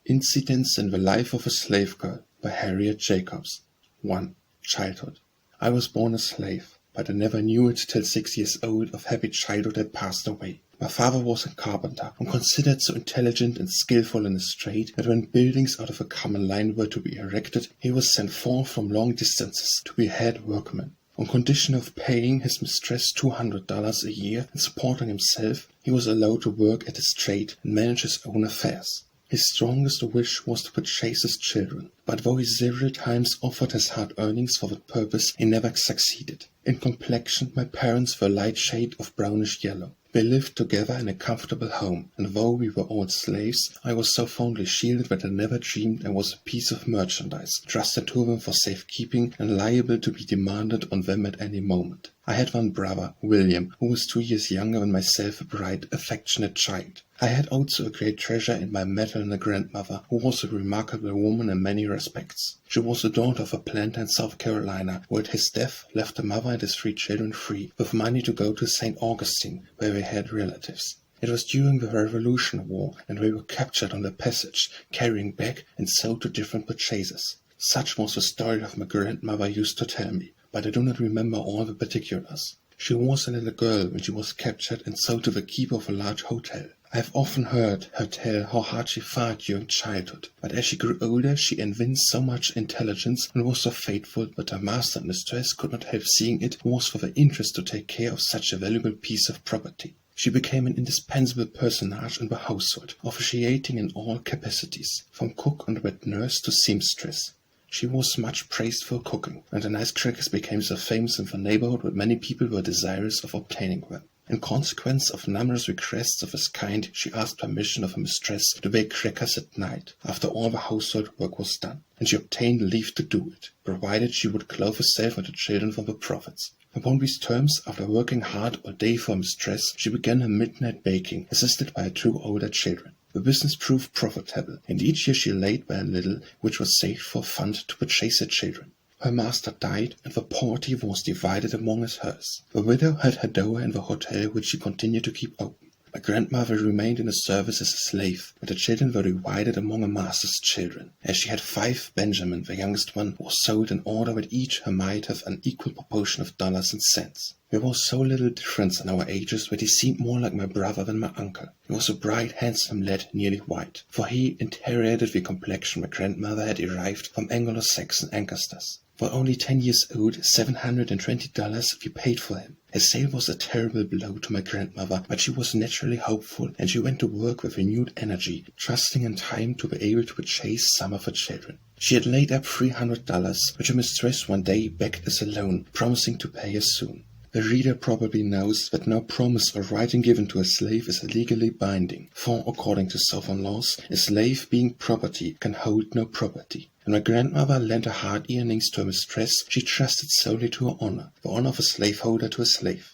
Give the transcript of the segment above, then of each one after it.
Incidents in the Life of a Slave Girl by Harriet Jacobs. 1. Childhood. I was born a slave, but I never knew it till 6 years old. Of happy childhood had passed away. My father was a carpenter, and considered so intelligent and skillful in his trade that when buildings out of a common line were to be erected, he was sent forth from long distances to be head workman. On condition of paying his mistress $200 a year and supporting himself, he was allowed to work at his trade and manage his own affairs. His strongest wish was to purchase his children, but though he several times offered his hard earnings for that purpose, he never succeeded. In complexion, my parents were a light shade of brownish yellow. They lived together in a comfortable home, and though we were all slaves, I was so fondly shielded that I never dreamed I was a piece of merchandise, trusted to them for safekeeping and liable to be demanded on them at any moment. I had one brother, William, who was 2 years younger than myself, a bright, affectionate child. I had also a great treasure in my maternal grandmother, who was a remarkable woman in many respects. She was the daughter of a planter in South Carolina, who at his death left the mother and his 3 children free, with money to go to St. Augustine, where they had relatives. It was during the Revolutionary War, and they were captured on the passage, carrying back and sold to different purchasers. Such was the story of my grandmother used to tell me, but I do not remember all the particulars. She was a little girl when she was captured and sold to the keeper of a large hotel. I have often heard her tell how hard she fought during childhood, but as she grew older she evinced so much intelligence and was so faithful that her master and mistress could not help seeing it was for their interest to take care of such a valuable piece of property. She became an indispensable personage in the household, officiating in all capacities, from cook and wet nurse to seamstress. She was much praised for cooking, and the nice crackers became so famous in the neighborhood that many people were desirous of obtaining them. In consequence of numerous requests of this kind, she asked permission of her mistress to bake crackers at night, after all the household work was done, and she obtained leave to do it, provided she would clothe herself and the children from the profits. Upon these terms, after working hard all day for her mistress, she began her midnight baking, assisted by her 2 older children. The business proved profitable, and each year she laid by a little, which was saved for a fund to purchase her children. Her master died, and the property was divided among us hers. The widow had her dower in the hotel, which she continued to keep open. My grandmother remained in the service as a slave, but the children were divided among her master's children. As she had 5, Benjamin, the youngest one, was sold in order that each her might have an equal proportion of dollars and cents. There was so little difference in our ages that he seemed more like my brother than my uncle. He was a bright, handsome lad, nearly white, for he inherited the complexion my grandmother had derived from Anglo-Saxon ancestors. For only 10 years old, $720 we paid for him. His sale was a terrible blow to my grandmother, but she was naturally hopeful, and she went to work with renewed energy, trusting in time to be able to purchase some of her children. She had laid up $300, which her mistress one day begged as a loan, promising to pay as soon. The reader probably knows that no promise or writing given to a slave is legally binding, for, according to Southern laws, a slave being property can hold no property. When my grandmother lent her hard earnings to her mistress, she trusted solely to her honor, the honor of a slaveholder to a slave.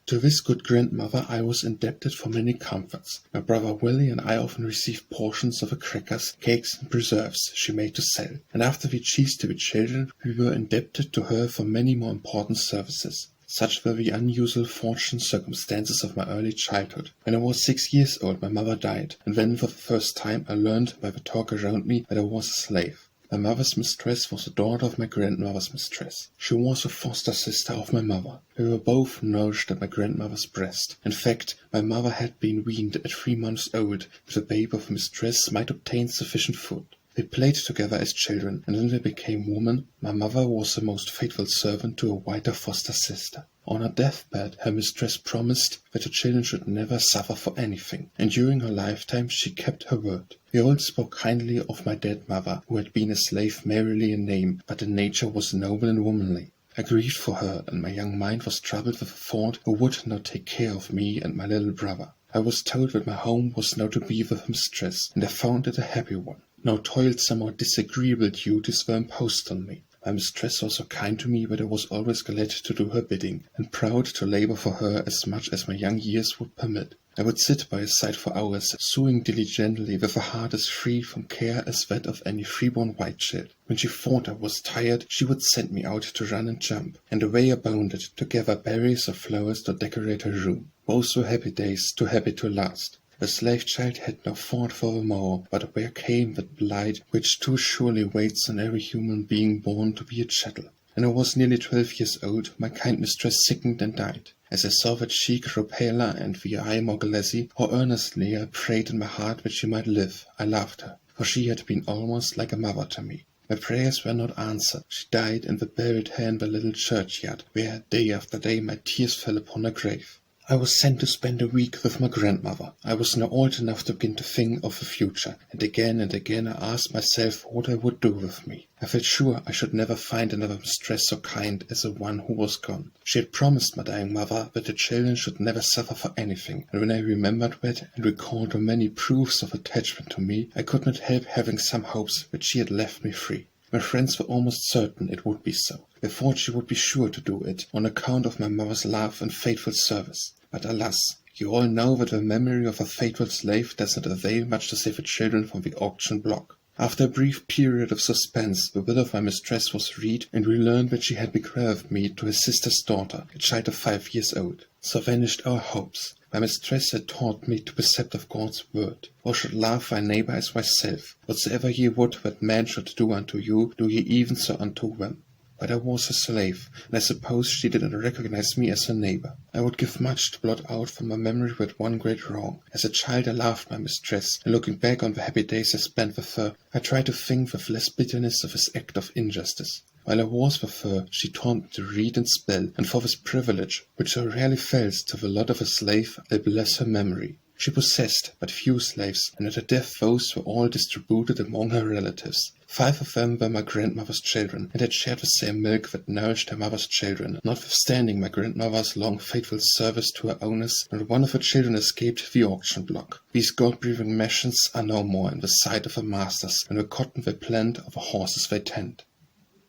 To this good grandmother I was indebted for many comforts. My brother Willie and I often received portions of the crackers, cakes, and preserves she made to sell, and after we ceased to be children, we were indebted to her for many more important services. Such were the unusual fortunate circumstances of my early childhood. When I was 6 years old, my mother died, and then for the first time I learned by the talk around me that I was a slave. My mother's mistress was the daughter of my grandmother's mistress. She was a foster sister of my mother. We were both nourished at my grandmother's breast. In fact, my mother had been weaned at 3 months old, that the babe of her mistress might obtain sufficient food. They played together as children, and when they became women, my mother was the most faithful servant to her whiter foster sister. On her deathbed, her mistress promised that her children should never suffer for anything, and during her lifetime she kept her word. We all spoke kindly of my dead mother, who had been a slave merely in name, but in nature was noble and womanly. I grieved for her, and my young mind was troubled with the thought who would now take care of me and my little brother. I was told that my home was now to be with her mistress, and I found it a happy one. No toilsome or disagreeable duties were imposed on me. My mistress was so kind to me that I was always glad to do her bidding, and proud to labor for her as much as my young years would permit. I would sit by her side for hours, sewing diligently with a heart as free from care as that of any freeborn white child. When she thought I was tired, she would send me out to run and jump, and away I bounded to gather berries or flowers to decorate her room. Those were happy days, too happy to last. The slave child had no thought for the morrow, but where came that blight which too surely waits on every human being born to be a chattel? When I was nearly 12 years old, my kind mistress sickened and died. As I saw the cheek grow paler and the eye more glassy, how earnestly I prayed in my heart that she might live, I loved her, for she had been almost like a mother to me. My prayers were not answered. She died, and they buried her in the little churchyard, where, day after day, my tears fell upon her grave. I was sent to spend a week with my grandmother. I was now old enough to begin to think of the future, and again I asked myself what I would do with me. I felt sure I should never find another mistress so kind as the one who was gone. She had promised my dying mother that the children should never suffer for anything, and when I remembered that and recalled the many proofs of attachment to me, I could not help having some hopes that she had left me free. My friends were almost certain it would be so. They thought she would be sure to do it, on account of my mother's love and faithful service. But alas, you all know that the memory of a faithful slave does not avail much to save the children from the auction block. After a brief period of suspense, the will of my mistress was read, and we learned that she had bequeathed me to his sister's daughter, a child of 5 years old. So vanished our hopes. My mistress had taught me to accept of God's word. Thou should love thy neighbour as thyself. Whatsoever ye would that man should do unto you, do ye even so unto them. But I was a slave, and I suppose she did not recognize me as her neighbour. I would give much to blot out from my memory that one great wrong. As a child I loved my mistress, and looking back on the happy days I spent with her, I tried to think with less bitterness of this act of injustice. While I was with her, she taught me to read and spell, and for this privilege, which so rarely falls to the lot of a slave, I bless her memory. She possessed but few slaves, and at her death those were all distributed among her relatives. 5 of them were my grandmother's children, and had shared the same milk that nourished her mother's children. Notwithstanding my grandmother's long faithful service to her owners, not one of her children escaped the auction block. These gold-breathing machines are no more in the sight of the masters, and the cotton they plant or the horses they tend.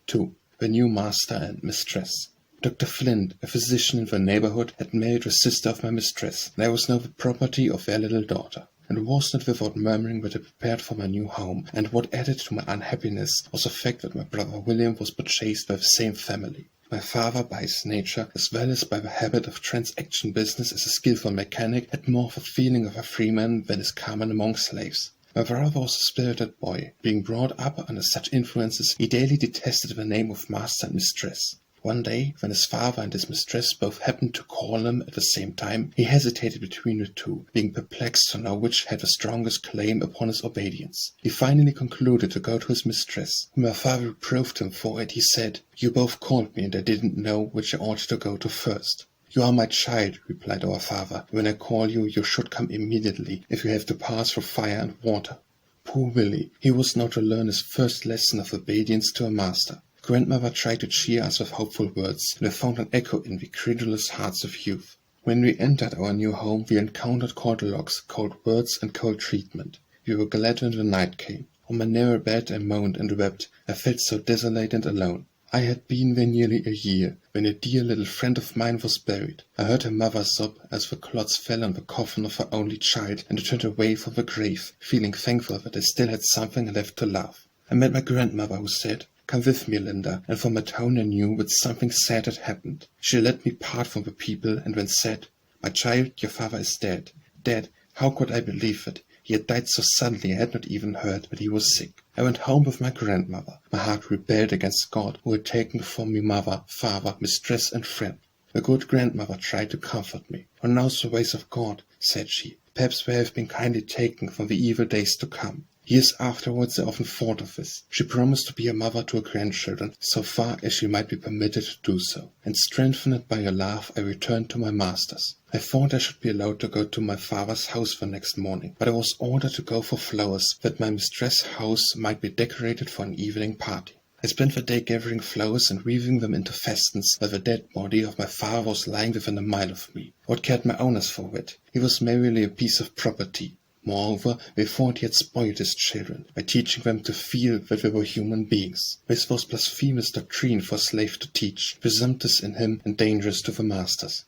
2. The new Master and Mistress. Dr. Flint, a physician in the neighborhood, had married the sister of my mistress, and I was now the property of their little daughter. And it was not without murmuring that I prepared for my new home, and what added to my unhappiness was the fact that my brother William was purchased by the same family. My father, by his nature, as well as by the habit of transaction business as a skillful mechanic, had more of a feeling of a freeman than is common among slaves. My brother was a spirited boy. Being brought up under such influences, he daily detested the name of Master and Mistress. One day, when his father and his mistress both happened to call him at the same time, he hesitated between the two, being perplexed to know which had the strongest claim upon his obedience. He finally concluded to go to his mistress. When my father reproved him for it, he said, "You both called me, and I didn't know which I ought to go to first." "You are my child," replied our father. "When I call you, you should come immediately, if you have to pass through fire and water." Poor Willie! He was now to learn his first lesson of obedience to a master. Grandmother tried to cheer us with hopeful words, and I found an echo in the credulous hearts of youth. When we entered our new home, we encountered cold looks, cold words, and cold treatment. We were glad when the night came. On my narrow bed I moaned and wept. I felt so desolate and alone. I had been there nearly a year, when a dear little friend of mine was buried. I heard her mother sob as the clods fell on the coffin of her only child, and I turned away from the grave, feeling thankful that I still had something left to love. I met my grandmother, who said, "Come with me, Linda," and from my tone I knew that something sad had happened. She let me part from the people, and then said, "My child, your father is dead." Dead? How could I believe it? He had died so suddenly I had not even heard that he was sick. I went home with my grandmother. My heart rebelled against God, who had taken from me mother, father, mistress, and friend. The good grandmother tried to comfort me. "Who knows the ways of God?" said she. "Perhaps they have been kindly taken from the evil days to come." Years afterwards I often thought of this. She promised to be a mother to her grandchildren, so far as she might be permitted to do so, and strengthened by her love I returned to my masters. I thought I should be allowed to go to my father's house the next morning, but I was ordered to go for flowers, that my mistress' house might be decorated for an evening party. I spent the day gathering flowers and weaving them into festons, while the dead body of my father was lying within a mile of me. What cared my owners for it? He was merely a piece of property. Moreover, they thought he had spoiled his children, by teaching them to feel that they were human beings. This was blasphemous doctrine for a slave to teach, presumptuous in him and dangerous to the masters.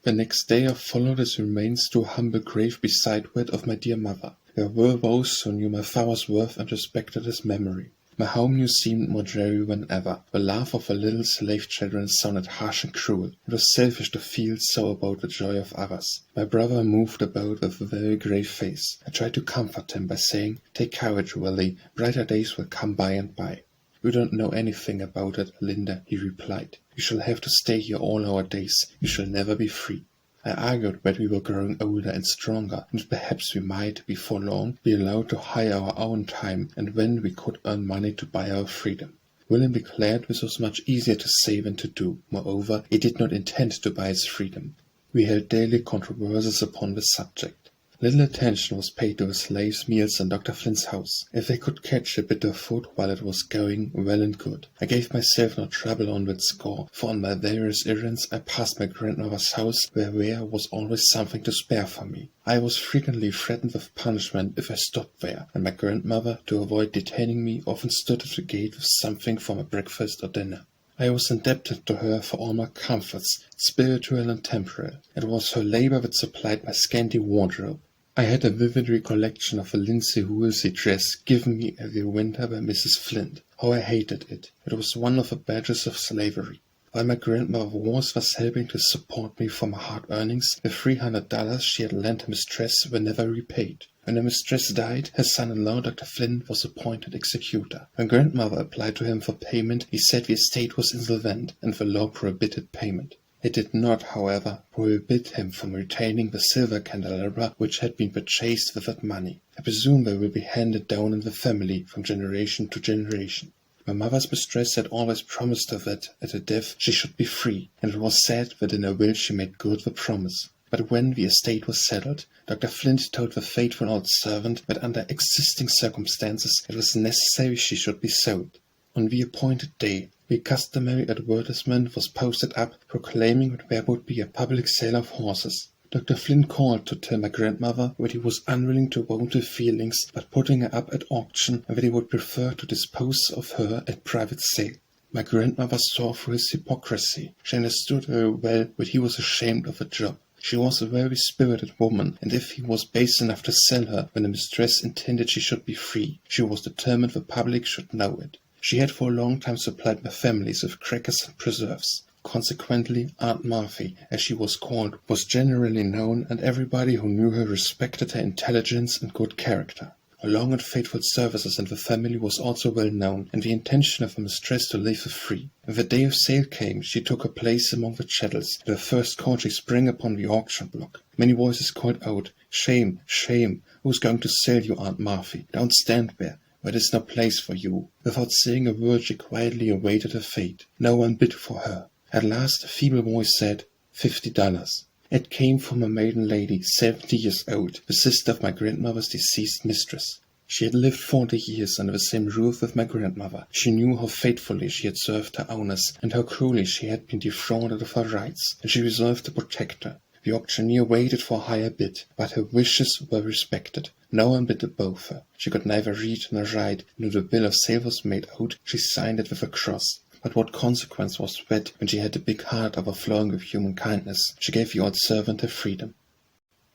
The next day I followed his remains to a humble grave beside that of my dear mother. There were those who knew my father's worth and respected his memory. My home new seemed more dreary than ever. The laugh of the little slave children sounded harsh and cruel. It was selfish to feel so about the joy of others. My brother moved about with a very grave face. I tried to comfort him by saying, "Take courage, Willie. Brighter days will come by and by." "You don't know anything about it, Linda," he replied. "You shall have to stay here all our days. You shall never be free." I argued that we were growing older and stronger, and perhaps we might, before long, be allowed to hire our own time, and then we could earn money to buy our freedom. William declared this was much easier to say than to do. Moreover, he did not intend to buy his freedom. We held daily controversies upon the subject. Little attention was paid to the slaves' meals in Dr. Flint's house. If they could catch a bit of food while it was going, well and good. I gave myself no trouble on that score, for on my various errands I passed my grandmother's house, where there was always something to spare for me. I was frequently threatened with punishment if I stopped there, and my grandmother, to avoid detaining me, often stood at the gate with something for my breakfast or dinner. I was indebted to her for all my comforts, spiritual and temporal. It was her labor that supplied my scanty wardrobe. I had a vivid recollection of a linsey-woolsey dress given me every winter by Mrs. Flint. How I hated it! It was one of the badges of slavery. While my grandmother was thus helping to support me from her hard earnings, the $300 she had lent her mistress were never repaid. When her mistress died, her son-in-law, Dr. Flint, was appointed executor. When grandmother applied to him for payment, he said the estate was insolvent, and the law prohibited payment. It did not, however, prohibit him from retaining the silver candelabra which had been purchased with that money. I presume they will be handed down in the family from generation to generation. My mother's mistress had always promised her that, at her death, she should be free, and it was said that in her will she made good the promise. But when the estate was settled, Dr. Flint told the faithful old servant that under existing circumstances it was necessary she should be sold. On the appointed day, the customary advertisement was posted up, proclaiming that there would be a public sale of horses. Dr. Flint called to tell my grandmother that he was unwilling to wound her feelings by putting her up at auction, and that he would prefer to dispose of her at private sale. My grandmother saw through his hypocrisy. She understood very well that he was ashamed of the job. She was a very spirited woman, and if he was base enough to sell her when the mistress intended she should be free, she was determined the public should know it. She had for a long time supplied my families with crackers and preserves. Consequently, Aunt Marthy, as she was called, was generally known, and everybody who knew her respected her intelligence and good character. Her long and faithful services in the family was also well known, and the intention of the mistress to leave her free. When the day of sale came, she took her place among the chattels, and the first call she sprang upon the auction block. Many voices called out, "Shame, shame! Who's going to sell you, Aunt Marthy? Don't stand there. There is no place for you." Without saying a word, she quietly awaited her fate. No one bid for her. At last a feeble voice said, $50. It came from a maiden lady, 70 years old, the sister of my grandmother's deceased mistress. She had lived 40 years under the same roof with my grandmother. She knew how faithfully she had served her owners, and how cruelly she had been defrauded of her rights, and she resolved to protect her. The auctioneer waited for a higher bid, but her wishes were respected. No one bid above her. She could neither read nor write, and when the bill of sale was made out, she signed it with a cross. But what consequence was that when she had a big heart overflowing with human kindness? She gave the old servant her freedom.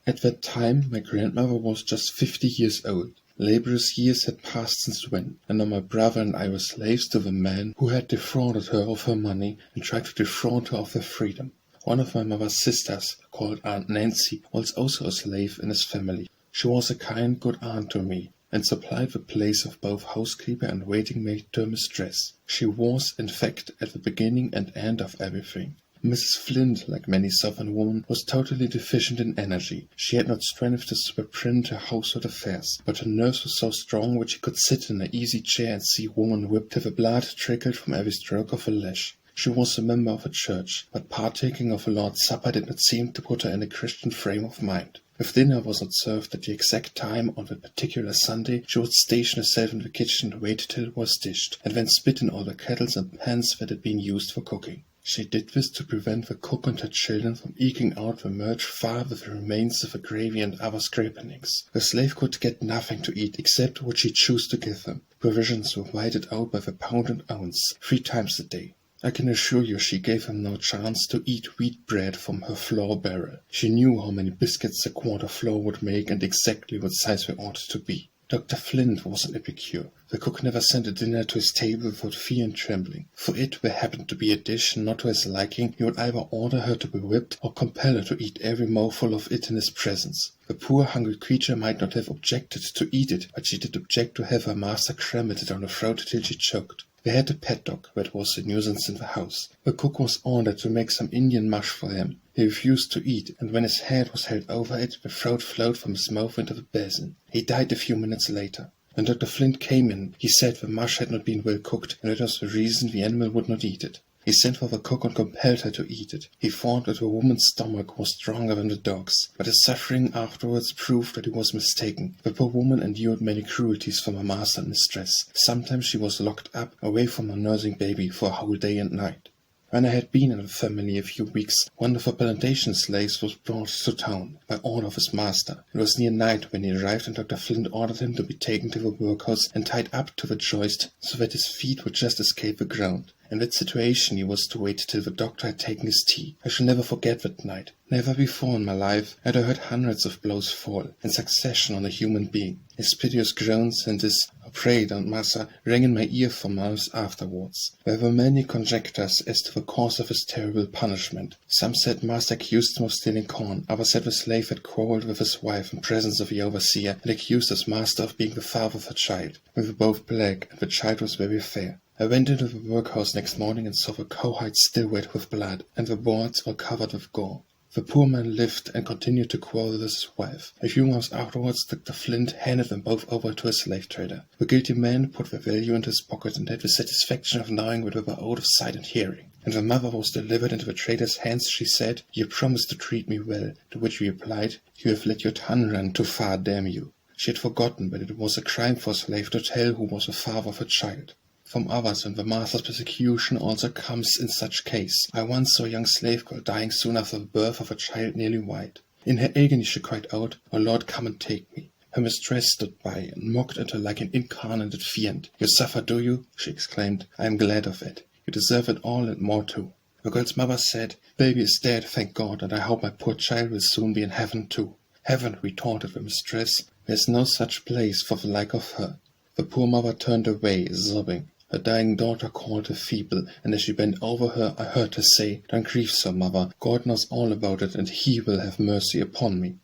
At that time my grandmother was just 50 years old. Laborious years had passed since then, and now my brother and I were slaves to the man who had defrauded her of her money and tried to defraud her of her freedom. One of my mother's sisters, called Aunt Nancy, was also a slave in his family. She was a kind, good aunt to me, and supplied the place of both housekeeper and waiting maid to her mistress. She was, in fact, at the beginning and end of everything. Mrs. Flint, like many Southern women, was totally deficient in energy. She had not strength to superintend her household affairs, but her nerves were so strong that she could sit in an easy chair and see woman whipped till the blood trickled from every stroke of a lash. She was a member of a church, but partaking of a Lord's Supper did not seem to put her in a Christian frame of mind. If dinner was not served at the exact time on that particular Sunday, she would station herself in the kitchen and wait till it was dished, and then spit in all the kettles and pans that had been used for cooking. She did this to prevent the cook and her children from eking out the mirch fire with the remains of the gravy and other scrapenings. The slave could get nothing to eat except what she chose to give them. Provisions were whited out by the pound and ounce, 3 times a day. I can assure you she gave him no chance to eat wheat bread from her flour barrel. She knew how many biscuits a quart of flour would make and exactly what size they ought to be. Dr. Flint was an epicure. The cook never sent a dinner to his table without fear and trembling. For it there happened to be a dish not to his liking, he would either order her to be whipped or compel her to eat every mouthful of it in his presence. The poor hungry creature might not have objected to eat it, but she did object to have her master cram it down her throat till she choked. They had a pet dog, that was a nuisance in the house. The cook was ordered to make some Indian mush for him. He refused to eat, and when his head was held over it, the throat flowed from his mouth into the basin. He died a few minutes later. When Dr. Flint came in, he said the mush had not been well cooked, and that was the reason the animal would not eat it. He sent for the cook and compelled her to eat it. He thought that the woman's stomach was stronger than the dog's, but his suffering afterwards proved that he was mistaken. The poor woman endured many cruelties from her master and mistress. Sometimes she was locked up, away from her nursing baby, for a whole day and night. When I had been in the family a few weeks, one of the plantation slaves was brought to town, by order of his master. It was near night when he arrived, and Dr. Flint ordered him to be taken to the workhouse and tied up to the joist, so that his feet would just escape the ground. In that situation he was to wait till the doctor had taken his tea. I shall never forget that night. Never before in my life had I heard hundreds of blows fall, in succession on a human being. His piteous groans and his "Oh, pray don't, massa," rang in my ear for months afterwards. There were many conjectures as to the cause of his terrible punishment. Some said master accused him of stealing corn, others said the slave had quarrelled with his wife in presence of the overseer, and accused his master of being the father of her child. We were both black, and the child was very fair. I went into the workhouse next morning and saw the cowhide still wet with blood, and the boards all covered with gore. The poor man lived and continued to quarrel with his wife. A few months afterwards, Dr. Flint handed them both over to a slave trader. The guilty man put their value into his pocket and had the satisfaction of knowing that they were out of sight and hearing. And the mother was delivered into the trader's hands. She said, "You promised to treat me well," to which he replied, "You have let your tongue run too far, damn you." She had forgotten that it was a crime for a slave to tell who was the father of her child. From others, and the master's persecution also comes in such case. I once saw a young slave girl dying soon after the birth of a child nearly white. In her agony she cried out, "O Lord, come and take me." Her mistress stood by and mocked at her like an incarnate fiend. "You suffer, do you?" she exclaimed. "I am glad of it. You deserve it all and more too." The girl's mother said, "Baby is dead, thank God, and I hope my poor child will soon be in heaven too." "Heaven," retorted the mistress, "there is no such place for the like of her." The poor mother turned away, sobbing. Her dying daughter called her feeble, and as she bent over her, I heard her say, "Don't grieve so, mother. God knows all about it, and He will have mercy upon me."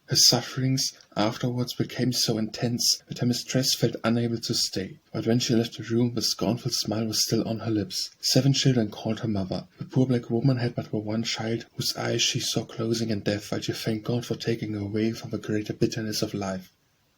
Her sufferings afterwards became so intense that her mistress felt unable to stay. But when she left the room, the scornful smile was still on her lips. 7 children called her mother. The poor black woman had but the one child, whose eyes she saw closing in death, while she thanked God for taking her away from the greater bitterness of life.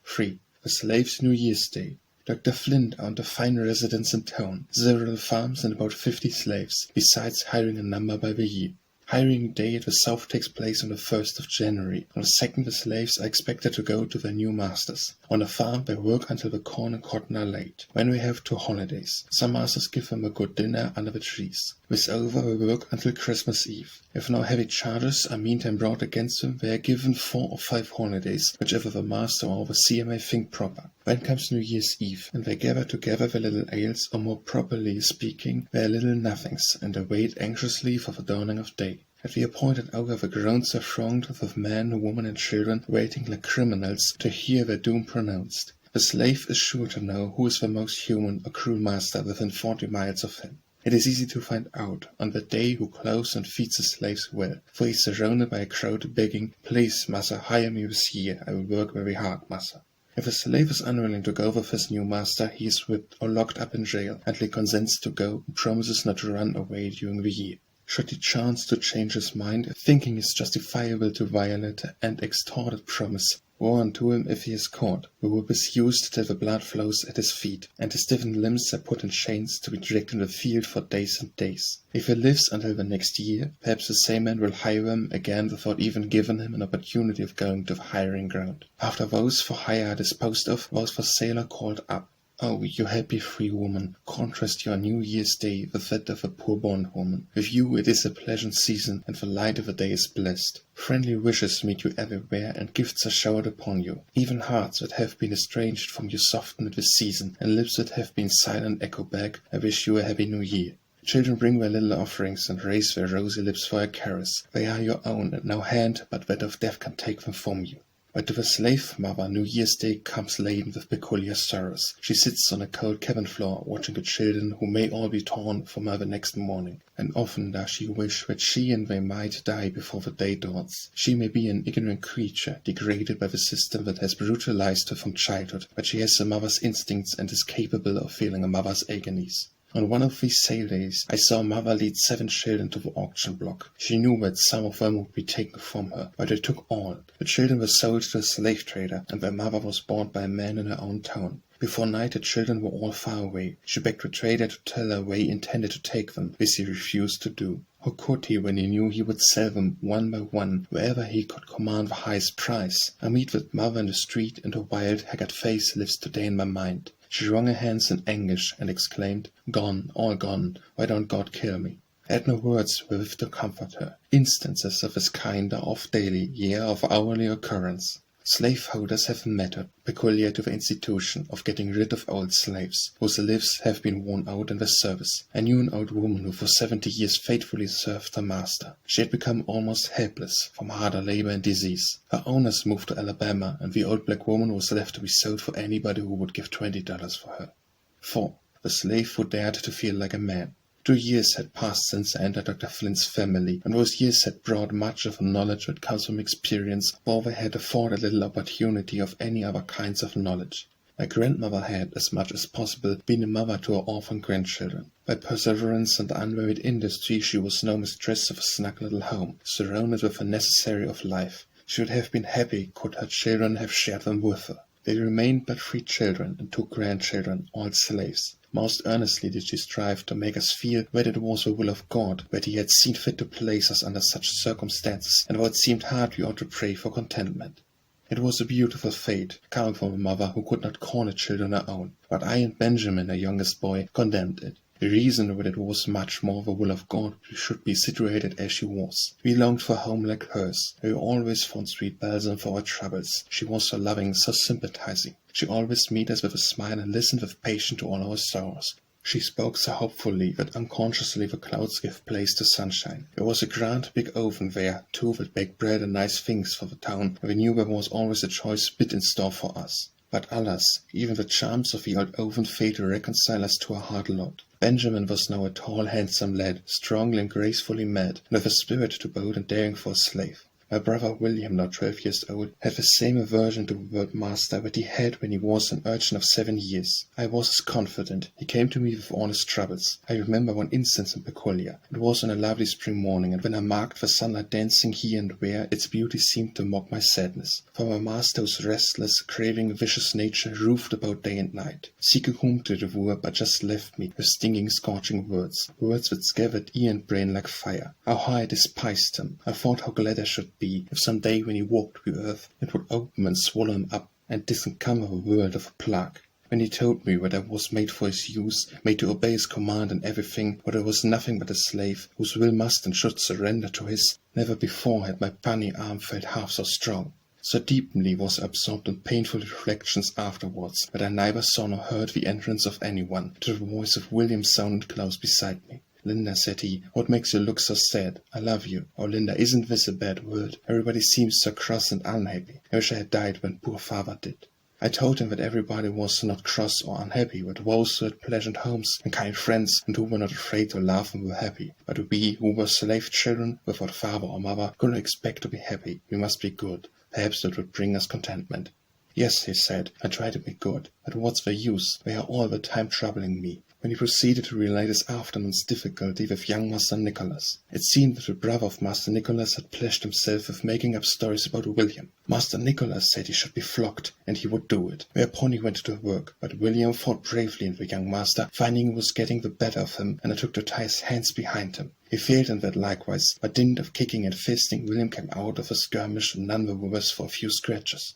3. The Slave's New Year's Day. Dr. Flint owned a fine residence in town, several farms and about 50 slaves, besides hiring a number by the year. Hiring day at the South takes place on the 1st of January. On the 2nd the slaves are expected to go to their new masters. On a farm they work until the corn and cotton are laid. When we have 2 holidays, some masters give them a good dinner under the trees. This over they work until Christmas Eve. If no heavy charges are meantime brought against them, they are given 4 or 5 holidays, whichever the master or overseer may think proper. Then comes New Year's Eve, and they gather together their little ales, or more properly speaking, their little nothings, and await anxiously for the dawning of day. At the appointed hour the grounds are thronged with men, women, and children, waiting like criminals to hear their doom pronounced. The slave is sure to know who is the most human or cruel master within 40 miles of him. It is easy to find out on that day who clothes and feeds the slaves well, for he is surrounded by a crowd begging, "Please, massa, hire me this year. I will work very hard, massa." If a slave is unwilling to go with his new master, he is whipped or locked up in jail until he consents to go and promises not to run away during the year. Should he chance to change his mind, thinking it justifiable to violate and extorted promise, warn to him if he is caught. The whip is used till the blood flows at his feet, and his stiffened limbs are put in chains to be dragged in the field for days and days. If he lives until the next year, perhaps the same man will hire him again without even giving him an opportunity of going to the hiring ground. After those for hire are disposed of, those for sale are called up. Oh, you happy free woman, contrast your New Year's Day with that of a poor bondwoman. With you it is a pleasant season, and the light of the day is blessed. Friendly wishes meet you everywhere, and gifts are showered upon you. Even hearts that have been estranged from you soften at this season, and lips that have been silent echo back, "I wish you a happy New Year." Children bring their little offerings and raise their rosy lips for a caress. They are your own, and no hand but that of death can take them from you. But to the slave mother, New Year's Day comes laden with peculiar sorrows. She sits on a cold cabin floor, watching the children who may all be torn from her the next morning. And often does she wish that she and they might die before the day dawns. She may be an ignorant creature, degraded by the system that has brutalized her from childhood, but she has a mother's instincts and is capable of feeling a mother's agonies. On one of these sale days, I saw a mother lead 7 children to the auction block. She knew that some of them would be taken from her, but they took all. The children were sold to a slave trader, and their mother was bought by a man in her own town. Before night the children were all far away. She begged the trader to tell her where he intended to take them. This he refused to do. How could he when he knew he would sell them one by one, wherever he could command the highest price? I meet that mother in the street, and her wild, haggard face lives today in my mind. She wrung her hands in anguish and exclaimed, "Gone, all gone, why don't God kill me?" I had no words wherewith to comfort her. Instances of this kind are of daily, yea, of hourly occurrence. Slaveholders have a method, peculiar to the institution, of getting rid of old slaves, whose lives have been worn out in their service. I knew an old woman who for 70 years faithfully served her master. She had become almost helpless from harder labor and disease. Her owners moved to Alabama, and the old black woman was left to be sold for anybody who would give $20 for her. 4. The slave who dared to feel like a man. 2 years had passed since I entered Dr. Flint's family, and those years had brought much of the knowledge that comes from experience, while they had afforded little opportunity of any other kinds of knowledge. My grandmother had, as much as possible, been a mother to her orphan grandchildren. By perseverance and unwearied industry she was now mistress of a snug little home, surrounded with the necessary of life. She would have been happy could her children have shared them with her. They remained but 3 children and 2 grandchildren, all slaves. Most earnestly did she strive to make us feel that it was the will of God, that he had seen fit to place us under such circumstances, and though it seemed hard we ought to pray for contentment. It was a beautiful fate, coming from a mother who could not call her children her own, but I and Benjamin, her youngest boy, condemned it. The reason that it was much more the will of God she should be situated as she was. We longed for a home like hers. We always found sweet balsam for our troubles. She was so loving, so sympathizing. She always met us with a smile and listened with patience to all our sorrows. She spoke so hopefully that unconsciously the clouds gave place to sunshine. There was a grand big oven there, too, that baked bread and nice things for the town, and we knew there was always a choice bit in store for us. But alas, even the charms of the old oven failed to reconcile us to our hard lot. Benjamin was now a tall, handsome lad, strongly and gracefully made, and with a spirit to bold and daring for a slave. My brother William, now 12 years old, had the same aversion to the word master that he had when he was an urchin of 7 years. I was as confident. He came to me with all his troubles. I remember one instance in peculiar. It was on a lovely spring morning, and when I marked the sunlight dancing here and there, its beauty seemed to mock my sadness. For my master, whose restless, craving, vicious nature roved about day and night, seeking whom to devour, but just left me with stinging, scorching words that scattered ear and brain like fire. How I despised him! I thought how glad I should be if some day when he walked the earth it would open and swallow him up and disencumber the world of a plague. When he told me that I was made for his use, made to obey his command in everything, that I was nothing but a slave, whose will must and should surrender to his, never before had my puny arm felt half so strong. So deeply was I absorbed in painful reflections afterwards, that I neither saw nor heard the entrance of anyone, till the voice of William sounded close beside me. "Linda," said he, "what makes you look so sad? I love you. Oh, Linda, isn't this a bad word? Everybody seems so cross and unhappy. I wish I had died when poor father did." I told him that everybody was not cross or unhappy, but those who had pleasant homes and kind friends, and who were not afraid to laugh and were happy. But we, who were slave children, without father or mother, could not expect to be happy. We must be good. Perhaps that would bring us contentment. "Yes," he said, "I try to be good. But what's the use? They are all the time troubling me." When he proceeded to relate his afternoon's difficulty with young Master Nicholas, it seemed that the brother of Master Nicholas had pleasured himself with making up stories about William. Master Nicholas said he should be flogged, and he would do it. Whereupon he went to work, but William fought bravely in the young master, finding he was getting the better of him, and undertook to tie his hands behind him. He failed in that likewise. By dint of kicking and fisting, William came out of the skirmish none the worse for a few scratches.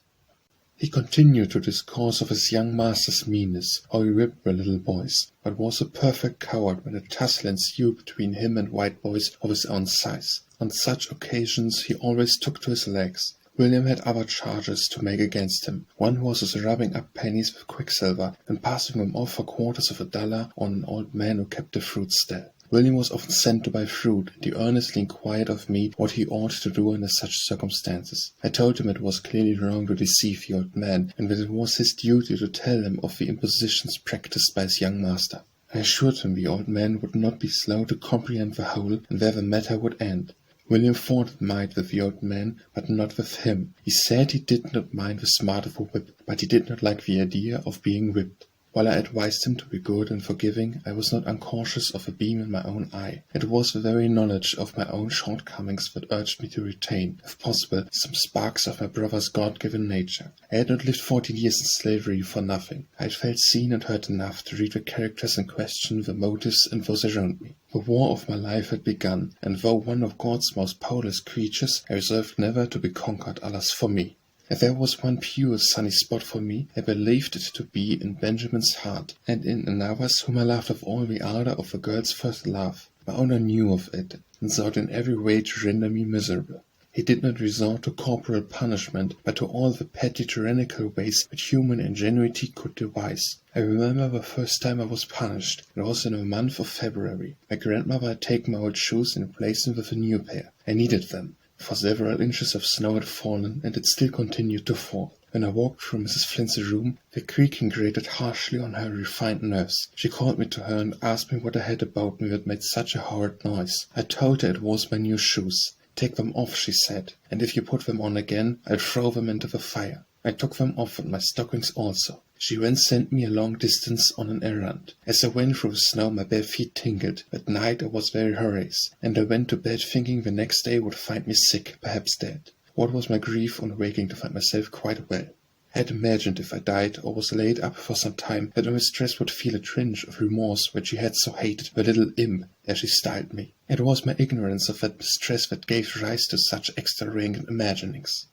He continued to discourse of his young master's meanness, how he whipped the little boys, but was a perfect coward when a tussle ensued between him and white boys of his own size. On such occasions he always took to his legs. William had other charges to make against him. One was his rubbing up pennies with quicksilver, and passing them off for quarters of $1 on an old man who kept a fruit stall. William was often sent to buy fruit, and he earnestly inquired of me what he ought to do under such circumstances. I told him it was clearly wrong to deceive the old man, and that it was his duty to tell him of the impositions practised by his young master. I assured him the old man would not be slow to comprehend the whole, and there the matter would end. William thought it might with the old man, but not with him. He said he did not mind the smart of a whip, but he did not like the idea of being whipped. While I advised him to be good and forgiving, I was not unconscious of a beam in my own eye. It was the very knowledge of my own shortcomings that urged me to retain, if possible, some sparks of my brother's God-given nature. I had not lived 14 years in slavery for nothing. I had felt seen and heard enough to read the characters in question, the motives, and those around me. The war of my life had begun, and though one of God's most powerless creatures, I resolved never to be conquered, alas for me. If there was one pure, sunny spot for me, I believed it to be in Benjamin's heart, and in another's whom I loved with all the ardour of a girl's first love. My owner knew of it, and sought in every way to render me miserable. He did not resort to corporal punishment, but to all the petty tyrannical ways that human ingenuity could devise. I remember the first time I was punished. It was in the month of February. My grandmother had taken my old shoes and replaced them with a new pair. I needed them, for several inches of snow had fallen, and it still continued to fall. When I walked through Mrs. Flint's room, the creaking grated harshly on her refined nerves. She called me to her and asked me what I had about me that made such a horrid noise. I told her it was my new shoes. "Take them off," she said, "and if you put them on again, I'll throw them into the fire." I took them off, and my stockings also. She then sent me a long distance on an errand. As I went through the snow, my bare feet tingled. That night I was very hurrious, and I went to bed thinking the next day would find me sick, perhaps dead. What was my grief on waking to find myself quite well. I had imagined if I died or was laid up for some time that my mistress would feel a twinge of remorse which she had so hated, the little imp, as she styled me. It was my ignorance of that mistress that gave rise to such extravagant imaginings.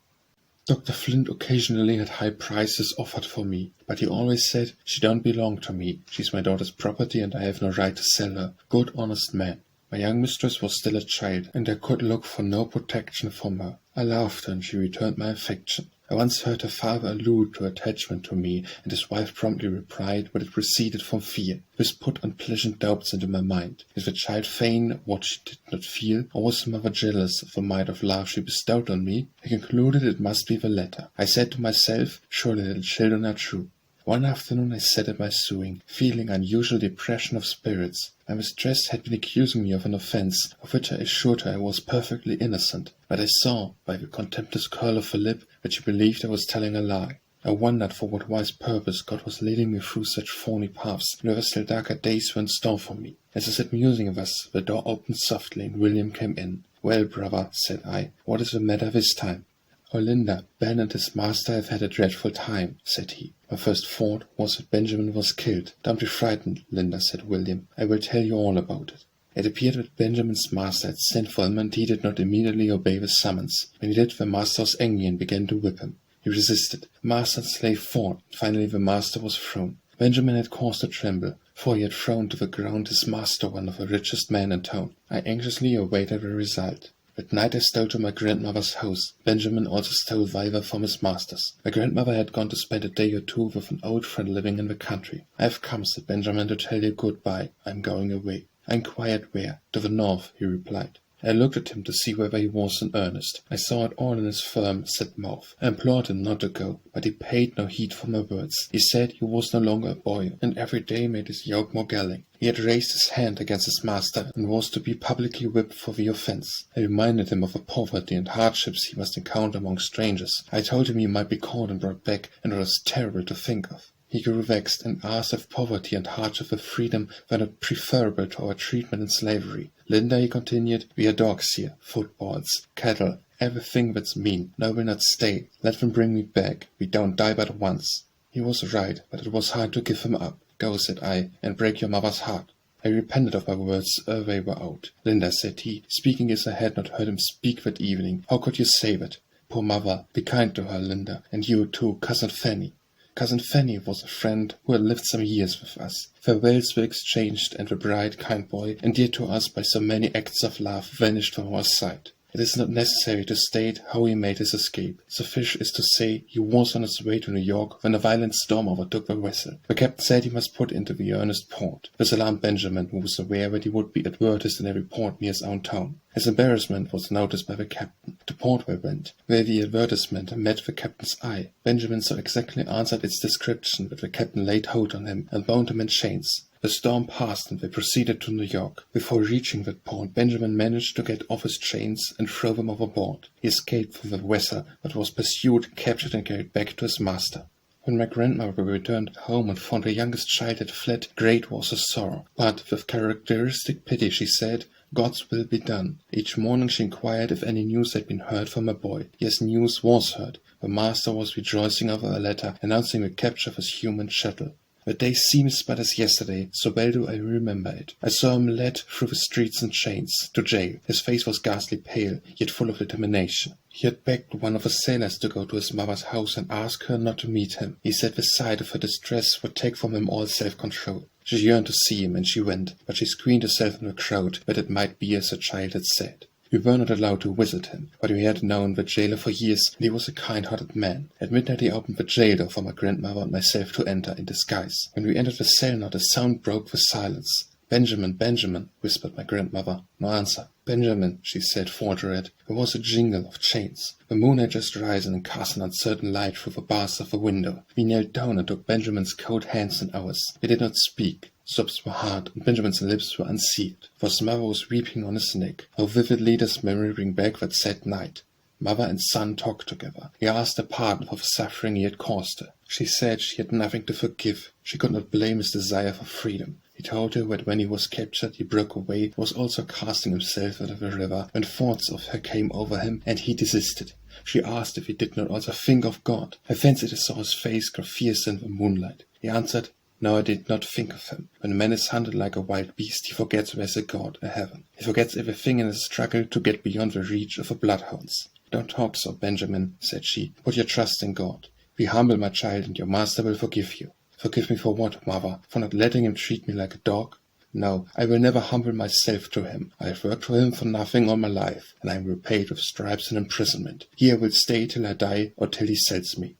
Dr. Flint occasionally had high prices offered for me, but he always said, "She don't belong to me. She's my daughter's property, and I have no right to sell her." Good, honest man. My young mistress was still a child, and I could look for no protection from her. I loved her, and she returned my affection. I once heard her father allude to attachment to me, and his wife promptly replied that it proceeded from fear. This put unpleasant doubts into my mind. Did the child feign what she did not feel, or was the mother jealous of the might of love she bestowed on me? I concluded it must be the latter. I said to myself, surely little children are true. One afternoon I sat at my sewing, feeling unusual depression of spirits. My mistress had been accusing me of an offence, of which I assured her I was perfectly innocent, but I saw, by the contemptuous curl of her lip, that she believed I was telling a lie. I wondered for what wise purpose God was leading me through such thorny paths, and whether still darker days were in store for me. As I sat musing thus, the door opened softly, and William came in. "Well, brother," said I, "what is the matter this time?" "Oh, Linda, Ben and his master have had a dreadful time," said he. My first thought was that Benjamin was killed. "Don't be frightened, Linda," said William. "I will tell you all about it." It appeared that Benjamin's master had sent for him, and he did not immediately obey the summons. When he did, the master was angry and began to whip him. He resisted. Master and slave fought. Finally the master was thrown. Benjamin had cause to tremble, for he had thrown to the ground his master, one of the richest men in town. I anxiously awaited the result. That night I stole to my grandmother's house. Benjamin also stole thither from his master's. My grandmother had gone to spend a day or two with an old friend living in the country. "I have come," said Benjamin, "to tell you good-bye. I am going away." I inquired where. "To the north," he replied. I looked at him to see whether he was in earnest. I saw it all in his firm, set mouth. I implored him not to go, but he paid no heed for my words. He said he was no longer a boy, and every day made his yoke more galling. He had raised his hand against his master, and was to be publicly whipped for the offence. I reminded him of the poverty and hardships he must encounter among strangers. I told him he might be caught and brought back, and it was terrible to think of. He grew vexed, and asked if poverty and hardship with freedom were not preferable to our treatment in slavery. "Linda," he continued, "we are dogs here, footballs, cattle, everything that's mean. No, we'll not stay. Let them bring me back. We don't die but once." He was right, but it was hard to give him up. "Go," said I, "and break your mother's heart." I repented of my words ere they were out. "Linda," said he, speaking as I had not heard him speak that evening, "how could you say that? Poor mother, be kind to her, Linda, and you too, Cousin Fanny." Cousin Fanny was a friend who had lived some years with us. Farewells were exchanged, and the bright, kind boy, endeared to us by so many acts of love, vanished from our sight. It is not necessary to state how he made his escape. Sufficient is to say he was on his way to New York when a violent storm overtook the vessel. The captain said he must put into the earnest port. This alarmed Benjamin, who was aware that he would be advertised in every port near his own town. His embarrassment was noticed by the captain. To port they went, where the advertisement met the captain's eye. Benjamin so exactly answered its description that the captain laid hold on him and bound him in chains. The storm passed and they proceeded to New York. Before reaching that port, Benjamin managed to get off his chains and throw them overboard. He escaped from the vessel, but was pursued, captured and carried back to his master. When my grandmother returned home and found her youngest child had fled, great was her sorrow. But with characteristic pity she said, "God's will be done." Each morning she inquired if any news had been heard from her boy. Yes, news was heard. The master was rejoicing over a letter announcing the capture of his human chattel. The day seems but as yesterday, so well do I remember it. I saw him led through the streets in chains, to jail. His face was ghastly pale, yet full of determination. He had begged one of the sailors to go to his mother's house and ask her not to meet him. He said the sight of her distress would take from him all self-control. She yearned to see him, and she went, but she screened herself in the crowd, that it might be as her child had said. We were not allowed to visit him, but we had known the jailer for years, and he was a kind-hearted man. At midnight he opened the jail door for my grandmother and myself to enter in disguise. When we entered the cell, not a sound broke the silence. "Benjamin, Benjamin," whispered my grandmother. No answer. "Benjamin," she said, faltered. There was a jingle of chains. The moon had just risen and cast an uncertain light through the bars of the window. We knelt down and took Benjamin's cold hands in ours. He did not speak. Sobs were hard, and Benjamin's lips were unsealed, for his mother was weeping on his neck. How vividly does memory bring back that sad night. Mother and son talked together. He asked her pardon for the suffering he had caused her. She said she had nothing to forgive. She could not blame his desire for freedom. He told her that when he was captured he broke away and was also casting himself into the river when thoughts of her came over him and he desisted. She asked if he did not also think of God. I fancied I saw his face grow fierce in the moonlight. He answered, "No, I did not think of him. When a man is hunted like a wild beast, he forgets there is a God, a heaven. He forgets everything in his struggle to get beyond the reach of the bloodhounds." "Don't talk so, Benjamin," said she. "Put your trust in God. Be humble, my child, and your master will forgive you." "Forgive me for what, mother? For not letting him treat me like a dog?" "No, I will never humble myself to him. I have worked for him for nothing all my life, and I am repaid with stripes and imprisonment. Here I will stay till I die, or till he sells me."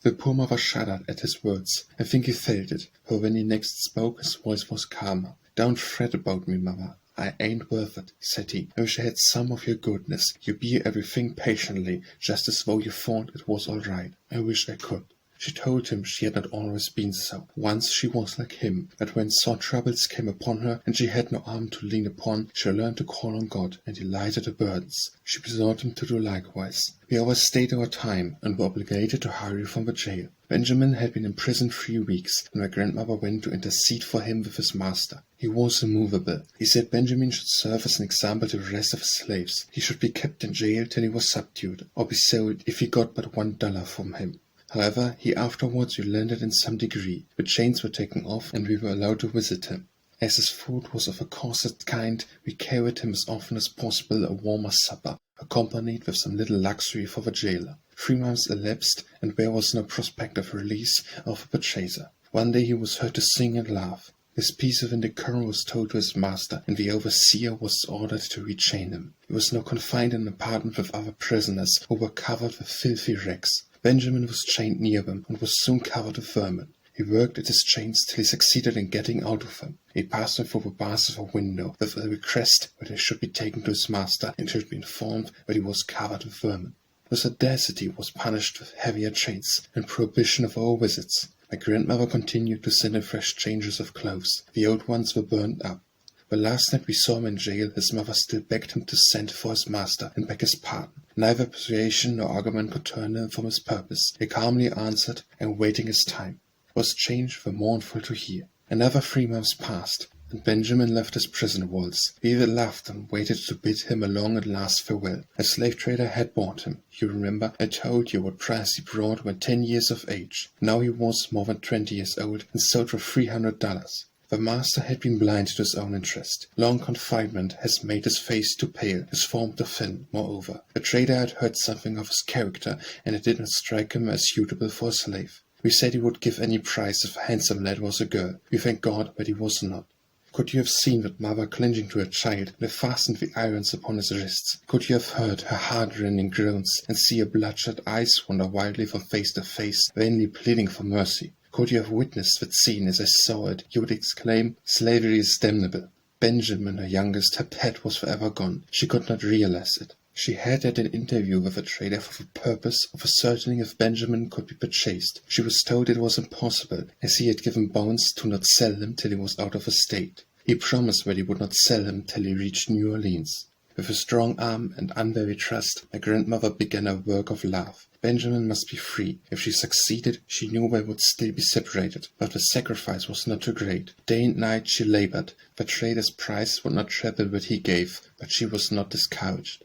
The poor mother shuddered at his words. I think he felt it, for when he next spoke his voice was calmer. "Don't fret about me, mother. I ain't worth it," said he. "I wish I had some of your goodness. You bear everything patiently, just as though you thought it was all right. I wish I could." She told him she had not always been so. Once she was like him, but when sore troubles came upon her, and she had no arm to lean upon, she learned to call on God, and he lighted her burdens. She besought him to do likewise. We overstayed our time, and were obligated to hurry from the jail. Benjamin had been imprisoned 3 weeks, and my grandmother went to intercede for him with his master. He was immovable. He said Benjamin should serve as an example to the rest of his slaves. He should be kept in jail till he was subdued, or be sold if he got but $1 from him. However, he afterwards relented in some degree. The chains were taken off, and we were allowed to visit him. As his food was of a coarsest kind, we carried him as often as possible a warmer supper, accompanied with some little luxury for the jailer. 3 months elapsed, and there was no prospect of release of the purchaser. One day he was heard to sing and laugh. This piece of indecorum was told to his master, and the overseer was ordered to rechain him. He was now confined in an apartment with other prisoners, who were covered with filthy rags. Benjamin was chained near them, and was soon covered with vermin. He worked at his chains till he succeeded in getting out of them. He passed them through the bars of a window, with a request that he should be taken to his master, and should be informed that he was covered with vermin. This audacity was punished with heavier chains, and prohibition of all visits. My grandmother continued to send him fresh changes of clothes. The old ones were burned up. The last night we saw him in jail, his mother still begged him to send for his master and beg his pardon. Neither persuasion nor argument could turn him from his purpose. He calmly answered, "I am waiting his time." It was strange, but mournful to hear. Another 3 months passed, and Benjamin left his prison walls. We laughed and waited to bid him a long and last farewell. A slave trader had bought him. You remember, I told you what price he brought when 10 years of age. Now he was more than 20 years old, and sold for $300. The master had been blind to his own interest. Long confinement has made his face too pale, his form too thin, moreover. The trader had heard something of his character, and it did not strike him as suitable for a slave. We said he would give any price if a handsome lad was a girl. We thank God that he was not. Could you have seen that mother clinging to her child, and have fastened the irons upon his wrists? Could you have heard her heart-rending groans, and see her bloodshot eyes wander wildly from face to face, vainly pleading for mercy? Could you have witnessed that scene as I saw it, you would exclaim, "Slavery is damnable." Benjamin, her youngest, her pet, was forever gone. She could not realize it. She had had an interview with a trader for the purpose of ascertaining if Benjamin could be purchased. She was told it was impossible, as he had given bonds to not sell him till he was out of the state. He promised that he would not sell him till he reached New Orleans. With a strong arm and unwearied trust, my grandmother began a work of love. Benjamin must be free. If she succeeded, she knew they would still be separated, but the sacrifice was not too great. Day and night she labored. The trader's price would not treble what he gave, but she was not discouraged.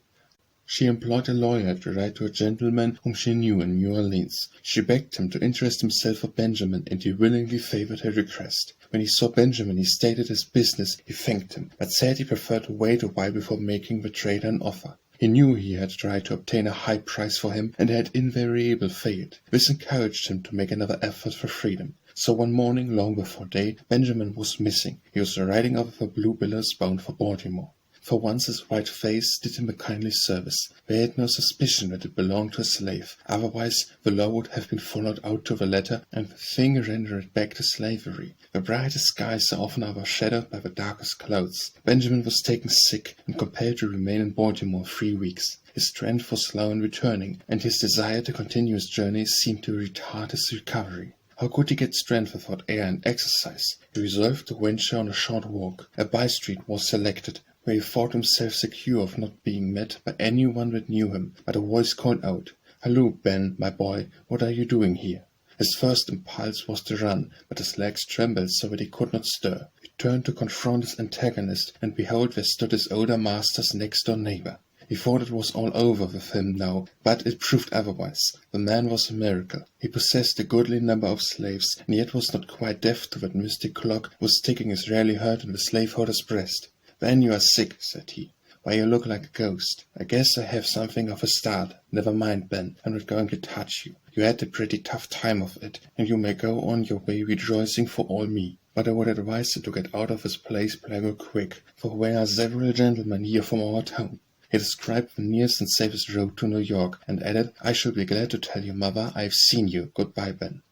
She employed a lawyer to write to a gentleman whom she knew in New Orleans. She begged him to interest himself for Benjamin, and he willingly favored her request. When he saw Benjamin, he stated his business. He thanked him, but said he preferred to wait a while before making the trader an offer. He knew he had tried to obtain a high price for him, and had invariably failed. This encouraged him to make another effort for freedom. So one morning, long before day, Benjamin was missing. He was riding over the blue billows bound for Baltimore. For once his white face did him a kindly service. They had no suspicion that it belonged to a slave. Otherwise the law would have been followed out to the letter, and the thing rendered back to slavery. The brightest skies are often overshadowed by the darkest clouds. Benjamin was taken sick, and compelled to remain in Baltimore 3 weeks. His strength was slow in returning, and his desire to continue his journey seemed to retard his recovery. How could he get strength without air and exercise? He resolved to venture on a short walk. A by-street was selected, where he thought himself secure of not being met by anyone that knew him, but a voice called out, "Halloo, Ben, my boy, what are you doing here?" His first impulse was to run, but his legs trembled so that he could not stir. He turned to confront his antagonist, and behold, there stood his older master's next-door neighbor. He thought it was all over with him now, but it proved otherwise. The man was a miracle. He possessed a goodly number of slaves, and yet was not quite deaf to that mystic clock that was ticking as rarely heard in the slaveholder's breast. "Ben, you are sick," said he. "Why, you look like a ghost. I guess I have something of a start. Never mind, Ben, I'm not going to touch you. You had a pretty tough time of it, and you may go on your way rejoicing for all me. But I would advise you to get out of this place plague quick, for there are several gentlemen here from our town." He described the nearest and safest road to New York, and added, "I shall be glad to tell your mother I have seen you. Goodbye, Ben."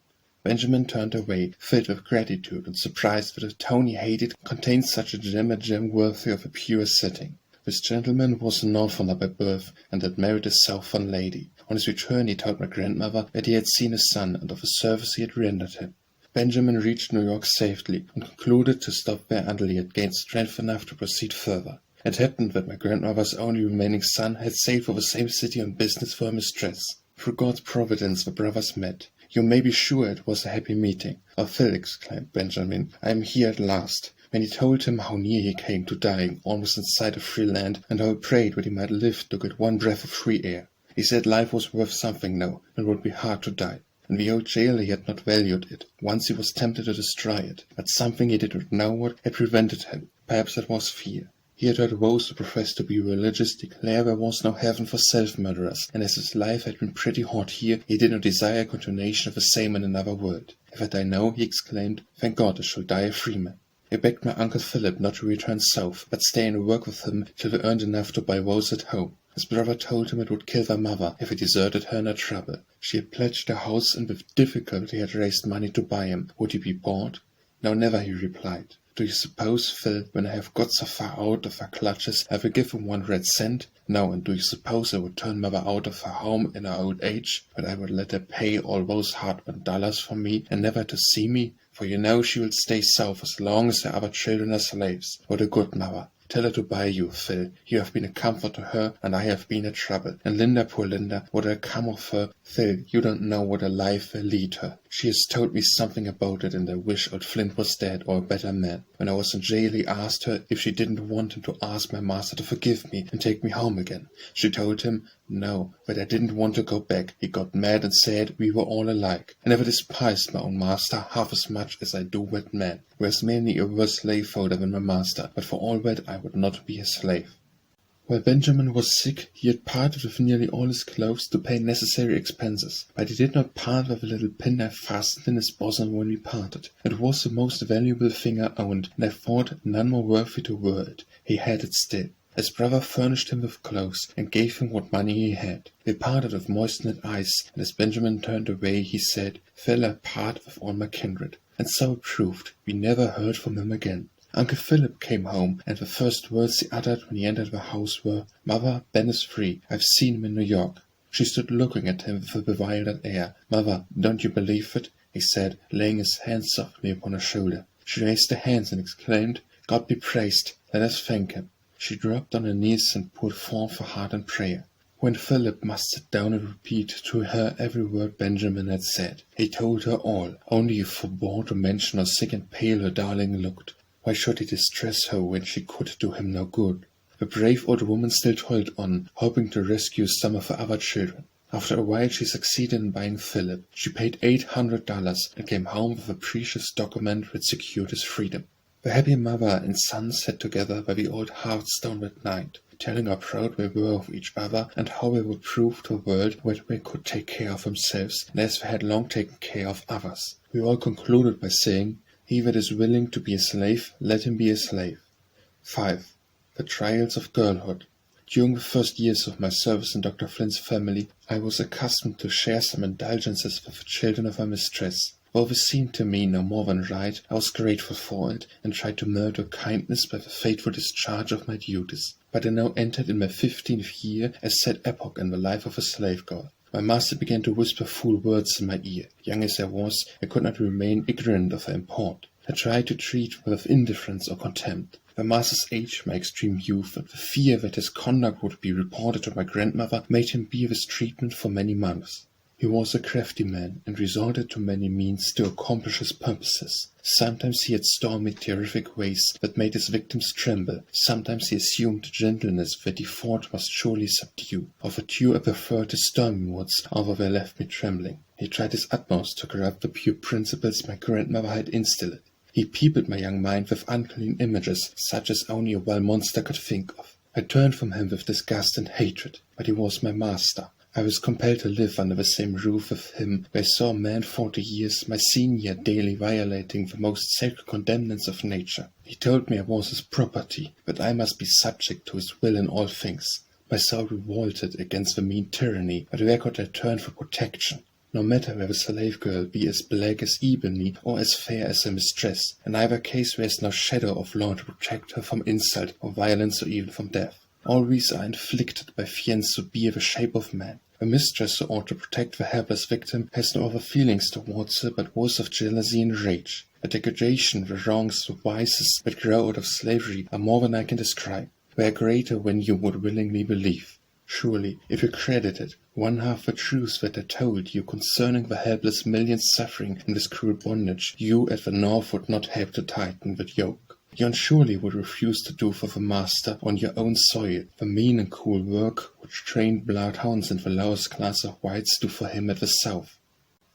Benjamin turned away, filled with gratitude and surprised that the town he hated contained such a gem worthy of a pure setting. This gentleman was a Northerner by birth, and had married a Southern lady. On his return he told my grandmother that he had seen his son, and of the service he had rendered him. Benjamin reached New York safely, and concluded to stop there until he had gained strength enough to proceed further. It happened that my grandmother's only remaining son had sailed for the same city on business for her mistress. Through God's providence the brothers met. You may be sure it was a happy meeting. "Oh, Phil," exclaimed Benjamin, "I am here at last." When he told him how near he came to dying, almost in sight of free land, and how he prayed that he might live to get one breath of free air, he said life was worth something now, and would be hard to die. In the old jail he had not valued it. Once he was tempted to destroy it, but something he did not know what had prevented him. Perhaps it was fear. He had heard those who professed to be religious declare there was no heaven for self-murderers, and as his life had been pretty hot here, he did not desire a continuation of the same in another world. "If I die now," he exclaimed, "thank God I shall die a free man." He begged my Uncle Philip not to return south, but stay and work with him till they earned enough to buy Rose at home. His brother told him it would kill their mother if he deserted her in her trouble. She had pledged her house, and with difficulty had raised money to buy him. Would he be bought? "No, never," he replied. "Do you suppose, Phil, when I have got so far out of her clutches, I will give him 1 red cent? No, and do you suppose I would turn mother out of her home in her old age, but I would let her pay all those hard-earned dollars for me, and never to see me? For you know she will stay south as long as the other children are slaves. What a good mother! Tell her to buy you, Phil. You have been a comfort to her, and I have been a trouble. And Linda, poor Linda, what'll come of her? Phil, you don't know what a life will lead her. She has told me something about it, and I wish old Flint was dead, or a better man. When I was in jail he asked her if she didn't want him to ask my master to forgive me and take me home again. She told him no, but I didn't want to go back. He got mad and said we were all alike. I never despised my own master half as much as I do that man. Whereas many a worse slaveholder than my master, but for all that I would not be a slave. While Benjamin was sick, he had parted with nearly all his clothes to pay necessary expenses, but he did not part with a little penknife fastened in his bosom when we parted. It was the most valuable thing I owned, and I thought none more worthy to wear it. He had it still. His brother furnished him with clothes, and gave him what money he had. We parted with moistened eyes, and as Benjamin turned away, he said, "Phil, I part with all my kindred." And so it proved. We never heard from him again. Uncle Philip came home, and the first words he uttered when he entered the house were, "Mother, Ben is free. I've seen him in New York." She stood looking at him with a bewildered air. "Mother, don't you believe it?" he said, laying his hand softly upon her shoulder. She raised her hands and exclaimed, "God be praised. Let us thank him." She dropped on her knees and poured forth her heart in prayer. When Philip must sit down and repeat to her every word Benjamin had said, he told her all, only he forbore to mention how sick and pale her darling looked. Why should he distress her when she could do him no good? The brave old woman still toiled on, hoping to rescue some of her other children. After a while she succeeded in buying Philip. She paid $800 and came home with a precious document which secured his freedom. The happy mother and son sat together by the old hearthstone that night, telling how proud they were of each other and how they would prove to the world that they could take care of themselves, and as they had long taken care of others. We all concluded by saying, "He that is willing to be a slave, let him be a slave." 5. The Trials of Girlhood. During the first years of my service in Dr. Flint's family, I was accustomed to share some indulgences with the children of my mistress. Though this seemed to me no more than right, I was grateful for it, and tried to murder kindness by the faithful discharge of my duties. But I now entered in my 15th year, a sad epoch in the life of a slave girl. My master began to whisper fool words in my ear. Young as I was, I could not remain ignorant of their import. I tried to treat her with indifference or contempt. My master's age, my extreme youth, and the fear that his conduct would be reported to my grandmother made him bear this treatment for many months. He was a crafty man, and resorted to many means to accomplish his purposes. Sometimes he had stormy, terrific ways that made his victims tremble. Sometimes he assumed a gentleness that he thought must surely subdue. Of the two I preferred his stormy words, although they left me trembling. He tried his utmost to corrupt the pure principles my grandmother had instilled. He peopled my young mind with unclean images, such as only a wild monster could think of. I turned from him with disgust and hatred, but he was my master. I was compelled to live under the same roof with him, where I saw a man 40 years, my senior, daily violating the most sacred commandments of nature. He told me I was his property, that I must be subject to his will in all things. My soul revolted against the mean tyranny, but where could I turn for protection? No matter whether the slave girl be as black as ebony or as fair as her mistress, in either case there is no shadow of law to protect her from insult or violence or even from death. All these are inflicted by fiends who bear the shape of man. A mistress who ought to protect the helpless victim has no other feelings towards her but those of jealousy and rage. The degradation, the wrongs, the vices that grow out of slavery are more than I can describe. They are greater than you would willingly believe. Surely, if you credited one half the truth that I told you concerning the helpless millions suffering in this cruel bondage, you at the North would not help to tighten the yoke. You surely would refuse to do for the master on your own soil the mean and cruel work which trained bloodhounds and the lowest class of whites do for him at the South.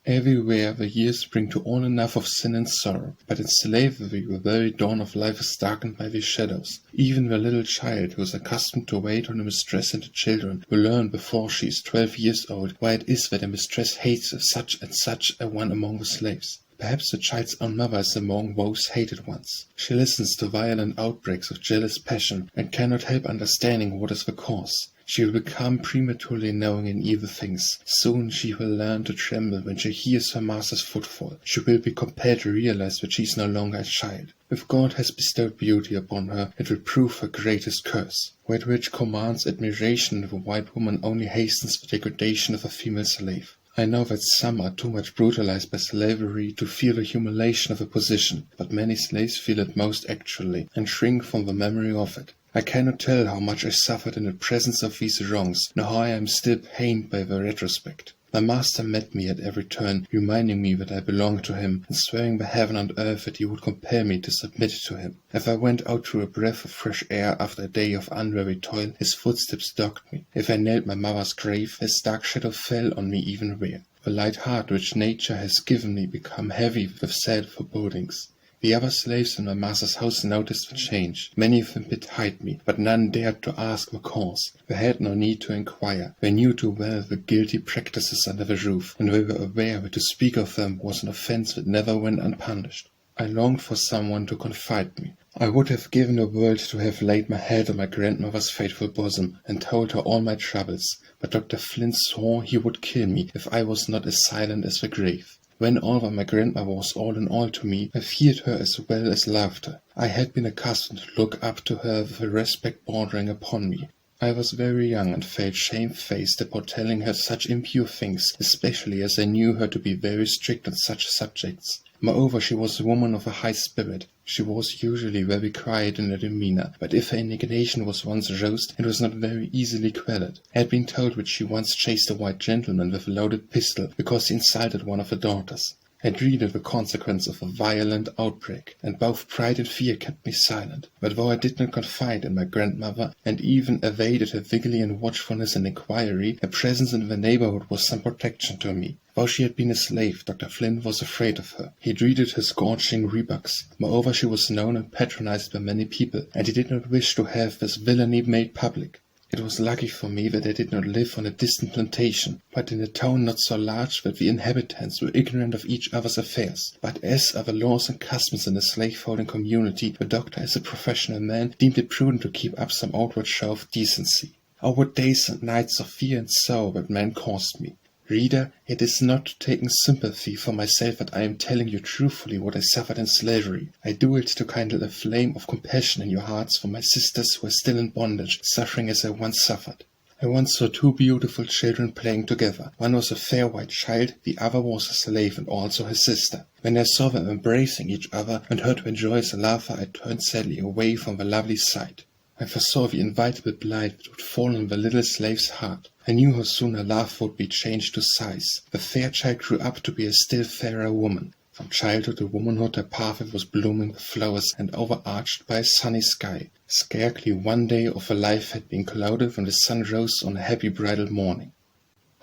Everywhere the years bring to all enough of sin and sorrow, but in slavery the very dawn of life is darkened by these shadows. Even the little child who is accustomed to wait on a mistress and the children will learn before she is 12 years old why it is that a mistress hates such and such a one among the slaves. Perhaps the child's own mother is among those hated ones. She listens to violent outbreaks of jealous passion, and cannot help understanding what is the cause. She will become prematurely knowing in evil things. Soon she will learn to tremble when she hears her master's footfall. She will be compelled to realize that she is no longer a child. If God has bestowed beauty upon her, it will prove her greatest curse. That which commands admiration of a white woman only hastens the degradation of a female slave. I know that some are too much brutalized by slavery to feel the humiliation of a position, but many slaves feel it most actually, and shrink from the memory of it. I cannot tell how much I suffered in the presence of these wrongs, nor how I am still pained by the retrospect. My master met me at every turn, reminding me that I belonged to him, and swearing by heaven and earth that he would compel me to submit to him. If I went out through a breath of fresh air after a day of unwearied toil, his footsteps dogged me. If I knelt my mother's grave, his dark shadow fell on me even there. The light heart which nature has given me became heavy with sad forebodings. The other slaves in my master's house noticed the change. Many of them bid hide me, but none dared to ask the cause. They had no need to inquire. They knew too well the guilty practices under the roof, and they were aware that to speak of them was an offence that never went unpunished. I longed for someone to confide me. I would have given the world to have laid my head on my grandmother's faithful bosom, and told her all my troubles, but Dr. Flint swore he would kill me if I was not as silent as the grave. When although my grandmother was all in all to me, I feared her as well as loved her. I had been accustomed to look up to her with a respect bordering upon me. I was very young and felt shamefaced about telling her such impure things, especially as I knew her to be very strict on such subjects. Moreover, she was a woman of a high spirit. She was usually very quiet in her demeanour, but if her indignation was once roused, it was not very easily quelled. I had been told that she once chased a white gentleman with a loaded pistol because he insulted one of her daughters. I dreaded the consequence of a violent outbreak, and both pride and fear kept me silent. But though I did not confide in my grandmother, and even evaded her vigilant watchfulness and inquiry, her presence in the neighbourhood was some protection to me. Though she had been a slave, Dr. Flint was afraid of her. He dreaded her scorching rebuks. Moreover, she was known and patronized by many people, and he did not wish to have this villainy made public. It was lucky for me that I did not live on a distant plantation, but in a town not so large that the inhabitants were ignorant of each other's affairs. But as are the laws and customs in a slaveholding community, the doctor, as a professional man, deemed it prudent to keep up some outward show of decency. Oh, what days and nights of fear and sorrow that man caused me! Reader, it is not taking sympathy for myself that I am telling you truthfully what I suffered in slavery. I do it to kindle a flame of compassion in your hearts for my sisters who are still in bondage, suffering as I once suffered. I once saw two beautiful children playing together. One was a fair white child, the other was a slave and also his sister. When I saw them embracing each other and heard their joyous laughter, I turned sadly away from the lovely sight. I foresaw the inevitable blight that would fall on the little slave's heart. I knew how soon her love would be changed to sighs. The fair child grew up to be a still fairer woman. From childhood to womanhood her pathway was blooming with flowers and overarched by a sunny sky. Scarcely one day of her life had been clouded when the sun rose on a happy bridal morning.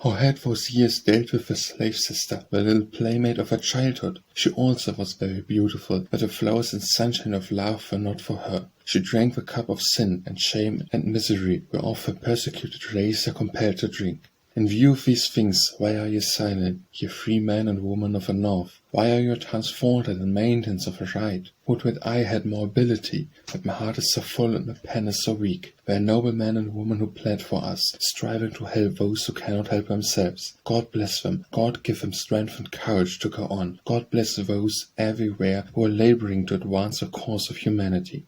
How had those years dealt with the slave sister, the little playmate of her childhood? She also was very beautiful, but the flowers and sunshine of love were not for her. She drank the cup of sin and shame and misery whereof her persecuted race are compelled to drink. In view of these things, why are ye silent, ye free men and women of the North? Why are your tongues faulted in maintenance of the right? Would that I had more ability, but my heart is so full and my pen is so weak. There are noble men and women who plead for us, striving to help those who cannot help themselves. God bless them. God give them strength and courage to go on. God bless those everywhere who are laboring to advance the cause of humanity.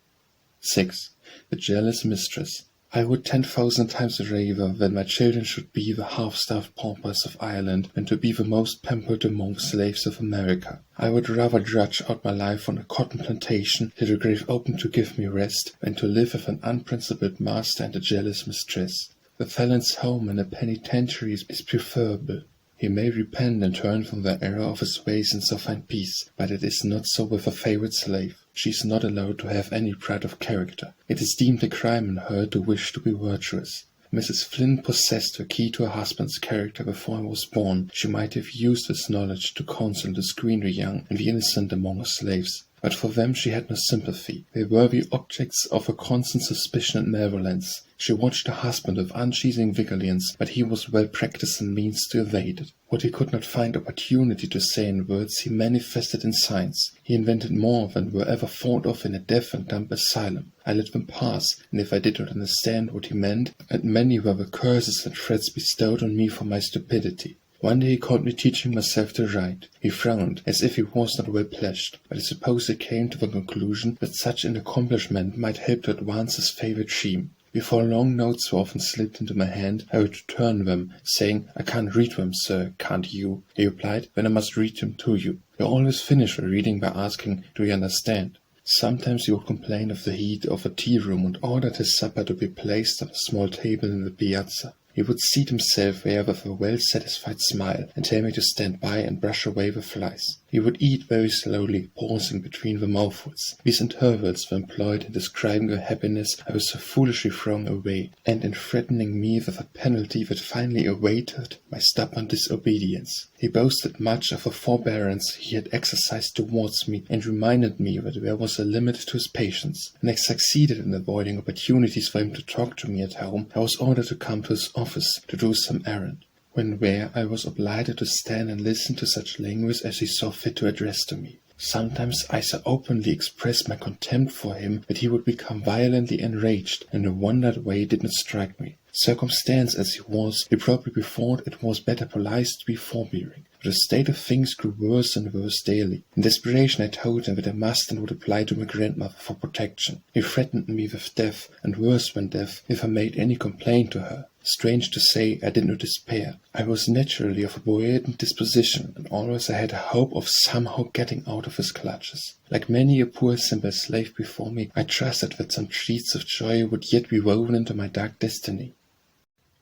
6. The Jealous Mistress. I would 10,000 times rather that my children should be the half-starved paupers of Ireland than to be the most pampered among slaves of America. I would rather drudge out my life on a cotton plantation till the grave opened to give me rest than to live with an unprincipled master and a jealous mistress. The felon's home in a penitentiary is preferable. He may repent and turn from the error of his ways and so find peace, but it is not so with a favorite slave. She is not allowed to have any pride of character. It is deemed a crime in her to wish to be virtuous. Mrs. Flint possessed the key to her husband's character before he was born. She might have used this knowledge to counsel the screen the young and the innocent among her slaves. But for them she had no sympathy. They were the objects of her constant suspicion and malevolence. She watched her husband with unceasing vigilance, but he was well practised in means to evade it. What he could not find opportunity to say in words, he manifested in signs. He invented more than were ever thought of in a deaf and dumb asylum. I let them pass, and if I did not understand what he meant, and many were the curses and threats bestowed on me for my stupidity. One day he caught me teaching myself to write. He frowned, as if he was not well pleased, but I suppose he came to the conclusion that such an accomplishment might help to advance his favourite theme. Before long notes were often slipped into my hand, I would return them, saying, "I can't read them, sir, can't you?" He replied, "Then I must read them to you." You always finish a reading by asking, "Do you understand?" Sometimes he would complain of the heat of a tea-room and ordered his supper to be placed on a small table in the piazza. He would seat himself there with a well-satisfied smile and tell me to stand by and brush away the flies. He would eat very slowly, pausing between the mouthfuls. These intervals were employed in describing the happiness I was so foolishly throwing away, and in threatening me with a penalty that finally awaited my stubborn disobedience. He boasted much of the forbearance he had exercised towards me, and reminded me that there was a limit to his patience. When I succeeded in avoiding opportunities for him to talk to me at home, I was ordered to come to his office to do some errand. When there, I was obliged to stand and listen to such language as he saw fit to address to me. Sometimes I so openly expressed my contempt for him that he would become violently enraged, and the wonder that way did not strike me. Circumstanced as he was, he probably thought it was better polite to be forbearing. But the state of things grew worse and worse daily. In desperation I told him that I must and would apply to my grandmother for protection. He threatened me with death, and worse than death, if I made any complaint to her. Strange to say, I did not despair. I was naturally of a buoyant disposition, and always I had a hope of somehow getting out of his clutches. Like many a poor simple slave before me, I trusted that some sheets of joy would yet be woven into my dark destiny.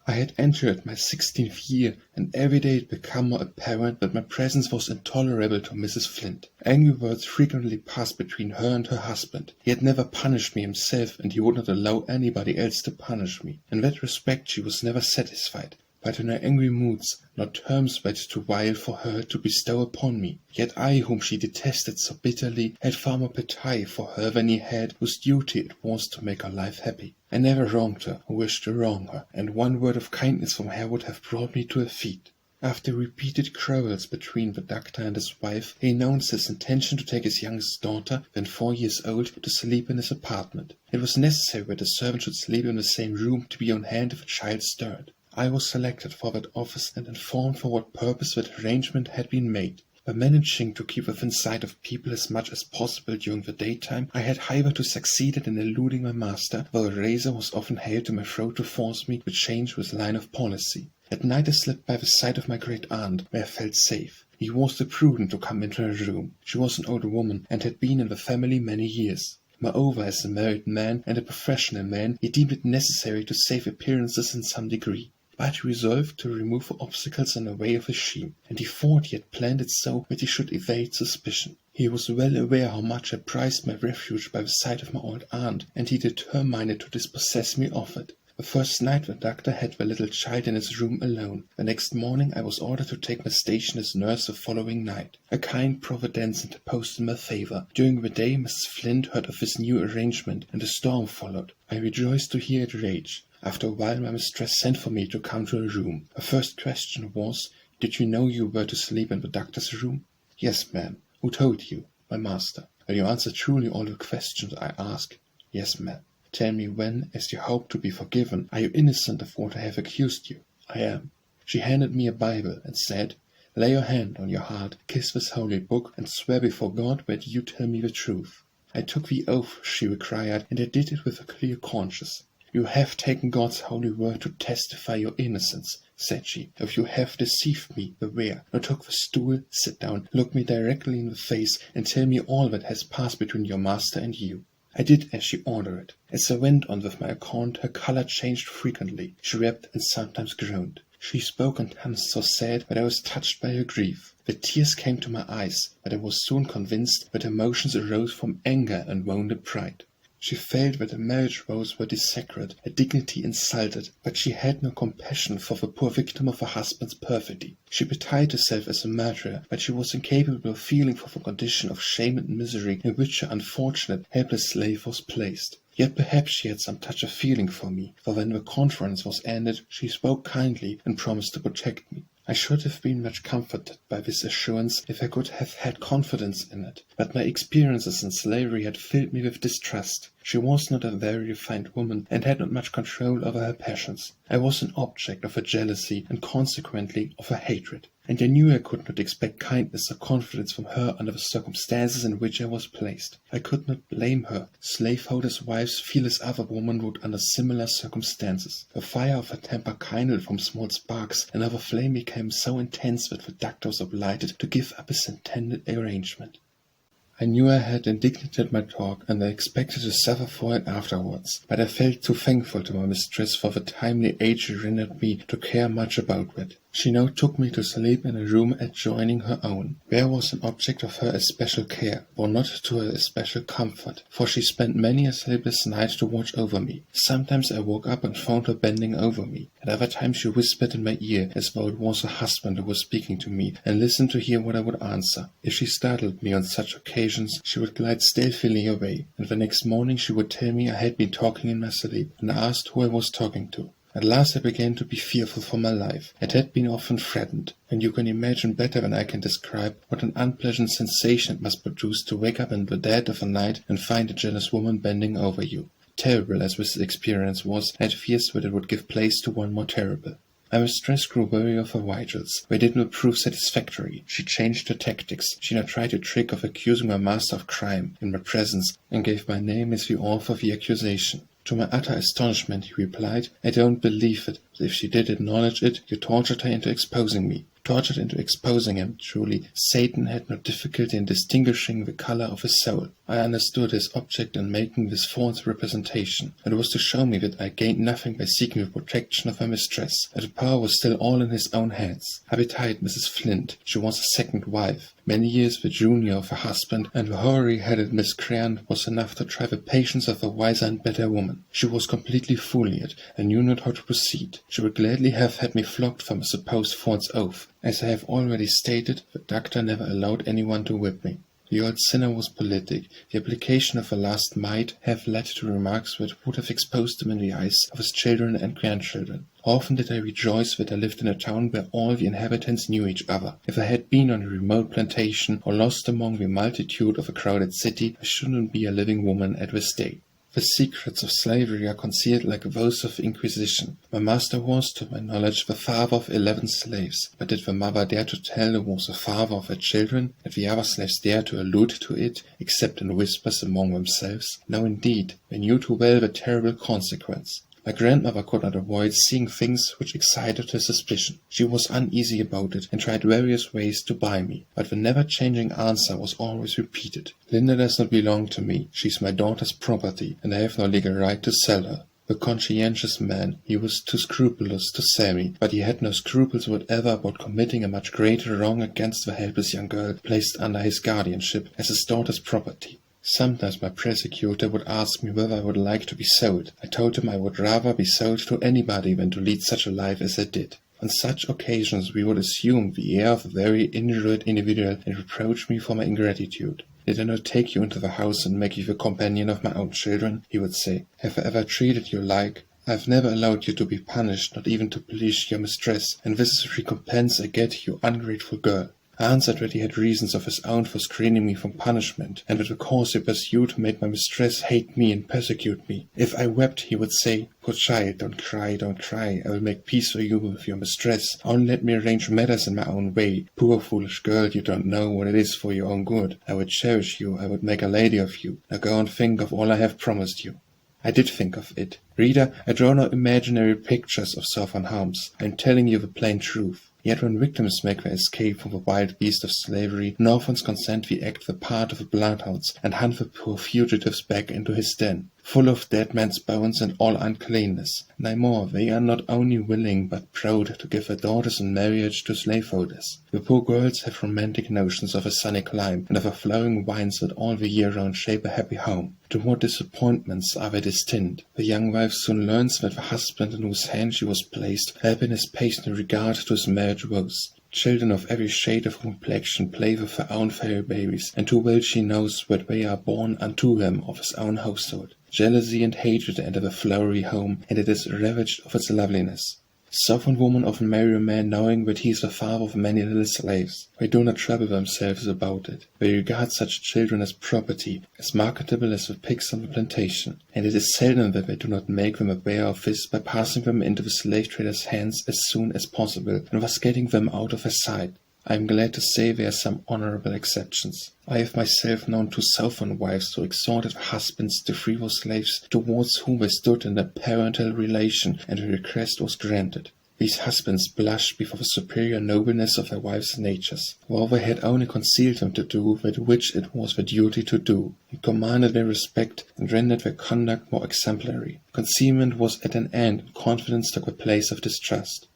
I had entered my 16th year, and every day it became more apparent that my presence was intolerable to Mrs. Flint. Angry words frequently passed between her and her husband. He had never punished me himself, and he would not allow anybody else to punish me. In that respect she was never satisfied. But in her angry moods, no terms were too vile for her to bestow upon me. Yet I, whom she detested so bitterly, had far more pity for her than he had, whose duty it was to make her life happy. I never wronged her, or wished to wrong her, and one word of kindness from her would have brought me to her feet. After repeated quarrels between the doctor and his wife, he announced his intention to take his youngest daughter, then 4 years old, to sleep in his apartment. It was necessary that the servant should sleep in the same room to be on hand if a child stirred. I was selected for that office and informed for what purpose that arrangement had been made. By managing to keep within sight of people as much as possible during the daytime, I had hitherto succeeded in eluding my master, though a razor was often held to my throat to force me to change this line of policy. At night I slept by the side of my great aunt, where I felt safe. He was too prudent to come into her room. She was an old woman, and had been in the family many years. Moreover, as a married man and a professional man, he deemed it necessary to save appearances in some degree. But he resolved to remove the obstacles in the way of his scheme, and he thought he had planned it so that he should evade suspicion. He was well aware how much I prized my refuge by the side of my old aunt, and he determined to dispossess me of it. The first night the doctor had the little child in his room alone. The next morning I was ordered to take my station as nurse the following night. A kind providence interposed in my favour. During the day Mrs. Flint heard of this new arrangement, and a storm followed. I rejoiced to hear it rage. After a while my mistress sent for me to come to her room. Her first question was, "Did you know you were to sleep in the doctor's room?" "Yes, ma'am." "Who told you?" "My master." "Will you answer truly all the questions I ask?" "Yes, ma'am." "Tell me when, as you hope to be forgiven, are you innocent of what I have accused you?" "I am." She handed me a Bible, and said, "Lay your hand on your heart, kiss this holy book, and swear before God that you tell me the truth." I took the oath she required, and I did it with a clear conscience. "You have taken God's holy word to testify your innocence," said she. "If you have deceived me, beware. Now take the stool, sit down, look me directly in the face, and tell me all that has passed between your master and you." I did as she ordered. As I went on with my account, her colour changed frequently. She wept and sometimes groaned. She spoke in tones so sad that I was touched by her grief. The tears came to my eyes, but I was soon convinced that emotions arose from anger and wounded pride. She felt that the marriage vows were desecrated, her dignity insulted, but she had no compassion for the poor victim of her husband's perfidy. She betrayed herself as a murderer, but she was incapable of feeling for the condition of shame and misery in which her unfortunate, helpless slave was placed. Yet perhaps she had some touch of feeling for me, for when the conference was ended, she spoke kindly and promised to protect me. I should have been much comforted by this assurance if I could have had confidence in it, but my experiences in slavery had filled me with distrust. She was not a very refined woman, and had not much control over her passions. I was an object of her jealousy, and consequently of her hatred, and I knew I could not expect kindness or confidence from her under the circumstances in which I was placed. I could not blame her. Slaveholders' wives feel as other women would under similar circumstances. The fire of her temper kindled from small sparks, and our flame became so intense that the doctor was obliged to give up his intended arrangement. I knew I had indignated my talk, and I expected to suffer for it afterwards, but I felt too thankful to my mistress for the timely aid she rendered me to care much about it. She now took me to sleep in a room adjoining her own, where was an object of her especial care, though not to her especial comfort, for she spent many a sleepless night to watch over me. Sometimes I woke up and found her bending over me. At other times she whispered in my ear, as though it was her husband who was speaking to me, and listened to hear what I would answer. If she startled me on such occasions, she would glide stealthily away, and the next morning she would tell me I had been talking in my sleep, and asked who I was talking to. At last I began to be fearful for my life. It had been often threatened, and you can imagine better than I can describe what an unpleasant sensation it must produce to wake up in the dead of the night and find a jealous woman bending over you. Terrible as this experience was, I had fears that it would give place to one more terrible. My mistress grew weary of her vigils. They did not prove satisfactory. She changed her tactics. She now tried the trick of accusing my master of crime in my presence, and gave my name as the author of the accusation. To my utter astonishment, he replied, "I don't believe it, but if she did acknowledge it, you tortured her into exposing me." Tortured into exposing him, truly, Satan had no difficulty in distinguishing the color of his soul. I understood his object in making this false representation. It was to show me that I gained nothing by seeking the protection of my mistress, that the power was still all in his own hands. I betide Mrs. Flint. She was a second wife, many years the junior of her husband, and the hoary-headed Miss Crean was enough to try the patience of a wiser and better woman. She was completely fool yet, and knew not how to proceed. She would gladly have had me flogged from a supposed false oath. As I have already stated, the doctor never allowed anyone to whip me. The old sinner was politic. The application of the last might have led to remarks that would have exposed him in the eyes of his children and grandchildren. Often did I rejoice that I lived in a town where all the inhabitants knew each other. If I had been on a remote plantation, or lost among the multitude of a crowded city, I shouldn't be a living woman at this day. The secrets of slavery are concealed like those of the Inquisition. My master was, to my knowledge, the father of 11 slaves. But did the mother dare to tell who was the father of her children? Did the other slaves dare to allude to it, except in whispers among themselves? No, indeed, they knew too well the terrible consequence. My grandmother could not avoid seeing things which excited her suspicion. She was uneasy about it, and tried various ways to buy me, but the never-changing answer was always repeated. "Linda does not belong to me. She is my daughter's property, and I have no legal right to sell her." The conscientious man, he was too scrupulous to sell me, but he had no scruples whatever about committing a much greater wrong against the helpless young girl placed under his guardianship as his daughter's property. Sometimes my persecutor would ask me whether I would like to be sold. I told him I would rather be sold to anybody than to lead such a life as I did. On such occasions we would assume the air of a very injured individual and reproach me for my ingratitude. "Did I not take you into the house and make you the companion of my own children?" he would say. "Have I ever treated you like? I have never allowed you to be punished, not even to please your mistress, and this is the recompense I get, you ungrateful girl." I answered that he had reasons of his own for screening me from punishment, and that the course he pursued made my mistress hate me and persecute me. If I wept, he would say, "Poor child, don't cry, don't cry. I will make peace for you with your mistress. Only let me arrange matters in my own way. Poor foolish girl, you don't know what it is for your own good. I would cherish you, I would make a lady of you. Now go and think of all I have promised you." I did think of it. Reader, I draw no imaginary pictures of southern homes. I am telling you the plain truth. Yet when victims make their escape from the wild beast of slavery, Northlands consent we act the part of the bloodhounds, and hunt the poor fugitives back into his den, full of dead men's bones and all uncleanness. Nay more, they are not only willing but proud to give their daughters in marriage to slaveholders. The poor girls have romantic notions of a sunny clime, and of a flowing vines that all the year round shape a happy home. To what disappointments are they destined! The young wife soon learns that the husband in whose hand she was placed had been his patient in regard to his marriage woes. Children of every shade of complexion play with her own fair babies, and too well she knows that they are born unto him of his own household. Jealousy and hatred enter the flowery home, and it is ravaged of its loveliness. Southern women often marry a man knowing that he is the father of many little slaves. They do not trouble themselves about it. They regard such children as property, as marketable as the pigs on the plantation, and it is seldom that they do not make them aware of this by passing them into the slave trader's hands as soon as possible, and thus getting them out of his sight. I am glad to say there are some honorable exceptions. I have myself known 2 Southern wives who exhorted their husbands to free those slaves towards whom they stood in a parental relation, and the request was granted. These husbands blushed before the superior nobleness of their wives' natures, while they had only concealed them to do that which it was their duty to do. It commanded their respect, and rendered their conduct more exemplary. Concealment was at an end, and confidence took the place of distrust.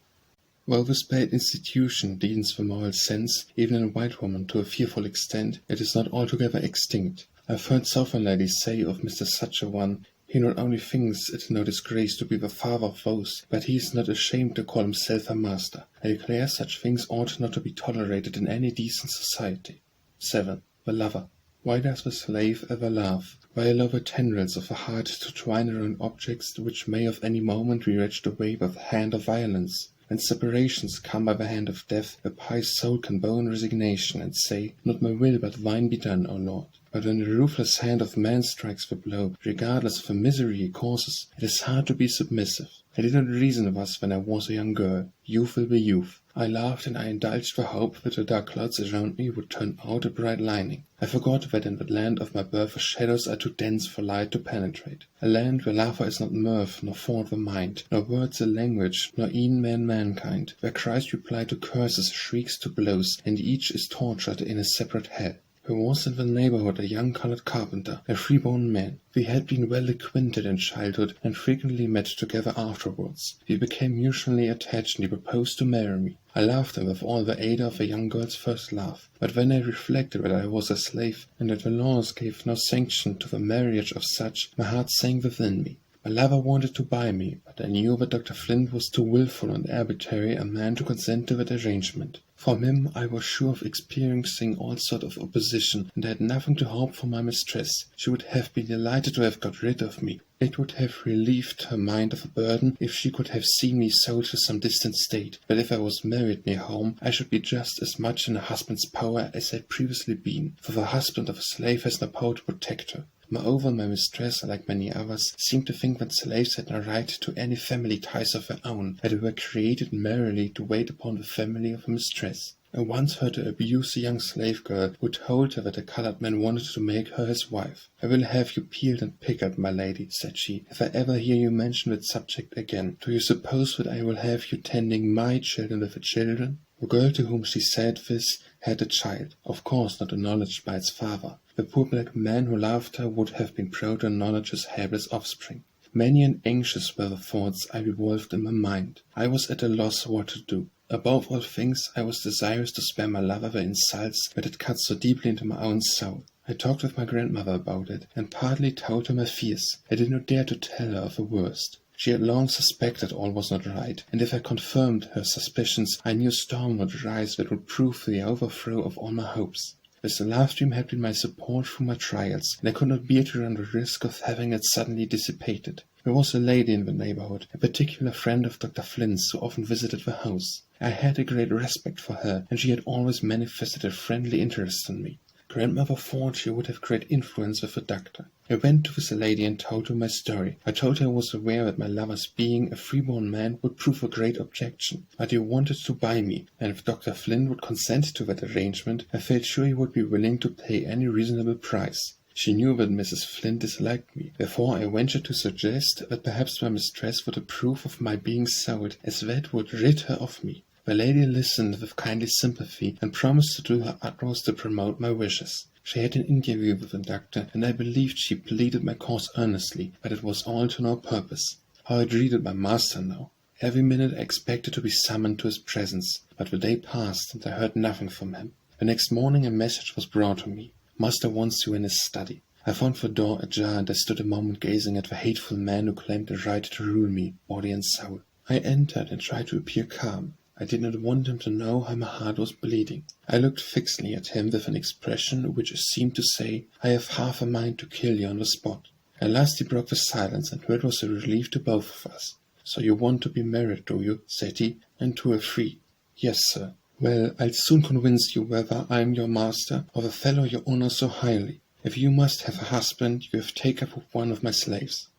While this bad institution deadens the moral sense, even in a white woman, to a fearful extent, it is not altogether extinct. I've heard Southern ladies say of Mr. Such a one, he not only thinks it no disgrace to be the father of those, but he is not ashamed to call himself a master. I declare such things ought not to be tolerated in any decent society. 7. The lover. Why does the slave ever love? Why allow the tendrils of the heart to twine around objects which may of any moment be wrenched away by the hand of violence? When separations come by the hand of death, a pious soul can bow in resignation and say, Not my will but thine be done, O Lord. But when the ruthless hand of man strikes the blow, regardless of the misery he causes, it is hard to be submissive. I did not reason thus when I was a young girl. Youth will be youth. I laughed and I indulged the hope that the dark clouds around me would turn out a bright lining. I forgot that in the land of my birth the shadows are too dense for light to penetrate. A land where laughter is not mirth, nor thought the mind, nor words a language, nor e'en mankind, where Christ replied to curses, shrieks to blows, and each is tortured in a separate hell. There was in the neighborhood a young colored carpenter, a free-born man. We had been well acquainted in childhood, and frequently met together afterwards. We became mutually attached, and he proposed to marry me. I loved him with all the ardor of a young girl's first love. But when I reflected that I was a slave, and that the laws gave no sanction to the marriage of such, my heart sank within me. My lover wanted to buy me, but I knew that Dr. Flint was too willful and arbitrary a man to consent to that arrangement. From him I was sure of experiencing all sort of opposition, and I had nothing to hope for my mistress. She would have been delighted to have got rid of me. It would have relieved her mind of a burden if she could have seen me sold to some distant state, but if I was married near home, I should be just as much in a husband's power as I had previously been, for the husband of a slave has no power to protect her. Moreover, my mistress, like many others, seemed to think that slaves had no right to any family ties of their own, that they were created merely to wait upon the family of a mistress. I once heard her abuse a young slave girl who told her that a colored man wanted to make her his wife. I will have you peeled and pickled, my lady, said she, if I ever hear you mention that subject again. Do you suppose that I will have you tending my children with the children? The girl to whom she said this had a child, of course not acknowledged by its father. The poor black man who loved her would have been proud to acknowledge his hapless offspring. Many and anxious were the thoughts I revolved in my mind. I was at a loss what to do. Above all things, I was desirous to spare my lover the insults that had cut so deeply into my own soul. I talked with my grandmother about it, and partly told her my fears. I did not dare to tell her of the worst. She had long suspected all was not right, and if I confirmed her suspicions, I knew a storm would rise that would prove the overthrow of all my hopes. This love dream had been my support through my trials, and I could not bear to run the risk of having it suddenly dissipated. There was a lady in the neighborhood, a particular friend of Dr. Flint's, who often visited the house. I had a great respect for her, and she had always manifested a friendly interest in me. Grandmother thought she would have great influence with the doctor. I went to this lady and told her my story. I told her I was aware that my lover's being a free-born man would prove a great objection, but he wanted to buy me, and if Dr. Flint would consent to that arrangement, I felt sure he would be willing to pay any reasonable price. She knew that Mrs. Flint disliked me, therefore I ventured to suggest that perhaps my mistress would approve of my being sold, as that would rid her of me. The lady listened with kindly sympathy, and promised to do her utmost to promote my wishes. She had an interview with the doctor, and I believed she pleaded my cause earnestly, but it was all to no purpose. How I dreaded my master now! Every minute I expected to be summoned to his presence, but the day passed, and I heard nothing from him. The next morning a message was brought to me. Master wants you in his study. I found the door ajar, and I stood a moment gazing at the hateful man who claimed the right to rule me, body and soul. I entered and tried to appear calm. I did not want him to know how my heart was bleeding. I looked fixedly at him with an expression which seemed to say, I have half a mind to kill you on the spot. At last he broke the silence, and that was a relief to both of us. So you want to be married, do you? Said he, and to a free. Yes, sir. Well, I'll soon convince you whether I am your master, or the fellow you honor so highly. If you must have a husband, you have taken up with one of my slaves.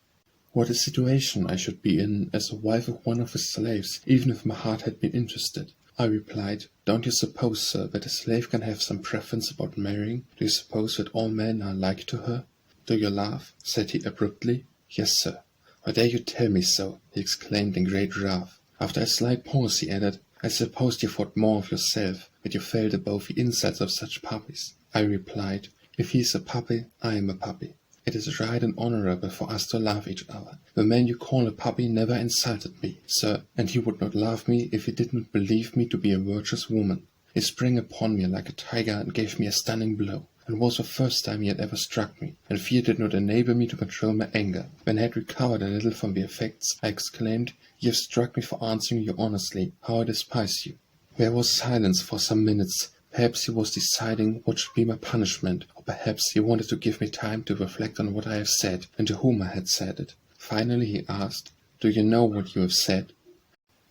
What a situation I should be in as a wife of one of his slaves, even if my heart had been interested. I replied, Don't you suppose, sir, that a slave can have some preference about marrying? Do you suppose that all men are alike to her? Do you laugh? Said he abruptly. Yes, sir. How dare you tell me so? He exclaimed in great wrath. After a slight pause, he added, I supposed you thought more of yourself, that you felt above the insults of such puppies. I replied, If he is a puppy, I am a puppy. It is right and honorable for us to love each other. The man you call a puppy never insulted me, sir, and he would not love me if he did not believe me to be a virtuous woman. He sprang upon me like a tiger and gave me a stunning blow. It was the first time he had ever struck me, and fear did not enable me to control my anger. When I had recovered a little from the effects, I exclaimed, "You have struck me for answering you honestly. How I despise you." There was silence for some minutes. Perhaps he was deciding what should be my punishment, or perhaps he wanted to give me time to reflect on what I have said, and to whom I had said it. Finally he asked, "Do you know what you have said?"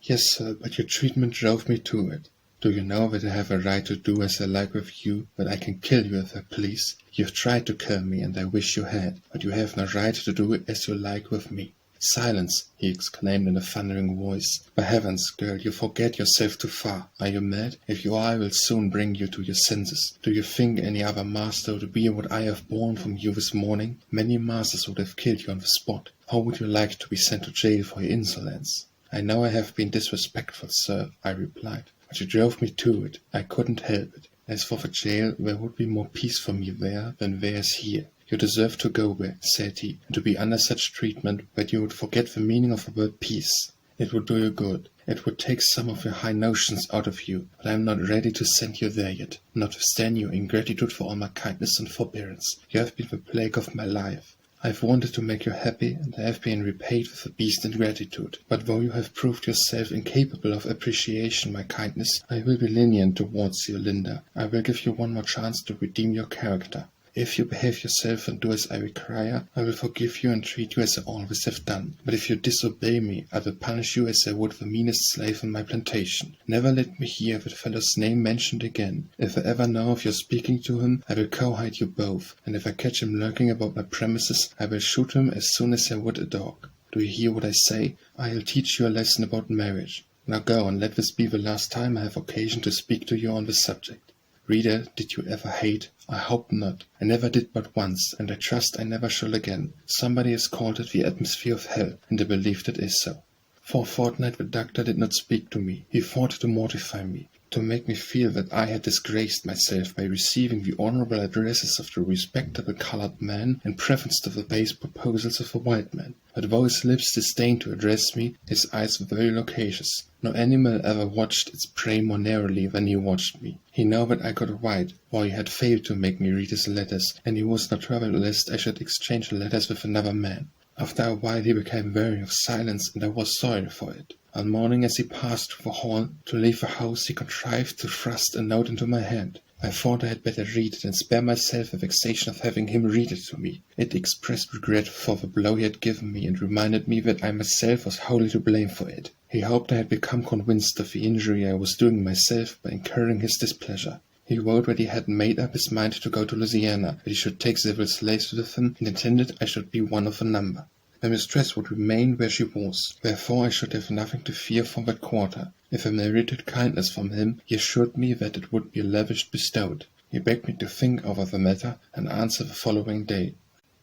"Yes, sir, but your treatment drove me to it." "Do you know that I have a right to do as I like with you, that I can kill you if I please? You have tried to kill me, and I wish you had, but you have no right to do it as you like with me." "Silence!" he exclaimed in a thundering voice. "By heavens, girl, you forget yourself too far. Are you mad? If you are, I will soon bring you to your senses. Do you think any other master would be what I have borne from you this morning? Many masters would have killed you on the spot. How would you like to be sent to jail for your insolence?" "I know I have been disrespectful, sir," I replied, "but you drove me to it. I couldn't help it. As for the jail, there would be more peace for me there than there is here." "You deserve to go there," said he, "and to be under such treatment that you would forget the meaning of the word peace. It would do you good. It would take some of your high notions out of you, but I am not ready to send you there yet, notwithstanding your ingratitude for all my kindness and forbearance. You have been the plague of my life. I have wanted to make you happy, and I have been repaid with a beast ingratitude. But though you have proved yourself incapable of appreciation my kindness, I will be lenient towards you, Linda. I will give you one more chance to redeem your character. If you behave yourself and do as I require, I will forgive you and treat you as I always have done. But if you disobey me, I will punish you as I would the meanest slave on my plantation. Never let me hear that fellow's name mentioned again. If I ever know of your speaking to him, I will cowhide you both, and if I catch him lurking about my premises, I will shoot him as soon as I would a dog. Do you hear what I say? I'll teach you a lesson about marriage. Now go, and let this be the last time I have occasion to speak to you on the subject. Reader, did you ever hate? I hope not. I never did but once, and I trust I never shall again. Somebody has called it the atmosphere of hell, and I believe it is so. For a fortnight the doctor did not speak to me. He fought to mortify me, to make me feel that I had disgraced myself by receiving the honourable addresses of the respectable coloured man in preference to the base proposals of the white man. But though his lips disdained to address me, his eyes were very loquacious. No animal ever watched its prey more narrowly than he watched me. He knew that I could write, for he had failed to make me read his letters, and he was not troubled lest I should exchange letters with another man. After a while he became weary of silence, and I was sorry for it. One morning as he passed through the hall to leave the house, he contrived to thrust a note into my hand. I thought I had better read it and spare myself the vexation of having him read it to me. It expressed regret for the blow he had given me, and reminded me that I myself was wholly to blame for it. He hoped I had become convinced of the injury I was doing myself by incurring his displeasure. He wrote that he had made up his mind to go to Louisiana, that he should take several slaves with him, and intended I should be one of the number. My mistress would remain where she was, therefore I should have nothing to fear from that quarter. If I merited kindness from him, he assured me that it would be lavished bestowed. He begged me to think over the matter, and answer the following day.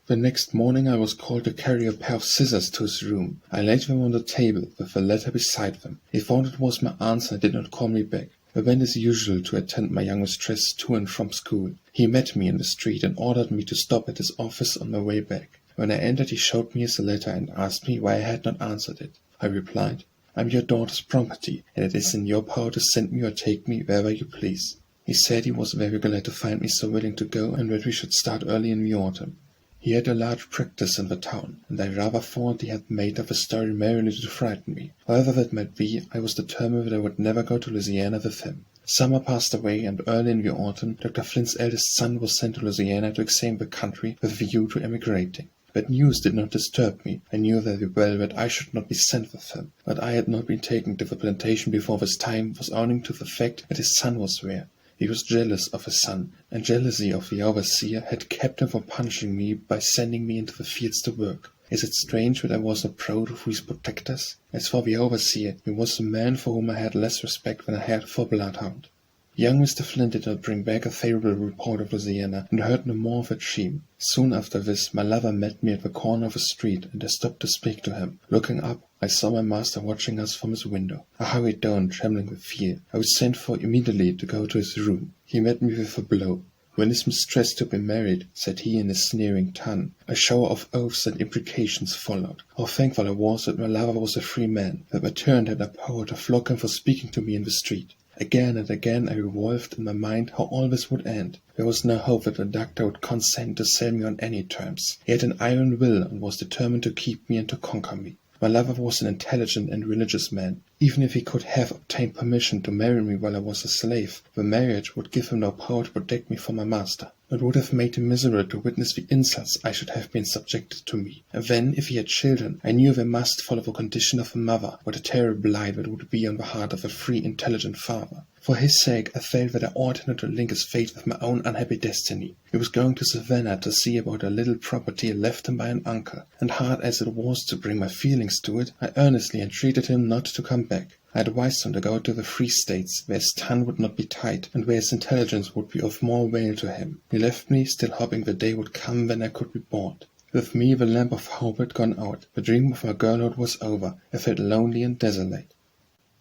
The next morning I was called to carry a pair of scissors to his room. I laid them on the table, with the letter beside them. He thought it was my answer and did not call me back. I went as usual to attend my young mistress to and from school. He met me in the street and ordered me to stop at his office on my way back. When I entered he showed me his letter and asked me why I had not answered it. I replied, "I am your daughter's property, and it is in your power to send me or take me wherever you please." He said he was very glad to find me so willing to go, and that we should start early in the autumn. He had a large practice in the town, and I rather thought he had made up a story merely to frighten me. However that might be, I was determined that I would never go to Louisiana with him. Summer passed away, and early in the autumn Dr. Flint's eldest son was sent to Louisiana to examine the country with a view to emigrating. That news did not disturb me. I knew very well that I should not be sent with him. But I had not been taken to the plantation before this time was owing to the fact that his son was there. He was jealous of his son, and jealousy of the overseer had kept him from punishing me by sending me into the fields to work. Is it strange that I was not proud of these protectors? As for the overseer, he was a man for whom I had less respect than I had for a bloodhound. Young Mr. Flint did not bring back a favourable report of Louisiana, and I heard no more of that scheme. Soon after this, my lover met me at the corner of a street, and I stopped to speak to him. Looking up, I saw my master watching us from his window. I hurried down, trembling with fear. I was sent for immediately to go to his room. He met me with a blow. "When is Mistress to be married?" said he in his sneering tongue. A shower of oaths and imprecations followed. How thankful I was that my lover was a free man, that my turn had the power to flog him for speaking to me in the street. Again and again I revolved in my mind how all this would end. There was no hope that the doctor would consent to sell me on any terms. He had an iron will and was determined to keep me and to conquer me. My lover was an intelligent and religious man. Even if he could have obtained permission to marry me while I was a slave, the marriage would give him no power to protect me from my master. It would have made him miserable to witness the insults I should have been subjected to me. And then, if he had children, I knew they must follow the condition of a mother. What a terrible blight that would be on the heart of a free, intelligent father. For his sake, I felt that I ought not to link his fate with my own unhappy destiny. He was going to Savannah to see about a little property left him by an uncle, and hard as it was to bring my feelings to it, I earnestly entreated him not to come back. I advised him to go to the Free States, where his tongue would not be tied, and where his intelligence would be of more avail to him. He left me, still hoping the day would come when I could be bought. With me the lamp of hope had gone out. The dream of my girlhood was over. I felt lonely and desolate.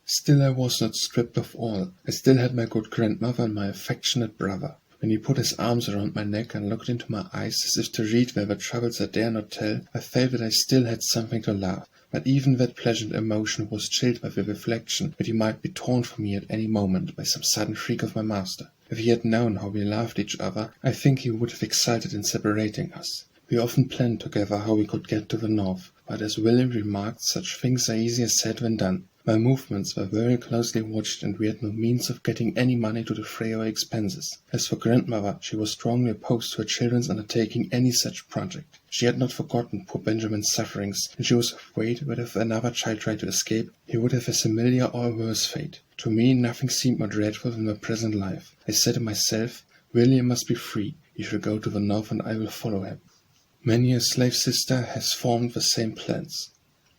Still I was not stripped of all. I still had my good grandmother and my affectionate brother. When he put his arms around my neck and looked into my eyes as if to read there were troubles I dare not tell, I felt that I still had something to laugh. But even that pleasant emotion was chilled by the reflection that he might be torn from me at any moment by some sudden freak of my master. If he had known how we loved each other, I think he would have exulted in separating us. We often planned together how we could get to the north, but as William remarked, such things are easier said than done. My movements were very closely watched, and we had no means of getting any money to defray our expenses. As for grandmother, she was strongly opposed to her children's undertaking any such project. She had not forgotten poor Benjamin's sufferings, and she was afraid that if another child tried to escape, he would have a similar or a worse fate. To me, nothing seemed more dreadful than my present life. I said to myself, William must be free. He shall go to the north, and I will follow him. Many a slave sister has formed the same plans.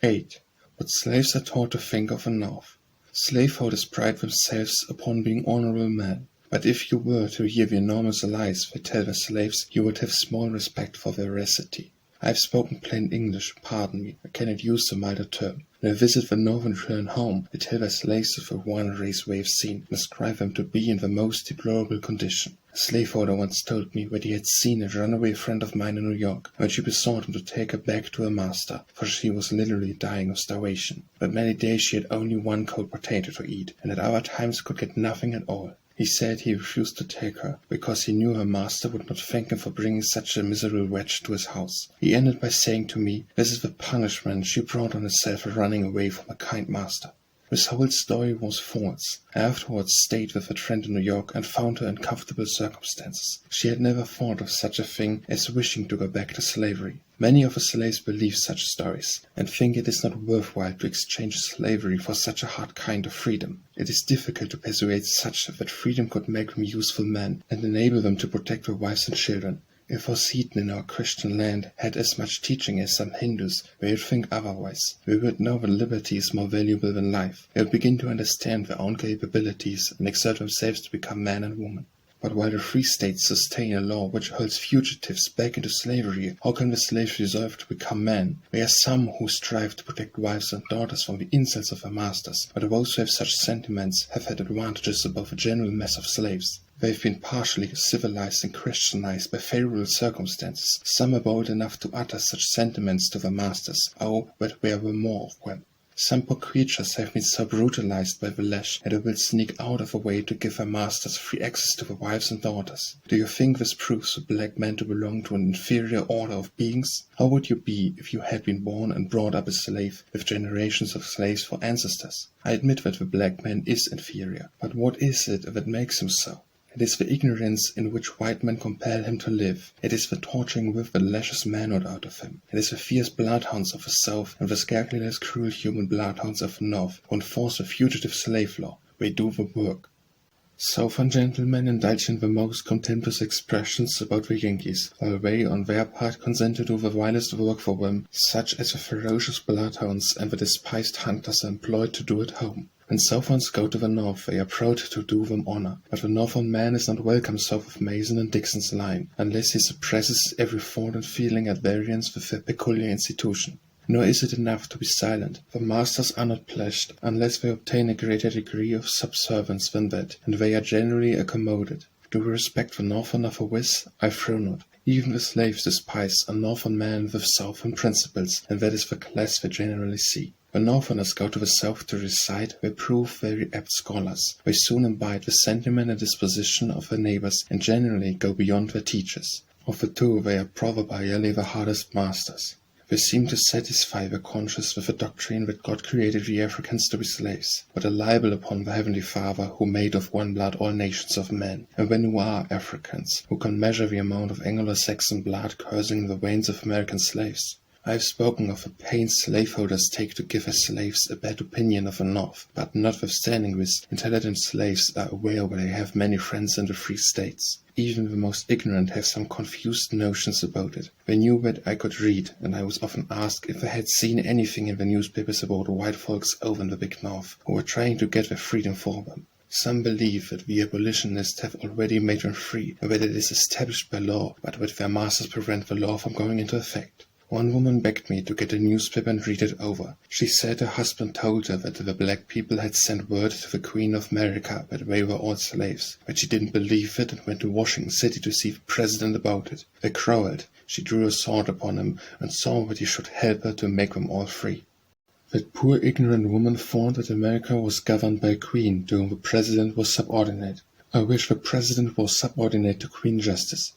8. What slaves are taught to think of the North. Slaveholders pride themselves upon being honorable men, but if you were to hear the enormous lies they tell their slaves, you would have small respect for their veracity. I have spoken plain English, pardon me, I cannot use the milder term. When I visit the North and return home, they tell their slaves of the one race we have seen, and ascribe them to be in the most deplorable condition. A slaveholder once told me that he had seen a runaway friend of mine in New York, and she besought him to take her back to her master, for she was literally dying of starvation. But many days she had only one cold potato to eat, and at other times could get nothing at all. He said he refused to take her, because he knew her master would not thank him for bringing such a miserable wretch to his house. He ended by saying to me, this is the punishment she brought on herself for running away from a kind master. His whole story was false. I afterwards stayed with a friend in New York and found her in comfortable circumstances. She had never thought of such a thing as wishing to go back to slavery. Many of the slaves believe such stories, and think it is not worthwhile to exchange slavery for such a hard kind of freedom. It is difficult to persuade such that freedom could make them useful men, and enable them to protect their wives and children. If our heathen in our Christian land had as much teaching as some Hindus, we would think otherwise. We would know that liberty is more valuable than life. They would begin to understand their own capabilities and exert themselves to become man and woman. But while the free states sustain a law which holds fugitives back into slavery, how can the slaves resolve to become men? There are some who strive to protect wives and daughters from the insults of their masters, but those who have such sentiments have had advantages above the general mass of slaves. They have been partially civilized and Christianized by favorable circumstances. Some are bold enough to utter such sentiments to their masters. Oh, but there were more of them. Some poor creatures have been so brutalized by the lash that they will sneak out of a way to give their masters free access to their wives and daughters. Do you think this proves the black man to belong to an inferior order of beings? How would you be if you had been born and brought up a slave with generations of slaves for ancestors? I admit that the black man is inferior, but what is it that makes him so? It is the ignorance in which white men compel him to live. It is the torturing whip that lashes manhood out of him. It is the fierce bloodhounds of the South and the scarcely less cruel human bloodhounds of the North who enforce the Fugitive Slave Law. They do the work. Southern gentlemen indulge in the most contemptuous expressions about the Yankees, while they on their part consent to do the vilest work for them, such as the ferocious bloodhounds and the despised hunters are employed to do at home. When Southerns go to the North, they are proud to do them honor, but the Northern man is not welcome south of Mason and Dixon's line, unless he suppresses every thought and feeling at variance with their peculiar institution. Nor is it enough to be silent. The masters are not pleased, unless they obtain a greater degree of subservience than that, and they are generally accommoded. Do we respect the Northern of a whiz? I trow not. Even the slaves despise a Northern man with Southern principles, and that is the class they generally see. When Northerners go to the South to reside, they prove very apt scholars. They soon imbibe the sentiment and disposition of their neighbors, and generally go beyond their teachers. Of the two, they are proverbially the hardest masters. They seem to satisfy their conscience with the doctrine that God created the Africans to be slaves, but a libel upon the Heavenly Father who made of one blood all nations of men. And when who are Africans, who can measure the amount of Anglo-Saxon blood coursing in the veins of American slaves? I have spoken of the pains slaveholders take to give their slaves a bad opinion of the North, but notwithstanding this, intelligent slaves are aware that they have many friends in the free states. Even the most ignorant have some confused notions about it. They knew that I could read, and I was often asked if I had seen anything in the newspapers about the white folks over in the big North, who were trying to get their freedom for them. Some believe that the abolitionists have already made them free, and that it is established by law, but that their masters prevent the law from going into effect. One woman begged me to get a newspaper and read it over. She said her husband told her that the black people had sent word to the Queen of America that they were all slaves, but she didn't believe it and went to Washington City to see the president about it. They quarreled. She drew a sword upon him and saw that he should help her to make them all free. That poor ignorant woman thought that America was governed by a queen to whom the president was subordinate. I wish the president was subordinate to Queen Justice.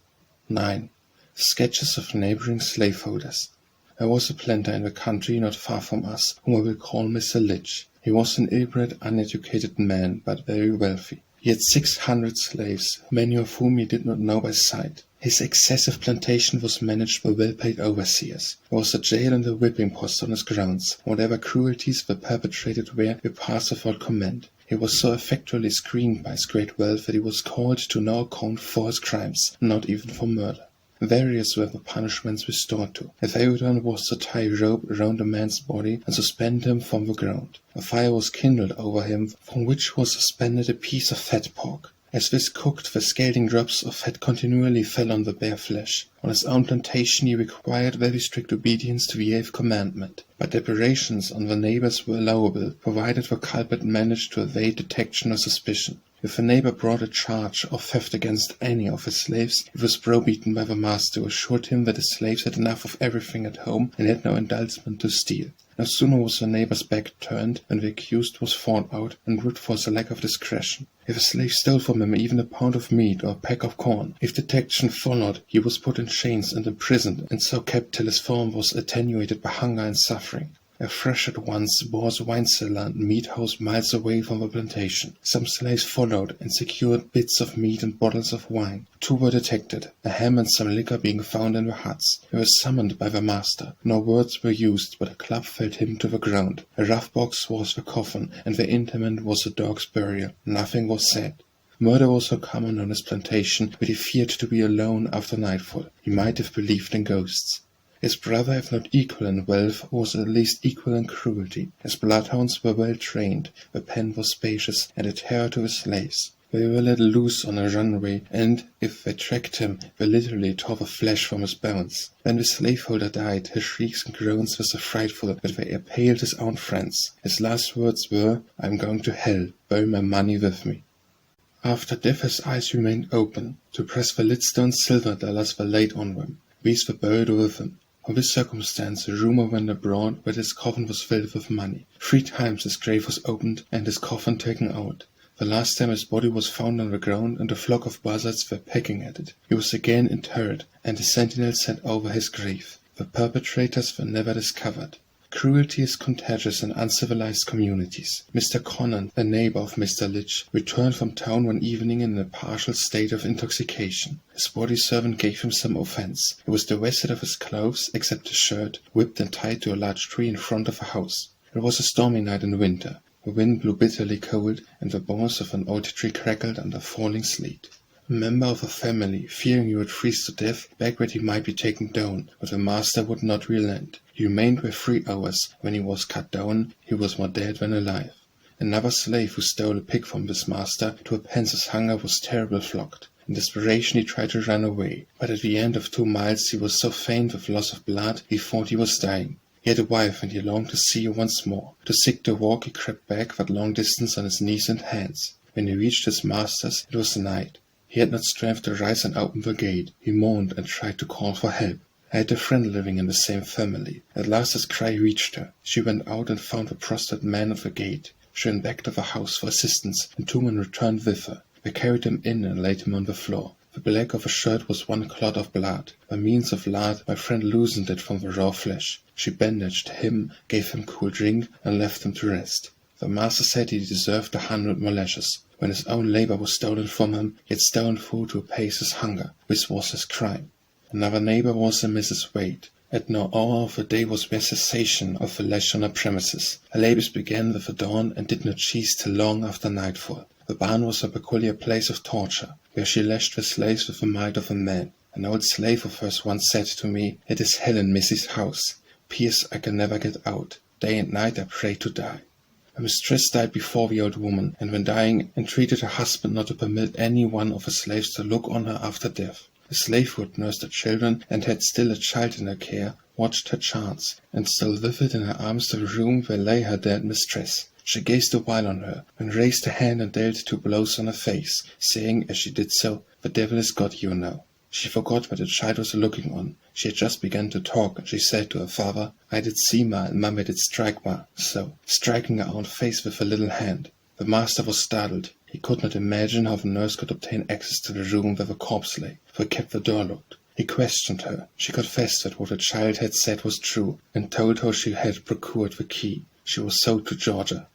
9. Sketches of neighboring slaveholders. There was a planter in the country not far from us, whom I will call Mr. Litch. He was an ill-bred, uneducated man, but very wealthy. He had 600 slaves, many of whom he did not know by sight. His excessive plantation was managed by well-paid overseers. There was a jail and a whipping post on his grounds. Whatever cruelties were perpetrated there, they passed without comment. He was so effectually screened by his great wealth that he was called to no account for his crimes, not even for murder. Various were the punishments restored to. A favorite one was to tie a rope around a man's body and suspend him from the ground. A fire was kindled over him, from which was suspended a piece of fat pork. As this cooked, the scalding drops of fat continually fell on the bare flesh. On his own plantation he required very strict obedience to the 8th commandment, but depredations on the neighbors were allowable, provided the culprit managed to evade detection or suspicion. If a neighbor brought a charge of theft against any of his slaves, he was browbeaten by the master, who assured him that his slaves had enough of everything at home and had no indulgence to steal. No sooner was the neighbor's back turned than the accused was found out and rude for his lack of discretion. If a slave stole from him even a pound of meat or a peck of corn, if detection followed, he was put in chains and imprisoned, and so kept till his form was attenuated by hunger and suffering. A freshet once bore his wine cellar and meat house miles away from the plantation. Some slaves followed and secured bits of meat and bottles of wine. 2 were detected, a ham and some liquor being found in the huts. They were summoned by the master. No words were used, but a club felled him to the ground. A rough box was the coffin, and the interment was a dog's burial. Nothing was said. Murder was so common on his plantation that he feared to be alone after nightfall. He might have believed in ghosts. His brother, if not equal in wealth, was at least equal in cruelty. His bloodhounds were well trained, the pen was spacious, and a terror to his slaves. They were let loose on a runway, and, if they tracked him, they literally tore the flesh from his bones. When the slaveholder died, his shrieks and groans were so frightful that they appalled his own friends. His last words were, "I am going to hell, bury my money with me." After death his eyes remained open. To press the Lidstone silver dollars were laid on them. These were buried with him. From this circumstance, a rumor went abroad that his coffin was filled with money. 3 times his grave was opened and his coffin taken out. The last time his body was found on the ground, and a flock of buzzards were pecking at it. He was again interred, and a sentinel sat over his grave. The perpetrators were never discovered. Cruelty is contagious in uncivilized communities. Mr. Cunning, a neighbor of Mr. Litch, returned from town one evening in a partial state of intoxication. His body servant gave him some offense. He was divested of his clothes, except his shirt, whipped and tied to a large tree in front of a house. It was a stormy night in winter. The wind blew bitterly cold, and the boughs of an old tree crackled under falling sleet. A member of the family, fearing he would freeze to death, begged that he might be taken down, but the master would not relent. He remained there 3 hours. When he was cut down, he was more dead than alive. Another slave who stole a pig from his master, to appease his hunger, was terribly flogged. In desperation he tried to run away, but at the end of 2 miles he was so faint with loss of blood he thought he was dying. He had a wife, and he longed to see her once more. Too sick to walk, he crept back that long distance on his knees and hands. When he reached his master's, it was night. He had not strength to rise and open the gate. He moaned and tried to call for help. I had a friend living in the same family. At last his cry reached her. She went out and found the prostrate man at the gate. She ran back to the house for assistance, and 2 men returned with her. They carried him in and laid him on the floor. The black of his shirt was one clot of blood. By means of lard, my friend loosened it from the raw flesh. She bandaged him, gave him cool drink, and left him to rest. The master said he deserved 100 more lashes. When his own labor was stolen from him, he had stolen food to appease his hunger. This was his crime. Another neighbor was a Mrs. Wade. At no hour of the day was there cessation of the lash on her premises. Her labors began with the dawn and did not cease till long after nightfall. The barn was a peculiar place of torture, where she lashed the slaves with the might of a man. An old slave of hers once said to me, "It is hell in Missy's house. Pierce I can never get out. Day and night I pray to die." Her mistress died before the old woman, and when dying entreated her husband not to permit any one of the slaves to look on her after death. The slave who had nursed her children and had still a child in her care watched her chance, and stole vivid in her arms to the room where lay her dead mistress. She gazed a while on her, and raised her hand and dealt 2 blows on her face, saying as she did so, "The devil is God, you know." She forgot what the child was looking on. She had just begun to talk, and she said to her father, "I did see ma, and mamma did strike ma," so, striking her own face with her little hand. The master was startled. He could not imagine how the nurse could obtain access to the room where the corpse lay, for he kept the door locked. He questioned her. She confessed that what the child had said was true, and told how she had procured the key. She was sold to Georgia.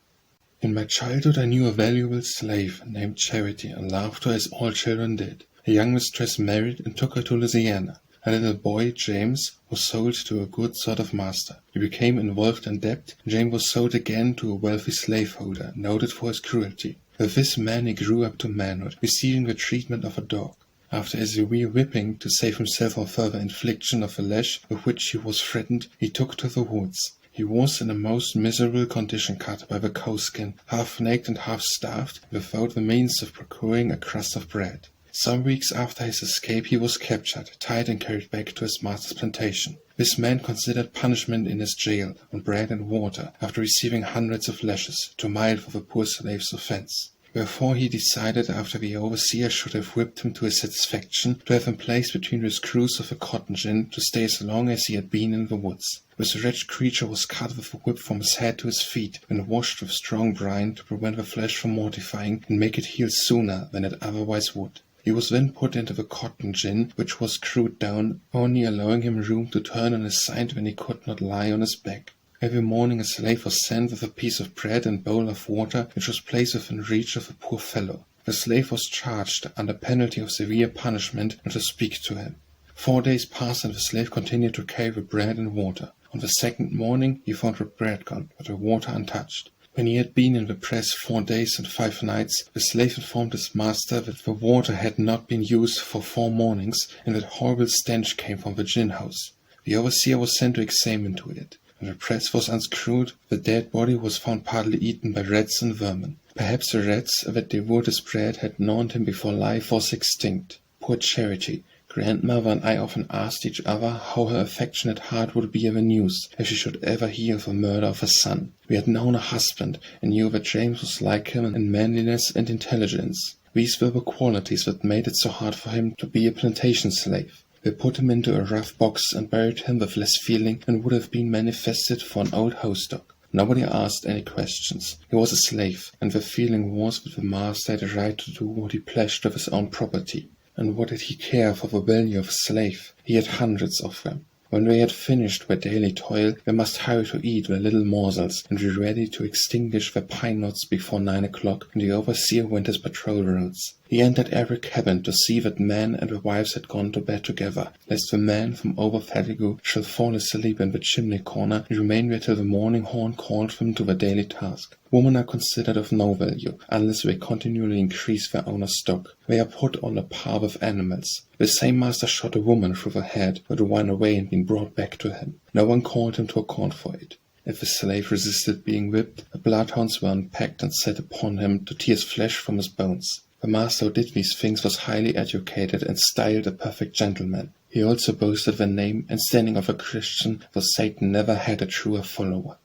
In my childhood I knew a valuable slave named Charity, and loved her as all children did. A young mistress married and took her to Louisiana. A little boy, James, was sold to a good sort of master. He became involved in debt, and James was sold again to a wealthy slaveholder, noted for his cruelty. With this man he grew up to manhood, receiving the treatment of a dog. After a severe whipping to save himself from further infliction of the lash with which he was threatened, he took to the woods. He was in a most miserable condition, cut by the cowskin, half naked and half starved, without the means of procuring a crust of bread. Some weeks after his escape he was captured, tied and carried back to his master's plantation. This man considered punishment in his jail on bread and water, after receiving hundreds of lashes, too mild for the poor slave's offense. Wherefore he decided, after the overseer should have whipped him to his satisfaction, to have him placed between the screws of a cotton gin to stay as long as he had been in the woods. This wretched creature was cut with a whip from his head to his feet, and washed with strong brine to prevent the flesh from mortifying and make it heal sooner than it otherwise would. He was then put into the cotton gin, which was screwed down, only allowing him room to turn on his side when he could not lie on his back. Every morning a slave was sent with a piece of bread and bowl of water, which was placed within reach of the poor fellow. The slave was charged, under penalty of severe punishment, not to speak to him. 4 days passed, and the slave continued to carry the bread and water. On the 2nd morning he found the bread gone, but the water untouched. When he had been in the press 4 days and 5 nights, the slave informed his master that the water had not been used for 4 mornings, and that horrible stench came from the gin house. The overseer was sent to examine to it. When the press was unscrewed, the dead body was found partly eaten by rats and vermin. Perhaps the rats that devoured his bread had gnawed him before life was extinct. Poor Charity! Grandmother and I often asked each other how her affectionate heart would be ever news, if she should ever hear of the murder of her son. We had known a husband, and knew that James was like him in manliness and intelligence. These were the qualities that made it so hard for him to be a plantation slave. They put him into a rough box and buried him with less feeling than would have been manifested for an old house dog. Nobody asked any questions. He was a slave, and the feeling was that the master had a right to do what he pleased with his own property. And what did he care for the value of a slave? He had hundreds of them. When they had finished their daily toil, they must hurry to eat their little morsels, and be ready to extinguish their pine knots before 9 o'clock, when the overseer went his patrol rounds. He entered every cabin to see that men and their wives had gone to bed together, lest the man from over fatigue should fall asleep in the chimney corner and remain there till the morning horn called them to their daily task. Women are considered of no value, unless they continually increase their owner's stock. They are put on a par with animals. The same master shot a woman through the head, who had run away and been brought back to him. No one called him to account for it. If the slave resisted being whipped, the bloodhounds were unpacked and set upon him to tear his flesh from his bones. The master who did these things was highly educated and styled a perfect gentleman. He also boasted the name and standing of a Christian, for Satan never had a truer follower.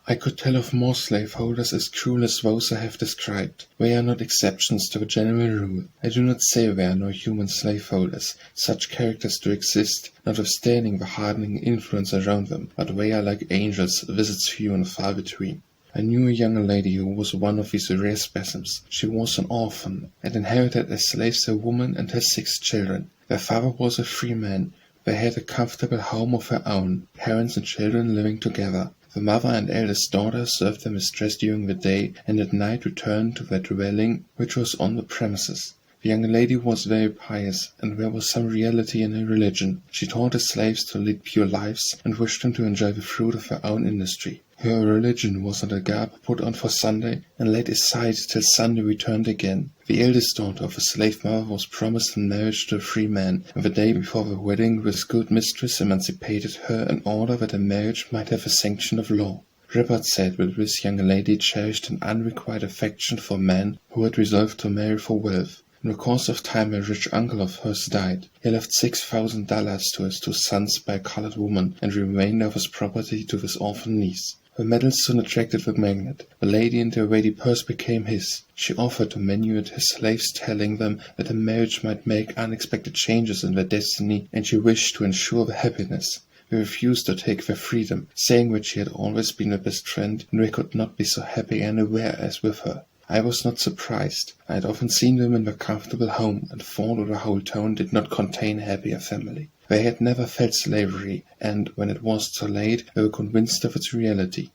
I could tell of more slaveholders as cruel as those I have described. They are not exceptions to the general rule. I do not say there are no human slaveholders. Such characters do exist, notwithstanding the hardening influence around them, but they are like angels, visits few and far between. I knew a young lady who was one of these rare specimens. She was an orphan, and inherited as slaves a woman and her 6 children. Their father was a free man. They had a comfortable home of their own, parents and children living together. The mother and eldest daughter served their mistress during the day, and at night returned to their dwelling, which was on the premises. The young lady was very pious, and there was some reality in her religion. She taught the slaves to lead pure lives, and wished them to enjoy the fruit of their own industry. Her religion was not a garb put on for Sunday, and laid aside till Sunday returned again. The eldest daughter of a slave mother was promised in marriage to a free man, and the day before the wedding this good mistress emancipated her in order that the marriage might have a sanction of law. Ribbard said that this young lady cherished an unrequited affection for a man who had resolved to marry for wealth. In the course of time a rich uncle of hers died. He left $6,000 to his 2 sons by a colored woman, and the remainder of his property to his orphan niece. The medal soon attracted the magnate. The lady and her ready purse became his. She offered to manuate his slaves, telling them that the marriage might make unexpected changes in their destiny, and she wished to ensure their happiness. They refused to take their freedom, saying that she had always been their best friend, and they could not be so happy anywhere as with her. I was not surprised. I had often seen them in their comfortable home, and thought that the whole town did not contain a happier family. They had never felt slavery, and, when it was too late, they were convinced of its reality.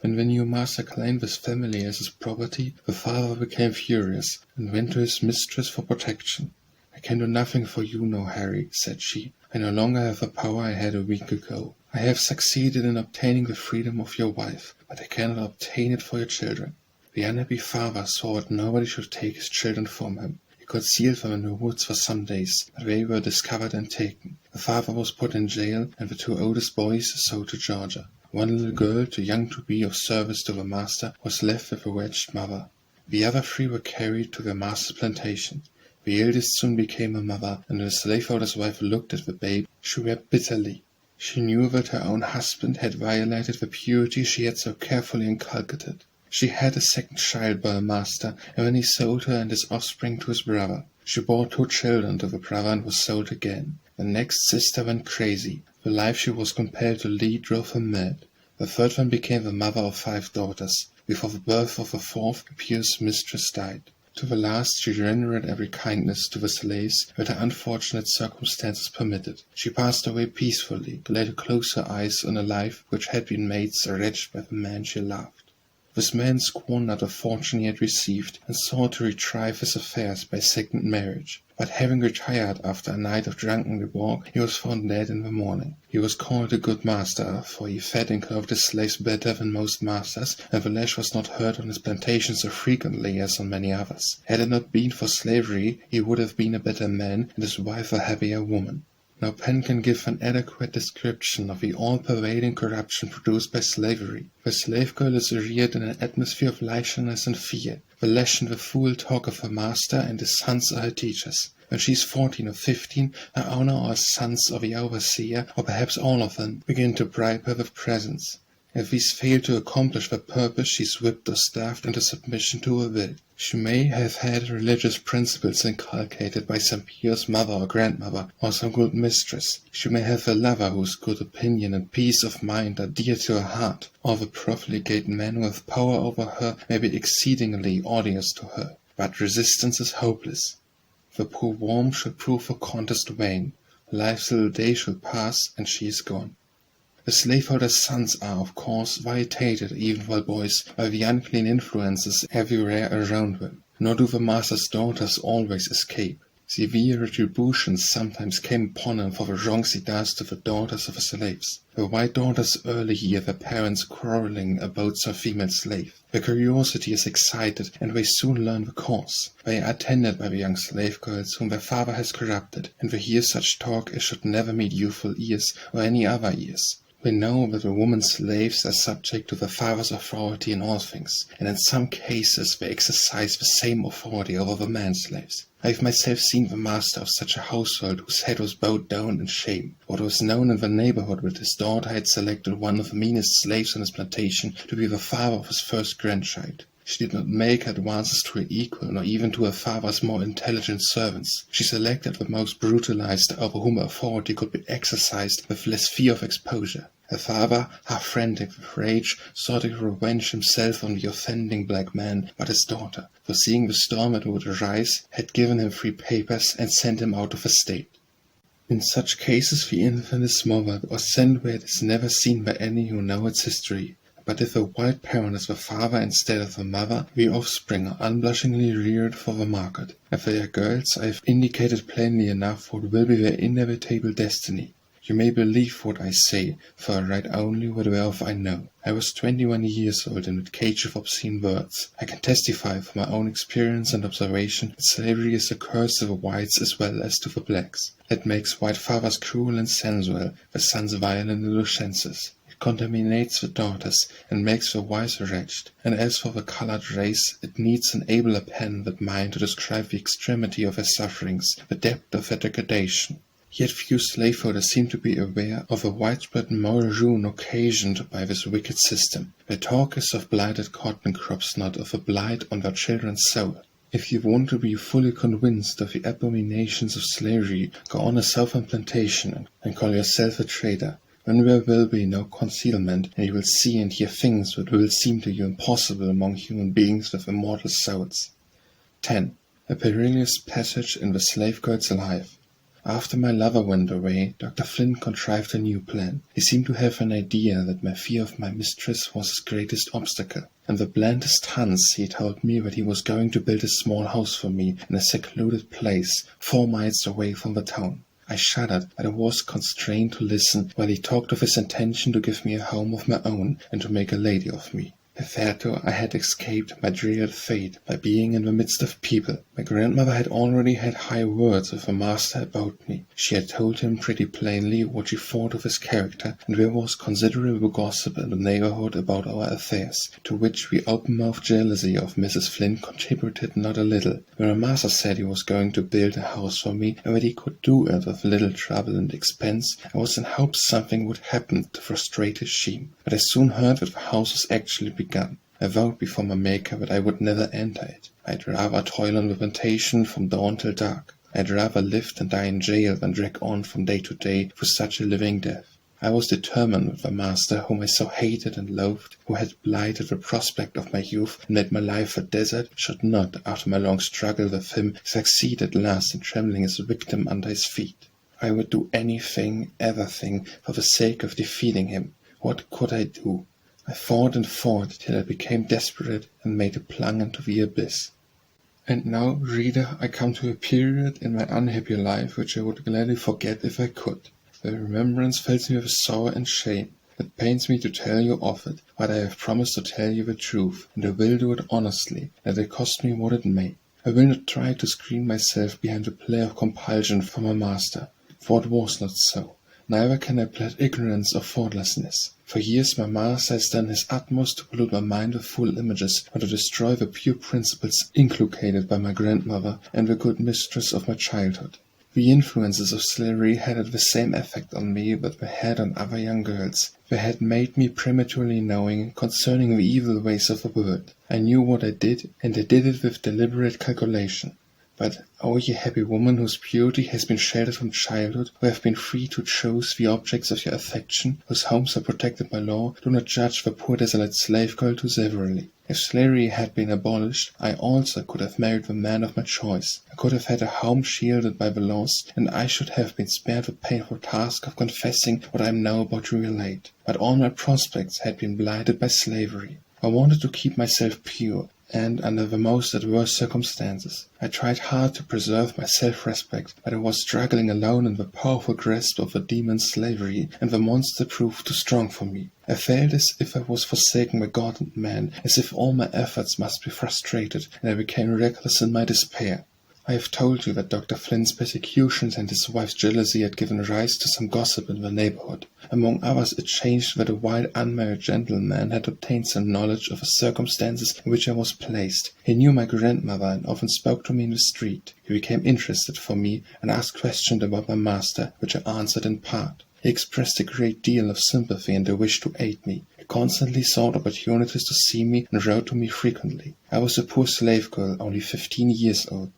When the new master claimed his family as his property, the father became furious, and went to his mistress for protection. "I can do nothing for you now, Harry," said she. "I no longer have the power I had a week ago. I have succeeded in obtaining the freedom of your wife, but I cannot obtain it for your children." The unhappy father saw that nobody should take his children from him. He concealed them in the woods for some days, but they were discovered and taken. The father was put in jail, and the 2 oldest boys sold to Georgia. One little girl, too young to be of service to the master, was left with a wretched mother. The other 3 were carried to their master's plantation. The eldest soon became a mother, and when the slaveholder's wife looked at the babe, she wept bitterly. She knew that her own husband had violated the purity she had so carefully inculcated. She had a 2nd child by her master, and when he sold her and his offspring to his brother. She bore 2 children to the brother and was sold again. The next sister went crazy. The life she was compelled to lead drove her mad. The 3rd one became the mother of 5 daughters. Before the birth of the 4th, the Jealous Mistress died. To the last she rendered every kindness to the slaves that her unfortunate circumstances permitted. She passed away peacefully, glad to close her eyes on a life which had been made so wretched by the man she loved. This man squandered the fortune he had received, and sought to retrieve his affairs by 2nd marriage. But having retired after a night of drunken debauch, he was found dead in the morning. He was called a good master, for he fed and clothed his slaves better than most masters, and the lash was not heard on his plantation so frequently as on many others. Had it not been for slavery, he would have been a better man, and his wife a happier woman. No pen can give an adequate description of the all-pervading corruption produced by slavery. The slave girl is reared in an atmosphere of licentiousness and fear. The lash and the fool talk of her master, and his sons are her teachers. When she is 14 or 15, her owner or her sons or the overseer, or perhaps all of them, begin to bribe her with presents. If these fail to accomplish their purpose, she is whipped or starved into submission to her will. She may have had religious principles inculcated by some pious mother or grandmother, or some good mistress. She may have a lover whose good opinion and peace of mind are dear to her heart, or the profligate man who hath power over her may be exceedingly odious to her. But resistance is hopeless. The poor worm shall prove the contest vain. Life's little day shall pass, and she is gone. The slaveholder's sons are, of course, vitiated, even while boys, by the unclean influences everywhere around them. Nor do the master's daughters always escape. Severe retributions sometimes came upon him for the wrongs he does to the daughters of the slaves. The white daughters early hear their parents quarrelling about some female slave. Their curiosity is excited, and they soon learn the cause. They are attended by the young slave girls whom their father has corrupted, and they hear such talk as should never meet youthful ears or any other ears. We know that the women slaves are subject to the father's authority in all things, and in some cases they exercise the same authority over the man slaves. I have myself seen the master of such a household whose head was bowed down in shame. What was known in the neighborhood that his daughter had selected one of the meanest slaves on his plantation to be the father of his first grandchild. She did not make advances to her equal, nor even to her father's more intelligent servants. She selected the most brutalized, over whom authority could be exercised with less fear of exposure. Her father, half frantic with rage, sought to revenge himself on the offending black man, but his daughter, foreseeing the storm that would arise, had given him free papers and sent him out of the state. In such cases the infant is smothered or sent where it is never seen by any who know its history. But if a white parent is the father instead of the mother, the offspring are unblushingly reared for the market. If they are girls, I have indicated plainly enough what will be their inevitable destiny. You may believe what I say, for I write only what whereof I know. I was 21 years old in that cage of obscene words. I can testify from my own experience and observation that slavery is a curse to the whites as well as to the blacks. It makes white fathers cruel and sensual, the sons violent indulgences. It contaminates the daughters and makes the wives wretched. And as for the colored race, it needs an abler pen than mine to describe the extremity of their sufferings, the depth of their degradation. Yet few slaveholders seem to be aware of the widespread moral ruin occasioned by this wicked system. Their talk is of blighted cotton crops, not of a blight on their children's soul. If you want to be fully convinced of the abominations of slavery, go on a southern plantation and call yourself a trader. Then there will be no concealment, and you will see and hear things that will seem to you impossible among human beings with immortal souls. 10. A perilous passage in the slave girl's life. After my lover went away, Dr. Flint contrived a new plan. He seemed to have an idea that my fear of my mistress was his greatest obstacle. In the blandest hunts he told me that he was going to build a small house for me in a secluded place 4 miles away from the town. I shuddered, but I was constrained to listen while he talked of his intention to give me a home of my own and to make a lady of me. Hitherto I had escaped my dread fate by being in the midst of people. My grandmother had already had high words with the master about me. She had told him pretty plainly what she thought of his character, and there was considerable gossip in the neighborhood about our affairs, to which the open-mouthed jealousy of Mrs. Flint contributed not a little. When the master said he was going to build a house for me, and that he could do it with little trouble and expense, I was in hopes something would happen to frustrate his scheme. But I soon heard that the house was actually begun. I vowed before my Maker that I would never enter it. I'd rather toil on the plantation from dawn till dark. I'd rather live and die in jail than drag on from day to day for such a living death. I was determined that the master whom I so hated and loathed, who had blighted the prospect of my youth and made my life a desert, should not, after my long struggle with him, succeed at last in trembling his victim under his feet. I would do anything, everything, for the sake of defeating him. What could I do? I fought and fought till I became desperate and made a plunge into the abyss. And now, reader, I come to a period in my unhappy life which I would gladly forget if I could. The remembrance fills me with sorrow and shame. It pains me to tell you of it, but I have promised to tell you the truth, and I will do it honestly, let it cost me what it may. I will not try to screen myself behind the play of compulsion from a master, for it was not so. Neither can I plead ignorance or thoughtlessness. For years my master has done his utmost to pollute my mind with foul images, and to destroy the pure principles inculcated by my grandmother and the good mistress of my childhood. The influences of slavery had the same effect on me that they had on other young girls. They had made me prematurely knowing concerning the evil ways of the world. I knew what I did, and I did it with deliberate calculation. But, O ye happy woman whose purity has been sheltered from childhood, who have been free to choose the objects of your affection, whose homes are protected by law, do not judge the poor desolate slave girl too severely. If slavery had been abolished, I also could have married the man of my choice. I could have had a home shielded by the laws, and I should have been spared the painful task of confessing what I am now about to relate. But all my prospects had been blighted by slavery. I wanted to keep myself pure, and under the most adverse circumstances. I tried hard to preserve my self-respect, but I was struggling alone in the powerful grasp of the demon slavery, and the monster proved too strong for me. I felt as if I was forsaken by God and man, as if all my efforts must be frustrated, and I became reckless in my despair. I have told you that Dr. Flint's persecutions and his wife's jealousy had given rise to some gossip in the neighborhood. Among others, it changed that a white unmarried gentleman had obtained some knowledge of the circumstances in which I was placed. He knew my grandmother and often spoke to me in the street. He became interested for me and asked questions about my master, which I answered in part. He expressed a great deal of sympathy and a wish to aid me. He constantly sought opportunities to see me and wrote to me frequently. I was a poor slave girl, only 15 years old.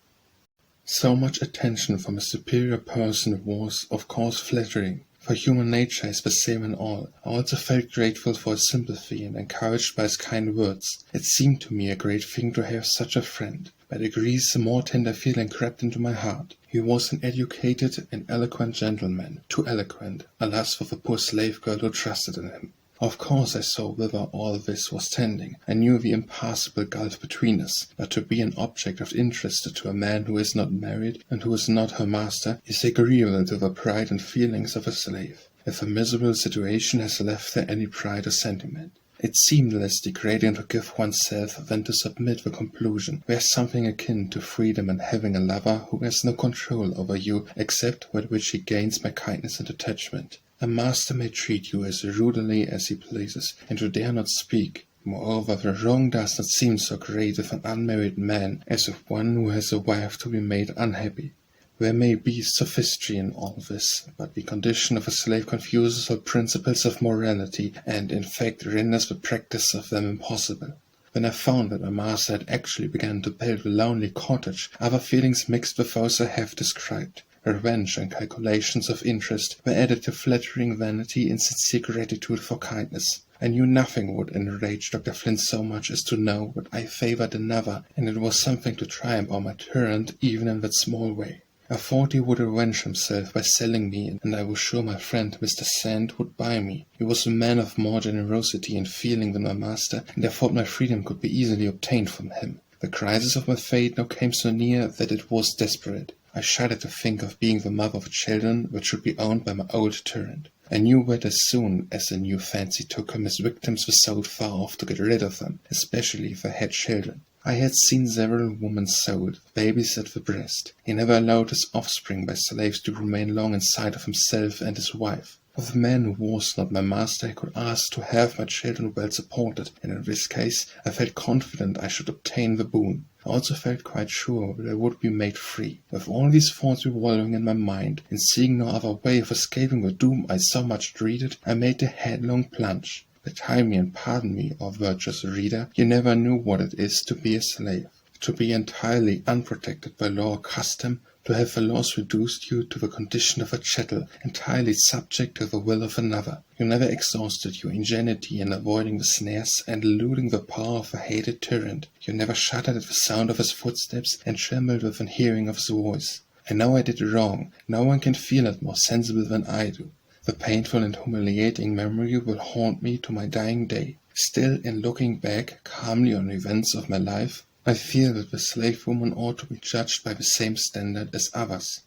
So much attention from a superior person was, of course, flattering, for human nature is the same in all. I also felt grateful for his sympathy and encouraged by his kind words. It seemed to me a great thing to have such a friend. By degrees a more tender feeling crept into my heart. He was an educated and eloquent gentleman, too eloquent, alas, for the poor slave girl who trusted in him. Of course I saw whither all this was tending. I knew the impassable gulf between us, but to be an object of interest to a man who is not married and who is not her master is agreeable to the pride and feelings of a slave. If a miserable situation has left there any pride or sentiment, it seemed less degrading to give oneself than to submit the conclusion. There is something akin to freedom in having a lover who has no control over you except with which he gains by kindness and attachment. A master may treat you as rudely as he pleases, and you dare not speak. Moreover, the wrong does not seem so great with an unmarried man as with one who has a wife to be made unhappy. There may be sophistry in all this, but the condition of a slave confuses all principles of morality, and in fact renders the practice of them impossible. When I found that my master had actually begun to build the lonely cottage, other feelings mixed with those I have described. Revenge and calculations of interest were added to flattering vanity and sincere gratitude for kindness. I knew nothing would enrage Dr. Flint so much as to know that I favored another, and it was something to triumph over my tyrant even in that small way. I thought he would avenge himself by selling me, and I was sure my friend Mr. Sand would buy me. He was a man of more generosity and feeling than my master, and I thought my freedom could be easily obtained from him. The crisis of my fate now came so near that it was desperate. I shuddered to think of being the mother of children which should be owned by my old tyrant. I knew that as soon as a new fancy took him, his victims were sold far off to get rid of them, especially if they had children. I had seen several women sold, babies at the breast. He never allowed his offspring by slaves to remain long in sight of himself and his wife. With a man who was not my master, I could ask to have my children well supported, and in this case I felt confident I should obtain the boon. I also felt quite sure that I would be made free. With all these thoughts revolving in my mind, and seeing no other way of escaping the doom I so much dreaded, I made a headlong plunge. Betide me and pardon me, O virtuous reader, you never knew what it is to be a slave, to be entirely unprotected by law or custom, to have the laws reduced you to the condition of a chattel, entirely subject to the will of another. You never exhausted your ingenuity in avoiding the snares and eluding the power of a hated tyrant. You never shuddered at the sound of his footsteps and trembled within hearing of his voice. I know I did wrong. No one can feel it more sensible than I do. The painful and humiliating memory will haunt me to my dying day. Still, in looking back calmly on the events of my life, I feel that the slave woman ought to be judged by the same standard as others.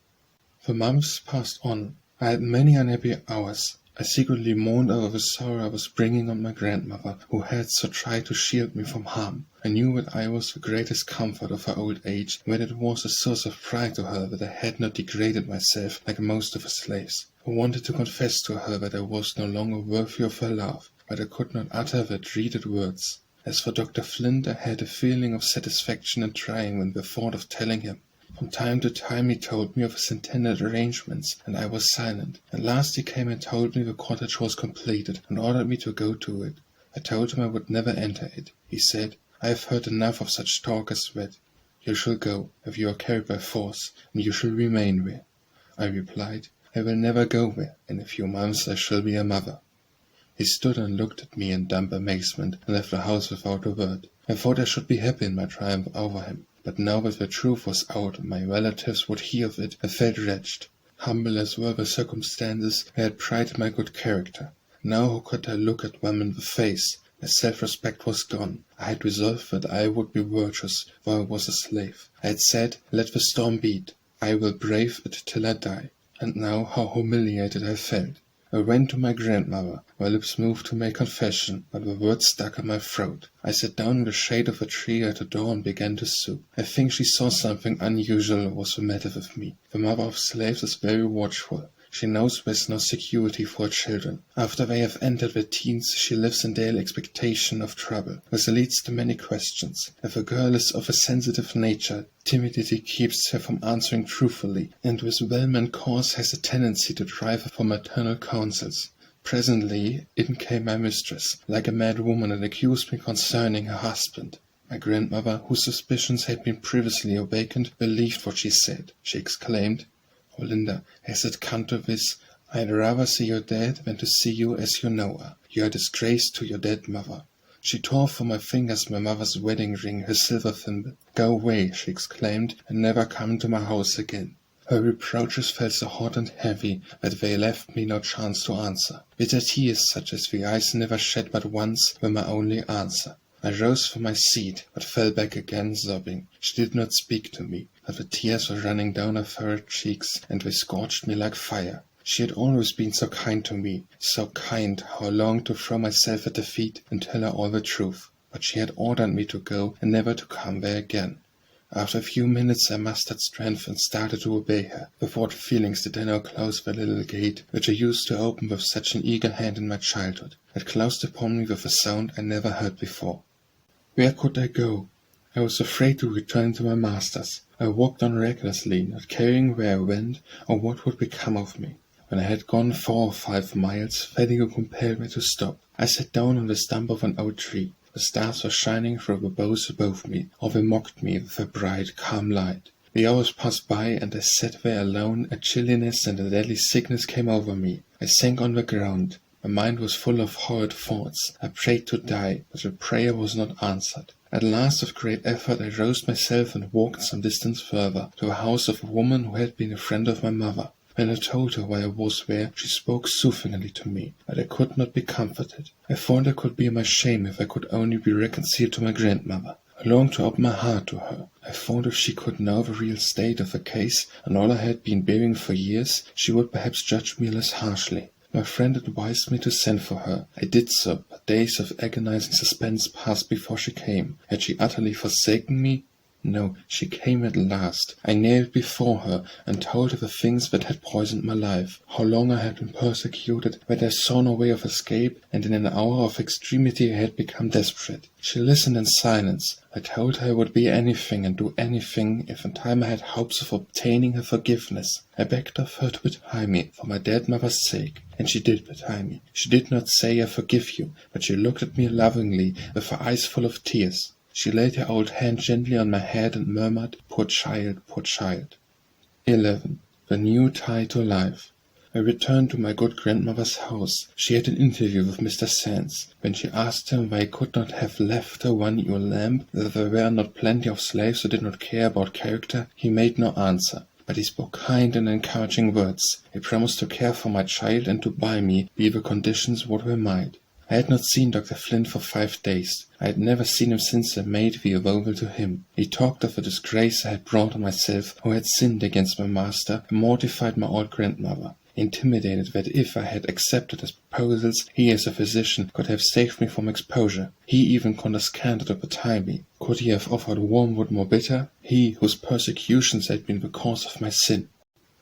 The months passed on. I had many unhappy hours. I secretly mourned over the sorrow I was bringing on my grandmother, who had so tried to shield me from harm. I knew that I was the greatest comfort of her old age, and that it was a source of pride to her that I had not degraded myself like most of the slaves. I wanted to confess to her that I was no longer worthy of her love, but I could not utter the dreaded words. As for Dr. Flint, I had a feeling of satisfaction in trying when the thought of telling him. From time to time he told me of his intended arrangements, and I was silent. At last he came and told me the cottage was completed, and ordered me to go to it. I told him I would never enter it. He said, "I have heard enough of such talk as that. You shall go, if you are carried by force, and you shall remain there." I replied, "I will never go there. In a few months I shall be a mother." He stood and looked at me in dumb amazement, and left the house without a word. I thought I should be happy in my triumph over him, but now that the truth was out and my relatives would hear of it, I felt wretched. Humble as were the circumstances, I had pride in my good character. Now how could I look at them in the face? My self-respect was gone. I had resolved that I would be virtuous, though I was a slave. I had said, "Let the storm beat. I will brave it till I die." And now how humiliated I felt. I went to my grandmother. My lips moved to make confession, but the words stuck in my throat. I sat down in the shade of a tree at the door and began to sob. I think she saw something unusual was the matter with me. The mother of slaves is very watchful. She knows there is no security for her children. After they have entered their teens, she lives in daily expectation of trouble. This leads to many questions. If a girl is of a sensitive nature, timidity keeps her from answering truthfully, and with well-meant cause has a tendency to drive her from maternal counsels. Presently in came my mistress, like a mad woman, and accused me concerning her husband. My grandmother, whose suspicions had been previously awakened, believed what she said. She exclaimed, "Oh, Linda, has it come to this? I'd rather see you dead than to see you as you know her. You are a disgrace to your dead mother." She tore from my fingers my mother's wedding ring, her silver thimble. "Go away," she exclaimed, "and never come to my house again." Her reproaches felt so hot and heavy that they left me no chance to answer. Bitter tears such as the eyes never shed but once were my only answer. I rose from my seat, but fell back again, sobbing. She did not speak to me, but the tears were running down her furrowed cheeks, and they scorched me like fire. She had always been so kind to me, so kind, how I longed to throw myself at her feet and tell her all the truth. But she had ordered me to go, and never to come there again. After a few minutes I mustered strength and started to obey her. With what feelings did I now close the little gate, which I used to open with such an eager hand in my childhood. It closed upon me with a sound I never heard before. Where could I go? I was afraid to return to my masters. I walked on recklessly, not caring where I went or what would become of me. When I had gone 4 or 5 miles, fatigue compelled me to stop. I sat down on the stump of an old tree. The stars were shining through the boughs above me, or they mocked me with a bright, calm light. The hours passed by, and I sat there alone. A chilliness and a deadly sickness came over me. I sank on the ground. My mind was full of horrid thoughts. I prayed to die, but the prayer was not answered. At last, with great effort, I roused myself and walked some distance further, to the house of a woman who had been a friend of my mother. When I told her why I was there, she spoke soothingly to me, but I could not be comforted. I thought I could bear my shame if I could only be reconciled to my grandmother. I longed to open my heart to her. I thought if she could know the real state of the case, and all I had been bearing for years, she would perhaps judge me less harshly. My friend advised me to send for her. I did so, but days of agonizing suspense passed before she came. Had she utterly forsaken me? No, she came at last. I knelt before her, and told her the things that had poisoned my life, how long I had been persecuted, that I saw no way of escape, and in an hour of extremity I had become desperate. She listened in silence. I told her I would be anything and do anything, if in time I had hopes of obtaining her forgiveness. I begged of her to betray me, for my dead mother's sake, and she did betray me. She did not say, "I forgive you," but she looked at me lovingly, with her eyes full of tears. She laid her old hand gently on my head and murmured, "Poor child, poor child." 11. The new tie to life. I returned to my good grandmother's house. She had an interview with Mr. Sands. When she asked him why he could not have left her one ewe lamb, that there were not plenty of slaves who did not care about character, he made no answer. But he spoke kind and encouraging words. He promised to care for my child and to buy me, be the conditions what they might. I had not seen Dr. Flint for 5 days. I had never seen him since I made the avowal to him. He talked of the disgrace I had brought on myself, who had sinned against my master, and mortified my old grandmother. Intimidated that if I had accepted his proposals, he as a physician could have saved me from exposure. He even condescended to betray me. Could he have offered wormwood more bitter? He, whose persecutions had been the cause of my sin.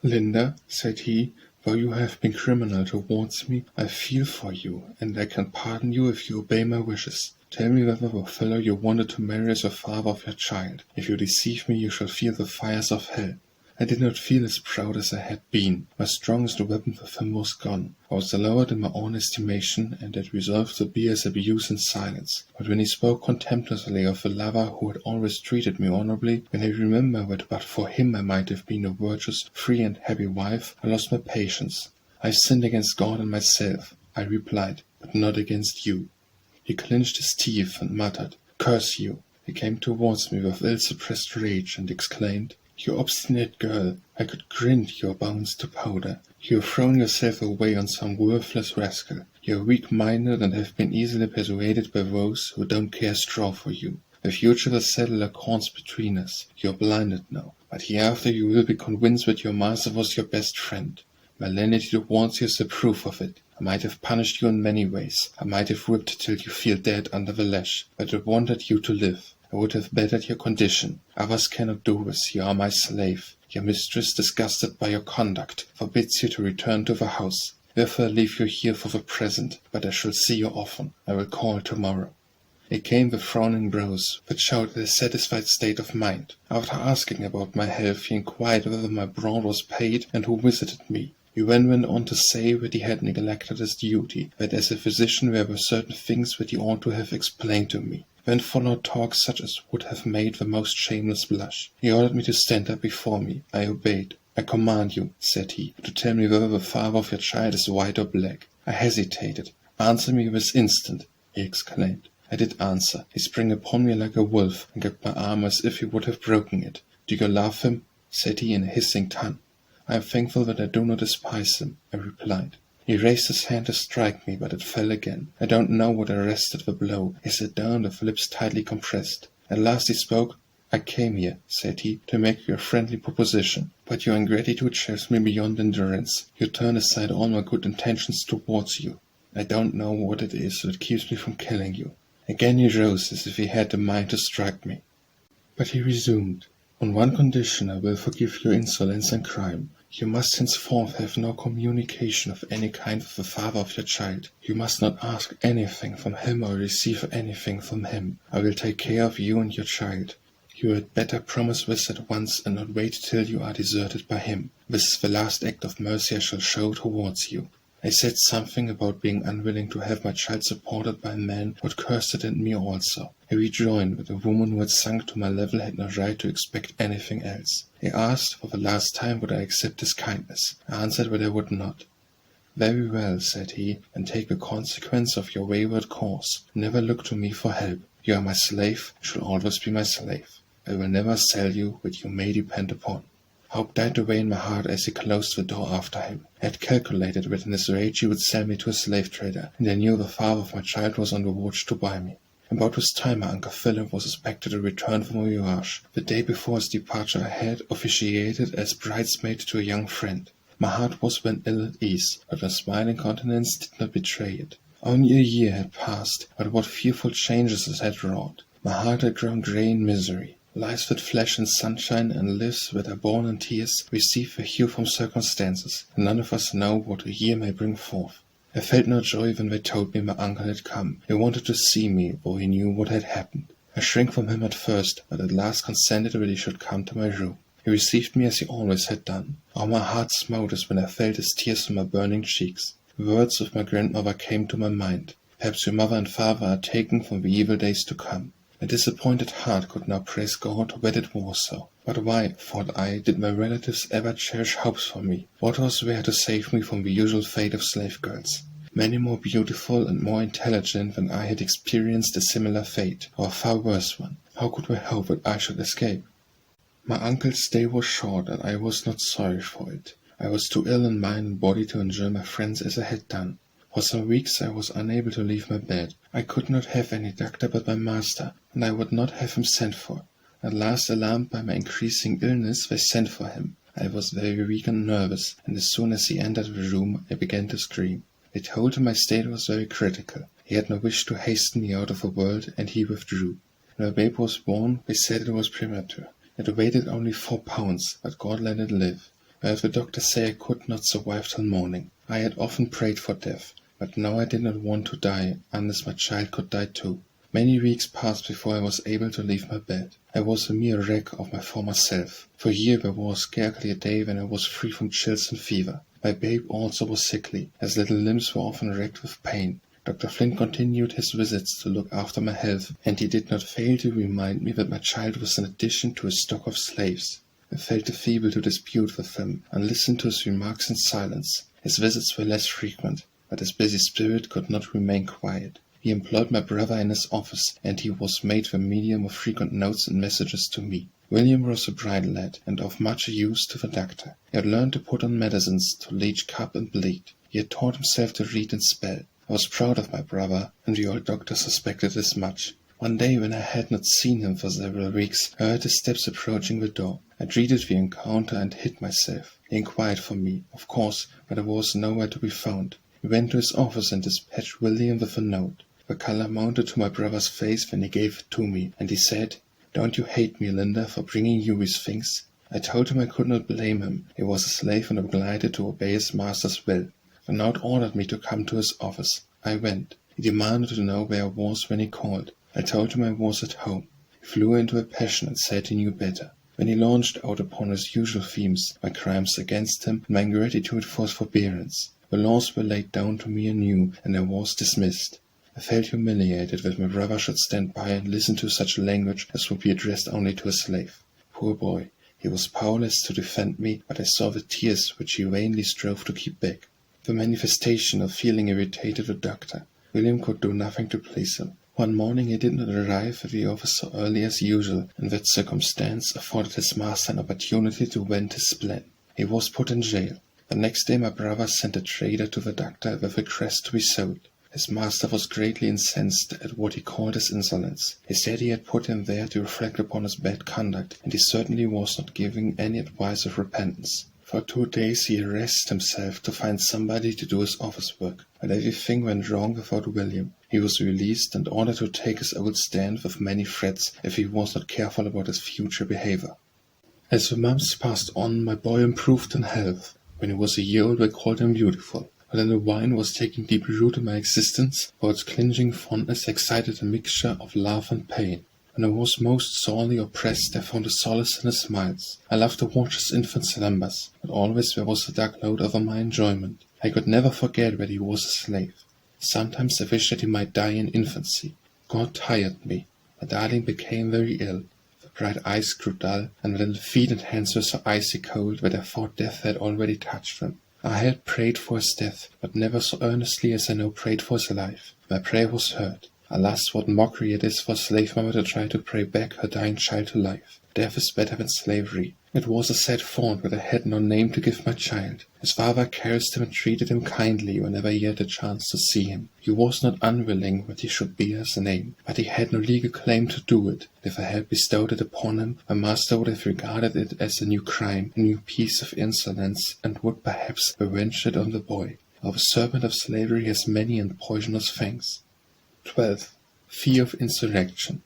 "Linda," said he, "though you have been criminal towards me, I feel for you, and I can pardon you if you obey my wishes. Tell me whether the fellow you wanted to marry is the father of your child. If you deceive me, you shall feel the fires of hell." I did not feel as proud as I had been. My strongest weapon with him was gone. I was lowered in my own estimation, and had resolved to bear his abuse in silence. But when he spoke contemptuously of the lover who had always treated me honorably, when I remembered that but for him I might have been a virtuous, free and happy wife, I lost my patience. "I sinned against God and myself," I replied, "but not against you." He clenched his teeth and muttered, "Curse you!" He came towards me with ill-suppressed rage, and exclaimed, "You obstinate girl, I could grind your bones to powder. You have thrown yourself away on some worthless rascal. You are weak-minded and have been easily persuaded by those who don't care a straw for you. The future will settle accounts between us. You are blinded now, but hereafter you will be convinced that your master was your best friend. My lenity towards you is a proof of it. I might have punished you in many ways. I might have whipped till you feel dead under the lash, but I wanted you to live. I would have bettered your condition. Others cannot do this. You are my slave. Your mistress, disgusted by your conduct, forbids you to return to the house. Therefore I leave you here for the present, but I shall see you often. I will call tomorrow." He came with frowning brows, but showed a satisfied state of mind. After asking about my health, he inquired whether my board was paid and who visited me. He then went on to say that he had neglected his duty, that as a physician there were certain things that he ought to have explained to me. Then followed talk such as would have made the most shameless blush. He ordered me to stand up before me. I obeyed. "I command you," said he, "to tell me whether the father of your child is white or black." I hesitated. "Answer me this instant," he exclaimed. I did answer. He sprang upon me like a wolf, and gripped my arm as if he would have broken it. "Do you love him?" said he in a hissing tone. "I am thankful that I do not despise him," I replied. He raised his hand to strike me, but it fell again. I don't know what arrested the blow. He sat down with lips tightly compressed. At last he spoke. "I came here," said he, "to make you a friendly proposition. But your ingratitude shows me beyond endurance. You turn aside all my good intentions towards you. I don't know what it is that keeps me from killing you." Again he rose, as if he had the mind to strike me. But he resumed. "On one condition I will forgive your insolence and crime. You must henceforth have no communication of any kind with the father of your child. You must not ask anything from him or receive anything from him. I will take care of you and your child. You had better promise this at once and not wait till you are deserted by him. This is the last act of mercy I shall show towards you." I said something about being unwilling to have my child supported by a man who had cursed it and me also. He rejoined that a woman who had sunk to my level had no right to expect anything else. He asked for the last time would I accept his kindness. I answered that I would not. "Very well," said he, "and take the consequence of your wayward course. Never look to me for help. You are my slave, and shall always be my slave. I will never sell you, which you may depend upon." Hope died away in my heart as he closed the door after him. I had calculated that in his rage he would sell me to a slave trader, and I knew the father of my child was on the watch to buy me. About this time my Uncle Philip was expected to return from a voyage. The day before his departure I had officiated as bridesmaid to a young friend. My heart was then ill at ease, but my smiling countenance did not betray it. Only a year had passed, but what fearful changes it had wrought. My heart had grown grey in misery. Lives with flesh and sunshine, and lives that are born in tears, receive a hue from circumstances, and none of us know what a year may bring forth. I felt no joy when they told me my uncle had come. He wanted to see me, though he knew what had happened. I shrank from him at first, but at last consented that he should come to my room. He received me as he always had done. How my heart smote as when I felt his tears on my burning cheeks. The words of my grandmother came to my mind. "Perhaps your mother and father are taken from the evil days to come." My disappointed heart could now praise God that it was so. But why, thought I, did my relatives ever cherish hopes for me? What was there to save me from the usual fate of slave girls? Many more beautiful and more intelligent than I had experienced a similar fate, or a far worse one. How could we hope that I should escape? My uncle's stay was short, and I was not sorry for it. I was too ill in mind and body to enjoy my friends as I had done. For some weeks I was unable to leave my bed. I could not have any doctor but my master, and I would not have him sent for. At last, alarmed by my increasing illness, they sent for him. I was very weak and nervous, and as soon as he entered the room, I began to scream. They told him my state was very critical. He had no wish to hasten me out of the world, and he withdrew. When my babe was born, they said it was premature. It weighed only 4 pounds, but God let it live. I heard the doctor say I could not survive till morning. I had often prayed for death, but now I did not want to die, unless my child could die too. Many weeks passed before I was able to leave my bed. I was a mere wreck of my former self. For a year there was scarcely a day when I was free from chills and fever. My babe also was sickly. His little limbs were often racked with pain. Dr. Flint continued his visits to look after my health, and he did not fail to remind me that my child was an addition to his stock of slaves. I felt feeble to dispute with him, and listened to his remarks in silence. His visits were less frequent, but his busy spirit could not remain quiet. He employed my brother in his office, and he was made the medium of frequent notes and messages to me. William was a bright lad, and of much use to the doctor. He had learned to put on medicines, to leech cup and bleed. He had taught himself to read and spell. I was proud of my brother, and the old doctor suspected as much. One day, when I had not seen him for several weeks, I heard his steps approaching the door. I dreaded the encounter and hid myself. He inquired for me, of course, but I was nowhere to be found. He went to his office and dispatched William with a note. The color mounted to my brother's face when he gave it to me, and he said, "Don't you hate me, Linda, for bringing you these things?" I told him I could not blame him. He was a slave and obliged to obey his master's will. The note ordered me to come to his office. I went. He demanded to know where I was when he called. I told him I was at home. He flew into a passion and said he knew better. When he launched out upon his usual themes, my crimes against him and my ingratitude for his forbearance, the laws were laid down to me anew, and I was dismissed. I felt humiliated that my brother should stand by and listen to such language as would be addressed only to a slave. Poor boy, he was powerless to defend me, but I saw the tears which he vainly strove to keep back. The manifestation of feeling irritated the doctor. William could do nothing to please him. One morning he did not arrive at the office so early as usual, and that circumstance afforded his master an opportunity to vent his spleen. He was put in jail. The next day my brother sent a trader to the doctor with a crest to be sold. His master was greatly incensed at what he called his insolence. He said he had put him there to reflect upon his bad conduct, and he certainly was not giving any advice of repentance. For 2 days he harassed himself to find somebody to do his office work, but everything went wrong without William. He was released and ordered to take his old stand with many threats if he was not careful about his future behavior. As the months passed on, my boy improved in health. When he was a year old I called him beautiful. But then the wine was taking deep root in my existence, for its clinging fondness excited a mixture of love and pain. When I was most sorely oppressed, I found a solace in his smiles. I loved to watch his infant slumbers, but always there was a dark cloud over my enjoyment. I could never forget that he was a slave. Sometimes I wished that he might die in infancy. God tired me. My darling became very ill. The bright eyes grew dull, and the little feet and hands were so icy cold that I thought death had already touched them. I had prayed for his death, but never so earnestly as I now prayed for his life. My prayer was heard. Alas, what mockery it is for a slave mother to try to pray back her dying child to life. Death is better than slavery. It was a sad thought that I had no name to give my child. His father caressed him and treated him kindly whenever he had a chance to see him. He was not unwilling that he should bear his name, but he had no legal claim to do it. If I had bestowed it upon him, my master would have regarded it as a new crime, a new piece of insolence, and would perhaps avenge it on the boy. Our serpent of slavery has many and poisonous fangs. 12. Fear of Insurrection.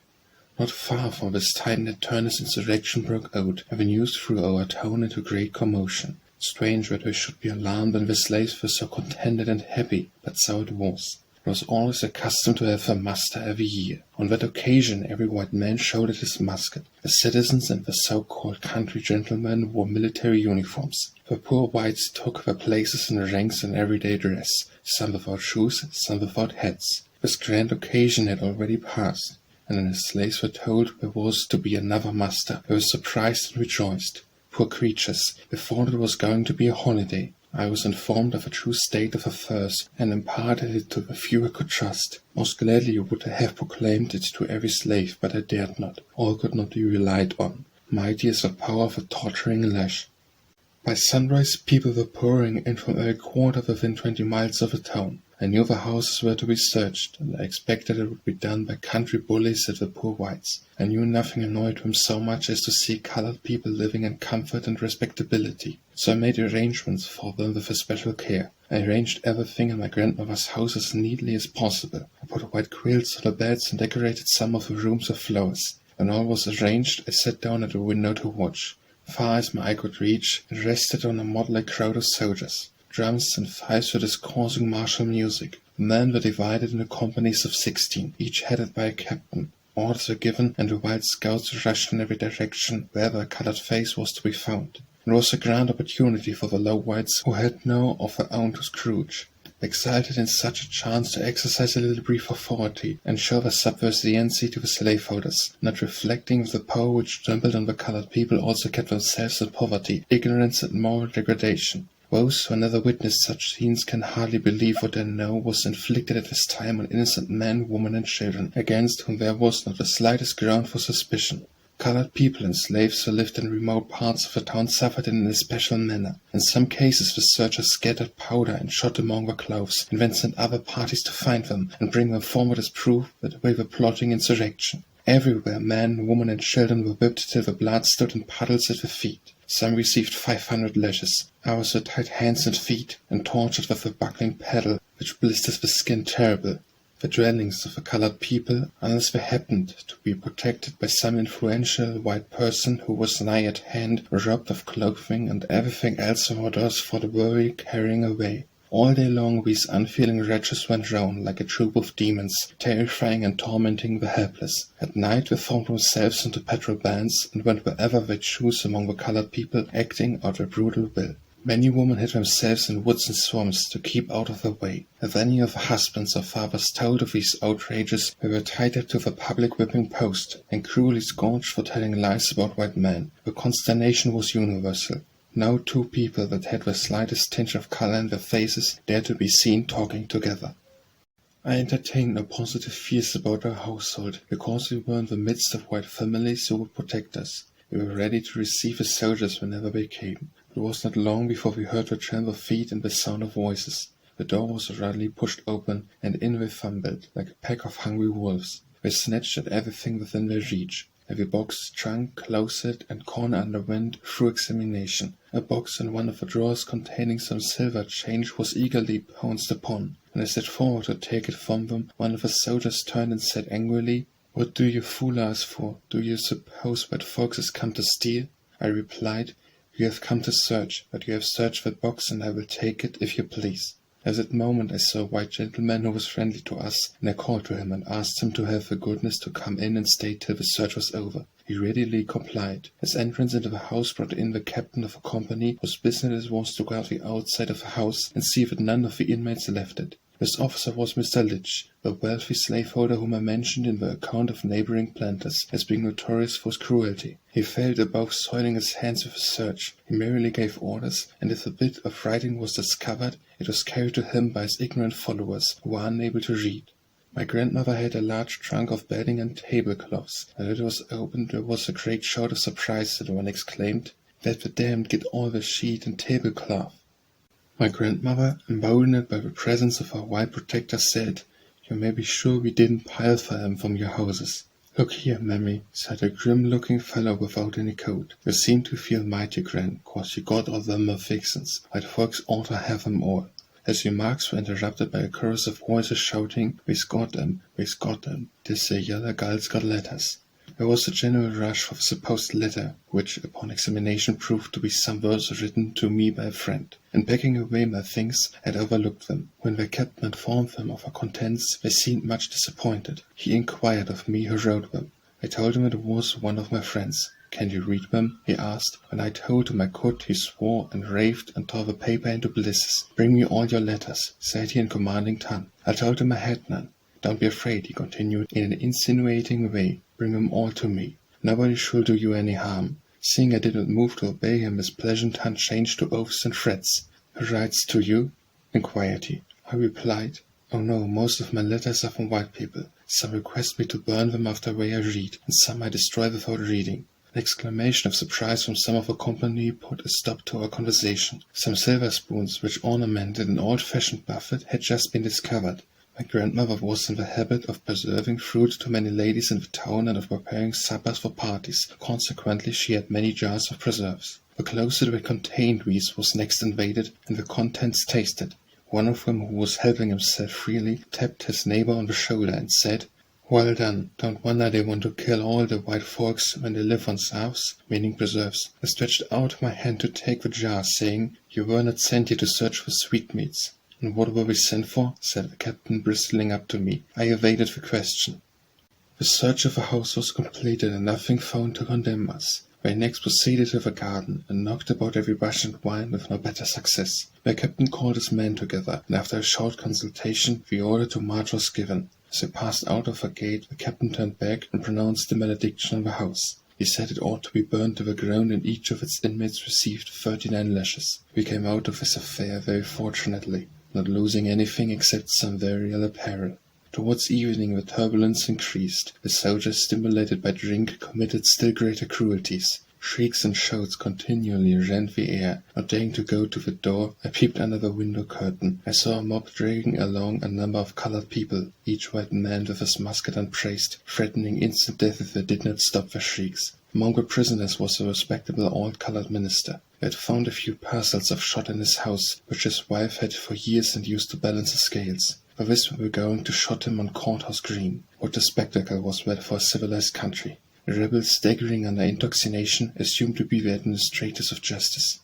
Not far from this time that Turner's insurrection broke out, and the news threw our town into great commotion. Strange that we should be alarmed when the slaves were so contented and happy, but so it was. I was always accustomed to have a muster every year. On that occasion every white man shouldered his musket. The citizens and the so-called country gentlemen wore military uniforms. The poor whites took their places in the ranks in everyday dress, some without shoes, some without hats. This grand occasion had already passed, and when the slaves were told there was to be another muster, they were surprised and rejoiced. Poor creatures, they thought it was going to be a holiday. I was informed of the true state of affairs, and imparted it to the few I could trust. Most gladly would I have proclaimed it to every slave, but I dared not. All could not be relied on. Mighty is the power of a torturing lash. By sunrise people were pouring in from every quarter within 20 miles of the town. I knew the houses were to be searched, and I expected it would be done by country bullies at the poor whites. I knew nothing annoyed them so much as to see colored people living in comfort and respectability, so I made arrangements for them with especial care. I arranged everything in my grandmother's house as neatly as possible. I put white quilts on the beds and decorated some of the rooms with flowers. When all was arranged, I sat down at the window to watch. Far as my eye could reach, it rested on a motley crowd of soldiers. Drums and fifes were discoursing martial music. The men were divided into companies of 16, each headed by a captain. Orders were given, and the white scouts rushed in every direction wherever a colored face was to be found. It was a grand opportunity for the low whites who had no of their own to scrooge. Excited in such a chance to exercise a little brief authority and show their subserviency to the slaveholders, not reflecting the power which trampled on the colored people, also kept themselves in poverty, ignorance, and moral degradation. Those who never witnessed such scenes can hardly believe what they know was inflicted at this time on innocent men, women, and children, against whom there was not the slightest ground for suspicion. Colored people and slaves who lived in remote parts of the town suffered in an especial manner. In some cases the searchers scattered powder and shot among the clothes, and then sent other parties to find them and bring them forward as proof that they were plotting insurrection. Everywhere men, women, and children were whipped till the blood stood in puddles at their feet. Some received 500 lashes, others were tied hands and feet, and tortured with a buckling paddle, which blisters the skin terrible. The dwellings of the colored people, unless they happened to be protected by some influential white person who was nigh at hand, were robbed of clothing and everything else of orders for the very carrying away. All day long these unfeeling wretches went round like a troop of demons, terrifying and tormenting the helpless. At night they formed themselves into patrol bands, and went wherever they chose among the colored people, acting out their brutal will. Many women hid themselves in woods and swamps to keep out of their way. If any of the husbands or fathers told of these outrages, they were tied up to the public whipping post, and cruelly scourged for telling lies about white men. The consternation was universal. No two people that had the slightest tinge of color in their faces dared to be seen talking together. I entertained no positive fears about our household, because we were in the midst of white families who would protect us. We were ready to receive the soldiers whenever they came. It was not long before we heard the tramp of feet and the sound of voices. The door was hurriedly pushed open, and in they fumbled, like a pack of hungry wolves. They snatched at everything within their reach. Every box, trunk, closet, and corner underwent thorough examination. A box in one of the drawers containing some silver change was eagerly pounced upon. When I stepped forward to take it from them, one of the soldiers turned and said angrily, "What do you fool us for? Do you suppose white folks has come to steal?" I replied, "You have come to search, but you have searched that box, and I will take it, if you please." At that moment I saw a white gentleman who was friendly to us, and I called to him and asked him to have the goodness to come in and stay till the search was over. He readily complied. His entrance into the house brought in the captain of a company, whose business it was to guard the outside of the house and see that none of the inmates left it. This officer was Mr. Litch, the wealthy slaveholder whom I mentioned in the account of neighboring planters as being notorious for his cruelty. He failed above soiling his hands with a search. He merely gave orders, and if a bit of writing was discovered, it was carried to him by his ignorant followers, who were unable to read. My grandmother had a large trunk of bedding and tablecloths, and when it was opened there was a great shout of surprise, and one exclaimed, "Let the damned get all the sheet and tablecloth." My grandmother, emboldened by the presence of her white protector, said, "You may be sure we didn't pilfer him from your houses." "Look here, mammy," said a grim-looking fellow without any coat. "You seem to feel mighty grand, 'cause you got all them affixins. White folks ought to have 'em all." His remarks were interrupted by a chorus of voices shouting, "We's got 'em, we's got 'em, this yeller gal's got letters." There was a general rush for the supposed letter, which, upon examination, proved to be some verse written to me by a friend. In packing away my things, I had overlooked them. When the captain informed them of our contents, they seemed much disappointed. He inquired of me who wrote them. I told him it was one of my friends. "Can you read them?" he asked. When I told him I could, he swore and raved and tore the paper into pieces. "Bring me all your letters," said he in commanding tone. I told him I had none. "Don't be afraid," he continued in an insinuating way. "Bring them all to me. Nobody shall do you any harm." Seeing I did not move to obey him, his pleasant tone changed to oaths and threats. "Who writes to you?" inquired he. I replied, "Oh no, most of my letters are from white people. Some request me to burn them after they I read, and some I destroy without reading." An exclamation of surprise from some of the company put a stop to our conversation. Some silver spoons, which ornamented an old-fashioned buffet, had just been discovered. My grandmother was in the habit of preserving fruit to many ladies in the town and of preparing suppers for parties. Consequently, she had many jars of preserves. The closet that contained these was next invaded, and the contents tasted. One of them, who was helping himself freely, tapped his neighbor on the shoulder and said, "Well done. Don't wonder they want to kill all the white folks when they live on Salves," meaning preserves. I stretched out my hand to take the jar, saying, "You were not sent here to search for sweetmeats." "And what were we sent for?" said the captain, bristling up to me. I evaded the question. The search of the house was completed, and nothing found to condemn us. They next proceeded to the garden, and knocked about every bush and vine with no better success. The captain called his men together, and after a short consultation, the order to march was given. As they passed out of the gate, the captain turned back and pronounced the malediction on the house. He said it ought to be burned to the ground, and each of its inmates received 39 lashes. We came out of this affair very fortunately, not losing anything except some very ill apparel. Towards evening the turbulence increased. The soldiers, stimulated by drink, committed still greater cruelties. Shrieks and shouts continually rent the air. Not daring to go to the door, I peeped under the window curtain. I saw a mob dragging along a number of colored people, each white man with his musket upraised, threatening instant death if they did not stop their shrieks. Among the prisoners was a respectable old-colored minister, who had found a few parcels of shot in his house, which his wife had for years and used to balance the scales. For this we were going to shot him on Courthouse Green. What a spectacle was that for a civilized country! The rebels, staggering under intoxication, assumed to be the administrators of justice.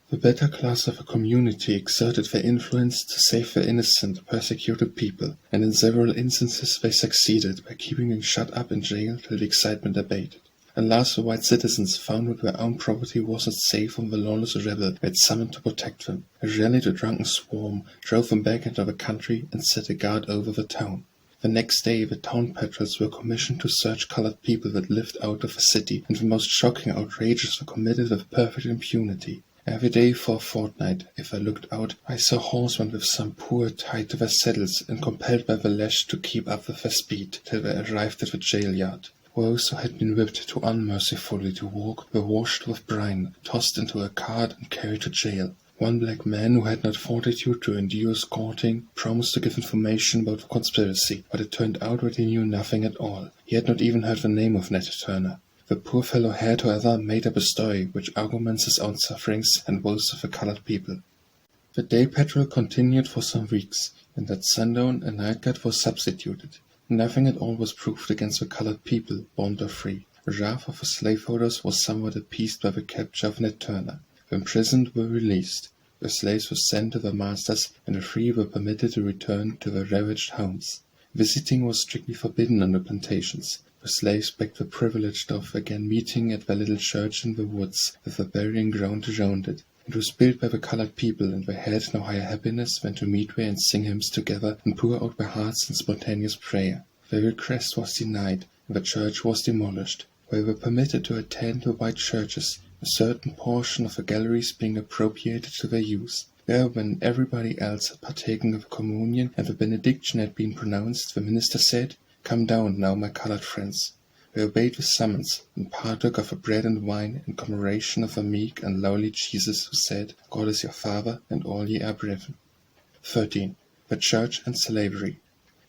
The better class of a community exerted their influence to save the innocent, persecuted people, and in several instances they succeeded by keeping them shut up in jail till the excitement abated. At last the white citizens found that their own property wasn't safe from the lawless rebel they had summoned to protect them. They rallied a drunken swarm, drove them back into the country, and set a guard over the town. The next day the town patrols were commissioned to search colored people that lived out of the city, and the most shocking outrages were committed with perfect impunity. Every day for a fortnight, if I looked out, I saw horsemen with some poor tied to their saddles and compelled by the lash to keep up with their speed till they arrived at the jail yard. Those who had been whipped too unmercifully to walk were washed with brine, tossed into a cart and carried to jail. One black man who had not fortitude to endure scourging promised to give information about the conspiracy, but it turned out that he knew nothing at all. He had not even heard the name of Ned Turner. The poor fellow had, however, made up a story which arguments his own sufferings and those of the colored people. The day patrol continued for some weeks, and at sundown a night guard was substituted. Nothing at all was proved against the colored people, bond or free. The wrath of the slaveholders was somewhat appeased by the capture of Ned Turner. The imprisoned were released. The slaves were sent to their masters, and the free were permitted to return to their ravaged homes. Visiting was strictly forbidden on the plantations. The slaves begged the privileged of again meeting at their little church in the woods, with a burying ground around it. It was built by the colored people, and they had no higher happiness than to meet there and sing hymns together and pour out their hearts in spontaneous prayer. Their request was denied, and the church was demolished. They were permitted to attend the white churches, a certain portion of the galleries being appropriated to their use. There, when everybody else had partaken of communion and the benediction had been pronounced, the minister said, "Come down now, my colored friends." They obeyed the summons, and partook of the bread and wine in commemoration of the meek and lowly Jesus who said, "God is your Father, and all ye are brethren." 13. The Church and Slavery.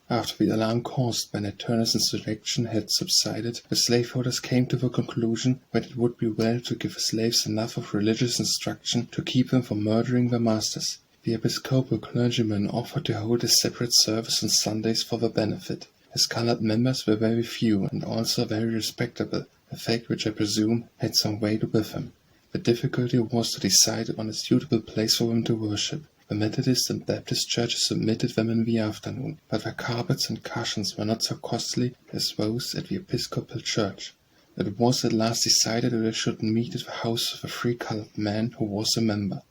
After the alarm caused by Ned Turner's insurrection had subsided, the slaveholders came to the conclusion that it would be well to give the slaves enough of religious instruction to keep them from murdering their masters. The Episcopal clergyman offered to hold a separate service on Sundays for their benefit. His colored members were very few and also very respectable, a fact which I presume had some weight with him. The difficulty was to decide on a suitable place for them to worship. The Methodist and Baptist churches submitted them in the afternoon, but their carpets and cushions were not so costly as those at the Episcopal church. It was at last decided that they should meet at the house of a free colored man who was a member.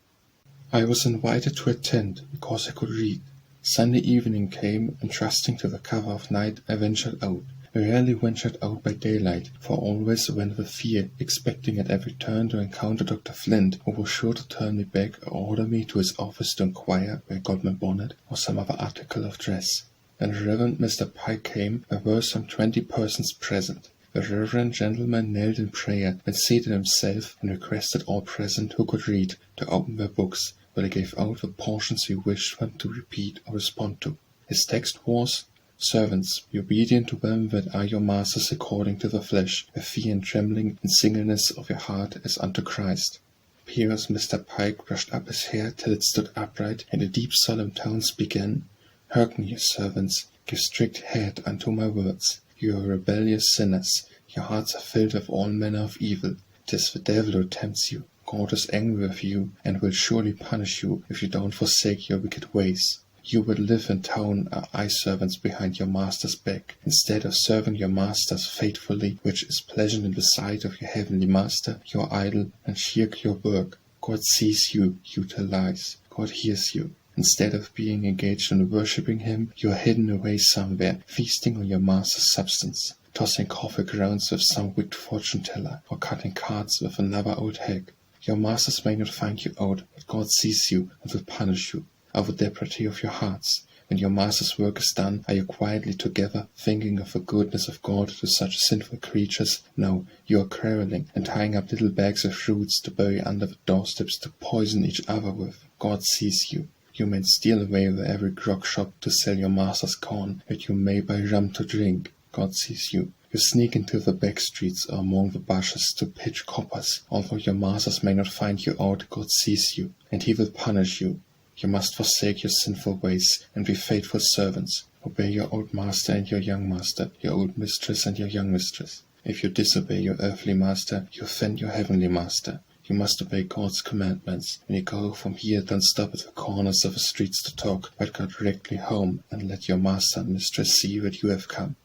I was invited to attend because I could read. Sunday evening came, and trusting to the cover of night, I ventured out. I rarely ventured out by daylight, for always went with fear, expecting at every turn to encounter Dr. Flint, who was sure to turn me back or order me to his office to inquire where I got my bonnet or some other article of dress. When the Reverend Mr. Pike came, there were some 20 persons present. The reverend gentleman knelt in prayer, and seated himself, and requested all present who could read to open their books, while he gave out the portions he wished them to repeat or respond to. His text was, "Servants, be obedient to them that are your masters according to the flesh, with fear and trembling and singleness of your heart as unto Christ." Pious Mr. Pike brushed up his hair till it stood upright, and in deep solemn tones began, "Hearken, ye servants, give strict heed unto my words. You are rebellious sinners, your hearts are filled with all manner of evil. 'Tis the devil who tempts you. God is angry with you, and will surely punish you if you don't forsake your wicked ways. You that live in town are eye-servants behind your master's back, instead of serving your masters faithfully, which is pleasant in the sight of your heavenly master. You are idle and shirk your work. God sees you, you tell lies. God hears you. Instead of being engaged in worshipping him, you are hidden away somewhere, feasting on your master's substance, tossing coffee grounds with some wicked fortune-teller, or cutting cards with another old hag. Your masters may not find you out, but God sees you and will punish you. Of the depravity of your hearts. When your master's work is done, are you quietly together, thinking of the goodness of God to such sinful creatures? No, you are quarreling, and tying up little bags of fruits to bury under the doorsteps to poison each other with. God sees you. You men steal away with every grog shop to sell your master's corn, that you may buy rum to drink. God sees you. You You sneak into the back streets or among the bushes to pitch coppers. Although your masters may not find you out, God sees you, and he will punish you. You must forsake your sinful ways and be faithful servants. Obey your old master and your young master, your old mistress and your young mistress. If you disobey your earthly master, you offend your heavenly master. You must obey God's commandments. When you go from here, don't stop at the corners of the streets to talk, but go directly home and let your master and mistress see that you have come.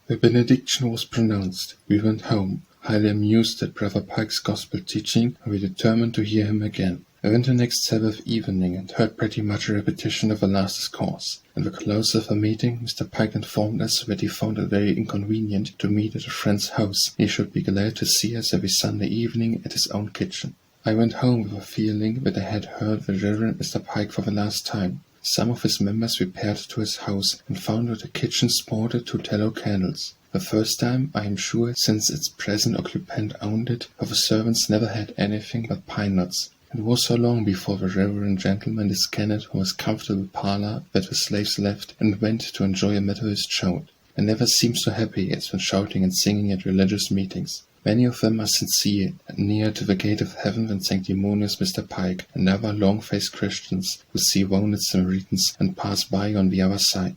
The benediction was pronounced. We went home, highly amused at Brother Pike's gospel teaching, and we determined to hear him again. I went the next Sabbath evening and heard pretty much a repetition of the last discourse. At the close of the meeting, Mr. Pike informed us that he found it very inconvenient to meet at a friend's house. He should be glad to see us every Sunday evening at his own kitchen. I went home with a feeling that I had heard the Reverend Mr. Pike for the last time. Some of his members repaired to his house and found that the kitchen sported 2 tallow candles. The first time, I am sure, since its present occupant owned it, for the servants never had anything but pine nuts. It was so long before the reverend gentleman descended from his comfortable parlour that the slaves left and went to enjoy a Methodist shout. They never seemed so happy as when shouting and singing at religious meetings. Many of them are sincere, and nearer to the gate of heaven than sanctimonious Mr. Pike and other long-faced Christians who see wounded Samaritans and pass by on the other side.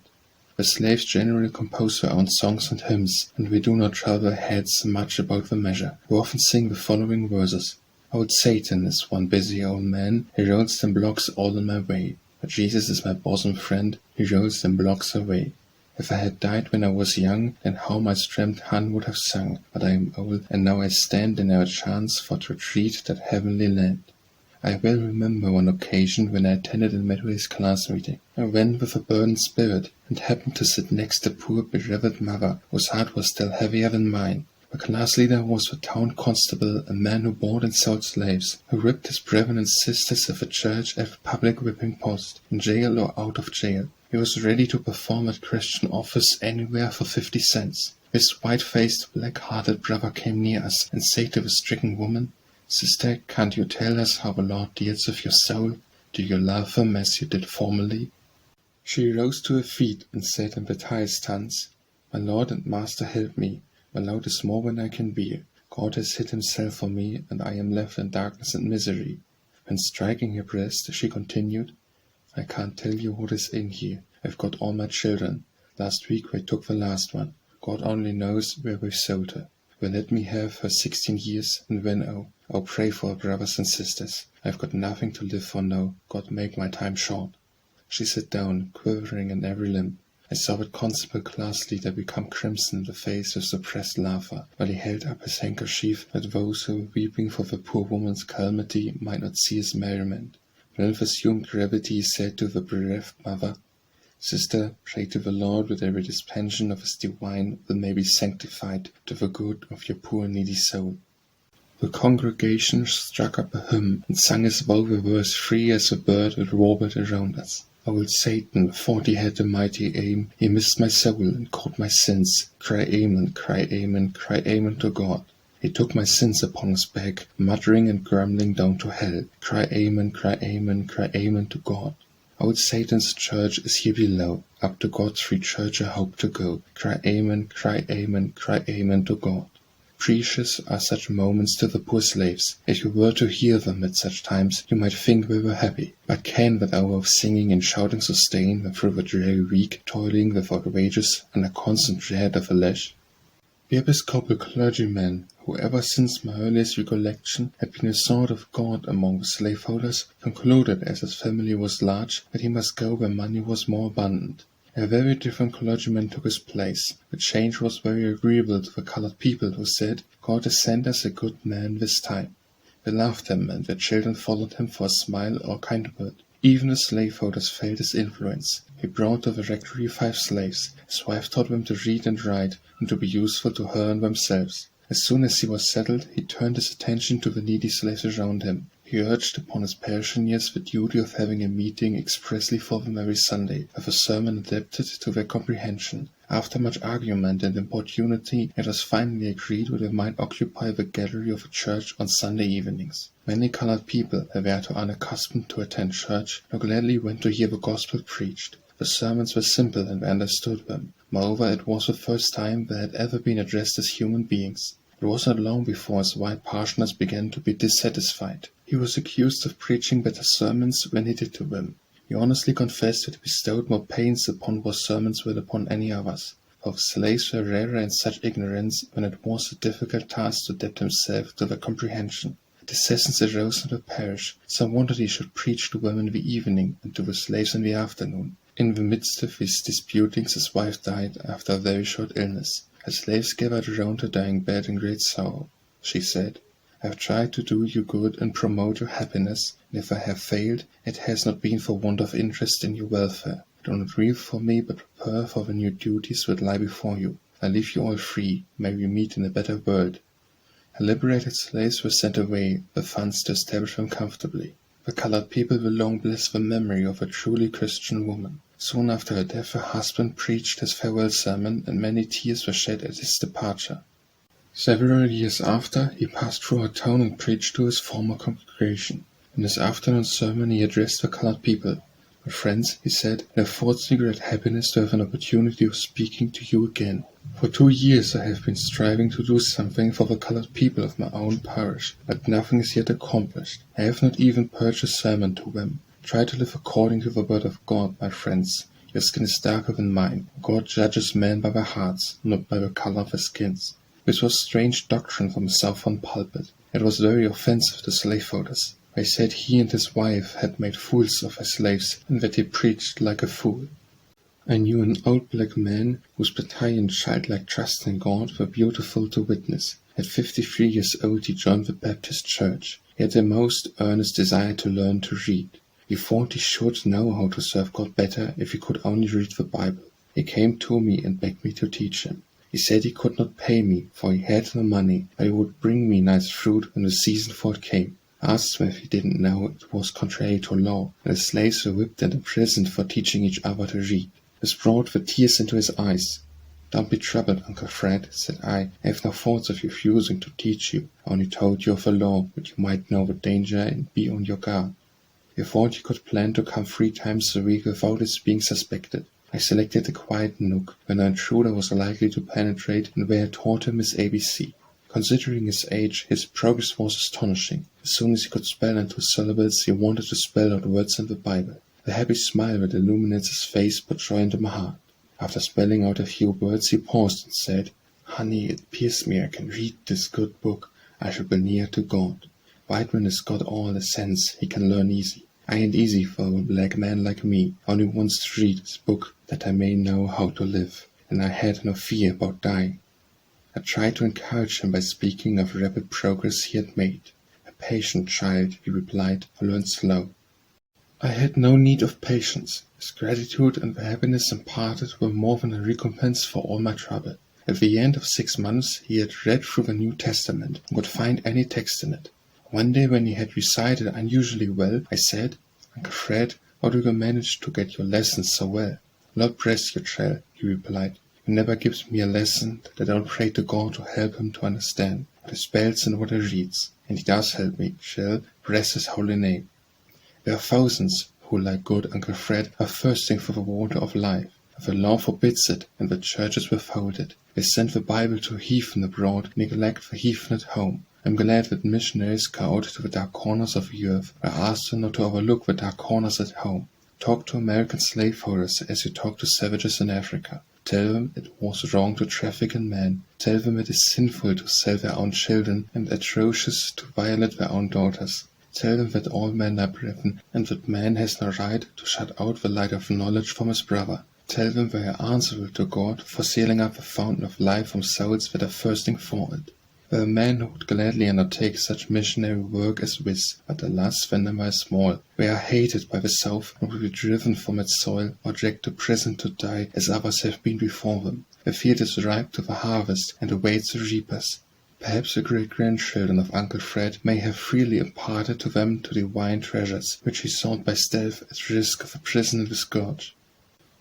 The slaves generally compose their own songs and hymns, and we do not trouble our heads much about the measure. We often sing the following verses. Old Satan is one busy old man, he rolls them blocks all in my way. But Jesus is my bosom friend, he rolls them blocks away. If I had died when I was young, then how my strength Hun would have sung. But I am old, and now I stand and have a chance for to retreat that heavenly land. I well remember one occasion when I attended a Methodist class meeting. I went with a burdened spirit, and happened to sit next the poor bereaved mother, whose heart was still heavier than mine. The class leader was the town constable, a man who bought and sold slaves, who whipped his brethren and sisters of the church at the public whipping post, in jail or out of jail. He was ready to perform that Christian office anywhere for 50 cents. This white-faced, black-hearted brother came near us and said to the stricken woman, "Sister, can't you tell us how the Lord deals with your soul? Do you love him as you did formerly?" She rose to her feet and said in the highest tones, "My Lord and Master, help me. My load is more than I can bear. God has hid himself for me, and I am left in darkness and misery." Then striking her breast, she continued, "I can't tell you what is in here. I've got all my children. Last week we took the last one. God only knows where we sold her. They let me have her 16 years, and then oh, pray for her brothers and sisters. I've got nothing to live for now. God make my time short." She sat down, quivering in every limb. I saw the constable class leader become crimson in the face with suppressed laughter, while he held up his handkerchief that those who were weeping for the poor woman's calamity might not see his merriment. Then with assumed gravity he said to the bereft mother, "Sister, pray to the Lord that every dispensation of his divine will may be sanctified to the good of your poor needy soul." The congregation struck up a hymn and sang as though we were as free as a bird that warbled around us. Old Satan thought he had a mighty aim. He missed my soul and caught my sins. Cry amen, cry amen, cry amen to God. He took my sins upon his back, muttering and grumbling down to hell. Cry amen, cry amen, cry amen to God. Old Satan's church is here below. Up to God's free church I hope to go. Cry amen, cry amen, cry amen to God. Precious are such moments to the poor slaves. If you were to hear them at such times, you might think we were happy. But can that hour of singing and shouting sustain them through the dreary week, toiling without wages, under constant dread of the lash? The Episcopal clergyman, who ever since my earliest recollection had been a sort of god among the slaveholders, concluded, as his family was large, that he must go where money was more abundant. A very different clergyman took his place. The change was very agreeable to the colored people, who said, "God has sent us a good man this time." They loved him, and their children followed him for a smile or kind word. Even the slaveholders felt his influence. He brought to the rectory 5 slaves. His wife taught them to read and write, and to be useful to her and themselves. As soon as he was settled, he turned his attention to the needy slaves around him. He urged upon his parishioners the duty of having a meeting expressly for them every Sunday, with a sermon adapted to their comprehension. After much argument and importunity, it was finally agreed that they might occupy the gallery of a church on Sunday evenings. Many colored people, who were too unaccustomed to attend church, now gladly went to hear the gospel preached. The The sermons were simple and we understood them. Moreover, it was the first time they had ever been addressed as human beings. It was not long before his white parishioners began to be dissatisfied. He was accused of preaching better sermons when he did to them. He honestly confessed that he bestowed more pains upon what sermons than upon any others. For the slaves were rarer in such ignorance when it was a difficult task to adapt himself to their comprehension. Dissensions arose in the parish. Some wanted he should preach to them in the evening and to the slaves in the afternoon. In the midst of these disputings his wife died after a very short illness. The slaves gathered round her dying bed in great sorrow. She said, "I have tried to do you good and promote your happiness, and if I have failed, it has not been for want of interest in your welfare. Do not grieve for me, but prepare for the new duties that lie before you. I leave you all free. May we meet in a better world." The liberated slaves were sent away, the funds to establish them comfortably. The colored people will long bless the memory of a truly Christian woman. Soon after her death, her husband preached his farewell sermon, and many tears were shed at his departure. Several years after, he passed through our town and preached to his former congregation. In his afternoon sermon, he addressed the colored people. "My friends," he said, "it affords me great happiness to have an opportunity of speaking to you again. For 2 years I have been striving to do something for the colored people of my own parish, but nothing is yet accomplished. I have not even preached a sermon to them. Try to live according to the word of God, my friends. Your skin is darker than mine. God judges men by their hearts, not by the color of their skins." This was strange doctrine from a southern pulpit. It was very offensive to slaveholders. They said he and his wife had made fools of their slaves, and that he preached like a fool. I knew an old black man whose piety and childlike trust in God were beautiful to witness. At 53 years old he joined the Baptist Church. He had a most earnest desire to learn to read. He thought he should know how to serve God better if he could only read the Bible. He came to me and begged me to teach him. He said he could not pay me, for he had no money, but he would bring me nice fruit when the season for it came. I asked him if he didn't know it was contrary to law, and the slaves were whipped and imprisoned for teaching each other to read. This brought the tears into his eyes. "Don't be troubled, Uncle Fred," said I have no thoughts of refusing to teach you. I only told you of the law, that you might know the danger and be on your guard. He thought you could plan to come 3 times a week without its being suspected. I selected a quiet nook, where no intruder was likely to penetrate, and where I taught him his ABC. Considering his age, his progress was astonishing. As soon as he could spell into syllables, he wanted to spell out words in the Bible. The happy smile that illuminates his face put joy into my heart. After spelling out a few words, he paused and said, "Honey, it appears me I can read this good book. I shall be near to God. White man has got all the sense, he can learn easy. I ain't easy for a black man like me. I only wants to read this book, that I may know how to live. And I had no fear about dying." I tried to encourage him by speaking of the rapid progress he had made. "A patient child," he replied, "who learns slow." I had no need of patience. His gratitude and the happiness imparted were more than a recompense for all my trouble. At the end of 6 months he had read through the New Testament and could find any text in it. One day when he had recited unusually well, I said, "Uncle Fred, how do you manage to get your lessons so well?" "Lord bless you, child," he replied. "He never gives me a lesson that I don't pray to God to help him to understand what he spells and what he reads. And he does help me, child, bless his holy name." There are thousands who, like good Uncle Fred, are thirsting for the water of life. But the law forbids it, and the churches withhold it. They send the Bible to heathen abroad, neglect the heathen at home. I'm glad that missionaries go out to the dark corners of the earth. I ask them not to overlook the dark corners at home. Talk to American slaveholders as you talk to savages in Africa. Tell them it was wrong to traffic in men. Tell them it is sinful to sell their own children and atrocious to violate their own daughters. Tell them that all men are brethren, and that man has no right to shut out the light of knowledge from his brother. Tell them they are answerable to God for sealing up the fountain of life from souls that are thirsting for it. There are men who would gladly undertake such missionary work as this, but alas, their number is small. They are hated by the South and will be driven from its soil, or dragged to prison to die, as others have been before them. The field is ripe to the harvest, and awaits the reapers. Perhaps the great-grandchildren of Uncle Fred may have freely imparted to them the divine treasures, which he sought by stealth at risk of a prison and a scourge.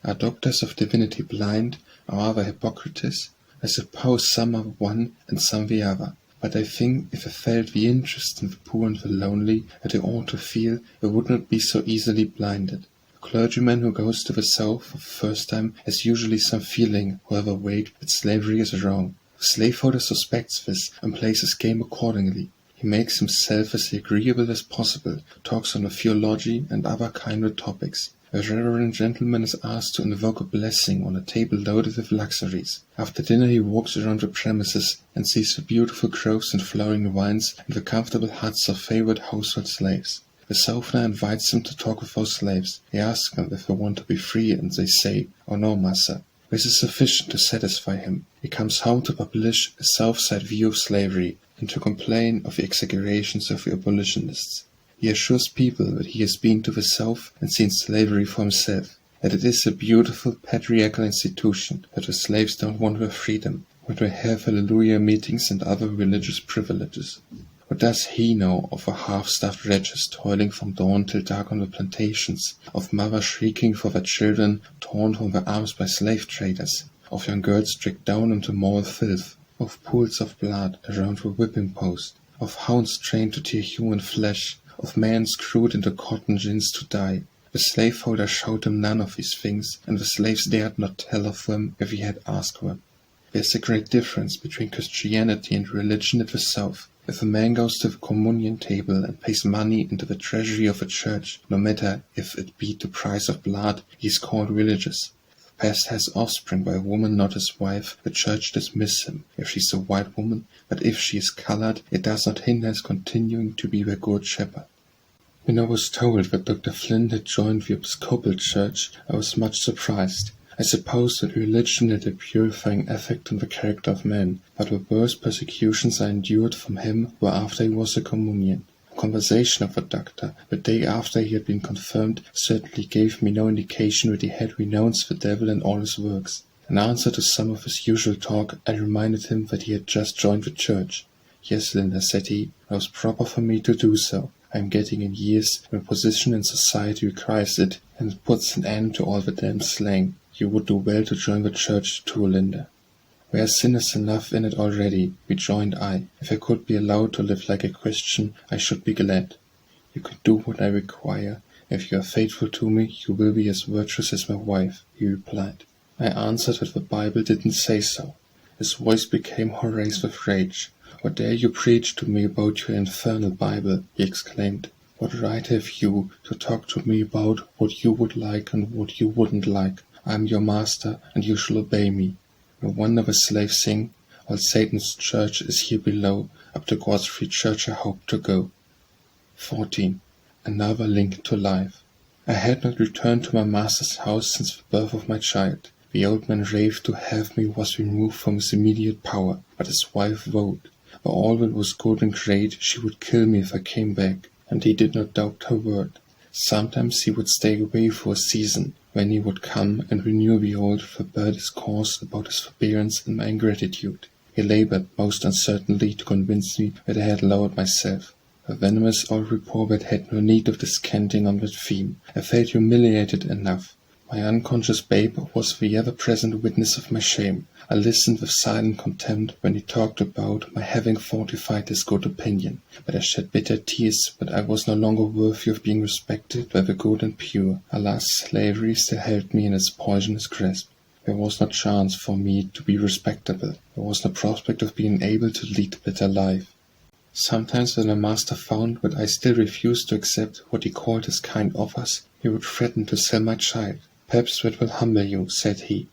Are doctors of divinity blind, or are they Hippocrates? I suppose some are one and some the other, but I think if they felt the interest in the poor and the lonely that they ought to feel, they would not be so easily blinded. A clergyman who goes to the South for the first time has usually some feeling, however vague, that slavery is wrong. The slaveholder suspects this and plays his game accordingly. He makes himself as agreeable as possible, talks on the theology and other kindred topics. A reverend gentleman is asked to invoke a blessing on a table loaded with luxuries. After dinner he walks around the premises and sees the beautiful groves and flowering vines and the comfortable huts of favorite household slaves. The Southerner invites him to talk with those slaves. He asks them if they want to be free, and they say, "Oh no, master." This is sufficient to satisfy him. He comes home to publish a South-side view of slavery and to complain of the exaggerations of the abolitionists. He assures people that he has been to the South and seen slavery for himself, that it is a beautiful patriarchal institution, that the slaves don't want their freedom, but they have hallelujah meetings and other religious privileges. What does he know of the half-starved wretches toiling from dawn till dark on the plantations, of mothers shrieking for their children torn from their arms by slave traders, of young girls dragged down into moral filth, of pools of blood around the whipping post, of hounds trained to tear human flesh, of men screwed into cotton gins to die? The slaveholder showed him none of these things, and the slaves dared not tell of them if he had asked them. There is a great difference between Christianity and religion at the South. If a man goes to the communion table and pays money into the treasury of a church, no matter if it be the price of blood, he is called religious. If the pastor has offspring by a woman not his wife, the church dismisses him, if she is a white woman, but if she is colored, it does not hinder his continuing to be their good shepherd. When I was told that Dr. Flint had joined the Episcopal Church, I was much surprised. I suppose that religion had a purifying effect on the character of man, but the worst persecutions I endured from him were after he was a communion. A conversation of the doctor, the day after he had been confirmed, certainly gave me no indication that he had renounced the devil and all his works. In answer to some of his usual talk, I reminded him that he had just joined the church. "Yes, Linda," said he, "it was proper for me to do so. I am getting in years, and a position in society requires it, and it puts an end to all the damned slang. You would do well to join the church too, Linda." "There are sinners enough in it already," rejoined I. "If I could be allowed to live like a Christian, I should be glad." "You can do what I require. If you are faithful to me, you will be as virtuous as my wife," he replied. I answered that the Bible didn't say so. His voice became hoarse with rage. "What dare you preach to me about your infernal Bible?" he exclaimed. "What right have you to talk to me about what you would like and what you wouldn't like? I am your master, and you shall obey me." No wonder the slaves sing, "While Satan's church is here below, up to God's free church I hope to go." 14. Another link to life. I had not returned to my master's house since the birth of my child. The old man raved to have me was removed from his immediate power, but his wife vowed, for all that was good and great, she would kill me if I came back, and he did not doubt her word. Sometimes he would stay away for a season, when he would come and renew the old verbal discourse about his forbearance and my ingratitude. He labored most uncertainly to convince me that I had lowered myself. A venomous old reprobate had no need of descanting on that theme. I felt humiliated enough. My unconscious babe was the ever-present witness of my shame. I listened with silent contempt when he talked about my having fortified his good opinion, but I shed bitter tears that I was no longer worthy of being respected by the good and pure. Alas, slavery still held me in its poisonous grasp. There was no chance for me to be respectable. There was no prospect of being able to lead a better life. Sometimes when my master found that I still refused to accept what he called his kind offers, he would threaten to sell my child. "Perhaps that will humble you," said he.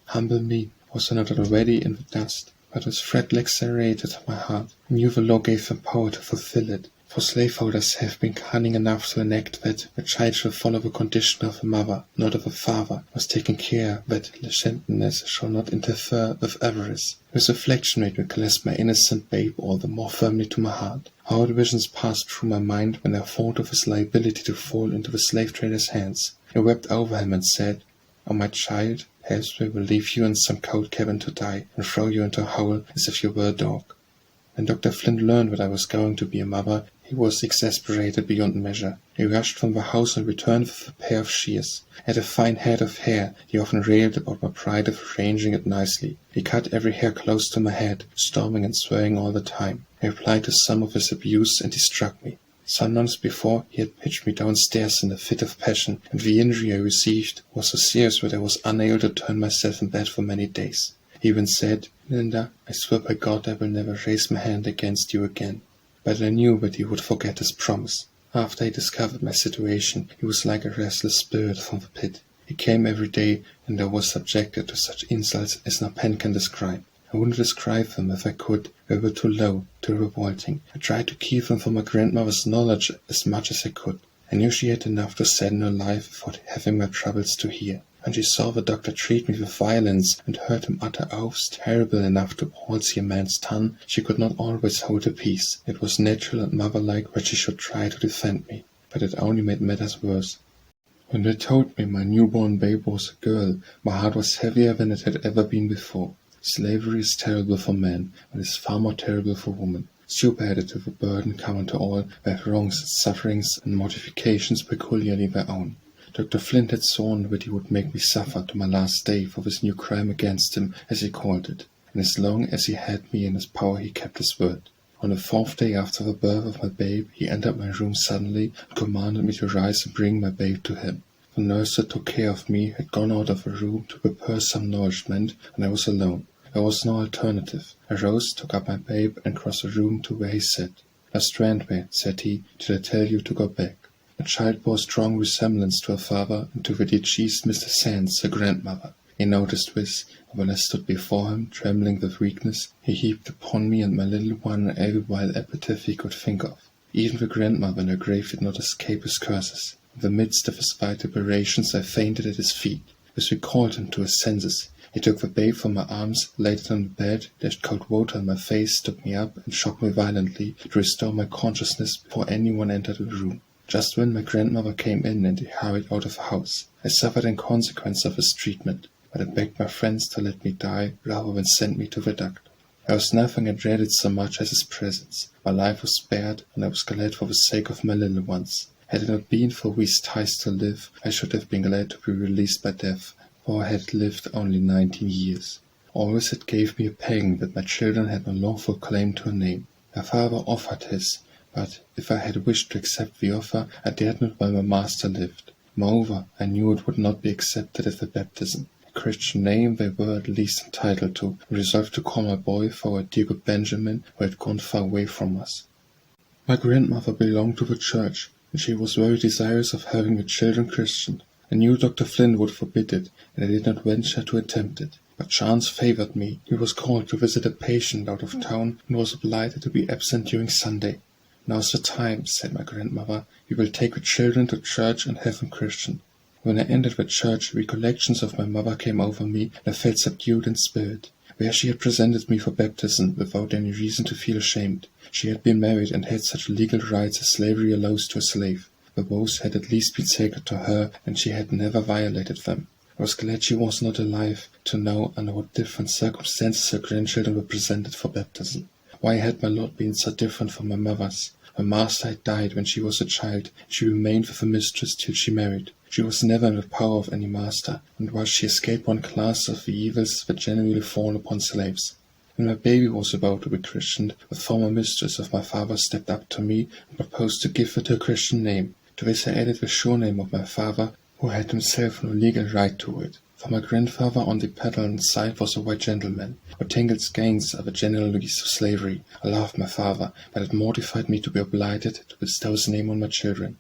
Humble me? Was I not already in the dust? But his threat lacerated my heart. I knew the law gave them power to fulfill it. For slaveholders have been cunning enough to enact that the child shall follow the condition of a mother, not of a father, must taking care that gentleness shall not interfere with avarice. This reflection made me clasp my innocent babe all the more firmly to my heart. How the visions passed through my mind when I thought of his liability to fall into the slave trader's hands. I wept over him and said, "Oh, my child, perhaps we will leave you in some cold cabin to die, and throw you into a hole as if you were a dog." When Dr. Flint learned that I was going to be a mother, he was exasperated beyond measure. He rushed from the house and returned with a pair of shears. I had a fine head of hair. He often railed about my pride of arranging it nicely. He cut every hair close to my head, storming and swearing all the time. I replied to some of his abuse, and he struck me. Some months before, he had pitched me downstairs in a fit of passion, and the injury I received was so serious that I was unable to turn myself in bed for many days. He even said, "Linda, I swear by God I will never raise my hand against you again." But I knew that he would forget his promise. After he discovered my situation, he was like a restless spirit from the pit. He came every day, and I was subjected to such insults as no pen can describe. I wouldn't describe them if I could. They were too low, too revolting. I tried to keep them from my grandmother's knowledge as much as I could. I knew she had enough to sadden her life without having my troubles to hear. When she saw the doctor treat me with violence and heard him utter oaths terrible enough to palsy a man's tongue, she could not always hold her peace. It was natural and motherlike that she should try to defend me, but it only made matters worse. When they told me my newborn babe was a girl, my heart was heavier than it had ever been before. Slavery is terrible for man, but is far more terrible for woman. Superadded to the burden common to all, they have wrongs, sufferings, and mortifications peculiarly their own. Dr. Flint had sworn that he would make me suffer to my last day for this new crime against him, as he called it, and as long as he had me in his power he kept his word. On the 4th day after the birth of my babe, he entered my room suddenly and commanded me to rise and bring my babe to him. The nurse that took care of me had gone out of the room to prepare some nourishment, and I was alone. There was no alternative. I rose, took up my babe, and crossed the room to where he sat. "Now, Strandway," said he, "did I tell you to go back?" The child bore a strong resemblance to her father and to the deceased Mr. Sands, her grandmother. He noticed this, and when I stood before him, trembling with weakness, he heaped upon me and my little one every vile epithet he could think of. Even the grandmother in her grave did not escape his curses. In the midst of his vituperations I fainted at his feet. This recalled him to his senses. He took the babe from my arms, laid it on the bed, dashed cold water on my face, took me up, and shocked me violently to restore my consciousness before anyone entered the room. Just then my grandmother came in, and he hurried out of the house. I suffered in consequence of his treatment, but I begged my friends to let me die rather than send me to the doctor. There was nothing I dreaded so much as his presence. My life was spared, and I was glad for the sake of my little ones. Had it not been for these ties to live, I should have been glad to be released by death, for I had lived only 19 years. Always it gave me a pang that my children had no lawful claim to a name. My father offered his, but if I had wished to accept the offer, I dared not while my master lived. Moreover, I knew it would not be accepted at the baptism. A Christian name they were at least entitled to, and resolved to call my boy forward dear good Benjamin, who had gone far away from us. My grandmother belonged to the church, and she was very desirous of having the children Christian. I knew Dr. Flint would forbid it, and I did not venture to attempt it. But chance favored me. He was called to visit a patient out of town, and was obliged to be absent during Sunday. "Now's the time," said my grandmother. "We will take the children to church and have them Christian." When I entered the church, recollections of my mother came over me, and I felt subdued in spirit. There she had presented me for baptism, without any reason to feel ashamed. She had been married, and had such legal rights as slavery allows to a slave. The vows had at least been sacred to her, and she had never violated them. I was glad she was not alive, to know under what different circumstances her grandchildren were presented for baptism. Why had my lot been so different from my mother's? My master had died when she was a child. She remained with a mistress till she married. She was never in the power of any master, and while she escaped one class of the evils that generally fall upon slaves. When my baby was about to be christened, the former mistress of my father stepped up to me and proposed to give it her Christian name. To this I added the surname of my father, who had himself no legal right to it. For my grandfather on the paternal side was a white gentleman. Otingle's gangs are the genealogies of slavery. I loved my father, but it mortified me to be obliged to bestow his name on my children.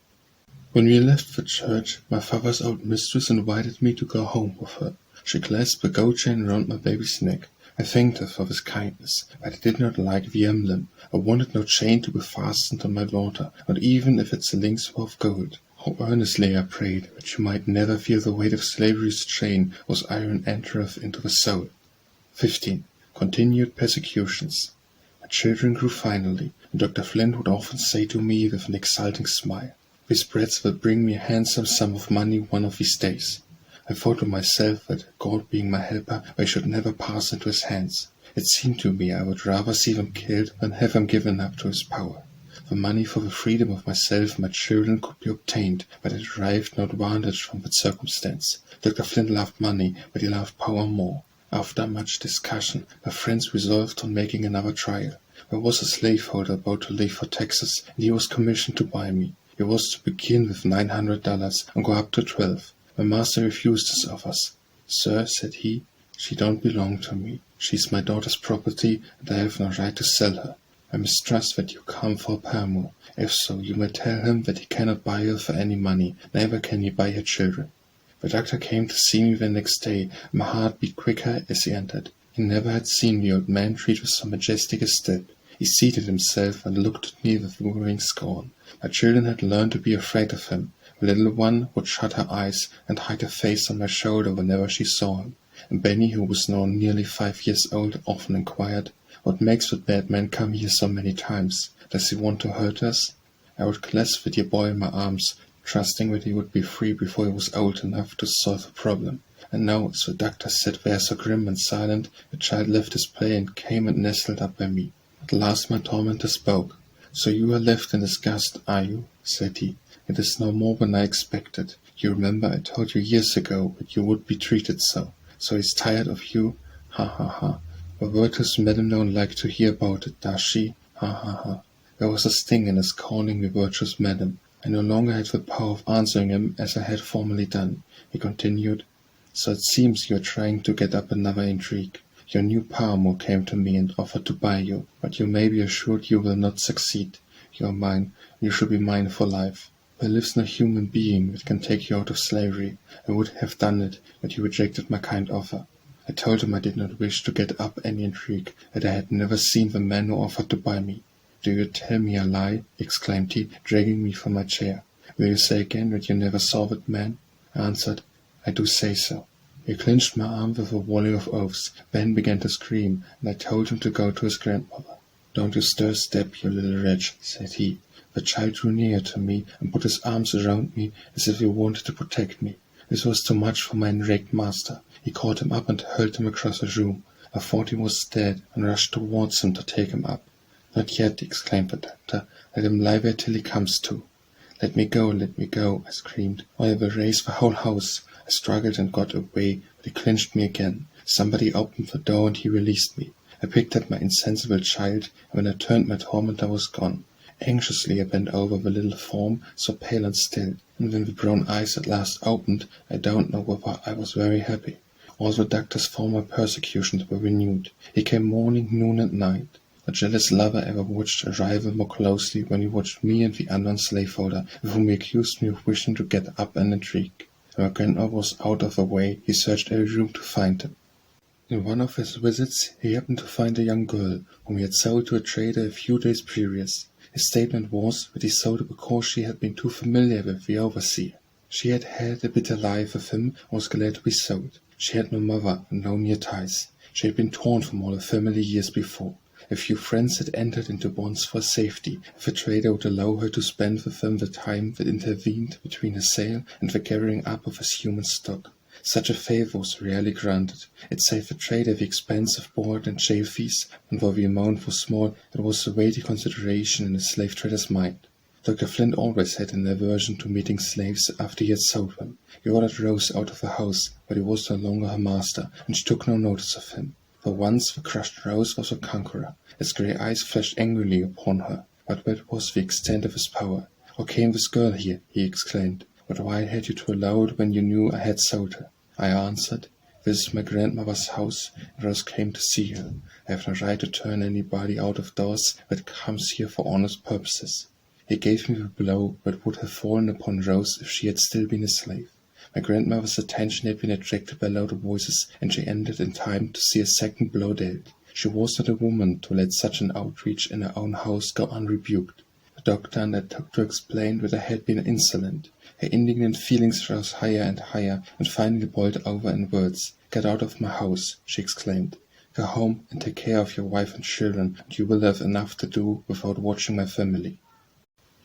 When we left the church, my father's old mistress invited me to go home with her. She clasped a gold chain round my baby's neck. I thanked her for this kindness, but I did not like the emblem. I wanted no chain to be fastened on my daughter, not even if its links were of gold. How earnestly I prayed that she might never feel the weight of slavery's chain, whose iron entereth into the soul. 15. Continued persecutions. My children grew finally, and Dr. Flint would often say to me with an exulting smile, "These brats will bring me a handsome sum of money one of these days." I thought to myself that, God being my helper, I should never pass into his hands. It seemed to me I would rather see them killed than have them given up to his power. The money for the freedom of myself and my children could be obtained, but I derived no advantage from that circumstance. Dr. Flint loved money, but he loved power more. After much discussion, my friends resolved on making another trial. There was a slaveholder about to leave for Texas, and he was commissioned to buy me. He was to begin with $900 and go up to 12. My master refused his offers. "Sir," said he, "she don't belong to me. She's my daughter's property, and I have no right to sell her. I mistrust that you come for a paramour. If so, you may tell him that he cannot buy her for any money, neither can he buy her children." The doctor came to see me the next day, and my heart beat quicker as he entered. He never had seen the old man treat with so majestic a step. He seated himself and looked at me with withering scorn. My children had learned to be afraid of him. The little one would shut her eyes and hide her face on my shoulder whenever she saw him. And Benny, who was now nearly 5 years old, often inquired, "What makes that bad man come here so many times? Does he want to hurt us?" I would clasp the dear boy in my arms, trusting that he would be free before he was old enough to solve the problem. And now, as the doctor sat there so grim and silent, the child left his play and came and nestled up by me. At last my tormentor spoke. "So you are left in disgust, are you?" said he. "It is no more than I expected. You remember I told you years ago that you would be treated so. So he's tired of you? Ha ha ha. The virtuous madam don't like to hear about it, does she? Ha ha ha." There was a sting in his calling me virtuous madam. I no longer had the power of answering him as I had formerly done. He continued, "So it seems you are trying to get up another intrigue. Your new paramour came to me and offered to buy you, but you may be assured you will not succeed. You are mine, and you should be mine for life. There lives no human being that can take you out of slavery. I would have done it, but you rejected my kind offer." I told him I did not wish to get up any intrigue, that I had never seen the man who offered to buy me. "Do you tell me a lie?" exclaimed he, dragging me from my chair. "Will you say again that you never saw that man?" I answered, "I do say so." He clinched my arm with a volley of oaths, then began to scream, and I told him to go to his grandmother. "Don't you stir a step, you little wretch," said he. The child drew near to me and put his arms around me as if he wanted to protect me. This was too much for my enraged master. He caught him up and hurled him across the room. I thought he was dead, and rushed towards him to take him up. "Not yet," exclaimed the doctor. "Let him lie there till he comes to." Let me go," I screamed, "or I will raise the whole house." I struggled and got away, but he clinched me again. Somebody opened the door and he released me. I picked up my insensible child, and when I turned my tormentor was gone. Anxiously I bent over the little form, so pale and still, and when the brown eyes at last opened, I don't know whether I was very happy. All the doctor's former persecutions were renewed. He came morning, noon, and night. The jealous lover ever watched a rival more closely when he watched me and the unknown slaveholder, with whom he accused me of wishing to get up an intrigue. When my grandmother was out of the way, he searched every room to find him. In one of his visits, he happened to find a young girl, whom he had sold to a trader a few days previous. His statement was that he sold her because she had been too familiar with the overseer. She had had a bitter life with him and was glad to be sold. She had no mother and no near ties. She had been torn from all her family years before. A few friends had entered into bonds for safety, if the trader would allow her to spend with them the time that intervened between his sale and the gathering up of his human stock. Such a favour was rarely granted. It saved the trader the expense of board and jail fees, and though the amount was small, it was a weighty consideration in the slave trader's mind. Dr. Flint always had an aversion to meeting slaves after he had sold them. He ordered Rose out of the house, but he was no longer her master, and she took no notice of him. For once the crushed Rose was a conqueror. His grey eyes flashed angrily upon her, but that was the extent of his power. "How came this girl here?" he exclaimed. "But why had you to allow it when you knew I had sold her?" I answered, "This is my grandmother's house, and Rose came to see her. I have no right to turn anybody out of doors that comes here for honest purposes." He gave me the blow that would have fallen upon Rose if she had still been a slave. My grandmother's attention had been attracted by louder voices, and she ended in time to see a second blow dealt. She was not a woman to let such an outrage in her own house go unrebuked. The doctor undertook to explain that I had been insolent. Her indignant feelings rose higher and higher, and finally boiled over in words. "Get out of my house," she exclaimed. "Go home and take care of your wife and children, and you will have enough to do without watching my family."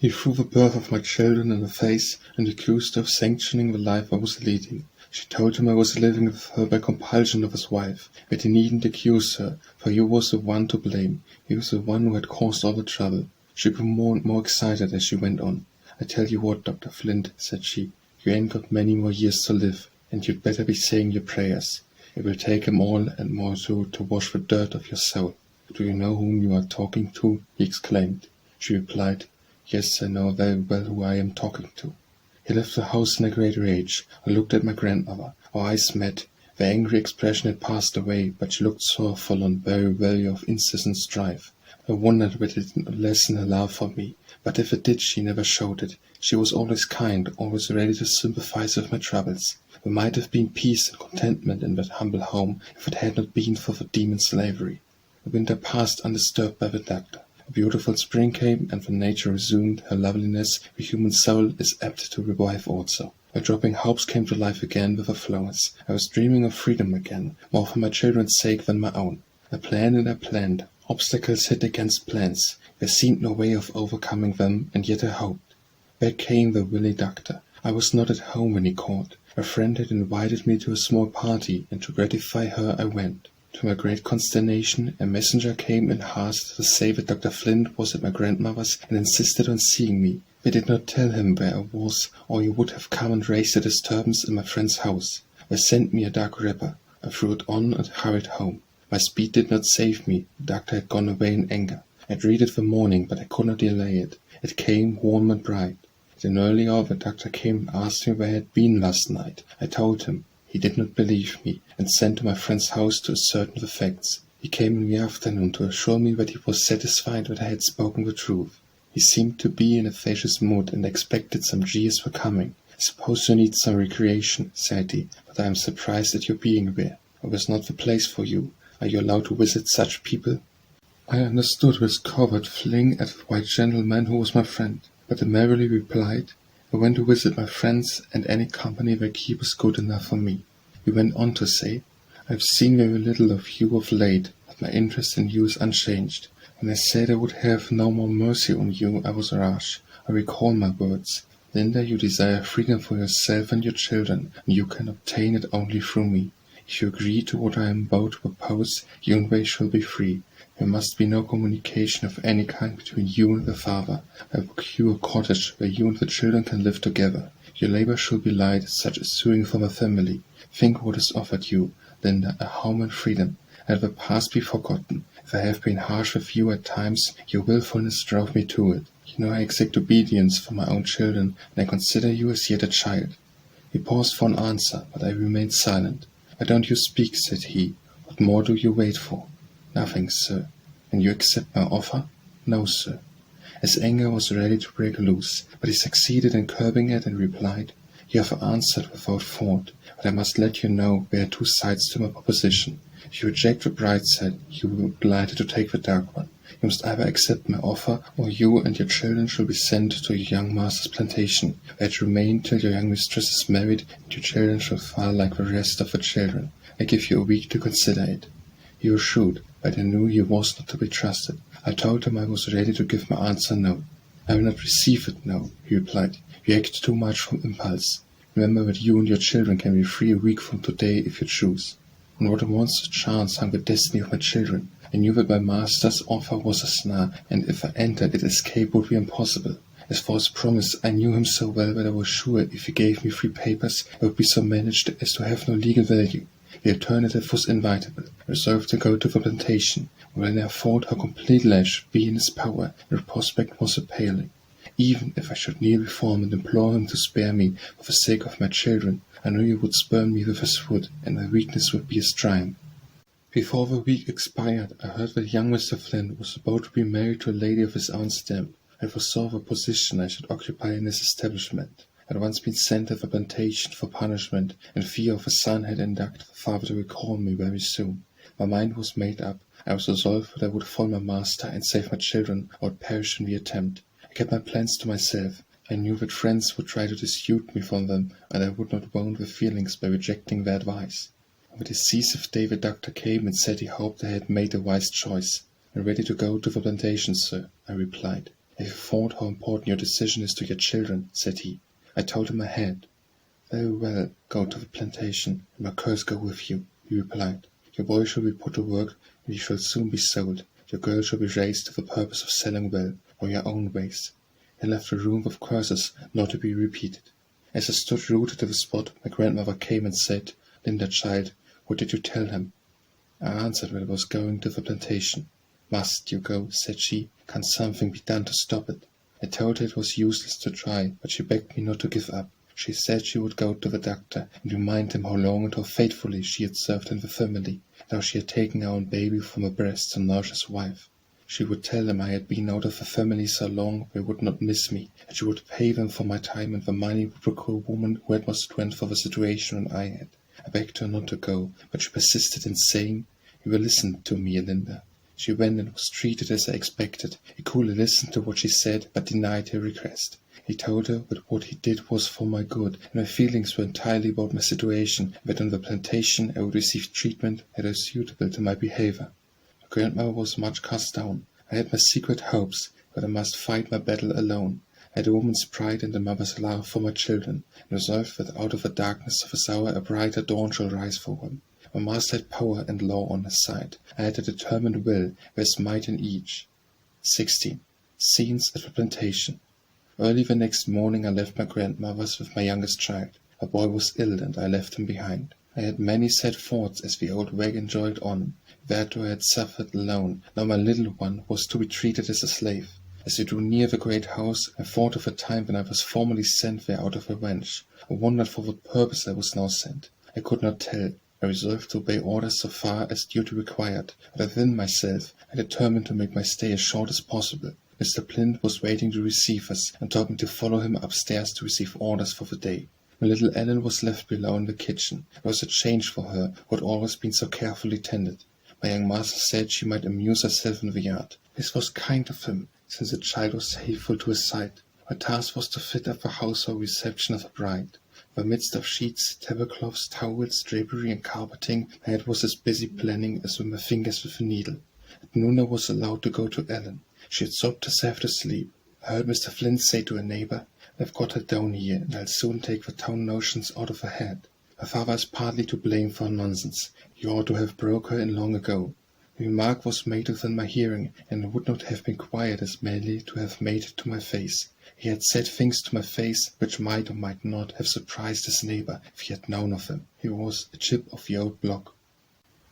He threw the birth of my children in the face and accused her of sanctioning the life I was leading. She told him I was living with her by compulsion of his wife, but he needn't accuse her, for he was the one to blame. He was the one who had caused all the trouble. She grew more and more excited as she went on. "I tell you what, Dr. Flint," said she, "you ain't got many more years to live, and you'd better be saying your prayers. It will take 'em all and more to wash the dirt of your soul." Do you know whom you are talking to? He exclaimed. She replied, Yes, I know very well who I am talking to. He left the house in a great rage. I looked at my grandmother. Our eyes met. The angry expression had passed away, but she looked sorrowful and very weary of incessant strife. I wondered whether it did not lessen her love for me, but if it did, she never showed it. She was always kind, always ready to sympathize with my troubles. There might have been peace and contentment in that humble home if it had not been for the demon slavery. The winter passed undisturbed by the doctor. A beautiful spring came, and when nature resumed her loveliness, the human soul is apt to revive also. My dropping hopes came to life again with the flowers. I was dreaming of freedom again, more for my children's sake than my own. I planned and I planned. Obstacles hit against plans. There seemed no way of overcoming them, and yet I hoped. Back came the wily doctor. I was not at home when he called. A friend had invited me to a small party, and to gratify her I went. To my great consternation, a messenger came in haste to say that Dr. Flint was at my grandmother's and insisted on seeing me. They did not tell him where I was, or he would have come and raised a disturbance in my friend's house. They sent me a dark wrapper. I threw it on and hurried home. My speed did not save me. The doctor had gone away in anger. I dreaded the morning, but I could not delay it. It came warm and bright. At an early hour the doctor came and asked me where I had been last night. I told him. He did not believe me, and sent to my friend's house to ascertain the facts. He came in the afternoon to assure me that he was satisfied that I had spoken the truth. He seemed to be in a facetious mood, and expected some jeers were coming. I suppose you need some recreation, said he, but I am surprised at your being there. It was not the place for you. Are you allowed to visit such people? I understood this covert fling at the white gentleman who was my friend, but I merrily replied, I went to visit my friends, and any company they keep is good enough for me. He went on to say, I have seen very little of you of late, but my interest in you is unchanged. When I said I would have no more mercy on you, I was rash. I recall my words. Linda, you desire freedom for yourself and your children, and you can obtain it only through me. If you agree to what I am about to propose, you and they shall be free. There must be no communication of any kind between you and the father. I will procure a cottage where you and the children can live together. Your labor shall be light, such as sewing for my family. Think what is offered you, Linda, a home and freedom. Let the past be forgotten. If I have been harsh with you at times, your willfulness drove me to it. You know I exact obedience for my own children, and I consider you as yet a child. He paused for an answer, but I remained silent. Why don't you speak, said he. What more do you wait for? Nothing, sir. And you accept my offer? No, sir. His anger was ready to break loose, but he succeeded in curbing it and replied, You have answered without fault, but I must let you know there are two sides to my proposition. If you reject the bright side, you will be obliged to take the dark one. You must either accept my offer, or you and your children shall be sent to your young master's plantation, where to remain till your young mistress is married, and your children shall fall like the rest of the children. I give you a week to consider it. He was shrewd, but I knew he was not to be trusted. I told him I was ready to give my answer no. I will not receive it, no, he replied. You act too much from impulse. Remember that you and your children can be free a week from today if you choose. On what a monstrous chance hung the destiny of my children. I knew that my master's offer was a snare, and if I entered it, escape would be impossible. As for his promise, I knew him so well that I was sure if he gave me free papers, it would be so managed as to have no legal value. The alternative was inevitable. I resolved to go to the plantation, when I thought how completely I should be in his power, and the prospect was appalling. Even if I should kneel before him and implore him to spare me for the sake of my children, I knew he would spurn me with his foot, and my weakness would be his triumph. Before the week expired, I heard that young Mr. Flint was about to be married to a lady of his own stamp. I foresaw the position I should occupy in his establishment. I had once been sent to the plantation for punishment, and fear of a son had induced the father to recall me very soon. My mind was made up. I was resolved that I would follow my master and save my children, or would perish in the attempt. I kept my plans to myself. I knew that friends would try to dissuade me from them, and I would not wound their feelings by rejecting their advice. On the decisive day the doctor came and said he hoped I had made a wise choice. I am ready to go to the plantation, sir, I replied. Have you thought how important your decision is to your children? Said he. I told him I had. Very well, go to the plantation, and my curse go with you, he replied. Your boy shall be put to work, and he shall soon be sold. Your girl shall be raised to the purpose of selling well, or your own ways. He left the room with curses not to be repeated. As I stood rooted to the spot, my grandmother came and said, Linda, child, what did you tell him? I answered that I was going to the plantation. "Must you go?" said she. "Can't something be done to stop it?" I told her it was useless to try, but she begged me not to give up. She said she would go to the doctor and remind him how long and how faithfully she had served in the family, and how she had taken our own baby from her breast to nourish his wife. She would tell them I had been out of the family so long they would not miss me, and she would pay them for my time, and the money would procure a woman who had more strength for the situation than I had. I begged her not to go, but she persisted in saying, "You will listen to me, Elinda." She went and was treated as I expected. He coolly listened to what she said, but denied her request. He told her that what he did was for my good, and my feelings were entirely about my situation, and that on the plantation I would receive treatment that was suitable to my behavior. My grandmother was much cast down. I had my secret hopes, but I must fight my battle alone. I had a woman's pride and a mother's love for my children, and resolved that out of the darkness of this hour a brighter dawn shall rise for them. My master had power and law on his side. I had a determined will, there is might in each. 16. Scenes at the plantation. Early the next morning I left my grandmother's with my youngest child. My boy was ill, and I left him behind. I had many sad thoughts as the old wagon jogged on. Thereto I had suffered alone. Now my little one was to be treated as a slave. As we drew near the great house, I thought of the time when I was formerly sent there out of revenge. I wondered for what purpose I was now sent. I could not tell. I resolved to obey orders so far as duty required, but within myself I determined to make my stay as short as possible. Mr. Flint was waiting to receive us, and told me to follow him upstairs to receive orders for the day. My little Ellen was left below in the kitchen. It was a change for her, who had always been so carefully tended. My young master said she might amuse herself in the yard. This was kind of him, since the child was hateful to his sight. My task was to fit up the house for the reception of a bride. In the midst of sheets, tablecloths, towels, drapery, and carpeting, my head was as busy planning as with my fingers with a needle. At noon I was allowed to go to Ellen. She had sobbed herself to sleep. I heard Mr. Flint say to a neighbor, "I've got her down here, and I'll soon take the town notions out of her head. Her father is partly to blame for her nonsense. He ought to have broke her in long ago." The remark was made within my hearing, and I would not have been quiet as merely to have made it to my face. He had said things to my face which might or might not have surprised his neighbor if he had known of them. He was a chip of the old block.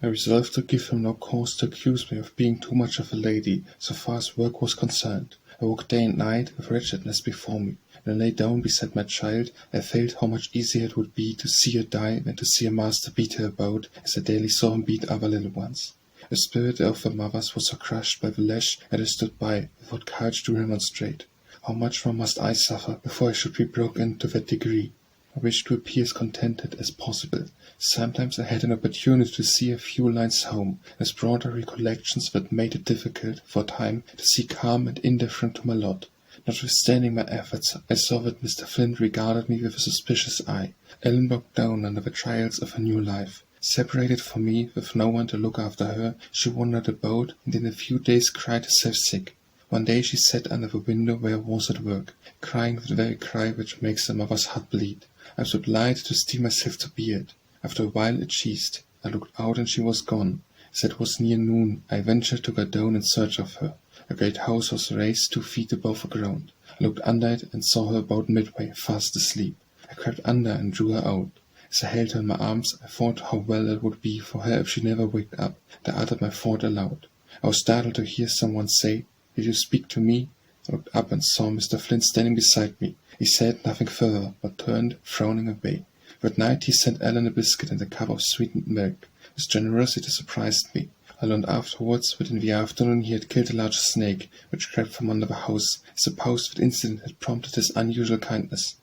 I resolved to give him no cause to accuse me of being too much of a lady, so far as work was concerned. I walked day and night with wretchedness before me. When I lay down beside my child, I felt how much easier it would be to see her die than to see a master beat her about, as I daily saw him beat other little ones. The spirit of the mothers was so crushed by the lash that I stood by, without courage to remonstrate. How much more must I suffer before I should be broken to that degree? I wished to appear as contented as possible. Sometimes I had an opportunity to see a few lines home, as broader recollections that made it difficult, for a time, to see calm and indifferent to my lot. Notwithstanding my efforts, I saw that Mr. Flint regarded me with a suspicious eye. Ellen broke down under the trials of a new life. Separated from me, with no one to look after her, she wandered about, and in a few days cried herself sick. One day she sat under the window where I was at work, crying the very cry which makes a mother's heart bleed. I was obliged to steel myself to bear it. After a while it ceased. I looked out, and she was gone. As it was near noon, I ventured to go down in search of her. A great house was raised 2 feet above the ground. I looked under it, and saw her about midway, fast asleep. I crept under and drew her out. As I held her in my arms, I thought how well it would be for her if she never waked up, and I uttered my thought aloud. I was startled to hear someone say, "Did you speak to me?" I looked up and saw Mr. Flint standing beside me. He said nothing further, but turned, frowning away. That night he sent Ellen a biscuit and a cup of sweetened milk. His generosity surprised me. I learned afterwards that in the afternoon he had killed a large snake, which crept from under the house. I supposed that incident had prompted his unusual kindness.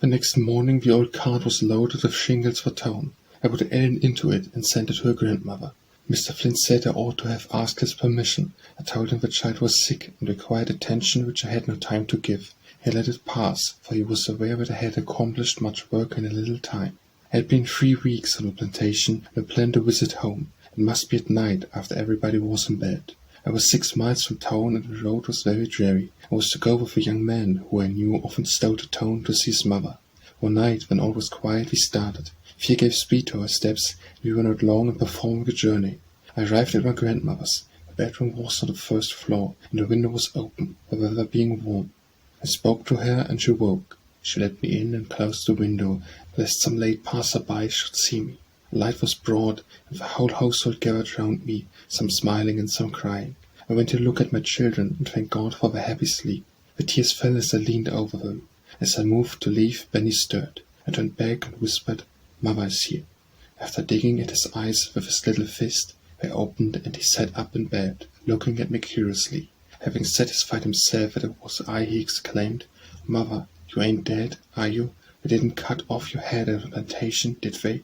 The next morning the old cart was loaded with shingles for town. I put Ellen into it and sent it to her grandmother. Mr. Flint said I ought to have asked his permission. I told him the child was sick and required attention which I had no time to give. He let it pass, for he was aware that I had accomplished much work in a little time. I had been 3 weeks on the plantation, and I planned to visit home. It must be at night, after everybody was in bed. I was 6 miles from town, and the road was very dreary. I was to go with a young man, who I knew often stole to town to see his mother. One night, when all was quiet, we started. Fear gave speed to our steps, and we were not long in performing the journey. I arrived at my grandmother's. The bedroom was on the first floor, and the window was open, the weather being warm. I spoke to her, and she woke. She let me in and closed the window, lest some late passer-by should see me. The light was broad, and the whole household gathered round me, some smiling and some crying. I went to look at my children and thank God for their happy sleep. The tears fell as I leaned over them. As I moved to leave, Benny stirred. I turned back and whispered, "Mother is here." After digging at his eyes with his little fist, they opened and he sat up in bed, looking at me curiously. Having satisfied himself that it was I, he exclaimed, "Mother, you ain't dead, are you? They didn't cut off your head at the plantation, did they?"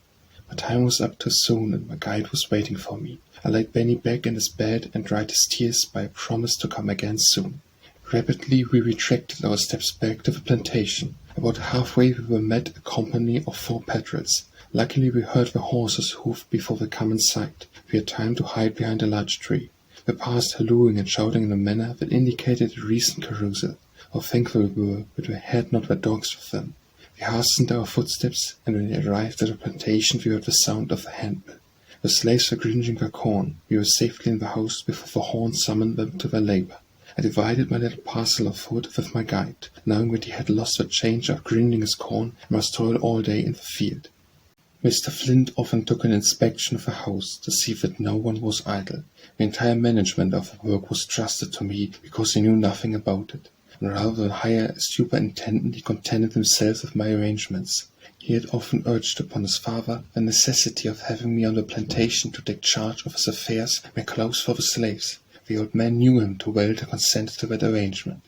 My time was up too soon, and my guide was waiting for me. I laid Benny back in his bed and dried his tears by a promise to come again soon. Rapidly we retraced our steps back to the plantation. About halfway we were met a company of 4 Perils. Luckily we heard the horses' hoof before they come in sight. We had time to hide behind a large tree. We passed hallooing and shouting in a manner that indicated a recent carousal. How thankful we were that we had not the dogs with them. We hastened our footsteps, and when we arrived at the plantation we heard the sound of a handmill. The slaves were grinding their corn. We were safely in the house before the horn summoned them to their labor. I divided my little parcel of food with my guide, knowing that he had lost the change of grinding his corn and must toil all day in the field. Mr. Flint often took an inspection of the house to see that no one was idle. The entire management of the work was trusted to me because he knew nothing about it, and rather than hire a superintendent he contented himself with my arrangements. He had often urged upon his father the necessity of having me on the plantation to take charge of his affairs and make clothes for the slaves. The old man knew him too well to consent to that arrangement.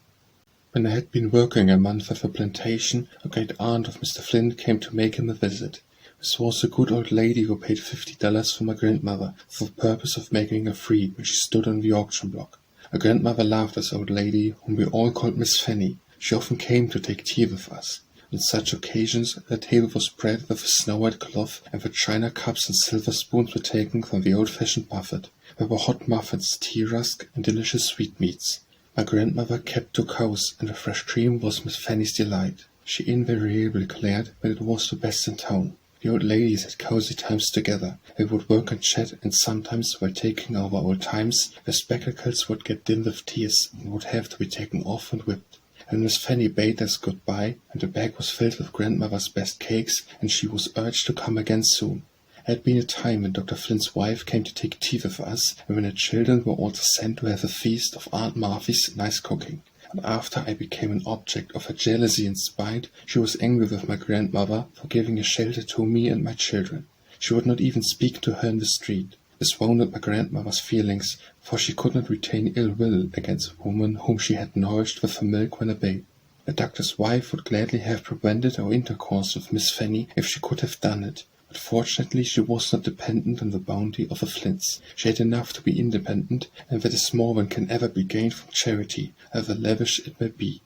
When I had been working a month at the plantation, a great aunt of Mr. Flint came to make him a visit. This was a good old lady who paid $50 for my grandmother for the purpose of making her free when she stood on the auction block. Our grandmother loved this old lady, whom we all called Miss Fanny. She often came to take tea with us. On such occasions the table was spread with a snow-white cloth, and the china cups and silver spoons were taken from the old-fashioned buffet. There were hot muffins, tea rusk, and delicious sweetmeats. My grandmother kept 2 cows, and the fresh cream was Miss Fanny's delight. She invariably declared that it was the best in town. The old ladies had cozy times together. They would work and chat, and sometimes, while taking over old times, their spectacles would get dim with tears and would have to be taken off and whipped. And Miss Fanny bade us good-bye, and the bag was filled with grandmother's best cakes, and she was urged to come again soon. There had been a time when Dr. Flint's wife came to take tea with us, and when the children were also sent to have a feast of Aunt Marthy's nice cooking. And after I became an object of her jealousy and spite, she was angry with my grandmother for giving a shelter to me and my children. She would not even speak to her in the street. This wounded my grandmother's feelings, for she could not retain ill will against a woman whom she had nourished with her milk when a babe. The doctor's wife would gladly have prevented our intercourse with Miss Fanny if she could have done it, but fortunately she was not dependent on the bounty of the Flints. She had enough to be independent, and that is more than can ever be gained from charity, however lavish it may be.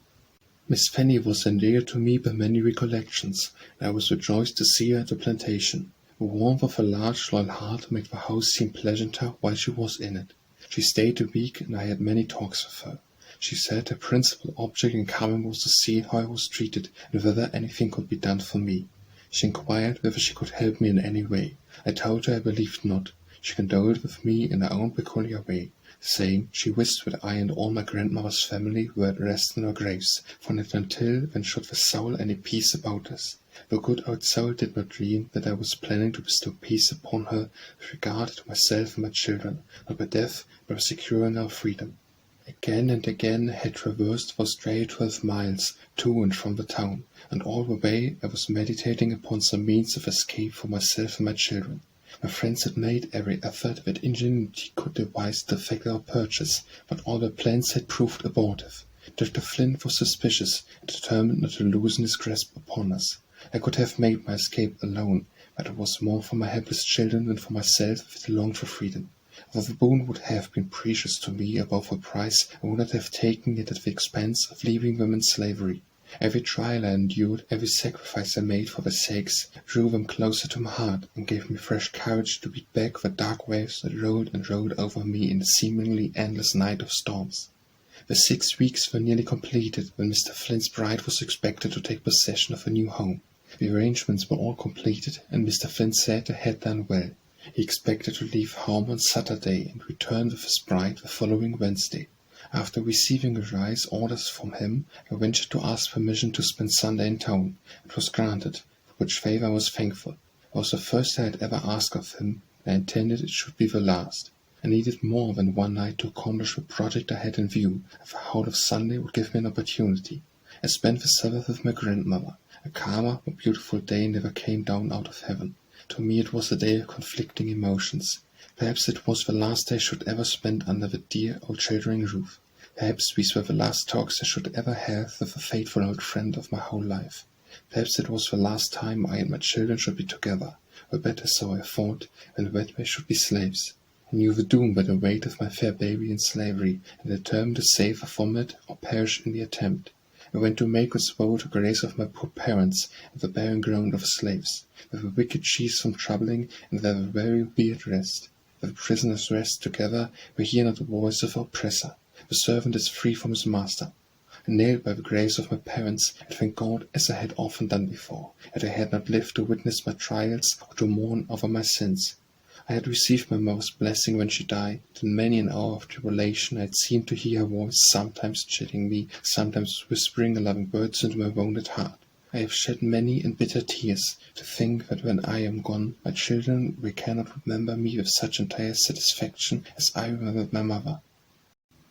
Miss Fanny was endeared to me by many recollections, and I was rejoiced to see her at the plantation. The warmth of her large, loyal heart made the house seem pleasanter while she was in it. She stayed a week, and I had many talks with her. She said her principal object in coming was to see how I was treated, and whether anything could be done for me. She inquired whether she could help me in any way. I told her I believed not. She condoled with me in her own peculiar way, saying she wished that I and all my grandmother's family were at rest in our graves, for not until then should the soul any peace about us. The good old soul did not dream that I was planning to bestow peace upon her with regard to myself and my children, not by death, but by securing our freedom. Again and again I had traversed those stray 12 miles to and from the town, and all the way I was meditating upon some means of escape for myself and my children. My friends had made every effort that ingenuity could devise to effect our purchase, but all their plans had proved abortive. Dr. Flint was suspicious, and determined not to loosen his grasp upon us. I could have made my escape alone, but it was more for my helpless children than for myself that I longed for freedom. Though the boon would have been precious to me above the price, I would not have taken it at the expense of leaving them in slavery. Every trial I endured, every sacrifice I made for their sakes, drew them closer to my heart, and gave me fresh courage to beat back the dark waves that rolled and rolled over me in the seemingly endless night of storms. The 6 weeks were nearly completed when Mr. Flint's bride was expected to take possession of a new home. The arrangements were all completed, and Mr. Flint said they had done well. He expected to leave home on Saturday and return with his bride the following Wednesday. After receiving various orders from him, I ventured to ask permission to spend Sunday in town. It was granted, for which favor I was thankful. It was the first I had ever asked of him, and I intended it should be the last. I needed more than one night to accomplish the project I had in view, and the whole of Sunday would give me an opportunity. I spent the Sabbath with my grandmother. A calmer, more beautiful day never came down out of heaven. To me it was a day of conflicting emotions. Perhaps it was the last day I should ever spend under the dear old sheltering roof. Perhaps these were the last talks I should ever have with the faithful old friend of my whole life. Perhaps it was the last time I and my children should be together, or better so I thought, when that we should be slaves. I knew the doom that awaited my fair baby in slavery, and determined to save her from it, or perish in the attempt. I went to make with woe the grace of my poor parents, and the barren ground of the slaves, where the wicked cease from troubling, and where the very weird rest. Where the prisoners rest together, we hear not the voice of our oppressor. The servant is free from his master. I knelt by the grace of my parents, and thanked God, as I had often done before, that I had not lived to witness my trials, or to mourn over my sins. I had received my mother's blessing when she died, and in many an hour of tribulation I had seemed to hear her voice, sometimes chiding me, sometimes whispering loving words into my wounded heart. I have shed many and bitter tears, to think that when I am gone, my children will cannot remember me with such entire satisfaction as I remembered my mother.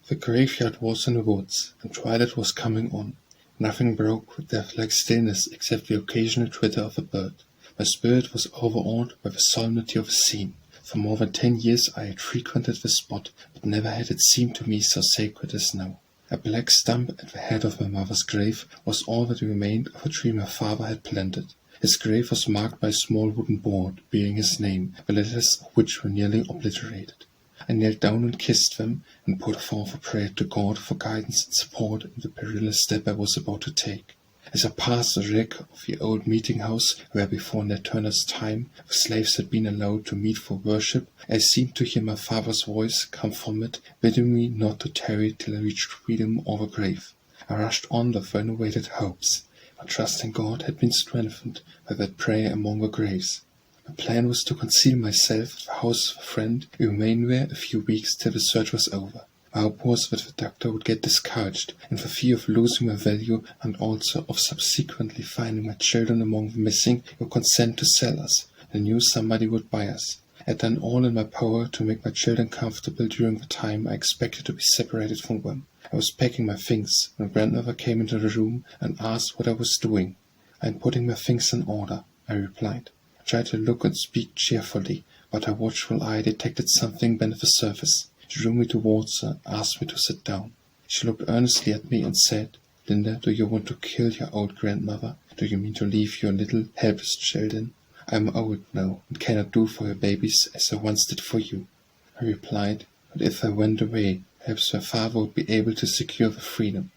The graveyard was in the woods, and twilight was coming on. Nothing broke the death-like stillness except the occasional twitter of a bird. My spirit was overawed by the solemnity of the scene. For more than 10 years I had frequented the spot, but never had it seemed to me so sacred as now. A black stump at the head of my mother's grave was all that remained of a tree my father had planted. His grave was marked by a small wooden board, bearing his name, the letters of which were nearly obliterated. I knelt down and kissed them, and put forth a prayer to God for guidance and support in the perilous step I was about to take. As I passed the wreck of the old meeting-house, where before Ned Turner's time the slaves had been allowed to meet for worship, I seemed to hear my father's voice come from it, bidding me not to tarry till I reached freedom or the grave. I rushed on with renovated hopes. My trust in God had been strengthened by that prayer among the graves. My plan was to conceal myself at the house of a friend and remain there a few weeks till the search was over. My hope was that the doctor would get discouraged, and for fear of losing my value, and also of subsequently finding my children among the missing, he would consent to sell us, and knew somebody would buy us. I had done all in my power to make my children comfortable during the time I expected to be separated from them. I was packing my things when grandmother came into the room and asked what I was doing. "I am putting my things in order," I replied. I tried to look and speak cheerfully, but her watchful eye detected something beneath the surface. She drew me towards her and asked me to sit down. She looked earnestly at me and said, "Linda, do you want to kill your old grandmother? Do you mean to leave your little helpless children? I am old now, and cannot do for your babies as I once did for you." I replied, "But if I went away, perhaps my father would be able to secure the freedom."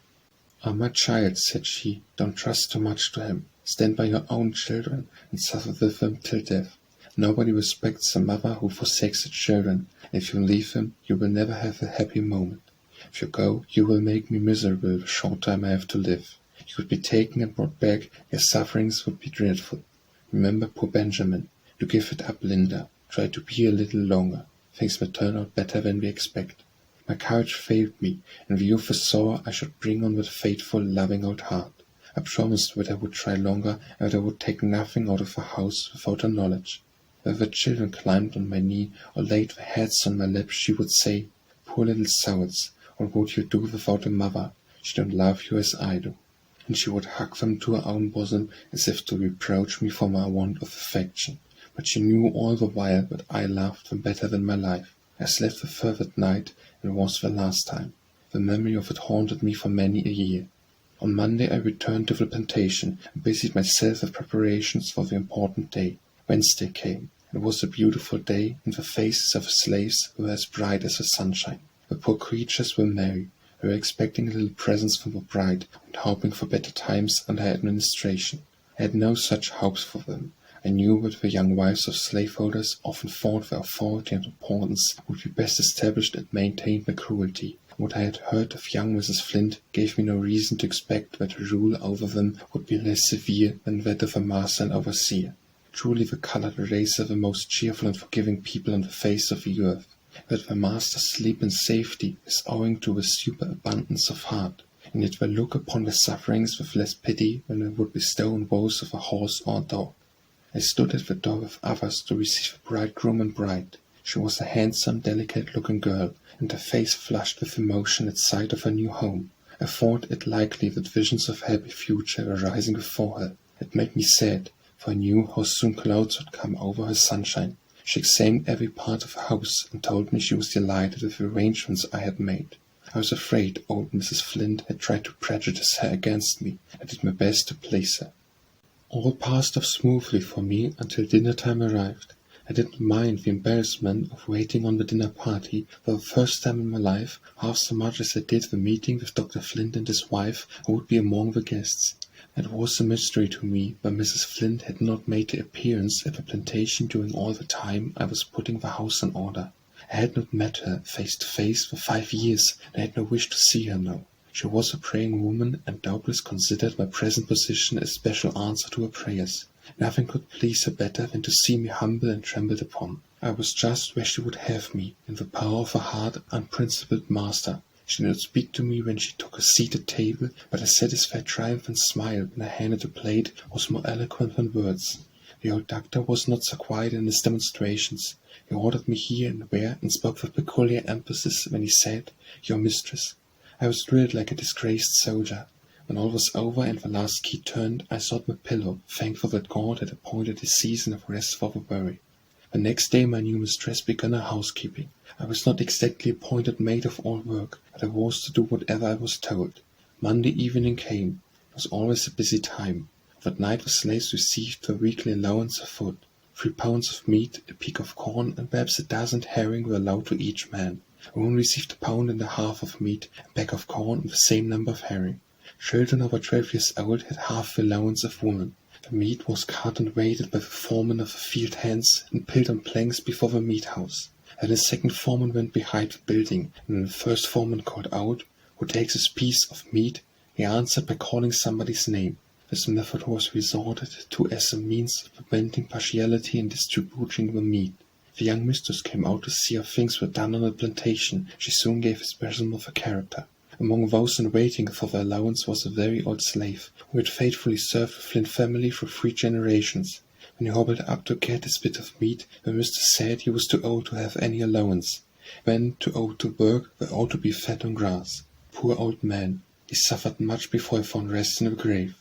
"Ah, my child," said she, "don't trust too much to him. Stand by your own children, and suffer with them till death. Nobody respects a mother who forsakes her children. If you leave them, you will never have a happy moment. If you go, you will make me miserable the short time I have to live. You would be taken and brought back, your sufferings would be dreadful. Remember poor Benjamin. Do give it up, Linda. Try to be a little longer. Things may turn out better than we expect." My courage failed me, in view of the sorrow I should bring on with faithful, loving old heart. I promised that I would try longer, and that I would take nothing out of the house without her knowledge. When the children climbed on my knee, or laid their heads on my lap, she would say, "Poor little souls, what would you do without a mother? She don't love you as I do." And she would hug them to her own bosom, as if to reproach me for my want of affection. But she knew all the while that I loved them better than my life. I slept with her that night, and it was the last time. The memory of it haunted me for many a year. On Monday I returned to the plantation, and busied myself with preparations for the important day. Wednesday came. It was a beautiful day, and the faces of the slaves were as bright as the sunshine. The poor creatures were merry. They were expecting little presents from the bride, and hoping for better times under her administration. I had no such hopes for them. I knew that the young wives of slaveholders often thought their authority and importance would be best established and maintained by cruelty. What I had heard of young Mrs. Flint gave me no reason to expect that her rule over them would be less severe than that of a master and overseer. Truly the coloured race are the most cheerful and forgiving people on the face of the earth. That the masters sleep in safety is owing to the superabundance of heart, and yet they look upon their sufferings with less pity than they would bestow on woes of a horse or a dog. I stood at the door with others to receive the bridegroom and bride. She was a handsome, delicate-looking girl, and her face flushed with emotion at sight of her new home. I thought it likely that visions of a happy future were rising before her. It made me sad, for I knew how soon clouds would come over her sunshine. She examined every part of the house, and told me she was delighted with the arrangements I had made. I was afraid old Mrs. Flint had tried to prejudice her against me. I did my best to please her. All passed off smoothly for me until dinner-time arrived. I didn't mind the embarrassment of waiting on the dinner party for the first time in my life, half so much as I did the meeting with Dr. Flint and his wife who would be among the guests. It was a mystery to me why Mrs. Flint had not made an appearance at the plantation during all the time I was putting the house in order. I had not met her face to face for 5 years, and I had no wish to see her now. She was a praying woman, and doubtless considered my present position a special answer to her prayers. Nothing could please her better than to see me humble and trembled upon. I was just where she would have me, in the power of a hard, unprincipled master. She did not speak to me when she took a seat at table, but a satisfied triumphant smile when I handed a plate was more eloquent than words. The old doctor was not so quiet in his demonstrations. He ordered me here and there, and spoke with peculiar emphasis when he said, "Your mistress." I was drilled like a disgraced soldier. When all was over and the last key turned, I sought my pillow, thankful that God had appointed a season of rest for the weary. The next day my new mistress began her housekeeping. I was not exactly appointed maid of all work, but I was to do whatever I was told. Monday evening came. It was always a busy time. That night the slaves received their weekly allowance of food. 3 pounds of meat, a peck of corn, and perhaps a dozen herring were allowed to each man. A woman received 1.5 pounds of meat, a peck of corn, and the same number of herring. Children over 12 years old had half the allowance of women. The meat was cut and weighted by the foreman of the field hands and piled on planks before the meat house. Then a second foreman went behind the building, and when the first foreman called out, "Who takes this piece of meat?" he answered by calling somebody's name. This method was resorted to as a means of preventing partiality in distributing the meat. The young mistress came out to see how things were done on the plantation. She soon gave a specimen of her character. Among those in waiting for the allowance was a very old slave, who had faithfully served the Flint family for 3 generations. When he hobbled up to get his bit of meat, the mistress said he was too old to have any allowance. When too old to work, they ought to be fed on grass. Poor old man, he suffered much before he found rest in the grave.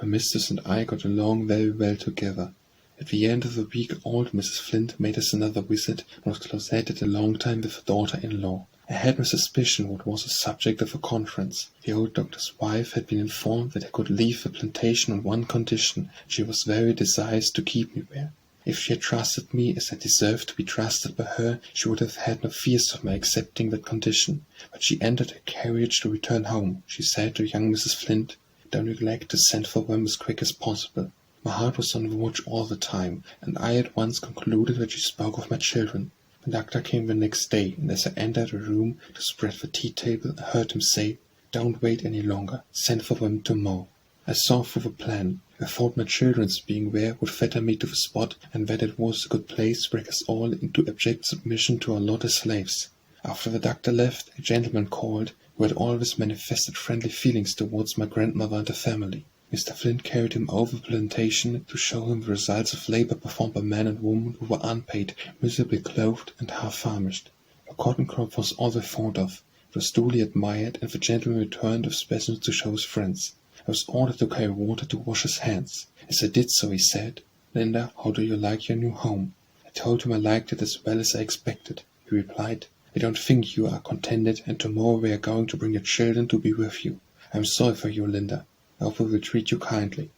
My mistress and I got along very well together. At the end of the week old Mrs. Flint made us another visit and was closeted a long time with her daughter-in-law. I had my suspicion what was the subject of a conference. The old doctor's wife had been informed that I could leave the plantation on one condition. She was very desirous to keep me there. If she had trusted me as I deserved to be trusted by her, she would have had no fears of my accepting that condition. But she entered her carriage to return home. She said to young Mrs. Flint, "Don't neglect to send for them as quick as possible." My heart was on the watch all the time, and I at once concluded that she spoke of my children. The doctor came the next day, and as I entered the room to spread the tea table, I heard him say, "Don't wait any longer. Send for them tomorrow." I saw through the plan. I thought my children's being there would fetter me to the spot, and that it was a good place to break us all into abject submission to our lot as slaves. After the doctor left, a gentleman called, who had always manifested friendly feelings towards my grandmother and the family. Mr. Flint carried him over the plantation to show him the results of labor performed by men and women who were unpaid, miserably clothed, and half-famished. The cotton crop was all they thought of. It was duly admired, and the gentleman returned with specimens to show his friends. I was ordered to carry water to wash his hands. As I did so, he said, "Linda, how do you like your new home?" I told him I liked it as well as I expected. He replied, "I don't think you are contented, and tomorrow we are going to bring your children to be with you. I am sorry for you, Linda. I hope we will treat you kindly."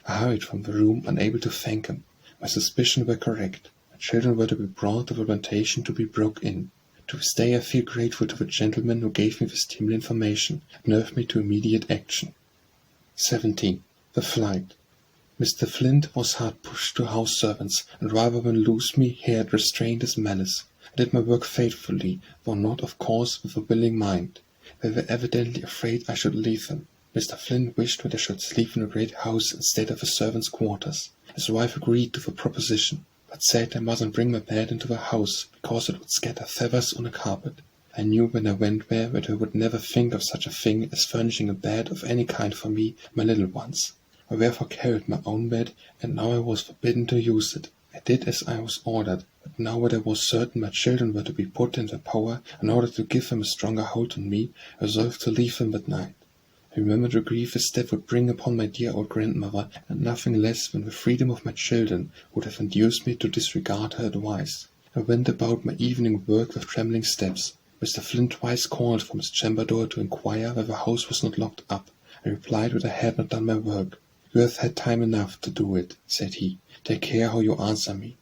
I hurried from the room, unable to thank him. My suspicions were correct. My children were to be brought to the plantation to be broke in. To this day I feel grateful to the gentleman who gave me this timely information, and nerved me to immediate action. 17. The Flight. Mr. Flint was hard pushed to house servants, and rather than lose me, he had restrained his malice. I did my work faithfully, though not, of course, with a willing mind. They were evidently afraid I should leave them. Mr. Flint wished that I should sleep in a great house instead of the servants' quarters. His wife agreed to the proposition, but said I mustn't bring my bed into the house, because it would scatter feathers on the carpet. I knew when I went there that I would never think of such a thing as furnishing a bed of any kind for me and my little ones. I therefore carried my own bed, and now I was forbidden to use it. I I did as I was ordered, but now that I was certain my children were to be put in their power, in order to give them a stronger hold on me, I resolved to leave them that night. I remembered the grievous that would bring upon my dear old grandmother, and nothing less than the freedom of my children would have induced me to disregard her advice. I went about my evening work with trembling steps. Mr. Flint twice called from his chamber door to inquire whether the house was not locked up. I replied that I had not done my work. "You have had time enough to do it," said he. "Take care how you answer me."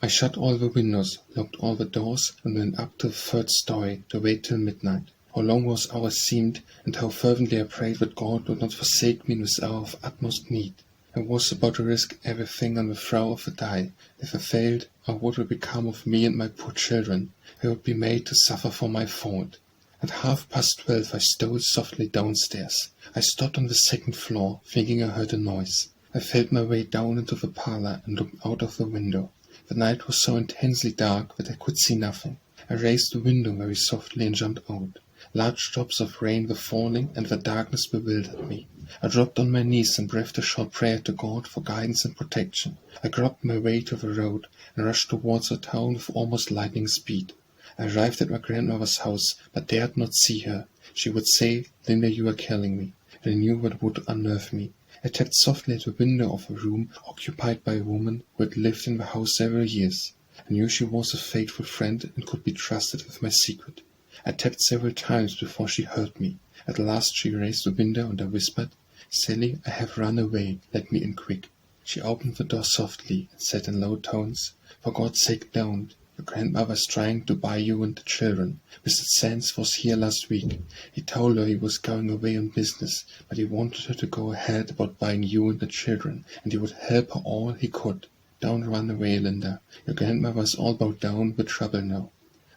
I shut all the windows, locked all the doors, and went up to the third story to wait till midnight. How long those hours seemed, and how fervently I prayed that God would not forsake me in this hour of utmost need. I was about to risk everything on the throw of the die. If I failed, what would become of me and my poor children? I would be made to suffer for my fault. At 12:30 I stole softly downstairs. I stopped on the second floor, thinking I heard a noise. I felt my way down into the parlor and looked out of the window. The night was so intensely dark that I could see nothing. I raised the window very softly and jumped out. Large drops of rain were falling, and the darkness bewildered me. I dropped on my knees and breathed a short prayer to God for guidance and protection. I groped my way to the road and rushed towards the town with almost lightning speed. I arrived at my grandmother's house, but dared not see her. She would say, "Linda, you are killing me," and I knew that would unnerve me. I tapped softly at the window of a room occupied by a woman who had lived in the house several years. I knew she was a faithful friend and could be trusted with my secret. I tapped several times before she heard me. At last she raised the window and I whispered, "Sally, I have run away. Let me in quick." She opened the door softly and said in low tones, "For God's sake, don't. Your grandmother is trying to buy you and the children. Mr. Sands was here last week. He told her he was going away on business, but he wanted her to go ahead about buying you and the children, and he would help her all he could. Don't run away, Linda. Your grandmother is all bowed down with trouble now."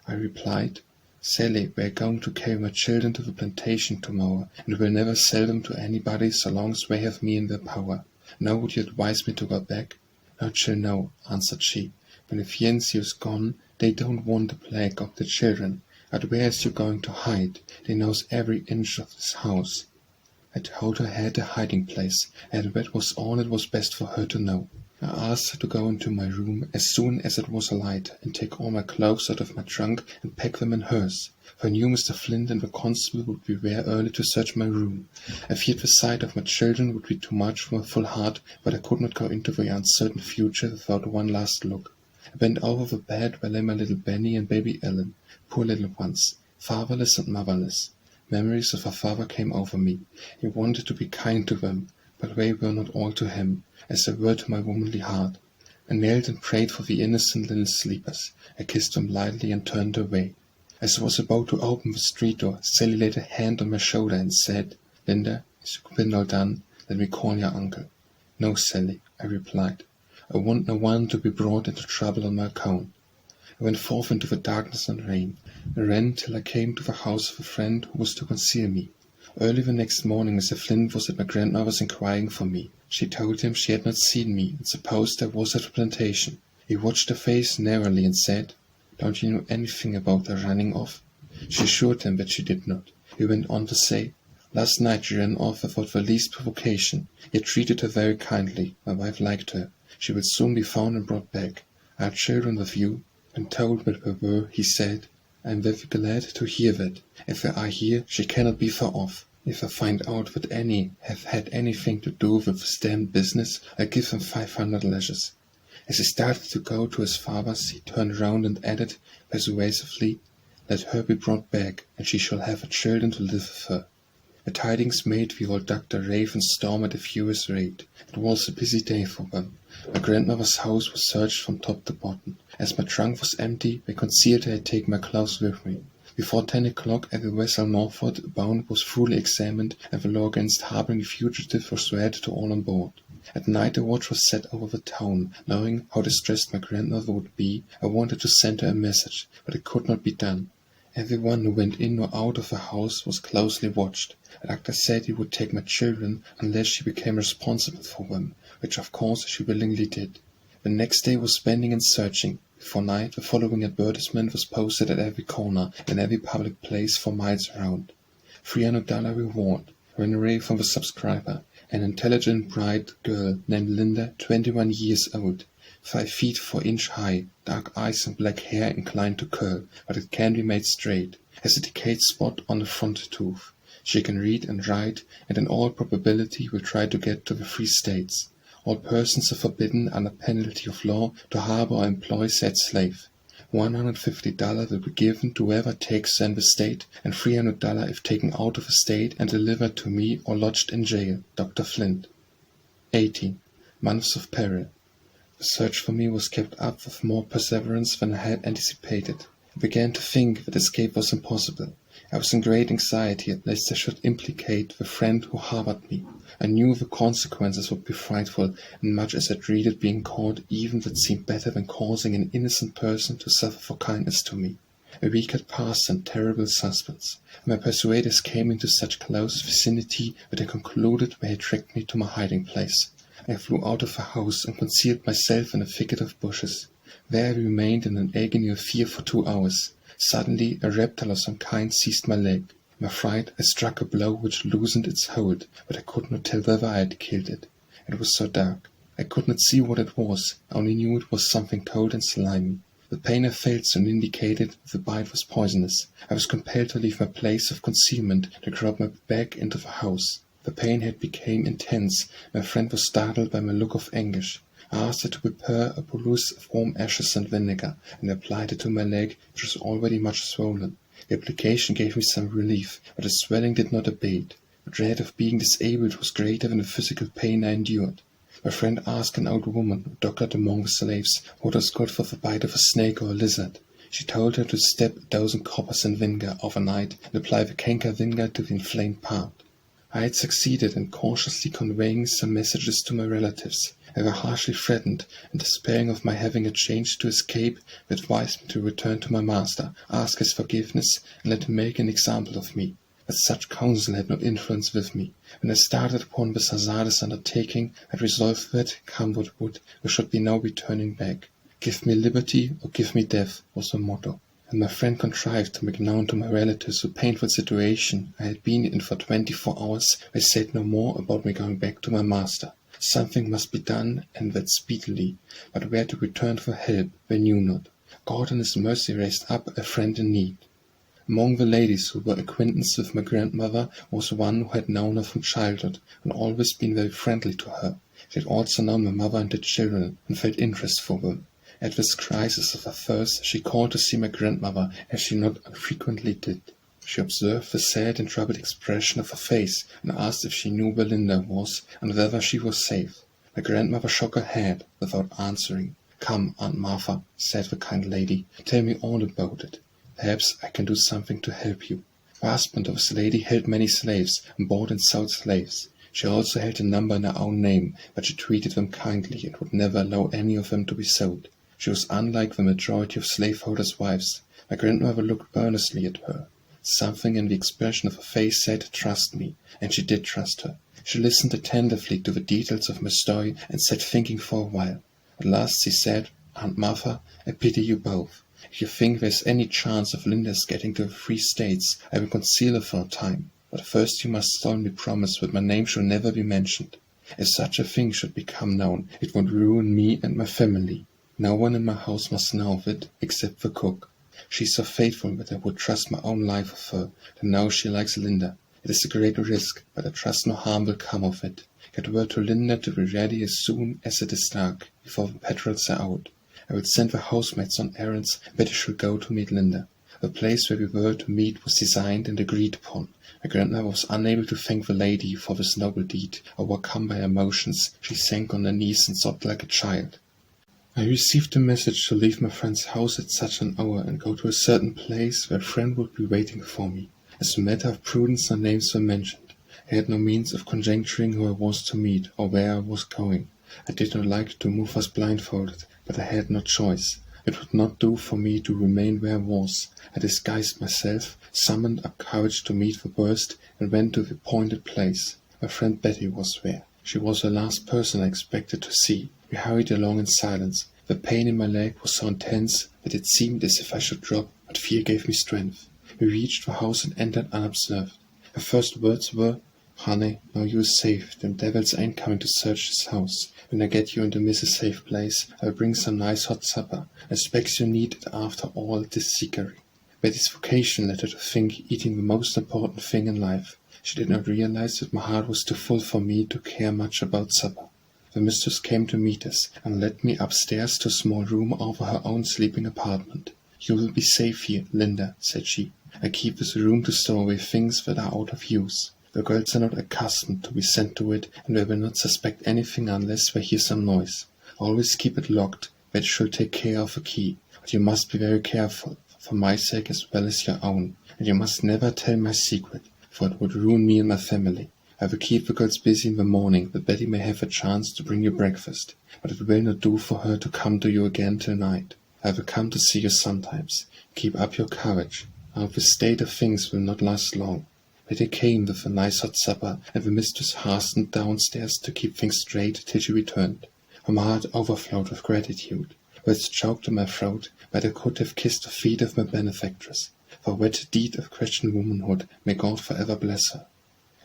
I replied, "Sally, we are going to carry my children to the plantation tomorrow, and will never sell them to anybody so long as they have me in their power. Now would you advise me to go back?" "No, chill, no," answered she. "When the fiancé is gone, they don't want the plague of the children. But where is you going to hide? They knows every inch of this house." I told her I had a hiding place, and that was all it was best for her to know. I asked her to go into my room as soon as it was light, and take all my clothes out of my trunk and pack them in hers, for I knew Mr. Flint and the constable would be there early to search my room. I feared the sight of my children would be too much for my full heart, but I could not go into the uncertain future without one last look. I bent over the bed where lay my little Benny and baby Ellen, poor little ones, fatherless and motherless. Memories of her father came over me. He wanted to be kind to them, but they were not all to him, as they were to my womanly heart. I knelt and prayed for the innocent little sleepers. I kissed them lightly and turned away. As I was about to open the street door, Sally laid a hand on my shoulder and said, "Linda, is your been done? Let me call your uncle." "No, Sally," I replied. "I want no one to be brought into trouble on my account." I went forth into the darkness and rain. I ran till I came to the house of a friend who was to conceal me. Early the next morning Mr. Flint was at my grandmother's inquiring for me. She told him she had not seen me, and supposed I was at the plantation. He watched her face narrowly and said, "Don't you know anything about her running off?" She assured him that she did not. He went on to say, "Last night she ran off without the least provocation. He had treated her very kindly. My wife liked her. She will soon be found and brought back. I have children with you." When told that they were, he said, "I am very glad to hear that. If they are here, she cannot be far off. If I find out that any have had anything to do with this damned business, I'll give them 500 lashes." As he started to go to his father's, he turned round and added, persuasively, "Let her be brought back, and she shall have her children to live with her." The tidings made the old Dr. rave and storm at a furious rate. It was a busy day for them. My grandmother's house was searched from top to bottom. As my trunk was empty, they concealed I had taken my clothes with me. Before 10 o'clock, every vessel Northward Bound was fully examined, and the law against harboring a fugitive was read to all on board. At night a watch was set over the town. Knowing how distressed my grandmother would be, I wanted to send her a message, but it could not be done. Every one who went in or out of the house was closely watched. The doctor said he would take my children unless she became responsible for them, which of course she willingly did. The next day was spending in searching. Before night, the following advertisement was posted at every corner and every public place for miles around. $300 reward. Ran away from the subscriber. An intelligent, bright girl named Linda, 21 years old. 5 feet 4 inches high, dark eyes and black hair inclined to curl, but it can be made straight, has a decayed spot on the front tooth. She can read and write, and in all probability will try to get to the Free States. All persons are forbidden under penalty of law to harbor or employ said slave. $150 will be given to whoever takes her in the state, and $300 if taken out of the state and delivered to me or lodged in jail. Dr. Flint. 18. Months of Peril. The search for me was kept up with more perseverance than I had anticipated. I began to think that escape was impossible. I was in great anxiety lest I should implicate the friend who harbored me. I knew the consequences would be frightful, and much as I dreaded being caught, even that seemed better than causing an innocent person to suffer for kindness to me. A week had passed in terrible suspense. My persuaders came into such close vicinity that I concluded they had tracked me to my hiding place. I flew out of the house and concealed myself in a thicket of bushes. There I remained in an agony of fear for 2 hours. Suddenly a reptile of some kind seized my leg. In my fright I struck a blow which loosened its hold, but I could not tell whether I had killed it. It was so dark. I could not see what it was. I only knew it was something cold and slimy. The pain I felt soon indicated that the bite was poisonous. I was compelled to leave my place of concealment to crawl back into the house. The pain had become intense. My friend was startled by my look of anguish. I asked her to prepare a bolus of warm ashes and vinegar, and applied it to my leg, which was already much swollen. The application gave me some relief, but the swelling did not abate. The dread of being disabled was greater than the physical pain I endured. My friend asked an old woman, who doctored among the slaves, what was good for the bite of a snake or a lizard. She told her to step 1,000 coppers in vinegar overnight and apply the canker vinegar to the inflamed part. I had succeeded in cautiously conveying some messages to my relatives. They were harshly threatened, and despairing of my having a chance to escape, they advised me to return to my master, ask his forgiveness, and let him make an example of me. But such counsel had no influence with me. When I started upon this hazardous undertaking, I resolved that, come what would, there should be no returning back. Give me liberty, or give me death, was the motto. And my friend contrived to make known to my relatives the painful situation I had been in for 24 hours, I said no more about me going back to my master. Something must be done, and that speedily, but where to return for help they knew not. God in his mercy raised up a friend in need. Among the ladies who were acquaintances with my grandmother was one who had known her from childhood, and always been very friendly to her. She had also known my mother and the children, and felt interest for them. At this crisis of her thirst, she called to see my grandmother, as she not unfrequently did. She observed the sad and troubled expression of her face, and asked if she knew where Linda was, and whether she was safe. My grandmother shook her head, without answering. "Come, Aunt Martha," said the kind lady, "tell me all about it. Perhaps I can do something to help you." The husband of this lady held many slaves, and bought and sold slaves. She also held a number in her own name, but she treated them kindly, and would never allow any of them to be sold. She was unlike the majority of slaveholders' wives. My grandmother looked earnestly at her. Something in the expression of her face said, "Trust me," and she did trust her. She listened attentively to the details of my story, and sat thinking for a while. At last she said, "Aunt Martha, I pity you both. If you think there is any chance of Linda's getting to the Free States, I will conceal her for a time. But first you must solemnly promise that my name shall never be mentioned. If such a thing should become known, it would ruin me and my family. No one in my house must know of it, except the cook. She is so faithful that I would trust my own life with her, to know she likes Linda. It is a great risk, but I trust no harm will come of it. Get word to Linda to be ready as soon as it is dark, before the Perilous are out. I will send the housemaids on errands, and Betty shall go to meet Linda. The place where we were to meet was designed and agreed upon. My grandmother was unable to thank the lady for this noble deed. Overcome by emotions, she sank on her knees and sobbed like a child. I received a message to leave my friend's house at such an hour and go to a certain place where a friend would be waiting for me. As a matter of prudence, no names were mentioned. I had no means of conjecturing who I was to meet, or where I was going. I did not like to move us blindfolded, but I had no choice. It would not do for me to remain where I was. I disguised myself, summoned up courage to meet the worst, and went to the appointed place. My friend Betty was there. She was the last person I expected to see. We hurried along in silence. The pain in my leg was so intense that it seemed as if I should drop, but fear gave me strength. We reached the house and entered unobserved. Her first words were, Honey, now you are safe. Them devils ain't coming to search this house. When I get you into Mrs. Safe Place, I'll bring some nice hot supper. I expect you need it after all this seekery. Betty's vocation led her to think eating the most important thing in life. She did not realize that my heart was too full for me to care much about supper. The mistress came to meet us, and led me upstairs to a small room over her own sleeping apartment. You will be safe here, Linda, said she. I keep this room to store away things that are out of use. The girls are not accustomed to be sent to it, and they will not suspect anything unless they hear some noise. Always keep it locked. Betty shall take care of the key. But you must be very careful, for my sake as well as your own, and you must never tell my secret, for it would ruin me and my family. I will keep the girls busy in the morning, that Betty may have a chance to bring you breakfast, but it will not do for her to come to you again till night. I will come to see you sometimes. Keep up your courage. Now this state of things will not last long. Betty came with a nice hot supper, and the mistress hastened downstairs to keep things straight till she returned. My heart overflowed with gratitude. Words choked in my throat, but I could have kissed the feet of my benefactress. For a wet deed of Christian womanhood, may God forever bless her.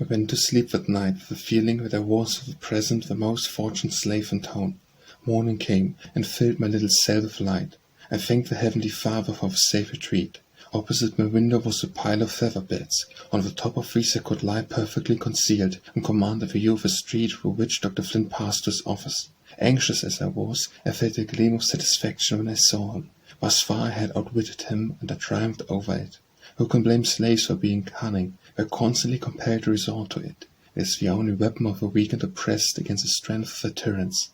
I went to sleep that night with the feeling that I was for the present the most fortunate slave in town. Morning came, and filled my little cell with light. I thanked the Heavenly Father for the safe retreat. Opposite my window was a pile of feather beds. On the top of these I could lie perfectly concealed, and command a view of the street through which Dr. Flint passed to his office. Anxious as I was, I felt a gleam of satisfaction when I saw him. Thus far I had outwitted him, and I triumphed over it. Who can blame slaves for being cunning? They are constantly compelled to resort to it. It is the only weapon of the weak and oppressed against the strength of their tyrants.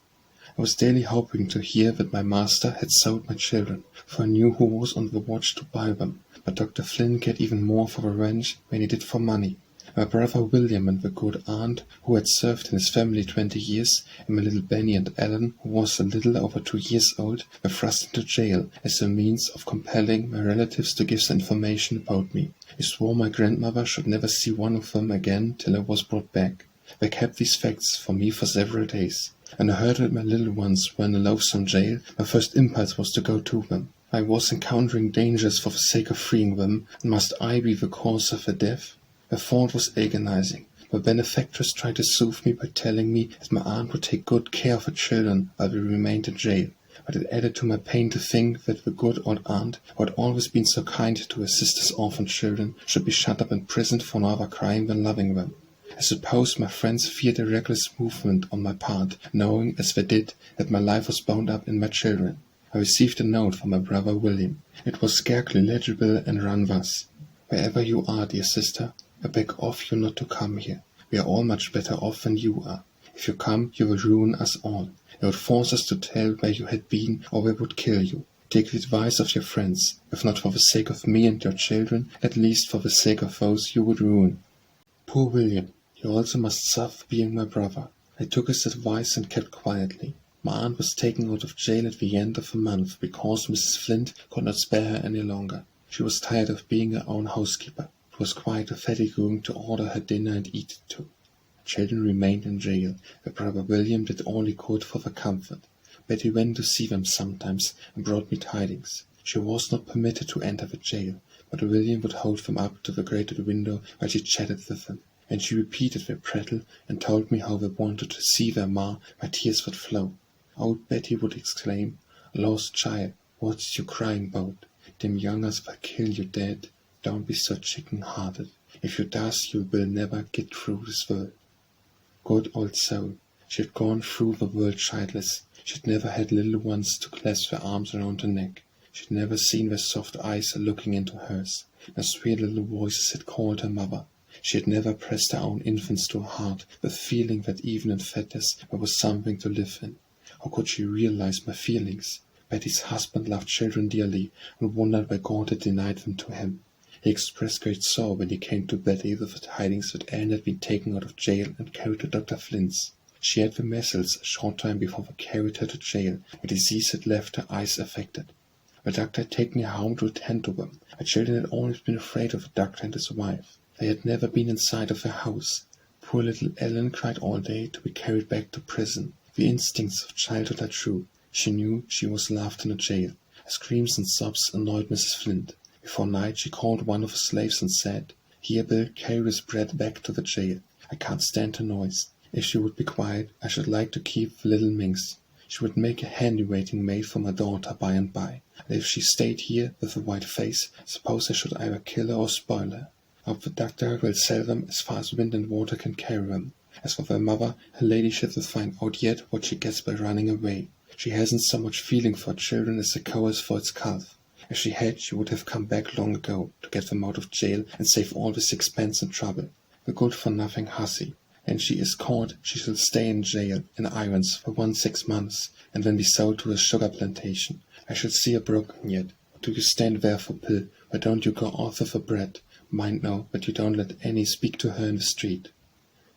I was daily hoping to hear that my master had sold my children, for I knew who was on the watch to buy them. But Dr. Flynn cared even more for revenge than he did for money. My brother William and the good aunt, who had served in his family 20 years, and my little Benny and Ellen, who was a little over 2 years old, were thrust into jail as a means of compelling my relatives to give some information about me. I swore my grandmother should never see one of them again till I was brought back. They kept these facts from me for several days. When I heard that my little ones were in a loathsome jail, my first impulse was to go to them. I was encountering dangers for the sake of freeing them, and must I be the cause of their death? The thought was agonizing. My benefactress tried to soothe me by telling me that my aunt would take good care of her children while we remained in jail, but it added to my pain to think that the good old aunt, who had always been so kind to her sister's orphan children, should be shut up in prison for no other crime than loving them. I suppose my friends feared a reckless movement on my part, knowing, as they did, that my life was bound up in my children. I received a note from my brother William. It was scarcely legible and ran thus: "Wherever you are, dear sister, I beg of you not to come here. We are all much better off than you are. If you come, you will ruin us all. They would force us to tell where you had been, or they would kill you. Take the advice of your friends, if not for the sake of me and your children, at least for the sake of those you would ruin." Poor William! You also must suffer being my brother. I took his advice and kept quietly. My aunt was taken out of jail at the end of the month because Mrs. Flint could not spare her any longer. She was tired of being her own housekeeper. It was quite a fatiguing to order her dinner and eat it too. The children remained in jail. Their brother William did all he could for their comfort. Betty went to see them sometimes and brought me tidings. She was not permitted to enter the jail, but William would hold them up to the grated window while she chatted with them, and she repeated their prattle and told me how they wanted to see their ma. My tears would flow. Old Betty would exclaim, "Lost child, what's you crying about? Them youngers will kill you dead. Don't be so chicken-hearted. If you does, you will never get through this world." Good old soul. She had gone through the world childless. She had never had little ones to clasp their arms around her neck. She had never seen their soft eyes looking into hers. Their sweet little voices had called her mother. She had never pressed her own infants to her heart, with feeling that even in fatness there was something to live in. How could she realize my feelings? Betty's husband loved children dearly, and wondered why God had denied them to him. He expressed great sorrow when he came to Betty with the tidings that Anne had been taken out of jail and carried to Dr. Flint's. She had the measles a short time before they carried her to jail. The disease had left her eyes affected. The doctor had taken her home to attend to them. The children had always been afraid of the doctor and his wife. They had never been inside of their house. Poor little Ellen cried all day to be carried back to prison. The instincts of childhood are true. She knew she was loved in a jail. Her screams and sobs annoyed Mrs. Flint. Before night she called one of the slaves and said, "Here, Bill, carry this bread back to the jail. I can't stand her noise. If she would be quiet, I should like to keep the little minx. She would make a handy waiting maid for my daughter by and by, and if she stayed here with a white face, suppose I should either kill her or spoil her. I hope the doctor will sell them as far as wind and water can carry them. As for their mother, her ladyship will find out yet what she gets by running away. She hasn't so much feeling for children as the cow has for its calf. If she had, she would have come back long ago to get them out of jail and save all this expense and trouble. The good-for-nothing hussy. And she is caught, she shall stay in jail, in irons, for 6 months, and then be sold to a sugar plantation. I shall see her broken yet. Do you stand there for pill? Why don't you go Arthur for bread? Mind now, but you don't let any speak to her in the street.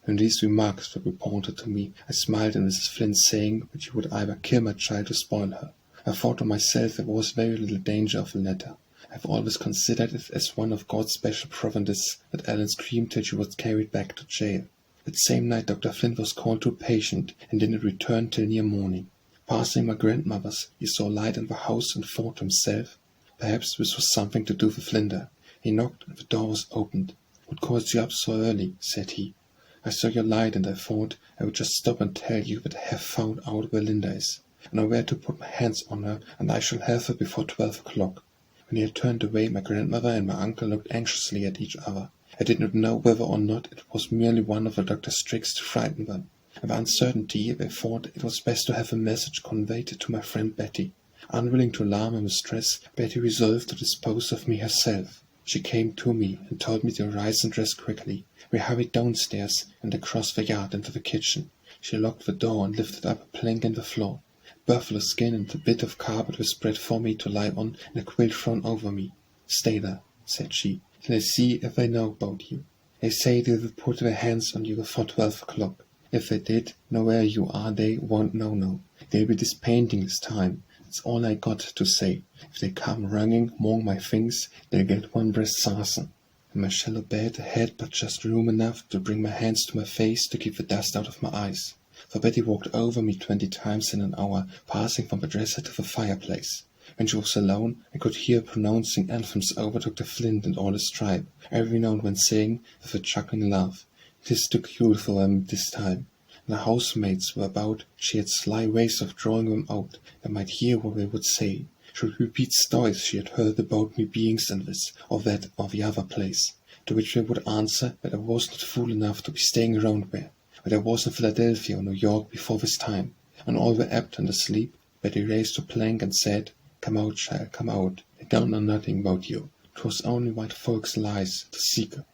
When these remarks were reported to me, I smiled at Mrs. Flint, saying that she would either kill my child or spoil her. I thought to myself there was very little danger of the latter. I have always considered it as one of God's special providences that Ellen screamed till she was carried back to jail. That same night Dr. Flint was called to a patient, and didn't return till near morning. Passing my grandmother's, he saw light in the house and thought to himself, perhaps this was something to do with Linda. He knocked, and the door was opened. "What calls you up so early?" said he. "I saw your light, and I thought I would just stop and tell you that I have found out where Linda is, and know where to put my hands on her, and I shall have her before 12 o'clock. When he had turned away, my grandmother and my uncle looked anxiously at each other. I did not know whether or not it was merely one of the doctor's tricks to frighten them. In the uncertainty, they thought it was best to have a message conveyed to my friend Betty. Unwilling to alarm her mistress, Betty resolved to dispose of me herself. She came to me and told me to rise and dress quickly. We hurried downstairs and across the yard into the kitchen. She locked the door and lifted up a plank in the floor. Buffalo skin and a bit of carpet were spread for me to lie on, and a quilt thrown over me. "Stay there," said she, "till I see if they know about you. They say they will put their hands on you before 12 o'clock. If they did know where you are, they won't know no. They'll be dispainting this time. That's all I got to say. If they come running among my things, they'll get one breast sarsen. In my shallow bed I had but just room enough to bring my hands to my face to keep the dust out of my eyes. For Betty walked over me 20 times in an hour, passing from the dresser to the fireplace. When she was alone, I could hear her pronouncing anthems over Dr. Flint and all his tribe, every now and then saying, with a chuckling laugh, "'Tis too cool for them this time." And the housemaids were about. She had sly ways of drawing them out. I might hear what they would say. She would repeat stories she had heard about me beings in this, or that, or the other place, to which they would answer that I was not fool enough to be staying around there, but I was in Philadelphia or New York before this time. When all were apt and asleep, Betty raised her plank and said, "Come out, child, come out. They don't know nothing about you. 'Twas only white folks' lies, the seeker."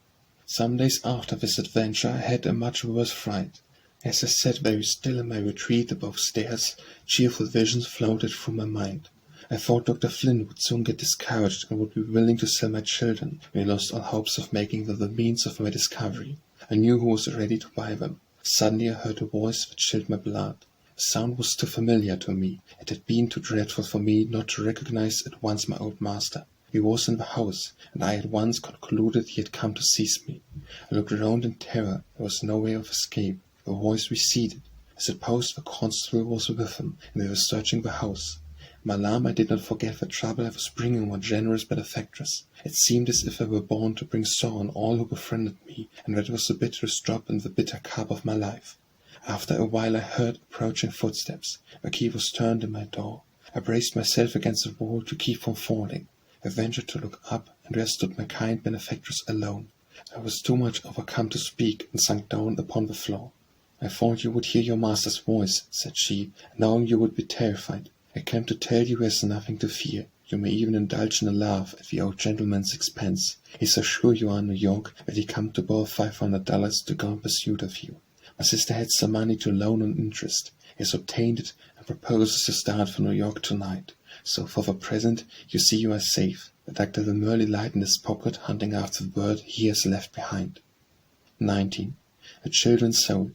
Some days after this adventure I had a much worse fright. As I sat very still in my retreat above stairs, cheerful visions floated through my mind. I thought Dr. Flint would soon get discouraged and would be willing to sell my children when he lost all hopes of making them the means of my discovery. I knew who was ready to buy them. Suddenly I heard a voice that chilled my blood. The sound was too familiar to me. It had been too dreadful for me not to recognize at once my old master. He was in the house, and I at once concluded he had come to seize me. I looked round in terror. There was no way of escape. The voice receded. I supposed the constable was with him, and they were searching the house. In my alarm I did not forget the trouble I was bringing my generous benefactress. It seemed as if I were born to bring sorrow on all who befriended me, and that was the bitterest drop in the bitter cup of my life. After a while I heard approaching footsteps. The key was turned in my door. I braced myself against the wall to keep from falling. I ventured to look up, and there stood my kind benefactress alone. I was too much overcome to speak, and sunk down upon the floor. "I thought you would hear your master's voice," said she, "knowing you would be terrified. I came to tell you he has nothing to fear. You may even indulge in a laugh at the old gentleman's expense. He is so sure you are in New York that he come to borrow $500 to go in pursuit of you. My sister had some money to loan on interest. He has obtained it and proposes to start for New York tonight. So for the present, you see you are safe. The doctor will merely light in his pocket, hunting after the bird he has left behind." 19. The children sold.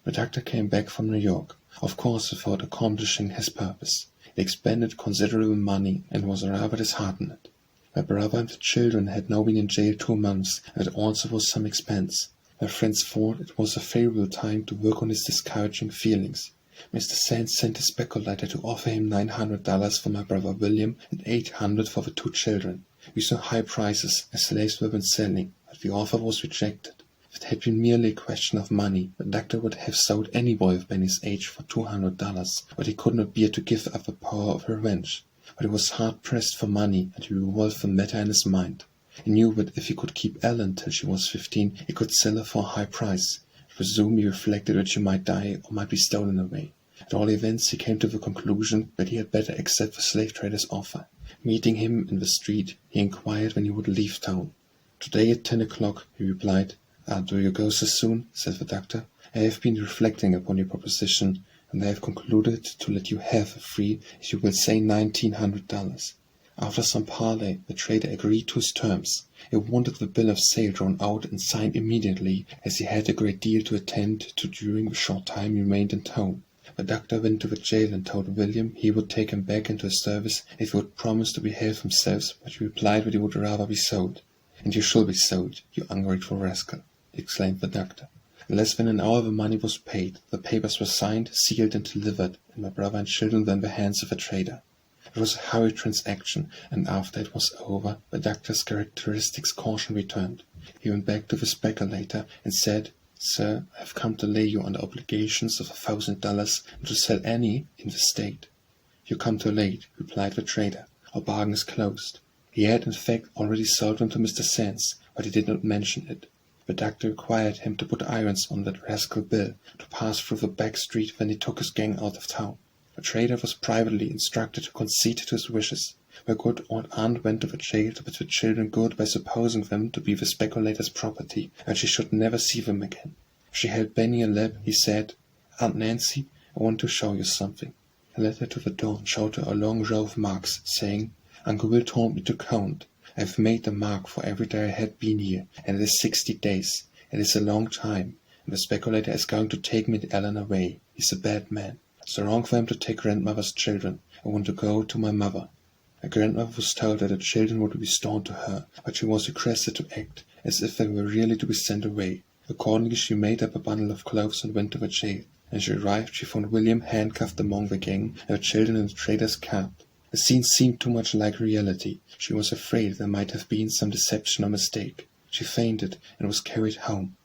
The doctor came back from New York, of course without accomplishing his purpose. He expended considerable money and was rather disheartened. My brother and the children had now been in jail 2 months, and it also was some expense. My friends thought it was a favourable time to work on his discouraging feelings. Mr. Sands sent a speculator to offer him $900 for my brother William and $800 for the 2 children. We saw high prices as slaves were been selling, but the offer was rejected. If it had been merely a question of money, the doctor would have sold any boy of Benny's age for $200, but he could not bear to give up the power of revenge. But he was hard-pressed for money, and he revolved the matter in his mind. He knew that if he could keep Ellen till she was 15, he could sell her for a high price. I presume he reflected that she might die or might be stolen away. At all events, he came to the conclusion that he had better accept the slave trader's offer. Meeting him in the street, he inquired when he would leave town. "Today at 10 o'clock, he replied. "Do you go so soon?" said the doctor. "I have been reflecting upon your proposition, and I have concluded to let you have her free if you will say $1,900. After some parley, the trader agreed to his terms. He wanted the bill of sale drawn out and signed immediately, as he had a great deal to attend to during the short time he remained in town. The doctor went to the jail and told William he would take him back into his service if he would promise to behave himself, but he replied that he would rather be sold. "And you shall be sold, you ungrateful rascal," exclaimed the doctor. In less than an hour the money was paid, the papers were signed, sealed, and delivered, and my brother and children were in the hands of the trader. It was a hurried transaction, and after it was over, the doctor's characteristic caution returned. He went back to the speculator and said, "Sir, I have come to lay you under obligations of $1,000 and to sell any in the state." "You come too late," replied the trader. "Our bargain is closed." He had, in fact, already sold them to Mr. Sands, but he did not mention it. The doctor required him to put irons on that rascal Bill, to pass through the back street when he took his gang out of town. The trader was privately instructed to concede to his wishes. My good old aunt went to the jail to bid the children good by supposing them to be the speculator's property, and she should never see them again. She held Benny a lap. He said, "Aunt Nancy, I want to show you something." He led her to the door and showed her a long row of marks, saying, "Uncle Will told me to count. I have made the mark for every day I had been here, and it is 60 days. It is a long time, and the speculator is going to take me and Ellen away. He's a bad man. It's wrong for him to take grandmother's children. I want to go to my mother." My grandmother was told that the children were to be restored to her, but she was requested to act as if they were really to be sent away. Accordingly, she made up a bundle of clothes and went to the jail. When she arrived, she found William handcuffed among the gang, and the children in the trader's cab. The scene seemed too much like reality. She was afraid there might have been some deception or mistake. She fainted and was carried home.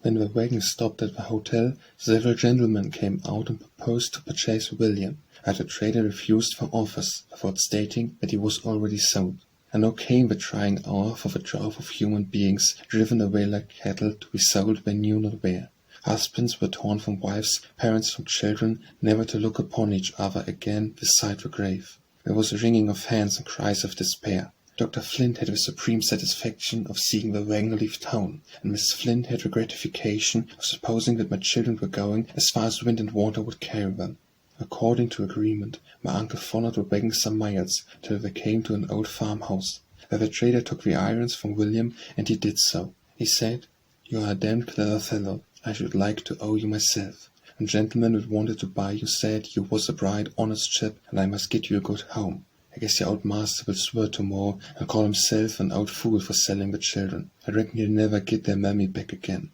When the wagon stopped at the hotel, several gentlemen came out and proposed to purchase William, but the trader refused their offers, without stating that he was already sold. And now came the trying hour for the drove of human beings, driven away like cattle to be sold they knew not where. Husbands were torn from wives, parents from children, never to look upon each other again beside the grave. There was a wringing of hands and cries of despair. Dr. Flint had the supreme satisfaction of seeing the wagon leave town, and Mrs. Flint had the gratification of supposing that my children were going as far as wind and water would carry them. According to agreement, my uncle followed the wagon some miles, till they came to an old farmhouse, where the trader took the irons from William, and he did so. He said, "You are a damned clever fellow. I should like to owe you myself. And gentlemen that wanted to buy you said you was a bright, honest chap, and I must get you a good home. I guess your old master will swear tomorrow and call himself an old fool for selling the children. I reckon he'll never get their mammy back again.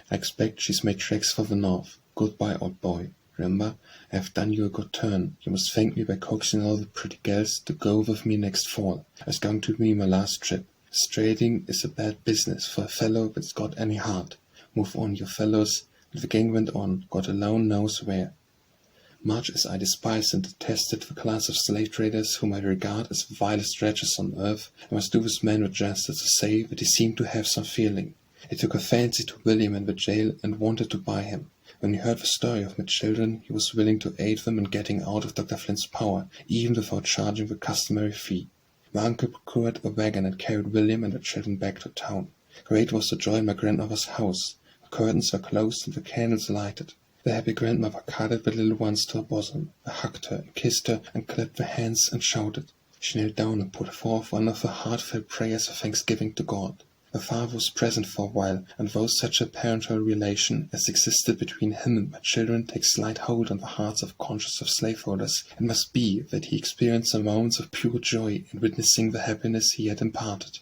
I expect she's made tracks for the north. Goodbye, old boy. Remember, I have done you a good turn. You must thank me by coaxing all the pretty girls to go with me next fall. It's going to be my last trip. Trading is a bad business for a fellow that's got any heart. Move on, you fellows." And the gang went on, God alone knows where. Much as I despised and detested the class of slave traders whom I regard as the vilest wretches on earth, I must do this man the justice to say that he seemed to have some feeling. He took a fancy to William in the jail and wanted to buy him. When he heard the story of my children, he was willing to aid them in getting out of Dr. Flint's power, even without charging the customary fee. My uncle procured a wagon and carried William and the children back to town. Great was the joy in my grandmother's house. The curtains were closed and the candles lighted. The happy grandmother cuddled the little ones to her bosom. I hugged her and kissed her and clapped their hands and shouted. She knelt down and put forth one of her heartfelt prayers of thanksgiving to God. The father was present for a while, and though such a parental relation as existed between him and my children takes slight hold on the hearts of conscious slaveholders, it must be that he experienced some moments of pure joy in witnessing the happiness he had imparted.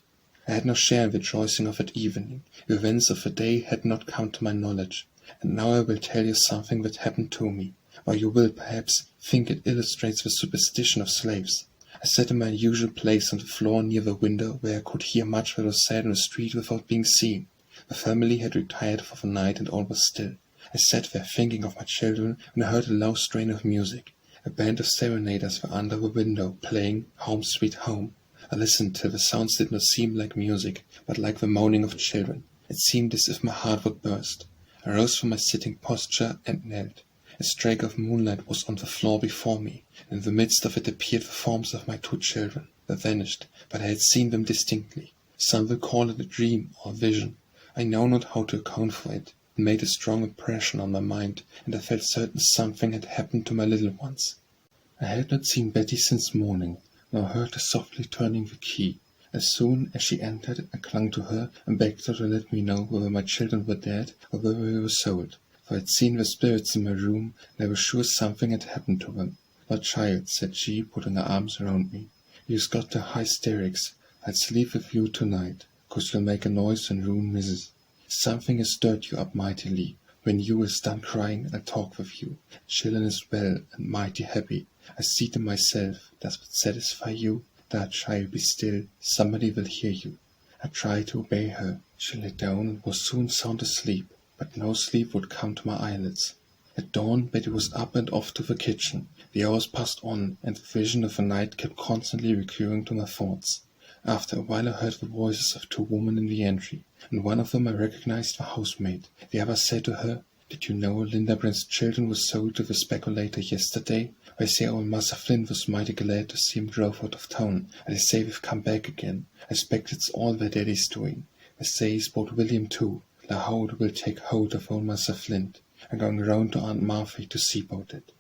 I had no share in the rejoicing of that evening. The events of the day had not come to my knowledge. And now I will tell you something that happened to me, while you will, perhaps, think it illustrates the superstition of slaves. I sat in my usual place on the floor near the window, where I could hear much that was said in the street without being seen. The family had retired for the night and all was still. I sat there thinking of my children when I heard a low strain of music. A band of serenaders were under the window, playing Home Sweet Home. I listened till the sounds did not seem like music, but like the moaning of children. It seemed as if my heart would burst. I rose from my sitting posture and knelt. A streak of moonlight was on the floor before me, and in the midst of it appeared the forms of my 2 children. They vanished, but I had seen them distinctly. Some will call it a dream or vision. I know not how to account for it. It made a strong impression on my mind, and I felt certain something had happened to my little ones. I had not seen Betty since morning, nor heard her softly turning the key. As soon as she entered, I clung to her and begged her to let me know whether my children were dead or whether they were sold, for I had seen the spirits in my room, and I was sure something had happened to them. "My child," said she, putting her arms around me, "you've got the hysterics. I'd sleep with you tonight, 'cause you'll make a noise and ruin Mrs. Something has stirred you up mightily. When you is done crying, I'll talk with you. Children is well and mighty happy. I see them myself. Does it satisfy you? There, child, be still. Somebody will hear you." I tried to obey her. She lay down and was soon sound asleep, but no sleep would come to my eyelids. At dawn, Betty was up and off to the kitchen. The hours passed on, and the vision of the night kept constantly recurring to my thoughts. After a while I heard the voices of 2 women in the entry, and one of them I recognized the housemaid. The other said to her, "Did you know Linda Brent's children were sold to the speculator yesterday? I say old Master Flint was mighty glad to see him drove out of town, and they say we've come back again. I expect it's all their daddy's doing. They say he's bought William too. The whole will take hold of old Master Flint. I'm going round to Aunt Martha to see about it."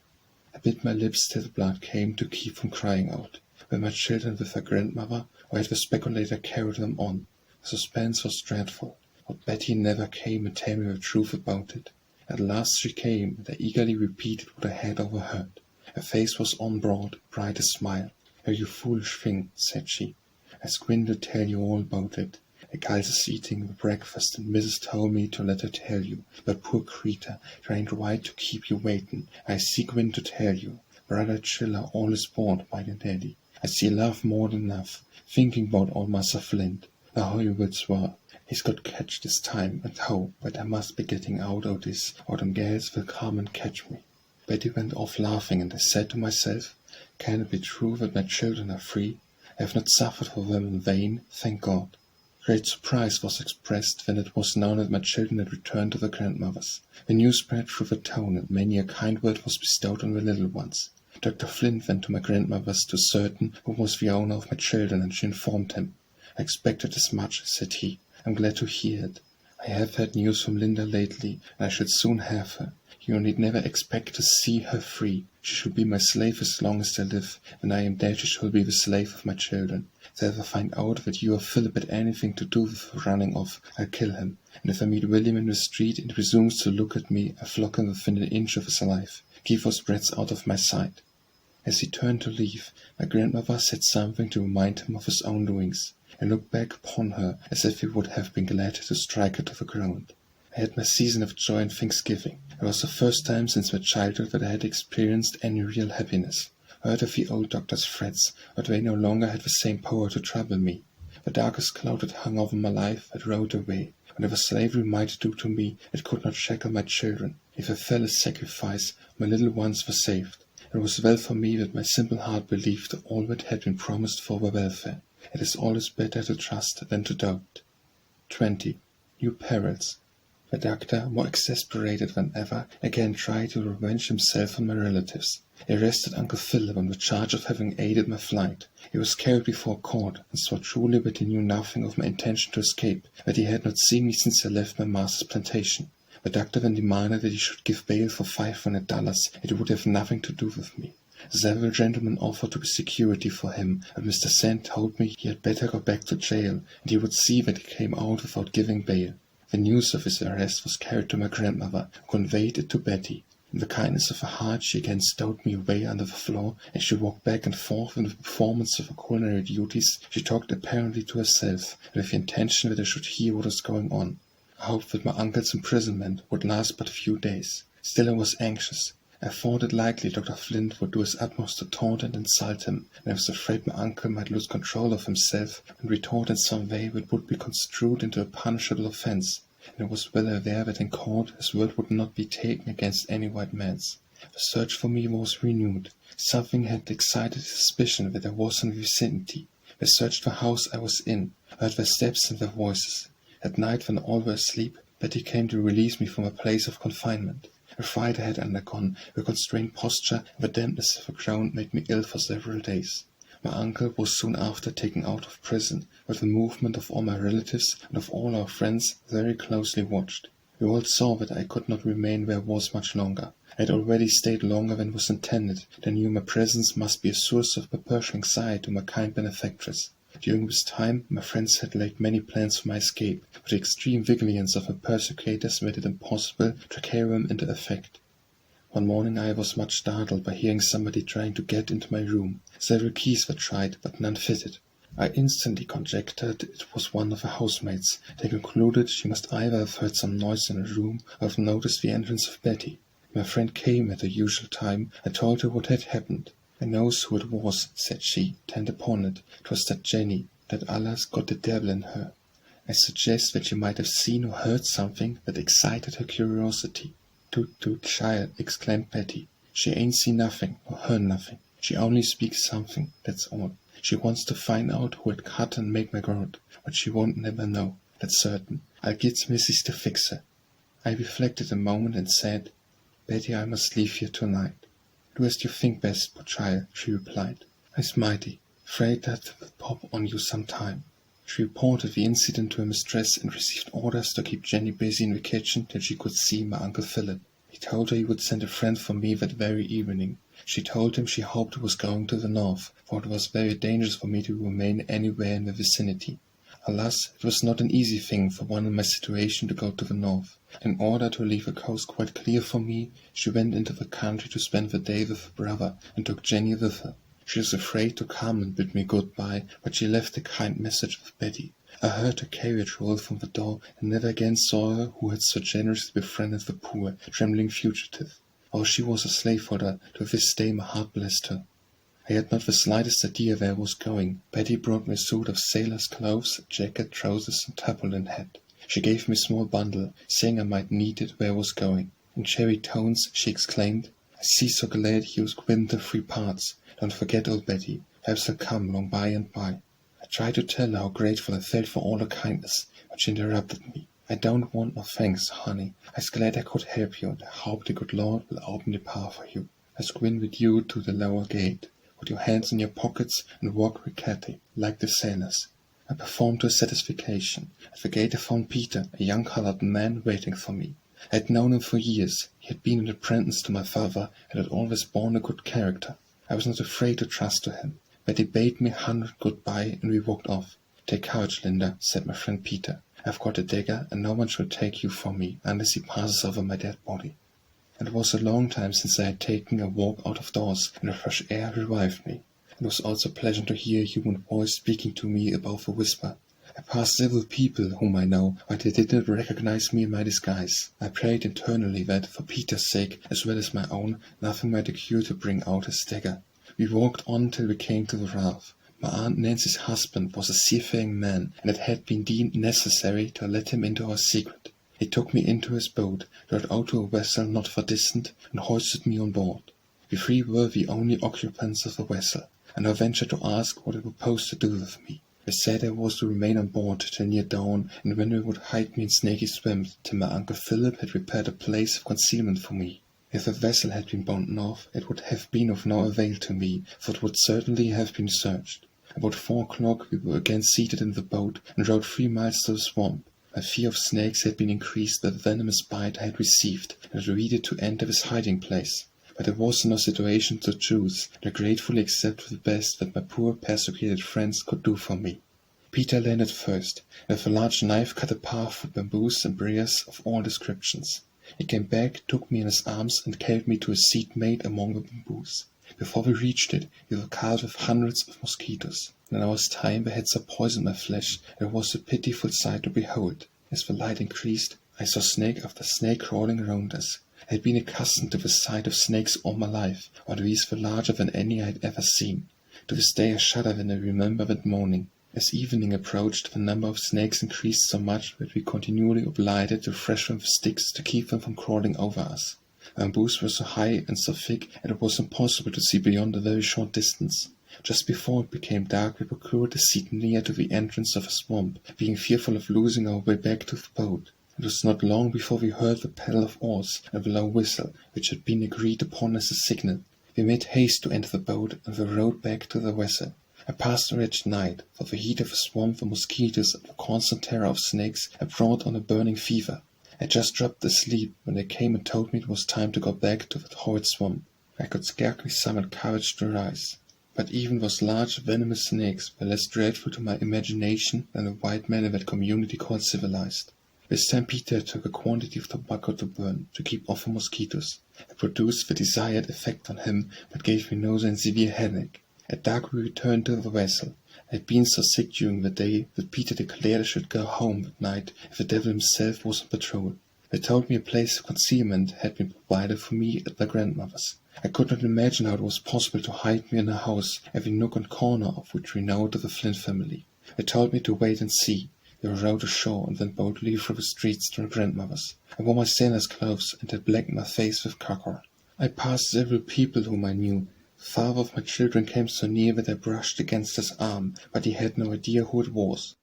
I bit my lips till the blood came to keep from crying out. Were my children with their grandmother, or had the speculator carried them on? The suspense was dreadful. But Betty never came and told me the truth about it. At last she came, and I eagerly repeated what I had overheard. Her face was on broad, bright a smile. "Oh, you foolish thing," said she. "I grinned to tell you all about it. A girl's is eating the breakfast, and Mrs. told me to let her tell you. But poor creetur, it ain't right to keep you waitin'. I see Gwyn to tell you. Brother Chiller all is bought by your daddy. I see love more than enough, thinking about old Master Flint. The how you would swear. He's got catch this time, and how, but I must be getting out o' this, or them gals will come and catch me." Betty went off laughing, and I said to myself, "Can it be true that my children are free? I have not suffered for them in vain, thank God." Great surprise was expressed when it was known that my children had returned to their grandmothers. The news spread through the town, and many a kind word was bestowed on the little ones. Dr. Flint went to my grandmother's to ascertain who was the owner of my children, and she informed him. "I expected as much," said he. "I'm glad to hear it. I have had news from Linda lately, and I should soon have her. You need never expect to see her free. She shall be my slave as long as I live. When I am dead she shall be the slave of my children. If I ever find out that you or Philip had anything to do with the running off, I'll kill him. And if I meet William in the street and presumes to look at me, I'll flog him within an inch of his life. Keep those brats out of my sight." As he turned to leave, my grandmother said something to remind him of his own doings. I looked back upon her as if he would have been glad to strike her to the ground. I had my season of joy and thanksgiving. It was the first time since my childhood that I had experienced any real happiness. I heard of the old doctor's threats, but they no longer had the same power to trouble me. The darkest cloud that hung over my life had rolled away. Whatever slavery might do to me, it could not shackle my children. If I fell a sacrifice, my little ones were saved. It was well for me that my simple heart believed all that had been promised for their welfare. It is always better to trust than to doubt. 20. New Perils. The doctor, more exasperated than ever, again tried to revenge himself on my relatives. He arrested Uncle Philip on the charge of having aided my flight. He was carried before court, and swore truly that he knew nothing of my intention to escape, that he had not seen me since I left my master's plantation. The doctor then demanded that he should give bail for $500, and he would have nothing to do with me. Several gentlemen offered to be security for him, but Mr. Sand told me he had better go back to jail, and he would see that he came out without giving bail. The news of his arrest was carried to my grandmother, who conveyed it to Betty. In the kindness of her heart she again stowed me away under the floor, and she walked back and forth in the performance of her culinary duties. She talked apparently to herself, and with the intention that I should hear what was going on. I hoped that my uncle's imprisonment would last but a few days. Still I was anxious. I thought it likely Dr. Flint would do his utmost to taunt and insult him, and I was afraid my uncle might lose control of himself and retort in some way that would be construed into a punishable offence. and I was well aware that in court his word would not be taken against any white man's. The search for me was renewed. Something had excited suspicion that I was in the vicinity. I searched the house I was in. I heard their steps and their voices. At night, when all were asleep, Betty came to release me from a place of confinement. The fright I had undergone, the constrained posture, and the dampness of the ground made me ill for several days. My uncle was soon after taken out of prison, with the movement of all my relatives and of all our friends very closely watched. We all saw that I could not remain where I was much longer. I had already stayed longer than was intended, and I knew my presence must be a source of perpetual anxiety to my kind benefactress. During this time my friends had laid many plans for my escape, but the extreme vigilance of my persecutors made it impossible to carry them into effect. One morning I was much startled by hearing somebody trying to get into my room. Several keys were tried, but none fitted. I instantly conjectured it was one of the housemaids. They concluded she must either have heard some noise in the room or have noticed the entrance of Betty. My friend came at the usual time. I told her what had happened. "I knows who it was," said she. "Tend upon it, 'twas that Jenny, that Allah's got the devil in her." I suggest that she might have seen or heard something that excited her curiosity. "Toot, child," exclaimed Betty. "She ain't seen nothing, or heard nothing. She only speaks something, that's all. She wants to find out who had cut and made my garment, but she won't never know, that's certain. I'll get missus to fix her." I reflected a moment and said, "Betty, I must leave here tonight." "Do as you think best, poor child," she replied. "I's mighty afraid that will pop on you some time." She reported the incident to her mistress and received orders to keep Jenny busy in the kitchen till she could see my Uncle Philip. He told her he would send a friend for me that very evening. She told him she hoped he was going to the north, for it was very dangerous for me to remain anywhere in the vicinity. Alas, it was not an easy thing for one in my situation to go to the north. In order to leave the coast quite clear for me, she went into the country to spend the day with her brother, and took Jenny with her. She was afraid to come and bid me good-bye, but she left a kind message with Betty. I heard her carriage roll from the door, and never again saw her who had so generously befriended the poor, trembling fugitive. Though she was a slaveholder, to this day my heart blessed her. I had not the slightest idea where I was going. Betty brought me a suit of sailor's clothes, a jacket, trousers, and tarpaulin hat. She gave me a small bundle, saying I might need it where I was going. In cheery tones she exclaimed, "I see so glad you was quit the 3 parts. Don't forget, old Betty. Perhaps I'll come long by and by." I tried to tell her how grateful I felt for all her kindness, but she interrupted me. "I don't want no thanks, honey. I's glad I could help you, and I hope the good Lord will open the path for you. I's going with you to the lower gate. Put your hands in your pockets and walk rickety, like the sailors." I performed to his satisfaction. At the gate I found Peter, a young colored man, waiting for me. I had known him for years. He had been an apprentice to my father, and had always borne a good character. I was not afraid to trust to him. But he bade me 100 good-bye, and we walked off. "Take courage, Linda," said my friend Peter. "I've got a dagger, and no one shall take you from me, unless he passes over my dead body." It was a long time since I had taken a walk out of doors, and the fresh air revived me. It was also pleasant to hear a human voice speaking to me above a whisper. I passed several people whom I know, but they did not recognize me in my disguise. I prayed internally that, for Peter's sake, as well as my own, nothing might occur to bring out his dagger. We walked on till we came to the raft. My Aunt Nancy's husband was a seafaring man, and it had been deemed necessary to let him into our secret. He took me into his boat, rowed out to a vessel not far distant, and hoisted me on board. We 3 were the only occupants of the vessel, and I ventured to ask what they proposed to do with me. They said I was to remain on board till near dawn, and then they would hide me in snaky swamps till my Uncle Philip had prepared a place of concealment for me. If the vessel had been bound north, it would have been of no avail to me, for it would certainly have been searched. About 4 o'clock we were again seated in the boat, and rowed 3 miles to the swamp. My fear of snakes had been increased by the venomous bite I had received, and I readied to enter his hiding place. But I was in no situation to choose, and I gratefully accepted the best that my poor persecuted friends could do for me. Peter landed first, and with a large knife cut a path through bamboos and briars of all descriptions. He came back, took me in his arms, and carried me to a seat made among the bamboos. Before we reached it, we were covered with hundreds of mosquitoes. In an hour's time they had so poisoned my flesh, and it was a pitiful sight to behold. As the light increased, I saw snake after snake crawling around us. I had been accustomed to the sight of snakes all my life, but these were larger than any I had ever seen. To this day I shudder when I remember that morning. As evening approached, the number of snakes increased so much that we continually obliged to thrash them with sticks to keep them from crawling over us. The bamboos were so high and so thick that it was impossible to see beyond a very short distance. Just before it became dark, we procured a seat near to the entrance of a swamp, being fearful of losing our way back to the boat. It was not long before we heard the paddle of oars and the low whistle, which had been agreed upon as a signal. We made haste to enter the boat and we rowed back to the vessel. I passed a wretched night, for the heat of the swamp, the mosquitoes, and the constant terror of snakes had brought on a burning fever. I just dropped asleep when they came and told me it was time to go back to that horrid swamp. I could scarcely summon courage to rise. But even those large venomous snakes were less dreadful to my imagination than the white men in that community called civilized. This time Peter took a quantity of tobacco to burn, to keep off the mosquitoes. It produced the desired effect on him, but gave me nausea and severe headache. At dark we returned to the vessel. I had been so sick during the day that Peter declared I should go home at night if the devil himself was on patrol. They told me a place of concealment had been provided for me at their grandmother's. I could not imagine how it was possible to hide me in a house, every nook and corner of which we know to the Flint family. They told me to wait and see. They rowed ashore and went boldly through the streets to their grandmother's. I wore my sailor's clothes and had blacked my face with cockle. I passed several people whom I knew. The father of my children came so near that I brushed against his arm, but he had no idea who it was.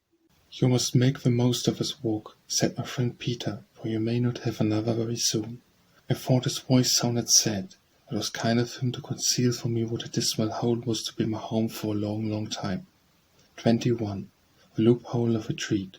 "You must make the most of this walk," said my friend Peter, "for you may not have another very soon." I thought his voice sounded sad. It was kind of him to conceal from me what a dismal hole was to be my home for a long, long time. 21. The Loophole of Retreat.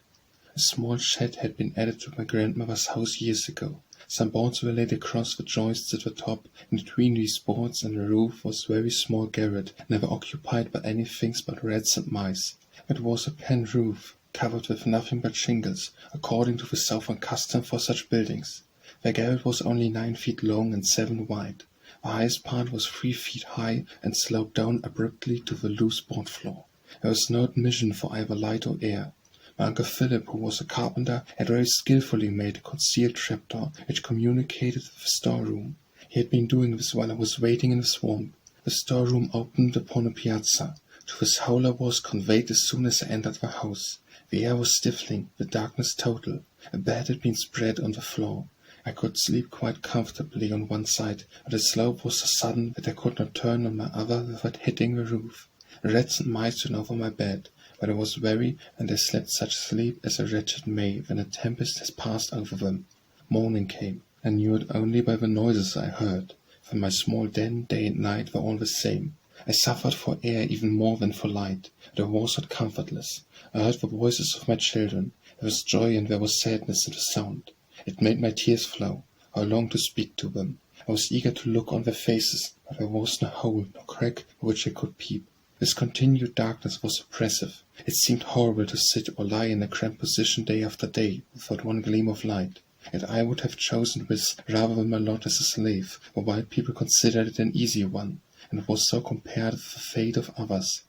A small shed had been added to my grandmother's house years ago. Some boards were laid across the joists at the top, and between these boards and the roof was a very small garret, never occupied by anything but rats and mice. It was a pen roof, covered with nothing but shingles, according to the southern custom for such buildings. The garret was only 9 feet long and 7 wide. The highest part was 3 feet high and sloped down abruptly to the loose board floor. There was no admission for either light or air. My Uncle Philip, who was a carpenter, had very skilfully made a concealed trapdoor which communicated with the storeroom. He had been doing this while I was waiting in the swamp. The storeroom opened upon a piazza. To this hole I was conveyed as soon as I entered the house. The air was stifling, the darkness total. A bed had been spread on the floor. I could sleep quite comfortably on one side, but the slope was so sudden that I could not turn on my other without hitting the roof. Rats and mice ran over my bed, but I was weary, and I slept such sleep as a wretched may when a tempest has passed over them. Morning came. I knew it only by the noises I heard, for my small den, day and night, were all the same. I suffered for air even more than for light, but I was not comfortless. I heard the voices of my children. There was joy and there was sadness in the sound. It made my tears flow. I longed to speak to them. I was eager to look on their faces, but there was no hole, no crack, through which I could peep. This continued darkness was oppressive. It seemed horrible to sit or lie in a cramped position day after day, without one gleam of light. Yet I would have chosen this rather than my lot as a slave, for white people considered it an easy one, and it was so compared with the fate of others.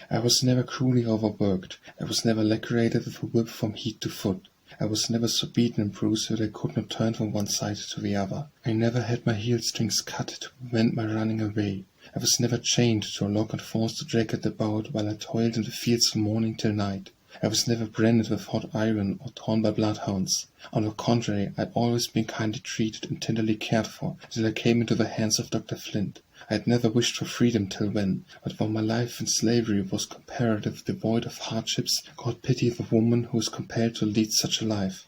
I was never cruelly overworked. I was never lacerated with a whip from head to foot. I was never so beaten and bruised that I could not turn from one side to the other. I never had my heel strings cut to prevent my running away. I was never chained to a log and forced to drag it about while I toiled in the fields from morning till night. I was never branded with hot iron or torn by bloodhounds. On the contrary, I had always been kindly treated and tenderly cared for, till I came into the hands of Dr. Flint. I had never wished for freedom till then, but though my life in slavery was comparatively devoid of hardships, God pity the woman who is compelled to lead such a life.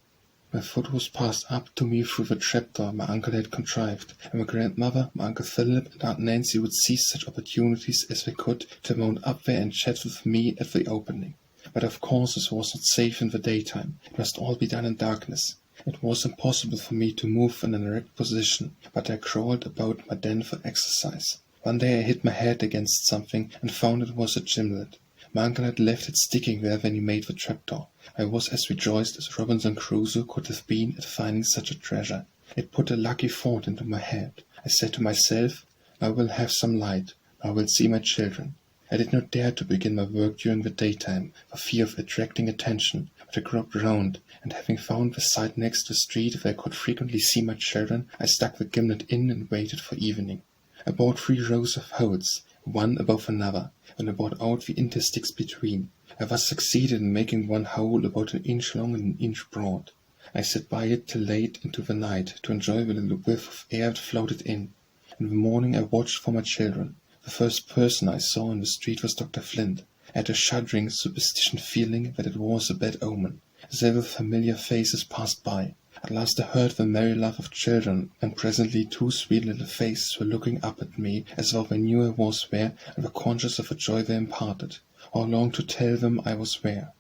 My foot was passed up to me through the trapdoor my uncle had contrived, and my grandmother, my Uncle Philip, and Aunt Nancy would seize such opportunities as they could to mount up there and chat with me at the opening. But of course this was not safe in the daytime. It must all be done in darkness. It was impossible for me to move in an erect position, but I crawled about my den for exercise. One day I hit my head against something and found it was a gimlet. My uncle had left it sticking there when he made the trapdoor. I was as rejoiced as Robinson Crusoe could have been at finding such a treasure. It put a lucky thought into my head. I said to myself, I will have some light. I will see my children. I did not dare to begin my work during the daytime, for fear of attracting attention, but I groped round, and having found the side next the street where I could frequently see my children, I stuck the gimlet in and waited for evening. I bored 3 rows of holes, one above another, and I bored out the intersticks between. I thus succeeded in making one hole about an inch long and an inch broad. I sat by it till late into the night to enjoy the little whiff of air that floated in. In the morning I watched for my children. The first person I saw in the street was Dr. Flint. I had a shuddering superstition feeling that it was a bad omen. Several familiar faces passed by. At last I heard the merry laugh of children, and presently 2 sweet little faces were looking up at me as though they knew I was there and were conscious of the joy they imparted. I longed to tell them I was there.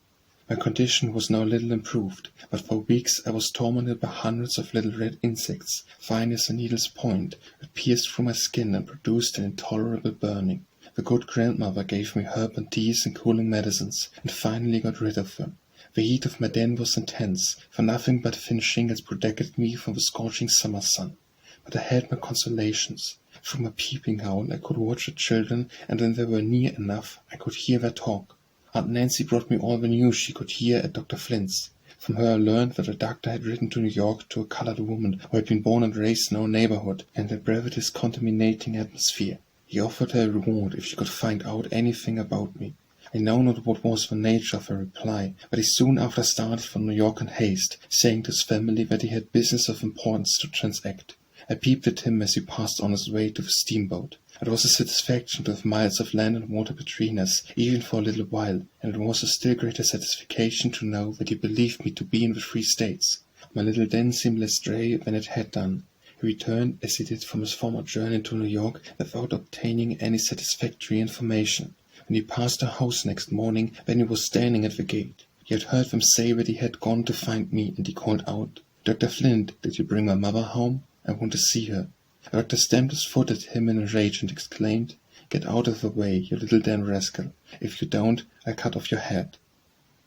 My condition was now little improved, but for weeks I was tormented by hundreds of little red insects, fine as a needle's point, that pierced through my skin and produced an intolerable burning. The good grandmother gave me herb and teas and cooling medicines, and finally got rid of them. The heat of my den was intense, for nothing but thin shingles protected me from the scorching summer sun. But I had my consolations. From a peeping hole I could watch the children, and when they were near enough I could hear their talk. Aunt Nancy brought me all the news she could hear at Dr. Flint's. From her I learned that the doctor had written to New York to a colored woman who had been born and raised in our neighborhood, and had breathed his contaminating atmosphere. He offered her a reward if she could find out anything about me. I know not what was the nature of her reply, but he soon after started for New York in haste, saying to his family that he had business of importance to transact. I peeped at him as he passed on his way to the steamboat. It was a satisfaction to have miles of land and water between us, even for a little while, and it was a still greater satisfaction to know that he believed me to be in the Free States. My little den seemed less stray than it had done. He returned, as he did from his former journey to New York, without obtaining any satisfactory information. When he passed the house next morning, Benny was standing at the gate. He had heard them say that he had gone to find me, and he called out, "Dr. Flint, did you bring my mother home? I want to see her." The doctor stamped his foot at him in a rage and exclaimed, "Get out of the way, you little damn rascal. If you don't, I'll cut off your head."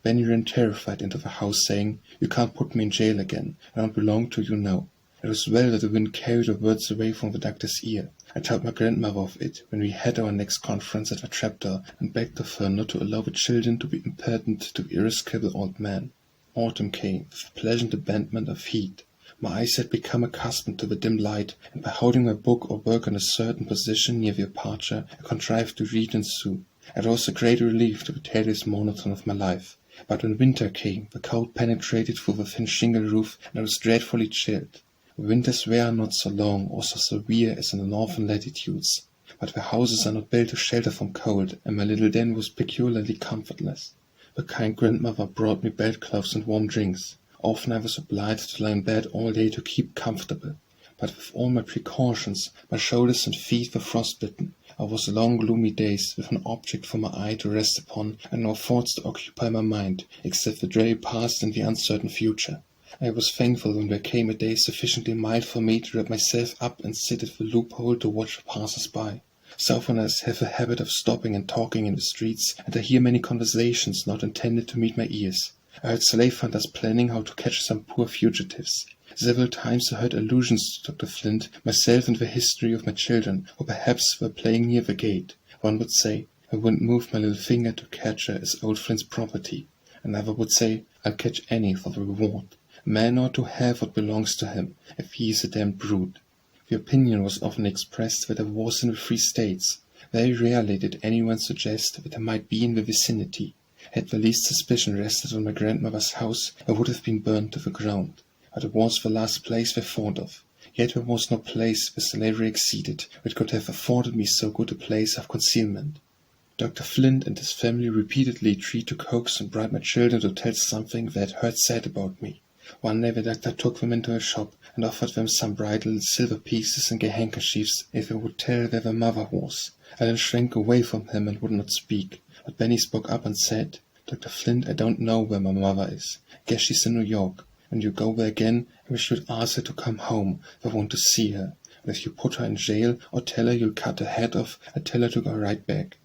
Benny ran terrified into the house, saying, "You can't put me in jail again. I don't belong to you now." It was well that the wind carried the words away from the doctor's ear. I told my grandmother of it when we had our next conference at the trapdoor, and begged of her not to allow the children to be impertinent to the irascible old man. Autumn came, with a pleasant abandonment of heat. My eyes had become accustomed to the dim light, and by holding my book or work in a certain position near the aperture, I contrived to read and sew. It was a great relief to the tedious monotony of my life. But when winter came, the cold penetrated through the thin shingle roof, and I was dreadfully chilled. The winters were not so long or so severe as in the northern latitudes, but the houses are not built to shelter from cold, and my little den was peculiarly comfortless. The kind grandmother brought me bedclothes and warm drinks. Often I was obliged to lie in bed all day to keep comfortable, but with all my precautions, my shoulders and feet were frostbitten. I was long gloomy days, with an object for my eye to rest upon, and no thoughts to occupy my mind, except the dreary past and the uncertain future. I was thankful when there came a day sufficiently mild for me to wrap myself up and sit at the loophole to watch the passers-by. Southerners have a habit of stopping and talking in the streets, and I hear many conversations not intended to meet my ears. I heard slave hunters planning how to catch some poor fugitives. Several times I heard allusions to Dr. Flint, myself, and the history of my children, who perhaps were playing near the gate. One would say, I wouldn't move my little finger to catch her as old Flint's property. Another would say, I'll catch any for the reward. A man ought to have what belongs to him, if he is a damned brute. The opinion was often expressed that I was in the Free States. Very rarely did anyone suggest that I might be in the vicinity. Had the least suspicion rested on my grandmother's house, I would have been burned to the ground. But it was the last place they thought of. Yet there was no place where slavery exceeded, which could have afforded me so good a place of concealment. Dr. Flint and his family repeatedly tried to coax and bribe my children to tell something they had heard said about me. One day the doctor took them into a shop and offered them some bright little silver pieces and gay handkerchiefs if they would tell where their mother was. I then shrank away from him and would not speak, but Benny spoke up and said, "Dr. Flint, I don't know where my mother is. I guess she's in New York. When you go there again, we should ask her to come home. I want to see her. And if you put her in jail or tell her you'll cut her head off, I tell her to go right back."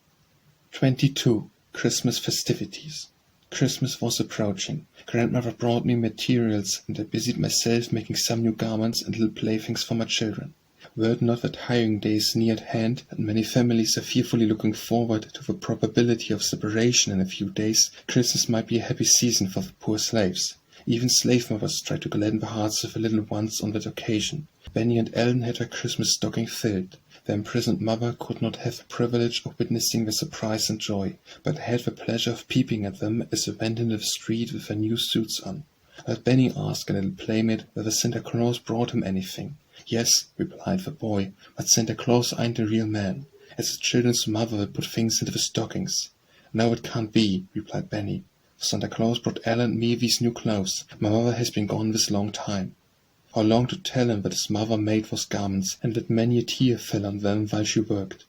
22. Christmas Festivities. Christmas was approaching. Grandmother brought me materials, and I busied myself making some new garments and little playthings for my children. Were it not that hiring day is near at hand, and many families are fearfully looking forward to the probability of separation in a few days, Christmas might be a happy season for the poor slaves. Even slave mothers tried to gladden the hearts of the little ones on that occasion. Benny and Ellen had their Christmas stocking filled. The imprisoned mother could not have the privilege of witnessing their surprise and joy, but had the pleasure of peeping at them as they went into the street with their new suits on. But Benny asked a little playmate whether Santa Claus brought him anything. "Yes," replied the boy, "but Santa Claus ain't a real man, as the children's mother will put things into the stockings." "No, it can't be," replied Benny. "Santa Claus brought Ella and me these new clothes. My mother has been gone this long time." How long to tell him that his mother made those garments, and that many a tear fell on them while she worked.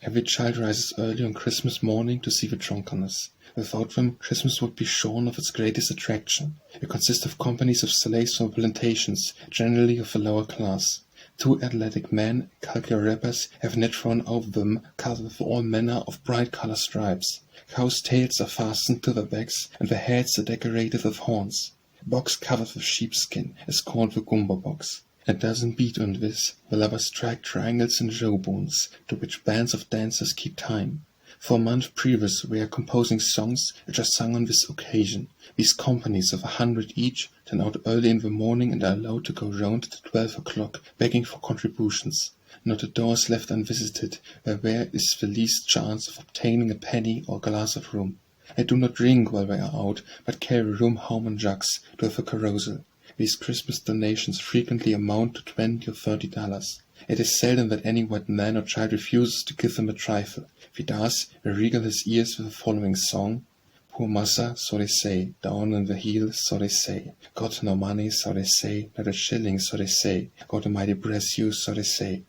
Every child rises early on Christmas morning to see the drunkenness. Without them, Christmas would be shorn of its greatest attraction. It consists of companies of slaves from plantations, generally of the lower class. Two athletic men, khaki wrappers, have net thrown over them, covered with all manner of bright-colored stripes. Cows' tails are fastened to their backs, and their heads are decorated with horns. A box covered with sheepskin is called the gumbo box. A dozen beat on this, the lovers strike triangles and jawbones, to which bands of dancers keep time. For a month previous we are composing songs which are sung on this occasion. These companies of 100 each turn out early in the morning and are allowed to go round at 12 o'clock, begging for contributions. Not a door is left unvisited where there is the least chance of obtaining a penny or a glass of rum. I do not drink while we are out, but carry rum home in jugs to have a carousel. These Christmas donations frequently amount to $20 or $30. It is seldom that any white man or child refuses to give them a trifle. If he does, we regale his ears with the following song: "Poor massa, so they say, down in the heel, so they say. Got no money, so they say, not a shilling, so they say. God Almighty bless you, so they say."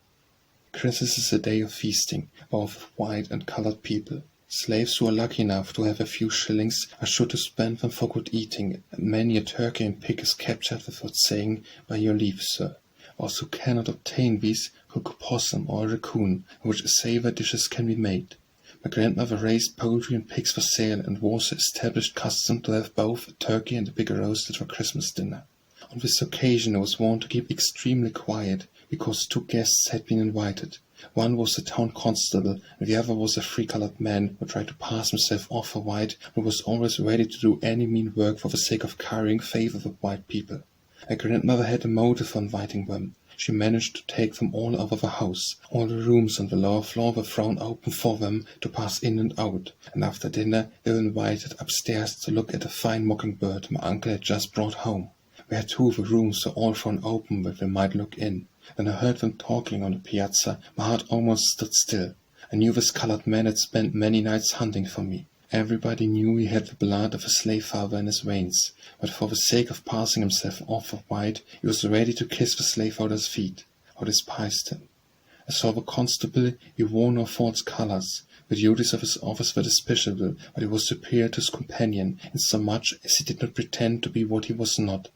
Christmas is a day of feasting, both of white and colored people. Slaves who are lucky enough to have a few shillings are sure to spend them for good eating, and many a turkey and pig is captured without saying, "By your leave, sir." Those who cannot obtain these cook a possum or a raccoon, in which savor dishes can be made. My grandmother raised poultry and pigs for sale, and was the established custom to have both a turkey and a pig roasted for Christmas dinner. On this occasion I was warned to keep extremely quiet, because 2 guests had been invited. One was the town constable, and the other was a free-colored man who tried to pass himself off for white, and was always ready to do any mean work for the sake of currying favor with white people. My grandmother had a motive for inviting them. She managed to take them all over the house. All the rooms on the lower floor were thrown open for them to pass in and out, and after dinner they were invited upstairs to look at a fine mockingbird my uncle had just brought home. We had 2 of the rooms were all thrown open that we might look in. When I heard them talking on the piazza, my heart almost stood still. I knew this colored man had spent many nights hunting for me. Everybody knew he had the blood of a slave father in his veins, but for the sake of passing himself off for white, he was ready to kiss the slaveholder's feet. I despised him. As for the constable, he wore no false colors. The duties of his office were despicable, but he was superior to his companion, insomuch as he did not pretend to be what he was not.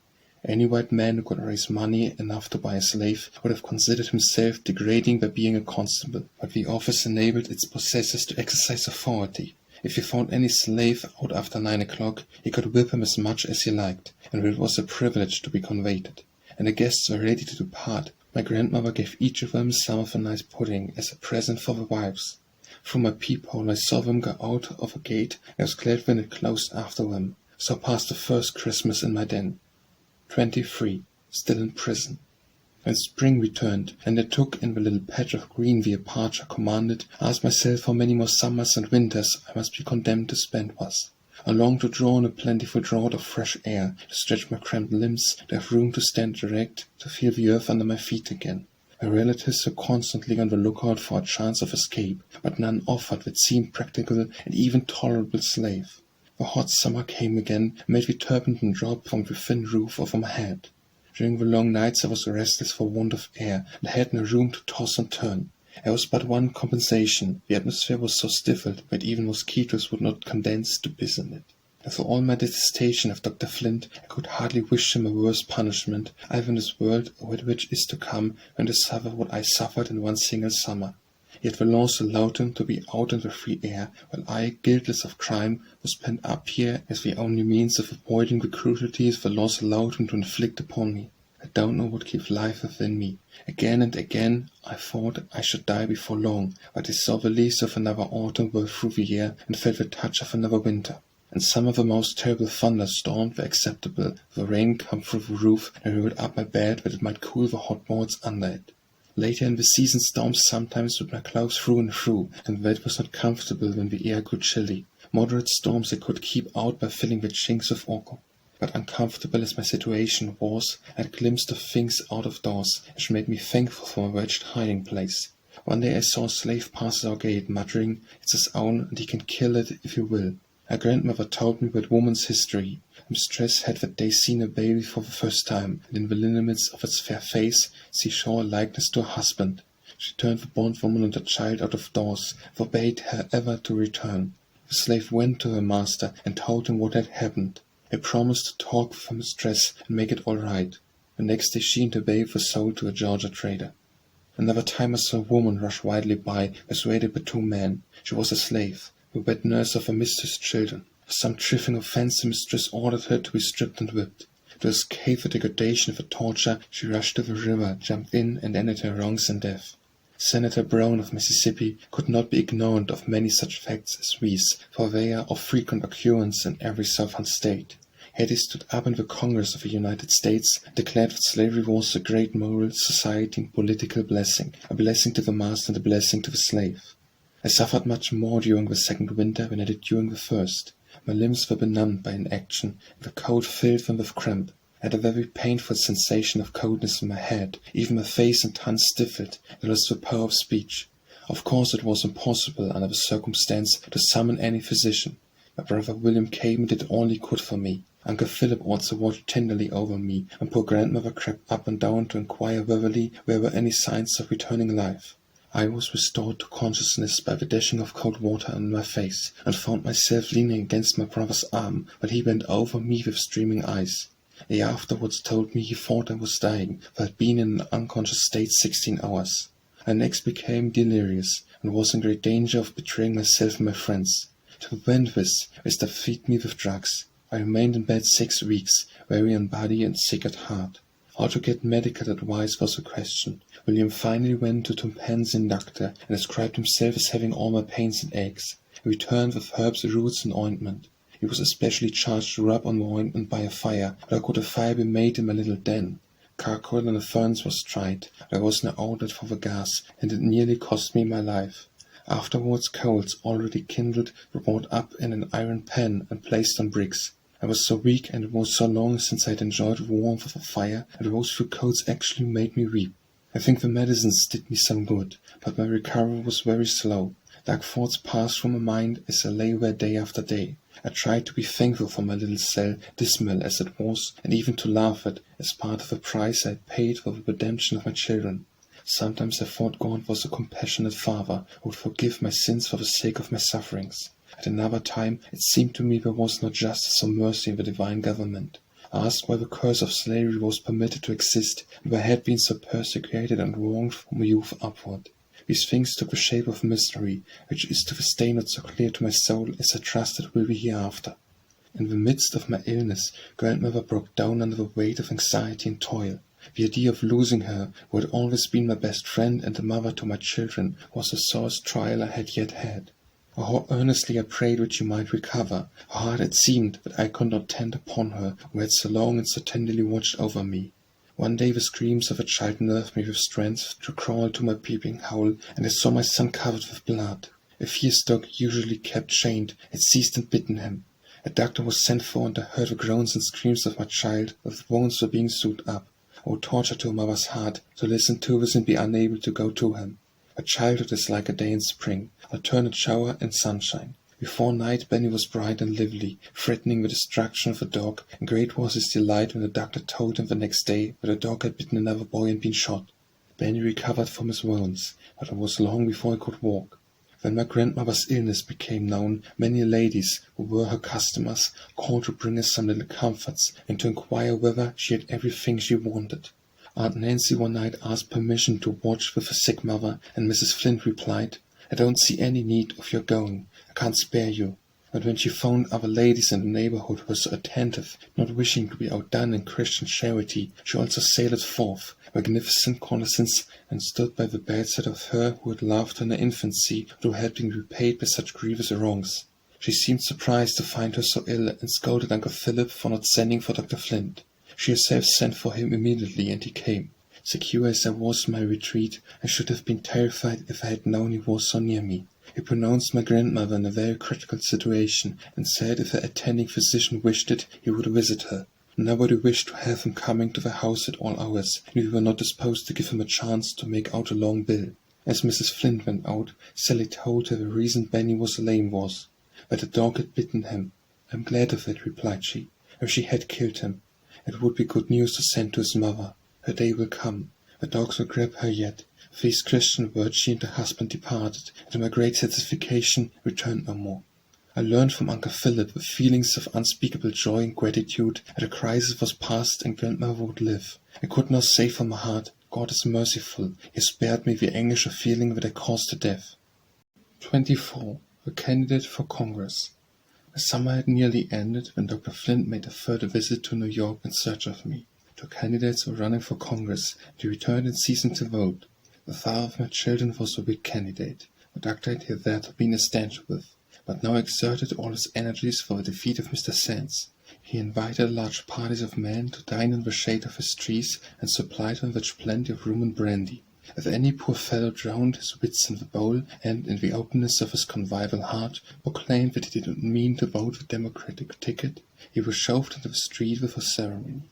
Any white man who could raise money enough to buy a slave would have considered himself degrading by being a constable, but the office enabled its possessors to exercise authority. If he found any slave out after 9 o'clock, he could whip him as much as he liked, and it was a privilege to be conveyed. And the guests were ready to depart. My grandmother gave each of them some of a nice pudding as a present for the wives. Through my peephole I saw them go out of a gate, and I was glad when it closed after them. So passed the first Christmas in my den. 23. Still in prison. When spring returned, and I took in the little patch of green the departure commanded, I asked myself how many more summers and winters I must be condemned to spend thus. I longed to draw in a plentiful draught of fresh air, to stretch my cramped limbs, to have room to stand erect, to feel the earth under my feet again. My relatives were constantly on the lookout for a chance of escape, but none offered that seemed practical and even tolerable slave. The hot summer came again, and made the turpentine drop from the thin roof over my head. During the long nights I was restless for want of air, and had no room to toss and turn. There was but one compensation: the atmosphere was so stifled that even mosquitoes would not condense to piss in it. And for all my detestation of Dr. Flint, I could hardly wish him a worse punishment, either in this world or that which is to come, than to suffer what I suffered in one single summer. Yet the laws allowed him to be out in the free air, while I, guiltless of crime, was pent up here as the only means of avoiding the cruelties the laws allowed him to inflict upon me. I don't know what keeps life within me. Again and again I thought I should die before long, but I saw the leaves of another autumn whirl through the air, and felt the touch of another winter. And some of the most terrible thunderstorms were acceptable. The rain came through the roof, and I rolled up my bed that it might cool the hot boards under it. Later in the season storms sometimes with my clothes through and through, and that was not comfortable when the air grew chilly. Moderate storms I could keep out by filling the chinks of ochre. But uncomfortable as my situation was, I had glimpsed of things out of doors, which made me thankful for my wretched hiding place. One day I saw a slave pass our gate, muttering, "It's his own, and he can kill it if he will." My grandmother told me about woman's history. Mistress had that day seen a baby for the first time, and in the lineaments of its fair face she saw a likeness to her husband. She turned the bondwoman and the child out of doors, forbade her ever to return. The slave went to her master and told him what had happened. He promised to talk with her mistress and make it all right. The next day she and the babe were sold to a Georgia trader. Another time I saw a woman rush wildly by, persuaded by two men. She was a slave, the wet nurse of her mistress' children. For some trifling offence the mistress ordered her to be stripped and whipped. To escape the degradation of the torture, she rushed to the river, jumped in, and ended her wrongs and death. Senator Brown of Mississippi could not be ignorant of many such facts as these, for they are of frequent occurrence in every southern state. Had he stood up in the Congress of the United States, declared that slavery was a great moral, society, and political blessing, a blessing to the master and a blessing to the slave. I suffered much more during the second winter than I did during the first. My limbs were benumbed by inaction, and the cold filled them with cramp. I had a very painful sensation of coldness in my head, even my face and tongue stiffened, and lost the power of speech. Of course it was impossible, under the circumstance, to summon any physician. My brother William came and did all he could for me. Uncle Philip also watched tenderly over me, and poor grandmother crept up and down to inquire whether there were any signs of returning life. I was restored to consciousness by the dashing of cold water on my face, and found myself leaning against my brother's arm, while he bent over me with streaming eyes. He afterwards told me he thought I was dying, for I had been in an unconscious state 16 hours. I next became delirious, and was in great danger of betraying myself and my friends. To prevent this, they feed me with drugs. I remained in bed 6 weeks, weary in body and sick at heart. How to get medical advice was a question. William finally went to a Tumpensian doctor and described himself as having all my pains and aches. He returned with herbs, roots, and ointment. He was especially charged to rub on the ointment by a fire, but how could a fire be made in my little den? Charcoal and the furnace was tried, but there was no outlet for the gas, and it nearly cost me my life. Afterwards coals, already kindled, were brought up in an iron pan and placed on bricks. I was so weak, and it was so long since I had enjoyed the warmth of a fire, that those few coals actually made me weep. I think the medicines did me some good, but my recovery was very slow. Dark thoughts passed through my mind as I lay there day after day. I tried to be thankful for my little cell, dismal as it was, and even to laugh at as part of the price I had paid for the redemption of my children. Sometimes I thought God was a compassionate father who would forgive my sins for the sake of my sufferings. At another time it seemed to me there was no justice or mercy in the divine government. I asked why the curse of slavery was permitted to exist, and why I had been so persecuted and wronged from my youth upward. These things took the shape of mystery, which is to this day not so clear to my soul as I trust it will be hereafter. In the midst of my illness, grandmother broke down under the weight of anxiety and toil. The idea of losing her, who had always been my best friend and a mother to my children, was the sorest trial I had yet had. Oh, how earnestly I prayed that she might recover! How hard it seemed that I could not tend upon her, who had so long and so tenderly watched over me. One day the screams of a child nerved me with strength to crawl to my peeping hole, and I saw my son covered with blood. A fierce dog, usually kept chained, had seized and bitten him. A doctor was sent for, and I heard the groans and screams of my child, with wounds were being sewed up. Oh, torture to a mother's heart, to listen to this and be unable to go to him. But childhood is like a day in spring, alternate shower and sunshine. Before night Benny was bright and lively, threatening the destruction of the dog, and great was his delight when the doctor told him the next day that the dog had bitten another boy and been shot. Benny recovered from his wounds, but it was long before he could walk. When my grandmother's illness became known, many ladies, who were her customers, called to bring us some little comforts, and to inquire whether she had everything she wanted. Aunt Nancy one night asked permission to watch with her sick mother, and Mrs. Flint replied, "I don't see any need of your going. I can't spare you." But when she found other ladies in the neighborhood who were so attentive, not wishing to be outdone in Christian charity, she also sallied forth, magnificent condescence, and stood by the bedside of her who had loved her in her infancy, but who had been repaid by such grievous wrongs. She seemed surprised to find her so ill, and scolded Uncle Philip for not sending for Dr. Flint. She herself sent for him immediately, and he came. Secure as I was in my retreat, I should have been terrified if I had known he was so near me. He pronounced my grandmother in a very critical situation, and said if her attending physician wished it, he would visit her. Nobody wished to have him coming to the house at all hours, and we were not disposed to give him a chance to make out a long bill. As Mrs. Flint went out, Sally told her the reason Benny was lame was that the dog had bitten him. "I'm glad of it," replied she. "If she had killed him, it would be good news to send to his mother. Her day will come. The dogs will grab her yet." With these Christian words she and her husband departed, and to my great satisfaction returned no more. I learned from Uncle Philip with feelings of unspeakable joy and gratitude that the crisis was past and grandmother would live. I could now say from my heart, God is merciful, he spared me the anguish of feeling that I caused her death. 24. The candidate for Congress. The summer had nearly ended when Dr. Flint made a further visit to New York in search of me. 2 candidates were running for Congress, and he returned in season to vote. The father of my children was a weak candidate. The doctor had hitherto been a stanch with, but now exerted all his energies for the defeat of Mr. Sands. He invited large parties of men to dine in the shade of his trees, and supplied them with plenty of rum and brandy. If any poor fellow drowned his wits in the bowl, and, in the openness of his convivial heart, proclaimed that he did not mean to vote the Democratic ticket, he was shoved into the street without ceremony.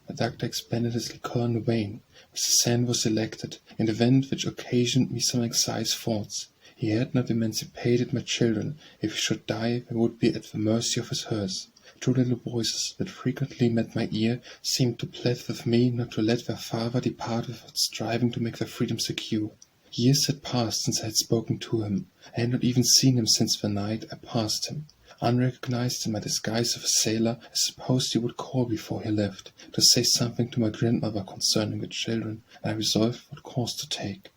The doctor expended his liquor in vain. Mr. Sand was elected, an event which occasioned me some anxious thoughts. He had not emancipated my children. If he should die, they would be at the mercy of his hearse. 2 little voices that frequently met my ear seemed to plead with me not to let their father depart without striving to make their freedom secure. Years had passed since I had spoken to him. I had not even seen him since the night I passed him. Unrecognized in my disguise of a sailor, I supposed he would call before he left, to say something to my grandmother concerning the children, and I resolved what course to take.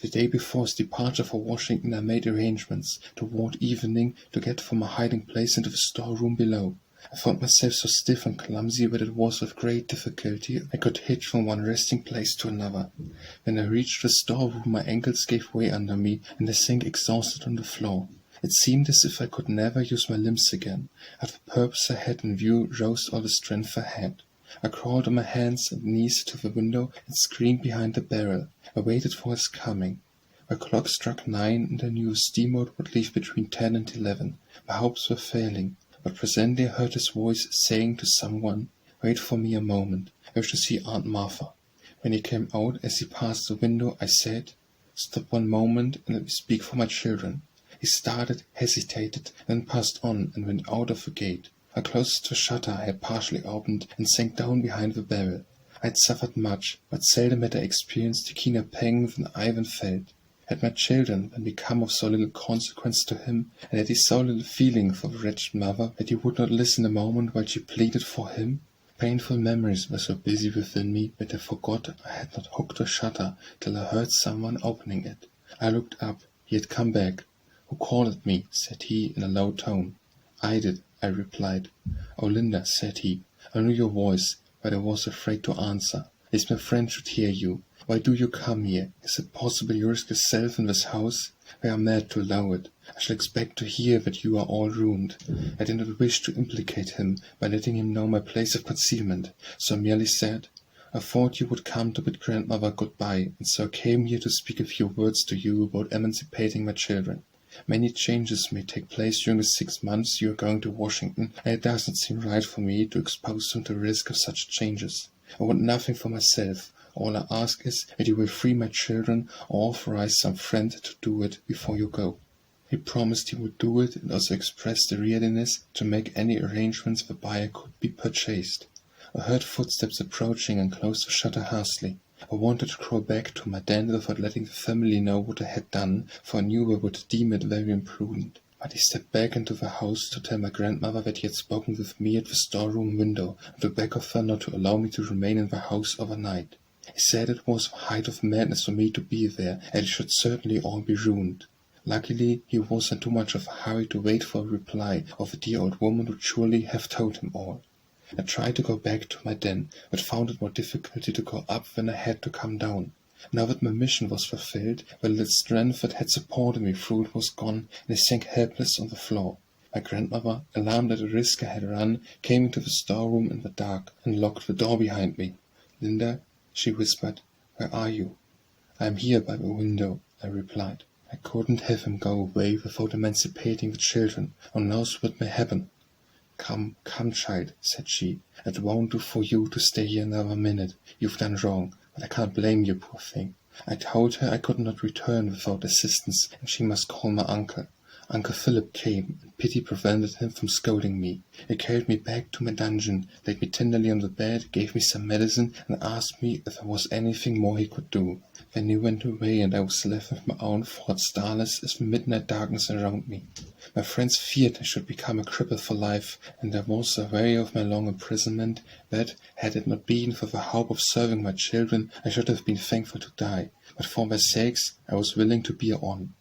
The day before his departure for Washington I made arrangements, toward evening, to get from my hiding place into the storeroom below. I found myself so stiff and clumsy that it was with great difficulty I could hitch from one resting place to another. When I reached the storeroom my ankles gave way under me, and I sank exhausted on the floor. It seemed as if I could never use my limbs again. At the purpose I had in view rose all the strength I had. I crawled on my hands and knees to the window and screamed behind the barrel. I waited for his coming. The clock struck 9, and I knew a steamboat would leave between 10 and 11. My hopes were failing, but presently I heard his voice saying to someone, "Wait for me a moment. I wish to see Aunt Martha." When he came out as he passed the window, I said, "Stop one moment and let me speak for my children." He started, hesitated, then passed on and went out of the gate. I closed the shutter I had partially opened and sank down behind the barrel. I had suffered much, but seldom had I experienced a keener pang than I then felt. Had my children then become of so little consequence to him, and had he so little feeling for the wretched mother that he would not listen a moment while she pleaded for him? Painful memories were so busy within me that I forgot I had not hooked the shutter till I heard someone opening it. I looked up. He had come back. "Who called at me?" said he in a low tone. "I did," I replied. "Oh, Linda," said he, "I knew your voice, but I was afraid to answer. Lest my friend should hear you. Why do you come here? Is it possible you risk yourself in this house? They are mad to allow it. I shall expect to hear that you are all ruined. I did not wish to implicate him by letting him know my place of concealment, so I merely said, I thought you would come to bid grandmother good-bye, and so I came here to speak a few words to you about emancipating my children. Many changes may take place during the 6 months you are going to Washington, and it does not seem right for me to expose them to the risk of such changes. I want nothing for myself. All I ask is that you will free my children or authorize some friend to do it before you go." He promised he would do it, and also expressed a readiness to make any arrangements whereby I could be purchased. I heard footsteps approaching and closed the shutter hastily. I wanted to crawl back to my den without letting the family know what I had done, for I knew they would deem it very imprudent. But he stepped back into the house to tell my grandmother that he had spoken with me at the storeroom window, and to beg of her not to allow me to remain in the house overnight. He said it was the height of madness for me to be there, and it should certainly all be ruined. Luckily, he was in too much of a hurry to wait for a reply of the dear old woman would surely have told him all. I tried to go back to my den, but found it more difficulty to go up than I had to come down. Now that my mission was fulfilled, the little strength that had supported me through it was gone, and I sank helpless on the floor. My grandmother, alarmed at the risk I had run, came into the storeroom in the dark, and locked the door behind me. "Linda," she whispered, Where are you?" "I am here by the window," I replied. "I couldn't have him go away without emancipating the children, or knows what may happen." "Come, come, child," said she. "It won't do for you to stay here another minute. You've done wrong, but I can't blame you, poor thing." I told her I could not return without assistance, and she must call my uncle. Uncle Philip came, and pity prevented him from scolding me. He carried me back to my dungeon, laid me tenderly on the bed, gave me some medicine, and asked me if there was anything more he could do. Then he went away, and I was left with my own thoughts starless as the midnight darkness around me. My friends feared I should become a cripple for life, and I was so weary of my long imprisonment that, had it not been for the hope of serving my children, I should have been thankful to die. But for their sakes I was willing to bear on.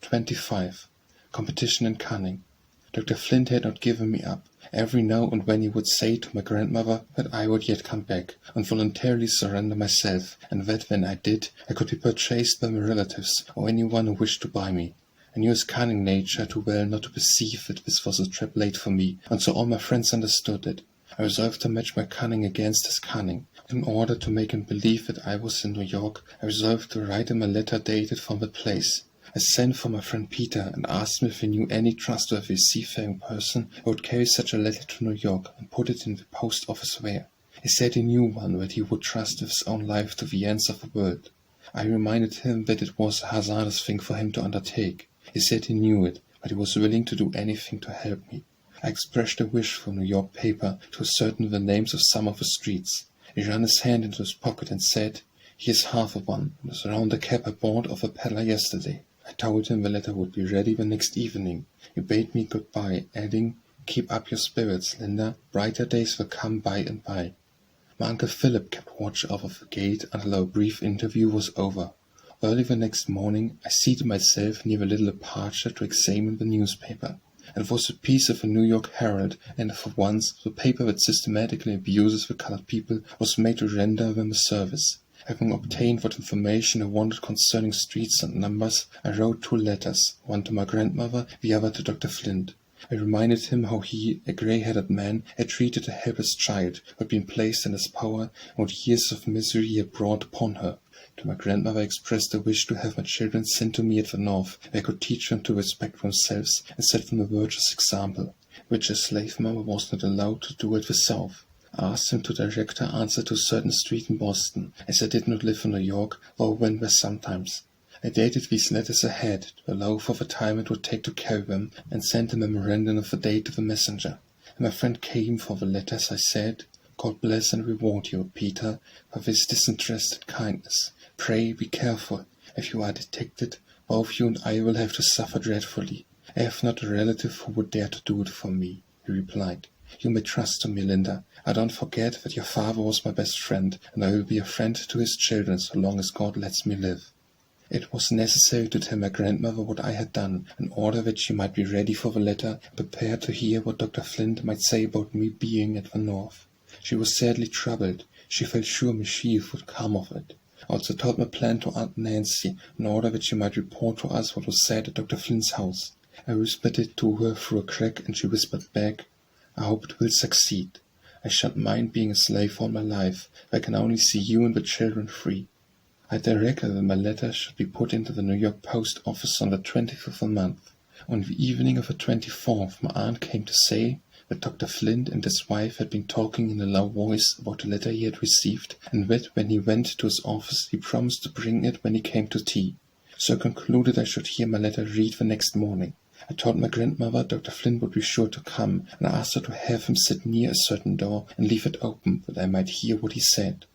25. Competition in Cunning. Dr. Flint had not given me up. Every now and then he would say to my grandmother that I would yet come back, and voluntarily surrender myself, and that when I did, I could be purchased by my relatives, or anyone who wished to buy me. I knew his cunning nature too well not to perceive that this was a trap laid for me, and so all my friends understood it. I resolved to match my cunning against his cunning. In order to make him believe that I was in New York, I resolved to write him a letter dated from that place. I sent for my friend Peter, and asked him if he knew any trustworthy seafaring person who would carry such a letter to New York and put it in the post office there. He said he knew one that he would trust with his own life to the ends of the world. I reminded him that it was a hazardous thing for him to undertake. He said he knew it, but he was willing to do anything to help me. I expressed a wish for a New York paper to ascertain the names of some of the streets. He ran his hand into his pocket and said, "Here's half of one, and it's around the cab I bought of a peddler yesterday." I told him the letter would be ready the next evening. He bade me good-bye, adding, "Keep up your spirits, Linda. Brighter days will come by and by." My Uncle Philip kept watch over the gate until our brief interview was over. Early the next morning I seated myself near the little aperture to examine the newspaper. It was a piece of the New York Herald, and for once the paper that systematically abuses the colored people was made to render them a service. Having obtained what information I wanted concerning streets and numbers, I wrote 2 letters, one to my grandmother, the other to Dr. Flint. I reminded him how he, a grey-headed man, had treated a helpless child who had been placed in his power, and what years of misery he had brought upon her. To my grandmother I expressed a wish to have my children sent to me at the North, where I could teach them to respect themselves and set them a virtuous example, which a slave mother was not allowed to do at the South. I asked him to direct her answer to a certain street in Boston, as I did not live in New York, though I went there sometimes. I dated these letters ahead, to allow for the time it would take to carry them, and sent a memorandum of the date to the messenger. When my friend came for the letters, I said, "God bless and reward you, Peter, for this disinterested kindness. Pray be careful. If you are detected, both you and I will have to suffer dreadfully. I have not a relative who would dare to do it for me," he replied. "You may trust to me, Linda. I don't forget that your father was my best friend, and I will be a friend to his children so long as God lets me live." It was necessary to tell my grandmother what I had done, in order that she might be ready for the letter, and prepared to hear what Dr. Flint might say about me being at the North. She was sadly troubled. She felt sure mischief would come of it. I also told my plan to Aunt Nancy, in order that she might report to us what was said at Dr. Flint's house. I whispered it to her through a crack, and she whispered back, "I hope it will succeed. I shan't mind being a slave all my life, if I can only see you and the children free." I directed that my letter should be put into the New York post office on the 20th of the month. On the evening of the 24th, my aunt came to say that Dr. Flint and his wife had been talking in a low voice about the letter he had received, and that when he went to his office he promised to bring it when he came to tea. So I concluded I should hear my letter read the next morning. I told my grandmother Dr. Flint would be sure to come, and asked her to have him sit near a certain door and leave it open, that I might hear what he said.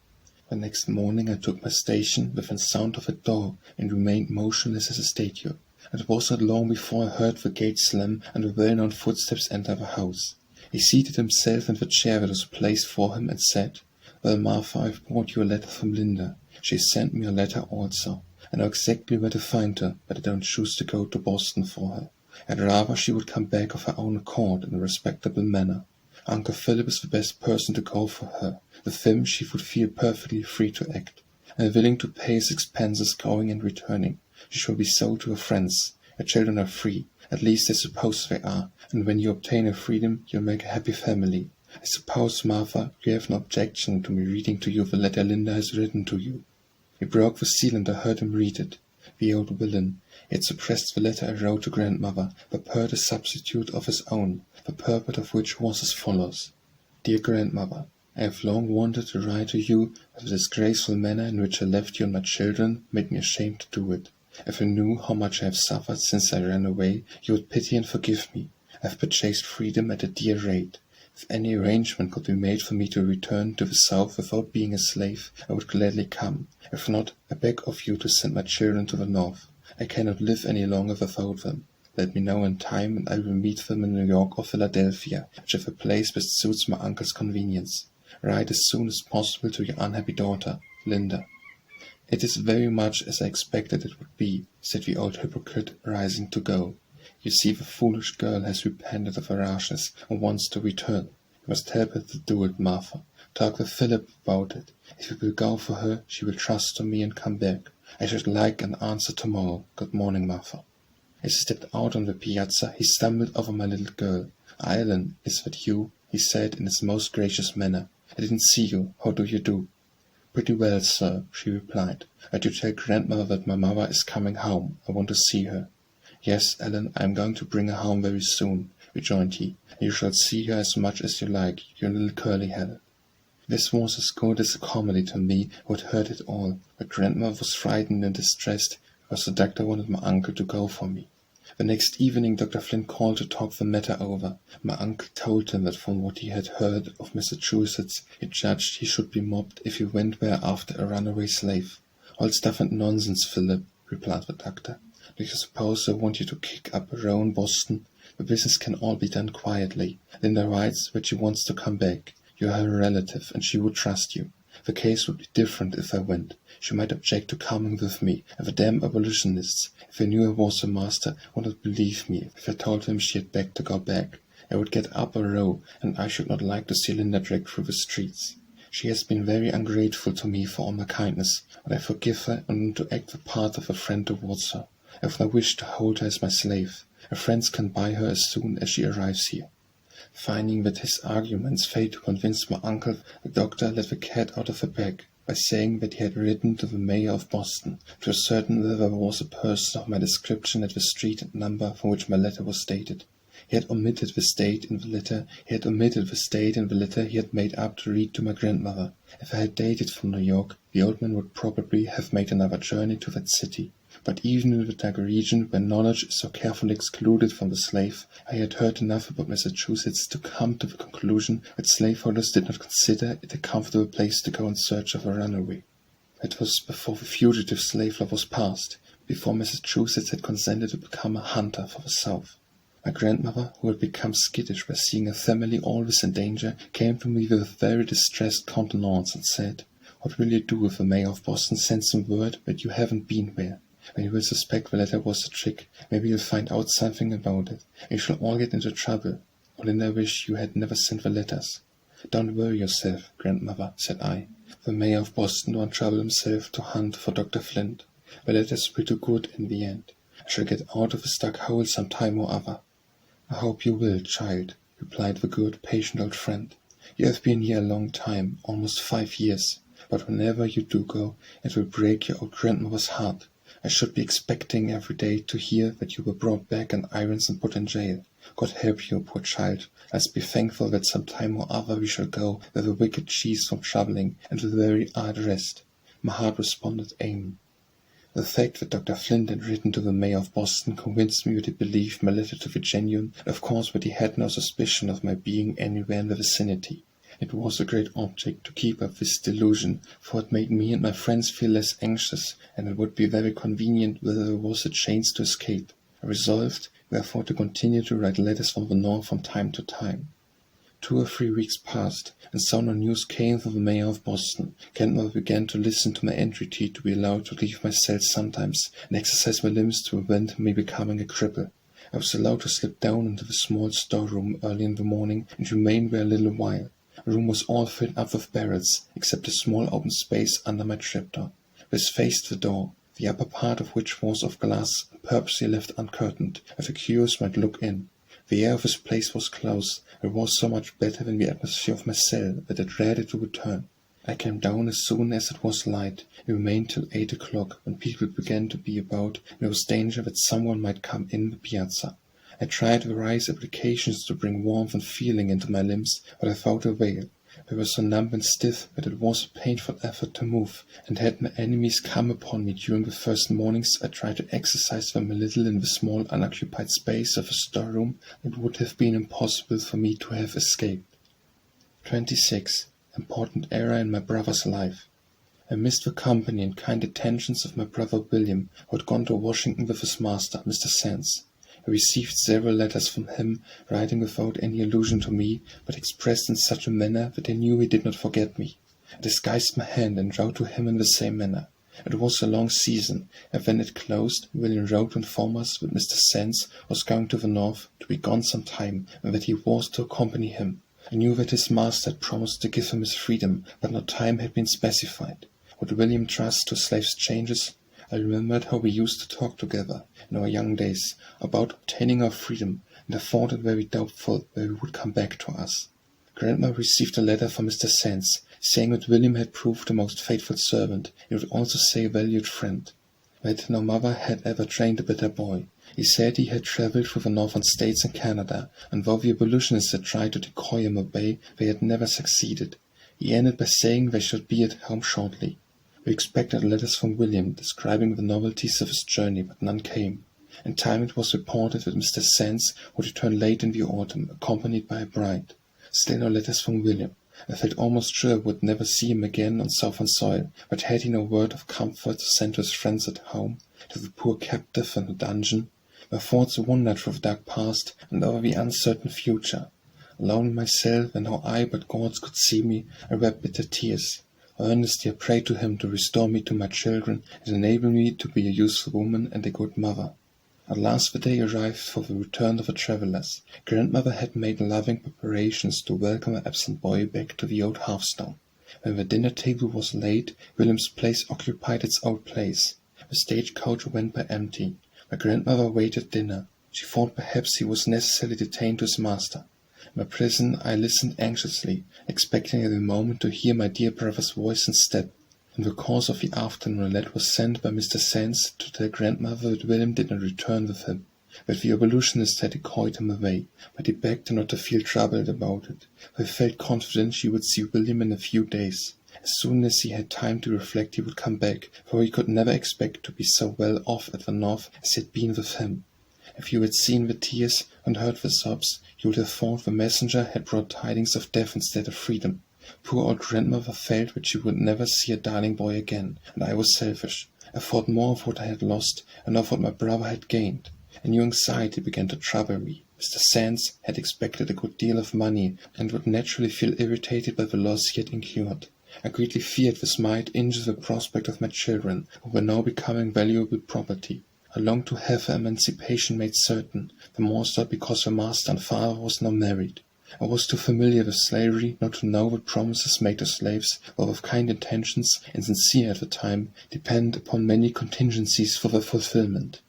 The next morning I took my station within sound of a door, and remained motionless as a statue. It was not long before I heard the gate slam and the well-known footsteps enter the house. He seated himself in the chair that was placed for him, and said, "Well, Martha, I've brought you a letter from Linda. She sent me a letter also. I know exactly where to find her, but I don't choose to go to Boston for her. I'd rather she would come back of her own accord in a respectable manner. Uncle Philip is the best person to go for her. With him she would feel perfectly free to act. I am willing to pay his expenses going and returning. She shall be sold to her friends. Her children are free, at least I suppose they are, and when you obtain her freedom you'll make a happy family. I suppose, Martha, you have no objection to me reading to you the letter Linda has written to you." He broke the seal, and I heard him read it. The old villain! He had suppressed the letter I wrote to grandmother, prepared a substitute of his own, the purport of which was as follows: Dear grandmother, I have long wanted to write to you, but the disgraceful manner in which I left you and my children made me ashamed to do it. If you knew how much I have suffered since I ran away, you would pity and forgive me. I have purchased freedom at a dear rate. If any arrangement could be made for me to return to the south without being a slave, I would gladly come. If not, I beg of you to send my children to the north. I cannot live any longer without them. Let me know in time, and I will meet them in New York or Philadelphia, whichever place best suits my uncle's convenience. Write as soon as possible to your unhappy daughter, Linda. It is very much as I expected it would be, said the old hypocrite, rising to go. You see, the foolish girl has repented of her rashness and wants to return. You must help her to do it, Martha. Talk with Philip about it. If you will go for her, she will trust to me and come back. I should like an answer tomorrow. Good morning, Martha. As he stepped out on the piazza, he stumbled over my little girl. Ellen, is that you? He said in his most gracious manner. I didn't see you. How do you do? Pretty well, sir, she replied. I do tell grandmother that my mother is coming home. I want to see her. Yes, Ellen, I am going to bring her home very soon, rejoined he, and you shall see her as much as you like, you little curly-headed. This was as good as a comedy to me, who had heard it all, but grandmother was frightened and distressed, because the doctor wanted my uncle to go for me. The next evening Dr. Flint called to talk the matter over. My uncle told him that from what he had heard of Massachusetts, he judged he should be mobbed if he went there after a runaway slave. All stuff and nonsense, Philip, replied the doctor. Do you suppose I want you to kick up a row in Boston? The business can all be done quietly. Linda writes that she wants to come back. You are her relative, and she would trust you. The case would be different if I went. She might object to coming with me, and the damn abolitionists, if they knew I was a master, would not believe me if I told them she had begged to go back. I would get up a row, and I should not like to see Linda dragged through the streets. She has been very ungrateful to me for all my kindness, but I forgive her and want to act the part of a friend towards her. I have no wish to hold her as my slave. Her friends can buy her as soon as she arrives here. Finding that his arguments failed to convince my uncle, the doctor let the cat out of the bag by saying that he had written to the mayor of Boston to ascertain whether there was a person of my description at the street and number from which my letter was dated. He had omitted the state in the letter he had made up to read to my grandmother. If I had dated from New York, the old man would probably have made another journey to that city. But even in the dark region, where knowledge is so carefully excluded from the slave, I had heard enough about Massachusetts to come to the conclusion that slaveholders did not consider it a comfortable place to go in search of a runaway. It was before the Fugitive Slave Law was passed, before Massachusetts had consented to become a hunter for the South. My grandmother, who had become skittish by seeing a family always in danger, came to me with a very distressed countenance and said, "What will you do if the mayor of Boston sends some word that you haven't been there? When you will suspect the letter was a trick, maybe you'll find out something about it, and you shall all get into trouble. Linda wish you had never sent the letters." "Don't worry yourself, grandmother," said I. "The mayor of Boston won't trouble himself to hunt for Dr. Flint. The letters will do good in the end. I shall get out of this dark hole some time or other." "I hope you will, child," replied the good, patient old friend. "You have been here a long time, almost 5 years, but whenever you do go, it will break your old grandmother's heart. I should be expecting every day to hear that you were brought back in irons and put in jail. God help you, poor child. Let's be thankful that some time or other we shall go where the wicked cease from troubling, and will very hard rest." My heart responded, "Amen." The fact that Dr. Flint had written to the mayor of Boston convinced me that he believed my letter to be genuine, and of course that he had no suspicion of my being anywhere in the vicinity. It was a great object to keep up this delusion, for it made me and my friends feel less anxious, and it would be very convenient whether there was a chance to escape. I resolved, therefore, to continue to write letters from the north from time to time. 2 or 3 weeks passed, and so no news came from the mayor of Boston. Grandmother began to listen to my entreaty to be allowed to leave my cell sometimes, and exercise my limbs to prevent me becoming a cripple. I was allowed to slip down into the small storeroom early in the morning, and remain there a little while. The room was all filled up with barrels, except a small open space under my trapdoor. This faced the door, the upper part of which was of glass and purposely left uncurtained, that the curious might look in. The air of this place was close. It was so much better than the atmosphere of my cell that I dreaded to return. I came down as soon as it was light, and remained till 8 o'clock, when people began to be about, and there was danger that someone might come in the piazza. I tried various applications to bring warmth and feeling into my limbs, but without avail. They were so numb and stiff that it was a painful effort to move, and had my enemies come upon me during the first mornings, I tried to exercise them a little in the small unoccupied space of a storeroom. It would have been impossible for me to have escaped. 26. Important era in my brother's life. I missed the company and kind attentions of my brother William, who had gone to Washington with his master, Mr. Sands. I received several letters from him, writing without any allusion to me, but expressed in such a manner that I knew he did not forget me. I disguised my hand and wrote to him in the same manner. It was a long season, and when it closed, William wrote to inform us that Mr. Sands was going to the north, to be gone some time, and that he was to accompany him. I knew that his master had promised to give him his freedom, but no time had been specified. Would William trust to slaves' changes? I remembered how we used to talk together, in our young days, about obtaining our freedom, and I thought it very doubtful whether he would come back to us. Grandma received a letter from Mr. Sands, saying that William had proved a most faithful servant, and would also say a valued friend. That no mother had ever trained a better boy. He said he had travelled through the northern states and Canada, and though the abolitionists had tried to decoy him away, they had never succeeded. He ended by saying they should be at home shortly. We expected letters from William, describing the novelties of his journey, but none came. In time it was reported that Mr. Sands would return late in the autumn, accompanied by a bride. Still no letters from William. I felt almost sure I would never see him again on southern soil, but had he no word of comfort to send to his friends at home, to the poor captive in the dungeon? My thoughts wandered through the dark past and over the uncertain future. Alone in myself, and how I but God could see me, I wept bitter tears. Earnestly I prayed to him to restore me to my children, and enable me to be a useful woman and a good mother. At last the day arrived for the return of the travellers. Grandmother had made loving preparations to welcome her absent boy back to the old hearthstone. When the dinner table was laid, William's place occupied its old place. The stage-coach went by empty. My grandmother waited dinner. She thought perhaps he was necessarily detained to his master. In my prison I listened anxiously, expecting every moment to hear my dear brother's voice and step. In the course of the afternoon a letter was sent by Mr. Sands to tell grandmother that William did not return with him, that the abolitionists had decoyed him away, but he begged her not to feel troubled about it, for he felt confident she would see William in a few days. As soon as he had time to reflect he would come back, for he could never expect to be so well off at the north as he had been with him. If you had seen the tears and heard the sobs, you would have thought the messenger had brought tidings of death instead of freedom. Poor old grandmother felt that she would never see a darling boy again, and I was selfish. I thought more of what I had lost and of what my brother had gained. A new anxiety began to trouble me. Mr. Sands had expected a good deal of money, and would naturally feel irritated by the loss he had incurred. I greatly feared this might injure the prospect of my children, who were now becoming valuable property. I longed to have her emancipation made certain, the more so because her master and father was now married. I was too familiar with slavery not to know that promises made to slaves, while with kind intentions and sincere at the time, depend upon many contingencies for their fulfillment.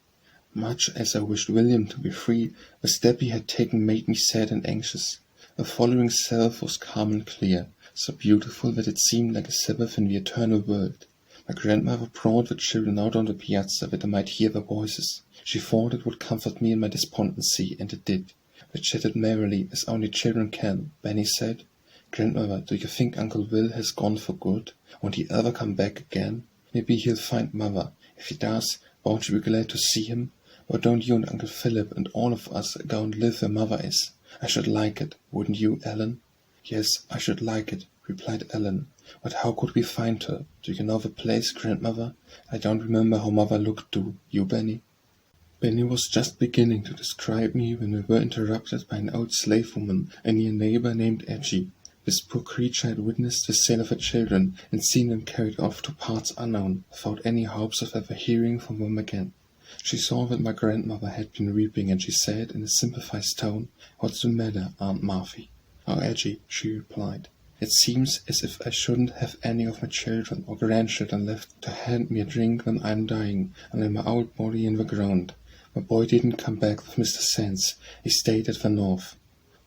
Much as I wished William to be free, the step he had taken made me sad and anxious. The following Salve was calm and clear, so beautiful that it seemed like a Sabbath in the eternal world. My grandmother brought the children out on the piazza that I might hear their voices. She thought it would comfort me in my despondency, and it did. They chatted merrily, as only children can. Benny said, "Grandmother, do you think Uncle Will has gone for good? Won't he ever come back again? Maybe he'll find Mother. If he does, won't you be glad to see him? Or don't you and Uncle Philip and all of us go and live where Mother is? I should like it, wouldn't you, Ellen?" "Yes, I should like it," replied Ellen. "But how could we find her? Do you know the place, Grandmother? I don't remember how Mother looked, do you, Benny?" Benny was just beginning to describe me when we were interrupted by an old slave woman, a near neighbor named Edgy. This poor creature had witnessed the sale of her children, and seen them carried off to parts unknown, without any hopes of ever hearing from them again. She saw that my grandmother had been weeping, and she said, in a sympathized tone, "What's the matter, Aunt Marthy?" "Oh, Edgy," she replied, "it seems as if I shouldn't have any of my children or grandchildren left to hand me a drink when I'm dying, and lay my old body in the ground. My boy didn't come back with Mr. Sands. He stayed at the north."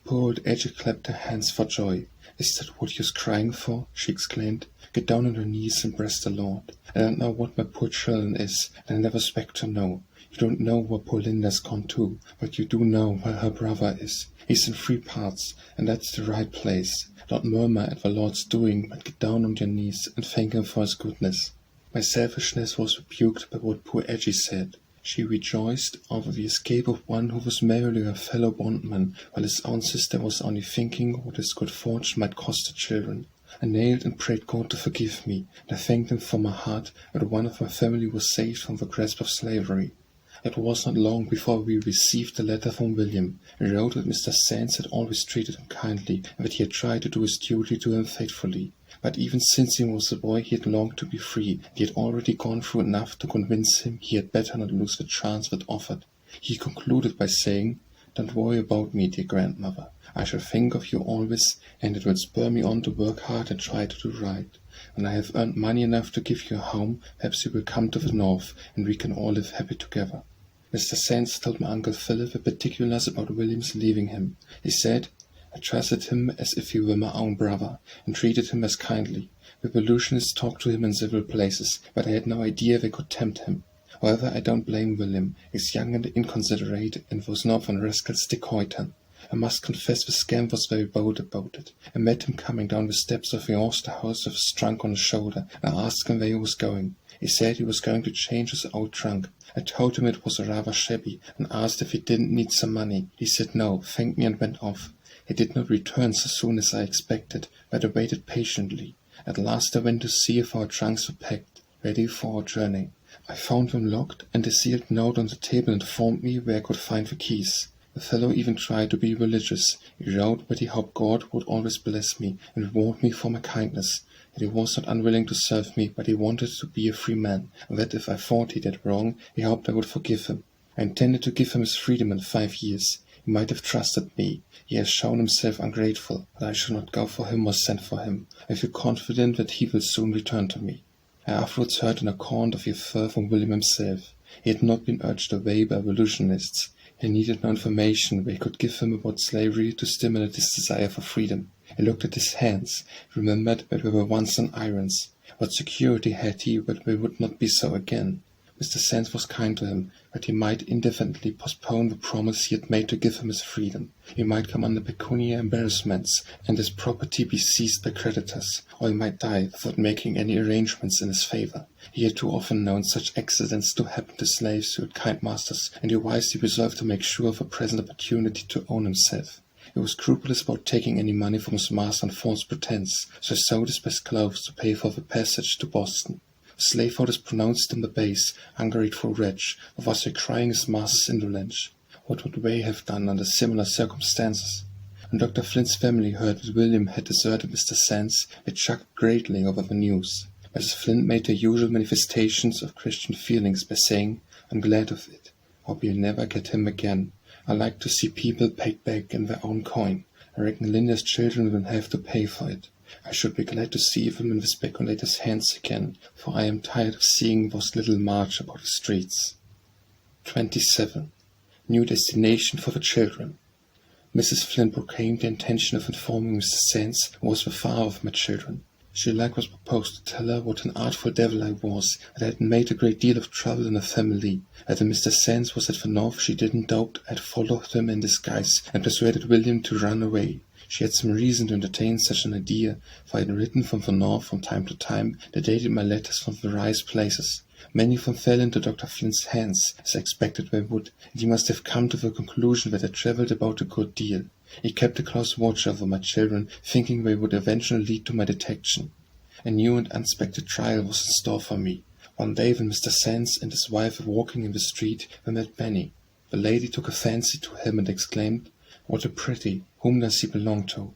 Poor old Edgy clapped her hands for joy. "Is that what you're crying for?" she exclaimed. "Get down on your knees and bless the Lord. I don't know what my poor children is, and I never expect to know. You don't know where poor Linda's gone to, but you do know where her brother is. He's in 3 parts, and that's the right place. Don't murmur at the Lord's doing, but get down on your knees and thank him for his goodness." My selfishness was rebuked by what poor Edgy said. She rejoiced over the escape of one who was merely a fellow bondman, while his own sister was only thinking what his good fortune might cost the children. I knelt and prayed God to forgive me, and I thanked him from my heart that one of my family was saved from the grasp of slavery. It was not long before we received a letter from William. He wrote that Mr. Sands had always treated him kindly, and that he had tried to do his duty to him faithfully. But even since he was a boy he had longed to be free, and he had already gone through enough to convince him he had better not lose the chance that offered. He concluded by saying, "Don't worry about me, dear grandmother. I shall think of you always, and it will spur me on to work hard and try to do right. When I have earned money enough to give you a home, perhaps you will come to the north, and we can all live happy together." Mr. Sands told my Uncle Philip the particulars about William's leaving him. He said, "I trusted him as if he were my own brother, and treated him as kindly. The abolitionists talked to him in several places, but I had no idea they could tempt him. However, I don't blame William. He's young and inconsiderate, and those northern rascals decoyed him. I must confess the scamp was very bold about it. I met him coming down the steps of the Auster house with his trunk on his shoulder, and I asked him where he was going. He said he was going to change his old trunk. I told him it was rather shabby, and asked if he didn't need some money. He said no, thanked me and went off. He did not return so soon as I expected, but I waited patiently. At last I went to see if our trunks were packed, ready for our journey. I found them locked, and a sealed note on the table informed me where I could find the keys. The fellow even tried to be religious. He wrote that he hoped God would always bless me and reward me for my kindness, that he was not unwilling to serve me, but he wanted to be a free man, and that if I thought he did wrong, he hoped I would forgive him. I intended to give him his freedom in 5 years. He might have trusted me. He has shown himself ungrateful, but I shall not go for him or send for him. I feel confident that he will soon return to me. I afterwards heard an account of the affair from William himself. He had not been urged away by abolitionists. He needed no information they could give him about slavery to stimulate his desire for freedom. He looked at his hands, remembered that they were once in irons. What security had he that they would not be so again? Mr. Sands was kind to him, but he might indefinitely postpone the promise he had made to give him his freedom. He might come under pecuniary embarrassments, and his property be seized by creditors, or he might die without making any arrangements in his favour. He had too often known such accidents to happen to slaves who had kind masters, and he wisely resolved to make sure of a present opportunity to own himself. He was scrupulous about taking any money from his master on false pretence, so he sold his best clothes to pay for the passage to Boston. The slaveholders pronounced him a base, ungrateful wretch, who was decrying his master's indolence. What would they have done under similar circumstances? When Dr. Flint's family heard that William had deserted Mr. Sands, they chuckled greatly over the news. Mrs. Flint made her usual manifestations of Christian feelings by saying, "I'm glad of it. Hope you'll never get him again. I like to see people paid back in their own coin. I reckon Linda's children will have to pay for it. I should be glad to see them in the speculators' hands again, for I am tired of seeing those little march about the streets." 27. New destination for the children. Mrs. Flint proclaimed the intention of informing Mr. Sands who was the father of my children. She likewise proposed to tell her what an artful devil I was, that I had made a great deal of trouble in the family, that when Mr. Sands was at the north she didn't doubt I had followed him in disguise, and persuaded William to run away. She had some reason to entertain such an idea, for I had written from the north from time to time, that dated my letters from various places. Many of them fell into Dr. Flint's hands, as I expected they would, and he must have come to the conclusion that I travelled about a good deal. He kept a close watch over my children, thinking they would eventually lead to my detection. A new and unexpected trial was in store for me. One day when Mr. Sands and his wife were walking in the street, they met Benny. The lady took a fancy to him and exclaimed, "What a pretty! Whom does he belong to?"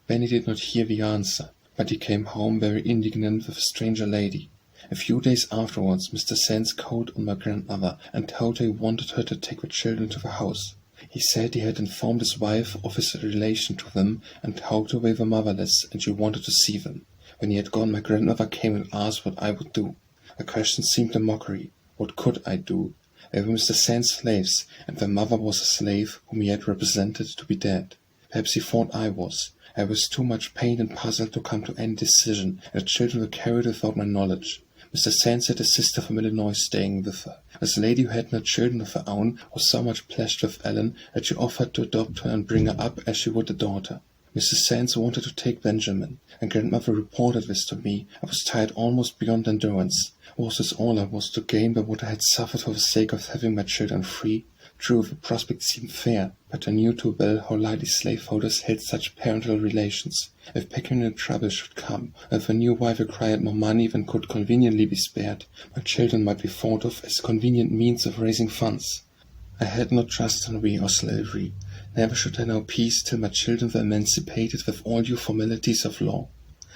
Benny did not hear the answer, but he came home very indignant with a stranger lady. A few days afterwards Mr. Sands called on my grandmother and told her he wanted her to take the children to the house. He said he had informed his wife of his relation to them and told her they were motherless and she wanted to see them. When he had gone, my grandmother came and asked what I would do. The question seemed a mockery. What could I do? They were Mr. Sands' slaves, and their mother was a slave whom he had represented to be dead. Perhaps he thought I was. I was too much pained and puzzled to come to any decision, and the children were carried without my knowledge. Mr. Sands had a sister from Illinois staying with her. This lady, who had no children of her own, was so much pleased with Ellen that she offered to adopt her and bring her up as she would a daughter. Mrs. Sands wanted to take Benjamin, and grandmother reported this to me. I was tired almost beyond endurance. Was this all I was to gain by what I had suffered for the sake of having my children free? True, the prospect seemed fair, but I knew too well how lightly slaveholders held such parental relations. If pecuniary trouble should come, or if a new wife required more money than could conveniently be spared, my children might be thought of as convenient means of raising funds. I had no trust in we or slavery. Never should I know peace till my children were emancipated with all due formalities of law.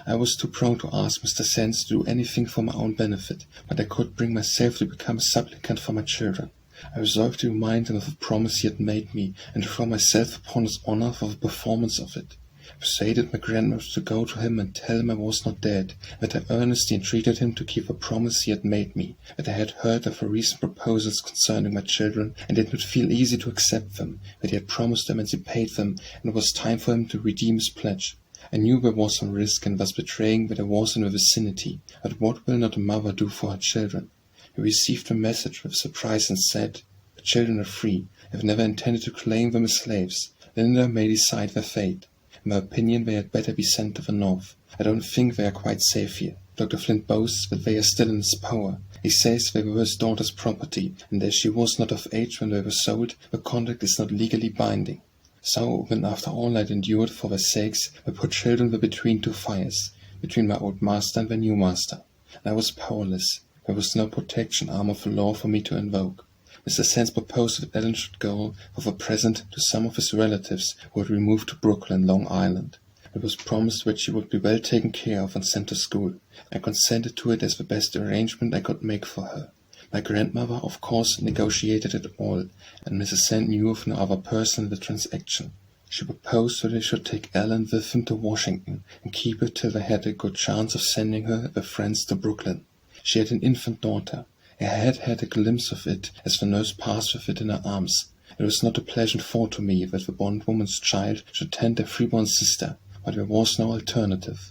I was too prone to ask Mr. Sands to do anything for my own benefit, but I could bring myself to become a supplicant for my children. I resolved to remind him of the promise he had made me, and to throw myself upon his honor for the performance of it. I persuaded my grandmother to go to him and tell him I was not dead, that I earnestly entreated him to keep the promise he had made me, that I had heard of the recent proposals concerning my children, and it would feel easy to accept them, that he had promised to emancipate them, and it was time for him to redeem his pledge. I knew there was some risk in thus betraying that I was in the vicinity, but what will not a mother do for her children? He received the message with surprise and said, "The children are free. I have never intended to claim them as slaves. Linda may decide their fate. In my opinion, they had better be sent to the north. I don't think they are quite safe here. Dr. Flint boasts that they are still in his power. He says they were his daughter's property, and as she was not of age when they were sold, the contract is not legally binding. So, when after all I had endured for their sakes, my poor children were between two fires, between my old master and the new master, and I was powerless. There was no protection arm of the law for me to invoke. Mr. Sands proposed that Ellen should go, for the present, to some of his relatives who had removed to Brooklyn, Long Island. It was promised that she would be well taken care of and sent to school. I consented to it as the best arrangement I could make for her. My grandmother, of course, negotiated it all, and Mrs. Sands knew of no other person in the transaction. She proposed that they should take Ellen with them to Washington, and keep her till they had a good chance of sending her with friends to Brooklyn. She had an infant daughter. I had had a glimpse of it as the nurse passed with it in her arms. It was not a pleasant thought to me that the bondwoman's child should tend a freeborn sister, but there was no alternative.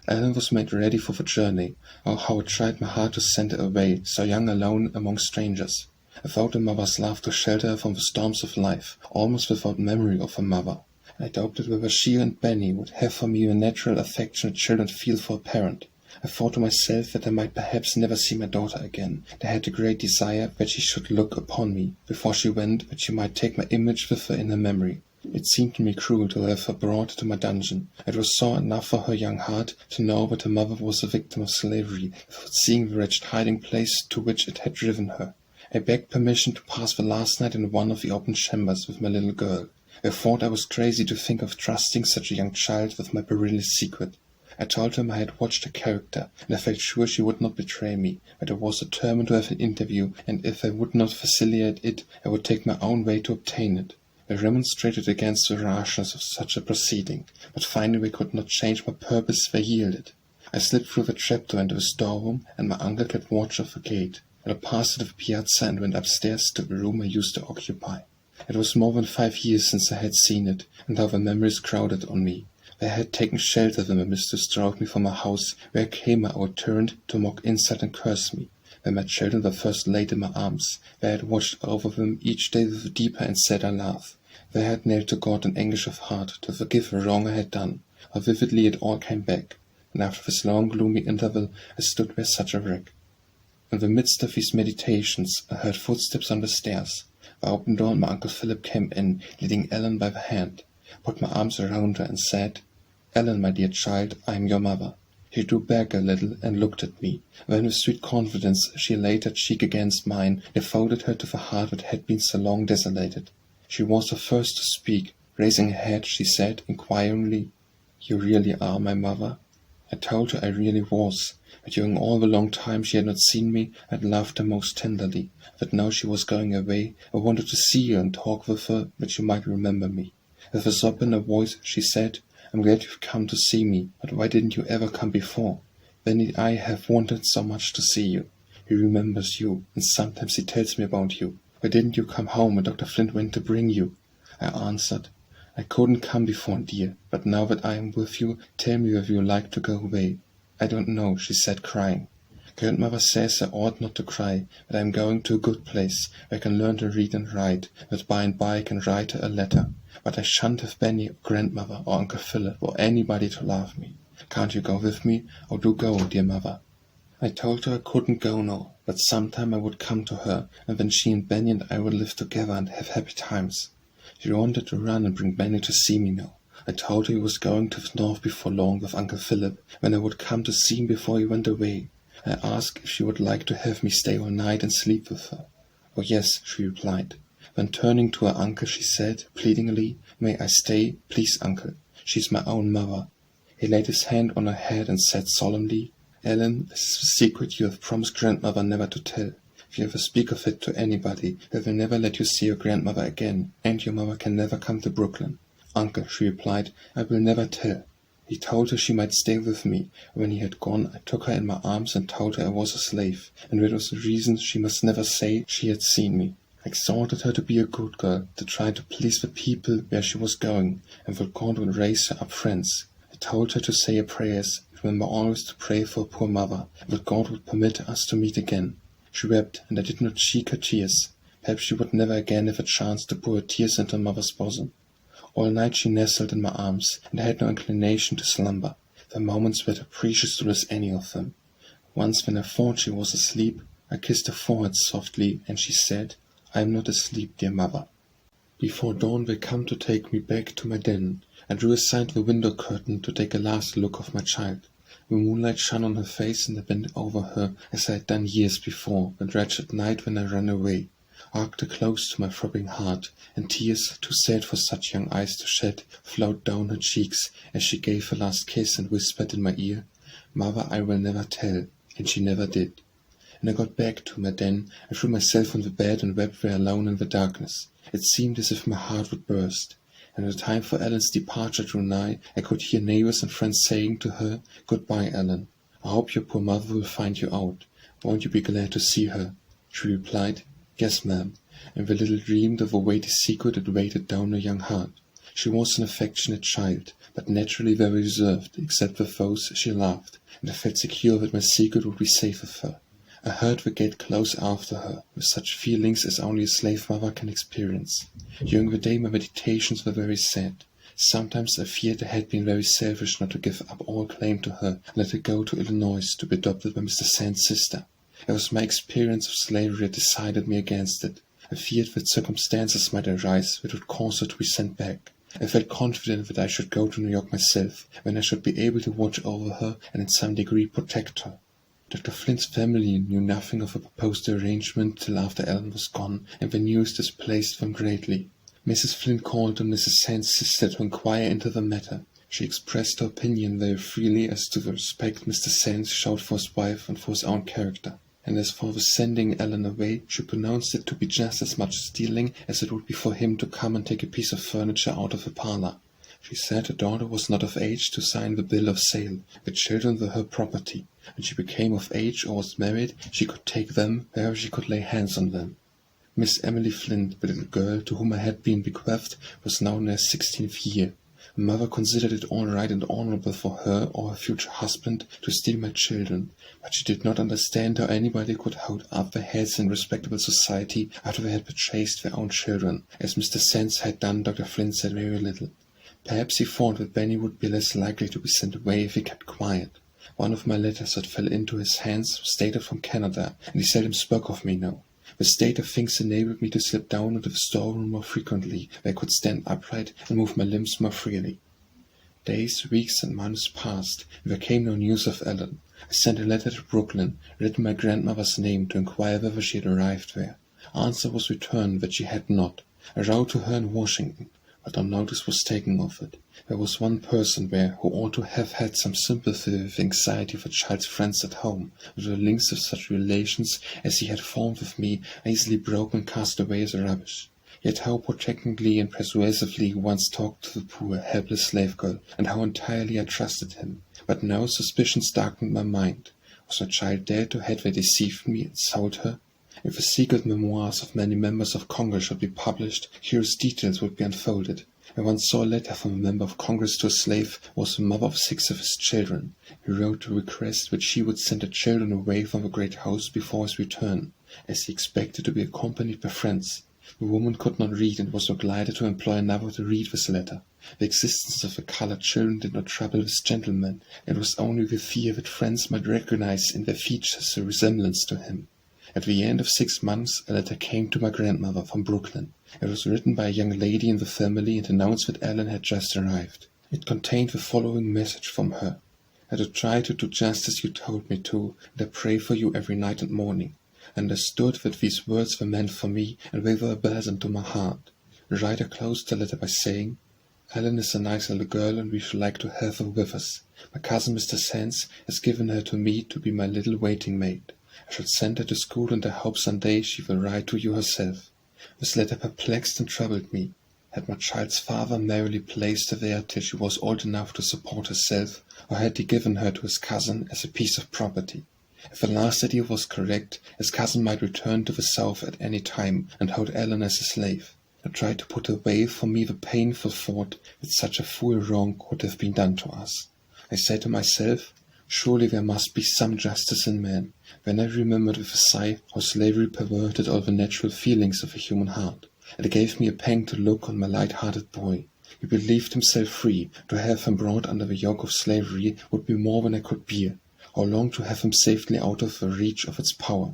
Ellen was made ready for the journey. Oh, how it tried my heart to send her away, so young alone among strangers. I thought a mother's love to shelter her from the storms of life, almost without memory of her mother. I doubted whether she and Benny would have for me the natural affection that children feel for a parent. I thought to myself that I might perhaps never see my daughter again. I had a great desire that she should look upon me before she went, that she might take my image with her in her memory. It seemed to me cruel to have her brought to my dungeon. It was sore enough for her young heart to know that her mother was a victim of slavery, without seeing the wretched hiding-place to which it had driven her. I begged permission to pass the last night in one of the open chambers with my little girl. I thought I was crazy to think of trusting such a young child with my perilous secret. I told him I had watched her character, and I felt sure she would not betray me, but I was determined to have an interview, and if I would not facilitate it, I would take my own way to obtain it. I remonstrated against the rashness of such a proceeding, but finding we could not change my purpose, they yielded. I slipped through the trapdoor into the storeroom, and my uncle kept watch of the gate. I passed to the piazza and went upstairs to the room I used to occupy. It was more than 5 years since I had seen it, and how the memories crowded on me. I had taken shelter when my mistress drove me from her house, where I came outturned to mock insult and curse me. When my children were first laid in my arms, where I had watched over them each day with a deeper and sadder love, where I had knelt to God in anguish of heart to forgive the wrong I had done, how vividly it all came back, and after this long gloomy interval I stood there such a wreck. In the midst of these meditations I heard footsteps on the stairs. The open door and my Uncle Philip came in, leading Ellen by the hand. I put my arms around her and said, "Ellen, my dear child, I am your mother." She drew back a little and looked at me. Then with sweet confidence she laid her cheek against mine and folded her to the heart that had been so long desolated. She was the first to speak. Raising her head, she said inquiringly, "You really are my mother?" I told her I really was, that during all the long time she had not seen me, I had loved her most tenderly, that now she was going away, I wanted to see her and talk with her, that she might remember me. With a sob in her voice, she said, "I'm glad you've come to see me, but why didn't you ever come before? Then I have wanted so much to see you. He remembers you, and sometimes he tells me about you. Why didn't you come home when Dr. Flint went to bring you?" I answered, I couldn't come before, dear, but now that I am with you, tell me whether you like to go away. I don't know, she said, crying. Grandmother says I ought not to cry, that I am going to a good place, where I can learn to read and write, that by and by I can write her a letter. But I shan't have Benny or grandmother or Uncle Philip or anybody to love me. Can't you go with me? Oh, do go, dear mother. I told her I couldn't go now, but sometime I would come to her, and then she and Benny and I would live together and have happy times. She wanted to run and bring Benny to see me now. I told her he was going to the north before long with Uncle Philip, when I would come to see him before he went away. I asked if she would like to have me stay all night and sleep with her. Oh yes, she replied. Then turning to her uncle, she said, pleadingly, may I stay, please, uncle? She's my own mother. He laid his hand on her head and said solemnly, Ellen, this is the secret you have promised grandmother never to tell. If you ever speak of it to anybody, they will never let you see your grandmother again, and your mother can never come to Brooklyn. Uncle, she replied, I will never tell. He told her she might stay with me. When he had gone, I took her in my arms and told her I was a slave, and that was the reason she must never say she had seen me. I exhorted her to be a good girl, to try to please the people where she was going, and that God would raise her up friends. I told her to say her prayers, and remember always to pray for her poor mother, and that God would permit us to meet again. She wept, and I did not check her tears. Perhaps she would never again have a chance to pour her tears into her mother's bosom. All night she nestled in my arms, and I had no inclination to slumber. The moments were too precious to risk any of them. Once, when I thought she was asleep, I kissed her forehead softly, and she said, I am not asleep, dear mother. Before dawn they come to take me back to my den. I drew aside the window curtain to take a last look of my child. The moonlight shone on her face, and I bent over her as I had done years before, that wretched night when I ran away. I hugged her close to my throbbing heart, and tears, too sad for such young eyes to shed, flowed down her cheeks as she gave her last kiss and whispered in my ear, Mother, I will never tell, and she never did. And I got back to my den. I threw myself on the bed and wept there alone in the darkness. It seemed as if my heart would burst. And when the time for Ellen's departure drew nigh, I could hear neighbors and friends saying to her, Goodbye, Ellen. I hope your poor mother will find you out. Won't you be glad to see her? She replied, Yes, ma'am, and we little dreamed of a weighty secret that weighted down her young heart. She was an affectionate child, but naturally very reserved, except with those she loved, and I felt secure that my secret would be safe with her. I heard the gate close after her, with such feelings as only a slave mother can experience. During the day my meditations were very sad. Sometimes I feared I had been very selfish not to give up all claim to her, and let her go to Illinois to be adopted by Mr. Sand's sister. It was my experience of slavery that decided me against it. I feared that circumstances might arise which would cause her to be sent back. I felt confident that I should go to New York myself, when I should be able to watch over her and in some degree protect her. Dr. Flint's family knew nothing of the proposed arrangement till after Ellen was gone, and the news displeased them greatly. Mrs. Flint called on Mrs. Sand's sister to inquire into the matter. She expressed her opinion very freely as to the respect Mr. Sand showed for his wife and for his own character. And as for the sending Ellen away, she pronounced it to be just as much stealing as it would be for him to come and take a piece of furniture out of the parlor. She said her daughter was not of age to sign the bill of sale. The children were her property. When she became of age or was married, she could take them wherever she could lay hands on them. Miss Emily Flint, the little girl to whom I had been bequeathed, was now in her 16th year. Her mother considered it all right and honorable for her or her future husband to steal my children, but she did not understand how anybody could hold up their heads in respectable society after they had purchased their own children. As Mr. Sands had done, Dr. Flint said very little. Perhaps he thought that Benny would be less likely to be sent away if he kept quiet. One of my letters that fell into his hands was dated from Canada, and he seldom spoke of me now. The state of things enabled me to slip down into the storeroom more frequently, where I could stand upright and move my limbs more freely. Days, weeks, and months passed, and there came no news of Ellen. I sent a letter to Brooklyn, written my grandmother's name, to inquire whether she had arrived there. Answer was returned that she had not. I wrote to her in Washington, but no notice was taken of it. There was one person there who ought to have had some sympathy with the anxiety of a child's friends at home, but the links of such relations as he had formed with me are easily broken and cast away as rubbish. Yet how protectingly and persuasively he once talked to the poor, helpless slave girl, and how entirely I trusted him. But now suspicions darkened my mind. Was my child dead, or had they deceived me and sold her? If the secret memoirs of many members of Congress should be published, curious details would be unfolded. I once saw a letter from a member of Congress to a slave who was the mother of 6 of his children. He wrote to request that she would send the children away from the great house before his return, as he expected to be accompanied by friends. The woman could not read and was obliged to employ another to read this letter. The existence of the colored children did not trouble this gentleman. It was only the fear that friends might recognize in their features a resemblance to him. At the end of 6 months, a letter came to my grandmother from Brooklyn. It was written by a young lady in the family and announced that Ellen had just arrived. It contained the following message from her. I do try to do just as you told me to, and I pray for you every night and morning. I understood that these words were meant for me, and they were a balsam to my heart. The writer closed the letter by saying, Ellen is a nice little girl, and we should like to have her with us. My cousin Mr. Sands has given her to me to be my little waiting maid. I shall send her to school, and I hope some day she will write to you herself. This letter perplexed and troubled me. Had my child's father merely placed her there till she was old enough to support herself, or had he given her to his cousin as a piece of property? If the last idea was correct, his cousin might return to the south at any time and hold Ellen as a slave. I tried to put away from me the painful thought that such a cruel wrong could have been done to us. I said to myself, surely there must be some justice in man. Then I remembered with a sigh how slavery perverted all the natural feelings of a human heart. It gave me a pang to look on my light-hearted boy. He believed himself free. To have him brought under the yoke of slavery would be more than I could bear. I longed to have him safely out of the reach of its power.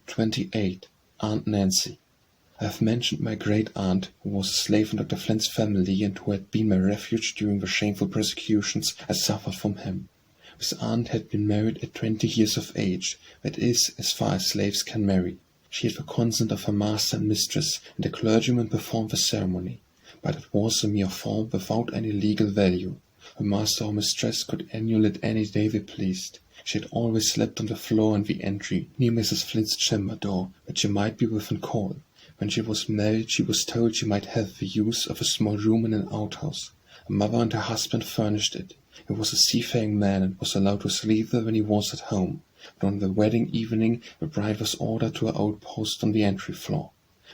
28. Aunt Nancy. I have mentioned my great-aunt, who was a slave in Dr. Flint's family and who had been my refuge during the shameful persecutions I suffered from him. This aunt had been married at 20 years of age, that is, as far as slaves can marry. She had the consent of her master and mistress, and the clergyman performed the ceremony. But it was a mere form without any legal value. Her master or mistress could annul it any day they pleased. She had always slept on the floor in the entry, near Mrs. Flint's chamber door, that she might be within call. When she was married, she was told she might have the use of a small room in an outhouse. Her mother and her husband furnished it. He was a seafaring man and was allowed to sleep there when he was at home. But on the wedding evening, the bride was ordered to her outpost on the entry floor.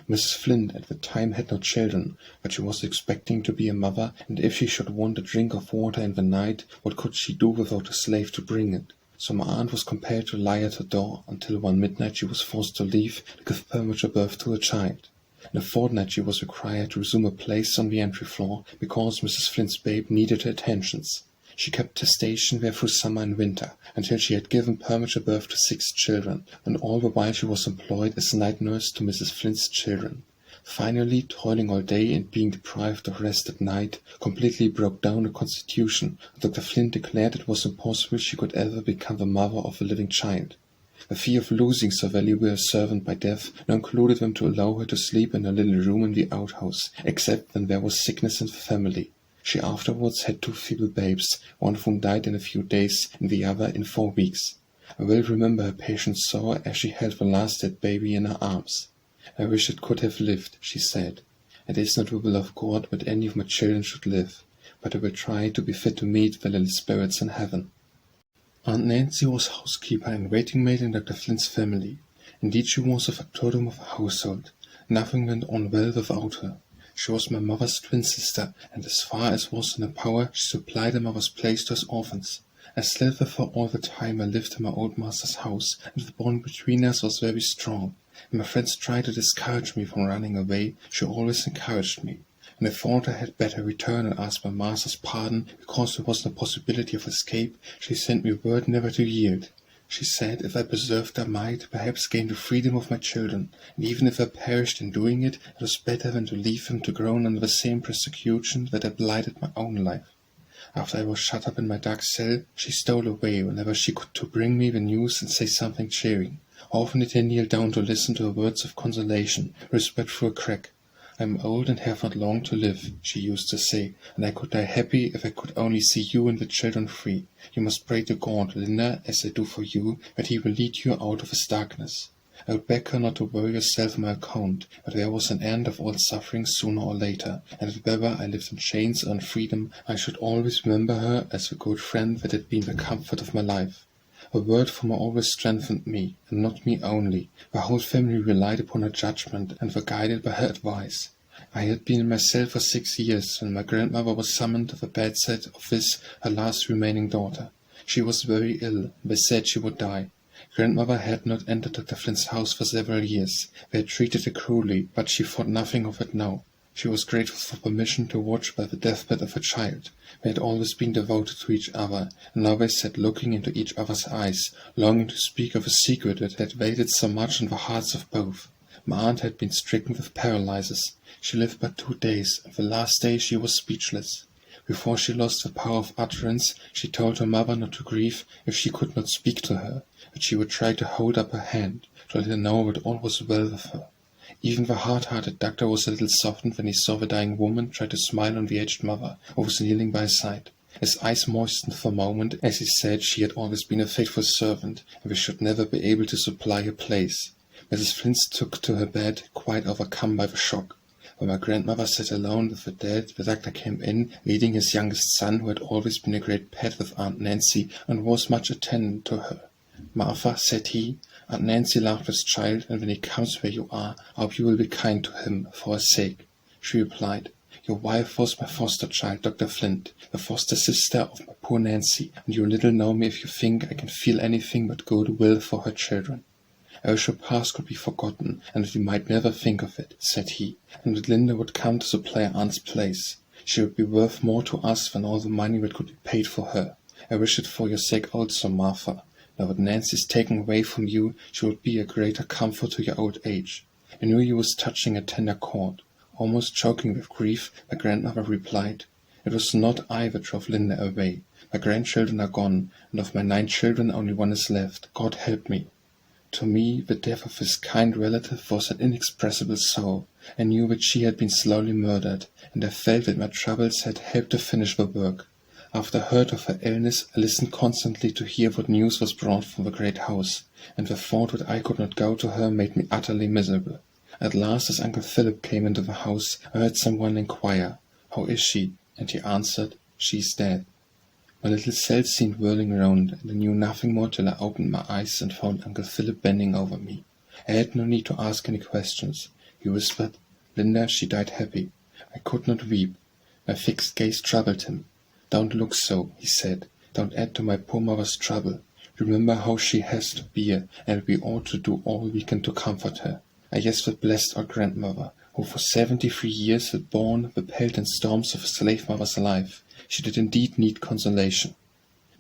Mrs. Flint at the time had no children, but she was expecting to be a mother, and if she should want a drink of water in the night, what could she do without a slave to bring it? So my aunt was compelled to lie at her door until one midnight she was forced to leave to give premature birth to a child. In a fortnight she was required to resume her place on the entry floor because Mrs. Flint's babe needed her attentions. She kept her station there through summer and winter, until she had given premature birth to 6 children, and all the while she was employed as night nurse to Mrs. Flint's children. Finally, toiling all day and being deprived of rest at night, completely broke down her constitution, and Dr. Flint declared it was impossible she could ever become the mother of a living child. The fear of losing so valuable a servant by death now concluded them to allow her to sleep in her little room in the outhouse, except when there was sickness in the family. She afterwards had 2 feeble babes, one of whom died in a few days, and the other in 4 weeks. I will remember her patient sorrow as she held the last dead baby in her arms. I wish it could have lived, she said. It is not the will of God that any of my children should live, but I will try to be fit to meet the little spirits in heaven. Aunt Nancy was housekeeper and waiting maid in Dr. Flint's family. Indeed, she was the factotum of the household. Nothing went on well without her. She was my mother's twin sister, and as far as was in her power, she supplied her mother's place to us orphans. I slept with her all the time I lived in my old master's house, and the bond between us was very strong. When my friends tried to discourage me from running away, she always encouraged me. And I thought I had better return and ask my master's pardon, because there was no possibility of escape. She sent me word never to yield. She said if I preserved I might perhaps gain the freedom of my children, and even if I perished in doing it, it was better than to leave them to groan under the same persecution that had blighted my own life. After I was shut up in my dark cell, she stole away whenever she could to bring me the news and say something cheering. Often did I kneel down to listen to her words of consolation, whispered through a crack. I am old and have not long to live, she used to say, and I could die happy if I could only see you and the children free. You must pray to God, Linda, as I do for you, that he will lead you out of his darkness. I would beg her not to worry herself on my account, but there was an end of all suffering sooner or later, and whether I lived in chains or in freedom, I should always remember her as the good friend that had been the comfort of my life. A word from her always strengthened me, and not me only. The whole family relied upon her judgment, and were guided by her advice. I had been in my cell for 6 years when my grandmother was summoned to the bedside of this, her last remaining daughter. She was very ill, and they said she would die. Grandmother had not entered Dr. Flint's house for several years. They had treated her cruelly, but she thought nothing of it now. She was grateful for permission to watch by the deathbed of her child. They had always been devoted to each other, and now they sat looking into each other's eyes, longing to speak of a secret that had weighted so much in the hearts of both. My aunt had been stricken with paralysis. She lived but 2 days, and the last day she was speechless. Before she lost the power of utterance, she told her mother not to grieve if she could not speak to her, but she would try to hold up her hand, to let her know that all was well with her. Even the hard-hearted doctor was a little softened when he saw the dying woman try to smile on the aged mother, who was kneeling by his side. His eyes moistened for a moment as he said she had always been a faithful servant, and we should never be able to supply her place. Mrs. Flint took to her bed, quite overcome by the shock. When my grandmother sat alone with the dead, the doctor came in, leading his youngest son, who had always been a great pet with Aunt Nancy, and was much attendant to her. "Martha," said he, "Aunt Nancy loved this child, and when he comes where you are, I hope you will be kind to him, for his sake." She replied, "Your wife was my foster child, Dr. Flint, the foster sister of my poor Nancy, and you little know me if you think I can feel anything but good will for her children." "I wish her past could be forgotten, and that we might never think of it," said he, "and that Linda would come to supply Aunt's place. She would be worth more to us than all the money that could be paid for her. I wish it for your sake also, Martha. Now that Nancy is taken away from you, she will be a greater comfort to your old age." I knew he was touching a tender chord. Almost choking with grief, my grandmother replied, "It was not I that drove Linda away. My grandchildren are gone, and of my 9 children only 1 is left. God help me." To me, the death of his kind relative was an inexpressible sorrow. I knew that she had been slowly murdered, and I felt that my troubles had helped to finish the work. After I heard of her illness, I listened constantly to hear what news was brought from the great house, and the thought that I could not go to her made me utterly miserable. At last, as Uncle Philip came into the house, I heard someone inquire, "How is she?" and he answered, "She is dead." My little cell seemed whirling round, and I knew nothing more till I opened my eyes and found Uncle Philip bending over me. I had no need to ask any questions. He whispered, "Linda, she died happy." I could not weep. My fixed gaze troubled him. "Don't look so," he said. "Don't add to my poor mother's trouble. Remember how she has to bear, and we ought to do all we can to comfort her. I guess the blessed old grandmother, who for 73 years had borne the pelting storms of a slave mother's life. She did indeed need consolation."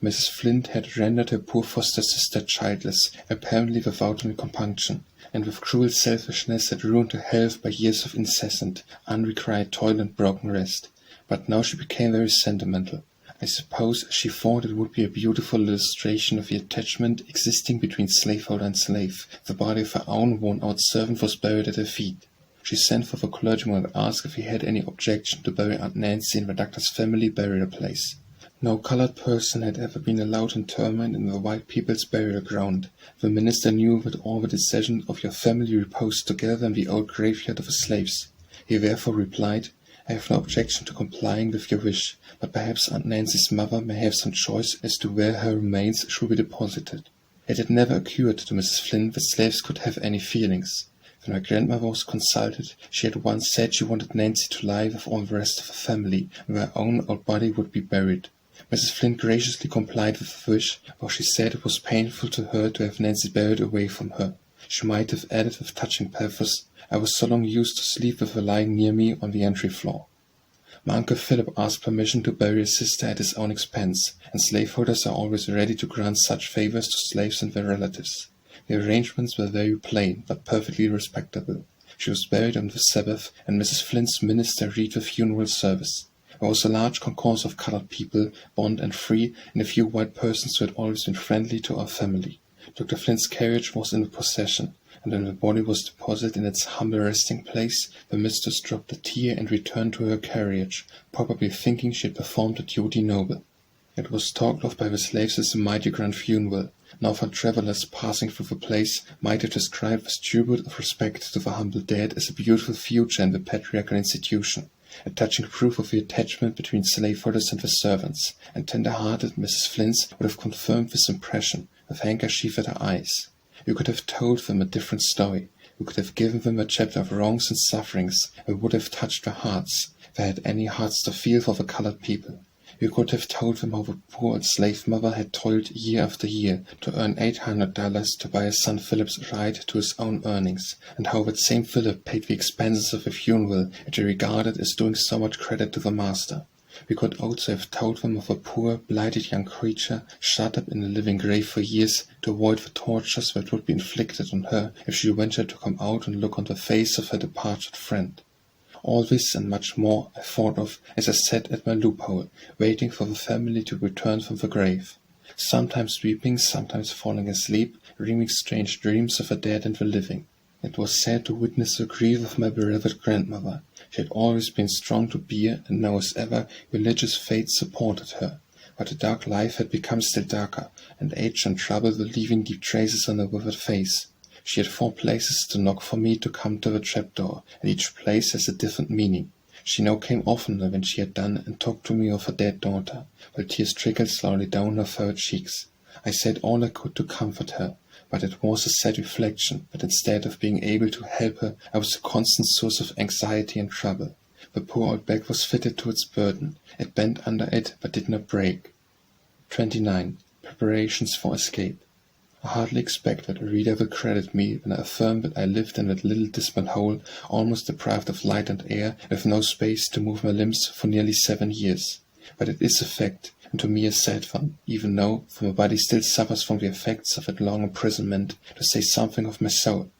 Mrs. Flint had rendered her poor foster sister childless, apparently without any compunction, and with cruel selfishness had ruined her health by years of incessant, unrequited toil and broken rest. But now she became very sentimental. I suppose she thought it would be a beautiful illustration of the attachment existing between slaveholder and slave. The body of her own worn-out servant was buried at her feet. She sent for the clergyman and asked if he had any objection to bury Aunt Nancy in the doctor's family burial place. No colored person had ever been allowed interment in the white people's burial ground. The minister knew that all the decisions of your family reposed together in the old graveyard of the slaves. He therefore replied, "I have no objection to complying with your wish, but perhaps Aunt Nancy's mother may have some choice as to where her remains should be deposited." It had never occurred to Mrs. Flint that slaves could have any feelings. When my grandmother was consulted, she had once said she wanted Nancy to lie with all the rest of the family, where her own old body would be buried. Mrs. Flint graciously complied with the wish, though she said it was painful to her to have Nancy buried away from her. She might have added with touching pathos, "I was so long used to sleep with her lying near me on the entry floor." My Uncle Philip asked permission to bury his sister at his own expense, and slaveholders are always ready to grant such favors to slaves and their relatives. The arrangements were very plain, but perfectly respectable. She was buried on the Sabbath, and Mrs. Flint's minister read the funeral service. There was a large concourse of colored people, bond and free, and a few white persons who had always been friendly to our family. Dr. Flint's carriage was in the procession, and when the body was deposited in its humble resting place, the mistress dropped a tear and returned to her carriage, probably thinking she had performed a duty noble. It was talked of by the slaves as a mighty grand funeral. Now for travellers passing through the place might have described this tribute of respect to the humble dead as a beautiful future in the patriarchal institution, a touching proof of the attachment between slaveholders and their servants, and tender-hearted Mrs. Flint would have confirmed this impression, with handkerchief at her eyes. You could have told them a different story. We could have given them a chapter of wrongs and sufferings, and would have touched their hearts, if they had any hearts to feel for the colored people. We could have told them how the poor old slave mother had toiled year after year to earn $800 to buy his son Philip's right to his own earnings, and how that same Philip paid the expenses of a funeral which he regarded as doing so much credit to the master. We could also have told them of a poor, blighted young creature shut up in a living grave for years to avoid the tortures that would be inflicted on her if she ventured to come out and look on the face of her departed friend. All this and much more I thought of as I sat at my loophole, waiting for the family to return from the grave, sometimes weeping, sometimes falling asleep, dreaming strange dreams of the dead and the living. It was sad to witness the grief of my beloved grandmother. She had always been strong to bear, and now as ever religious faith supported her. But the dark life had become still darker, and age and trouble were leaving deep traces on her withered face. She had 4 places to knock for me to come to the trapdoor, and each place has a different meaning. She now came oftener when she had done, and talked to me of her dead daughter, while tears trickled slowly down her furrowed cheeks. I said all I could to comfort her, but it was a sad reflection that instead of being able to help her, I was a constant source of anxiety and trouble. The poor old back was fitted to its burden. It bent under it, but did not break. 29. Preparations for escape. I hardly expect that a reader will credit me when I affirm that I lived in that little dismal hole, almost deprived of light and air, with no space to move my limbs for nearly 7 years. But it is a fact, and to me a sad one, even though, for my body still suffers from the effects of that long imprisonment, to say something of my soul.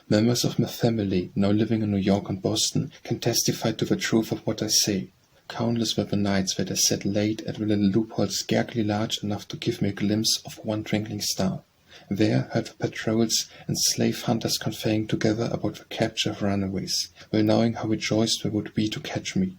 Members of my family, now living in New York and Boston, can testify to the truth of what I say. Countless were the nights that I sat late at the little loophole scarcely large enough to give me a glimpse of one twinkling star. There heard the patrols and slave hunters conferring together about the capture of runaways, well knowing how rejoiced they would be to catch me.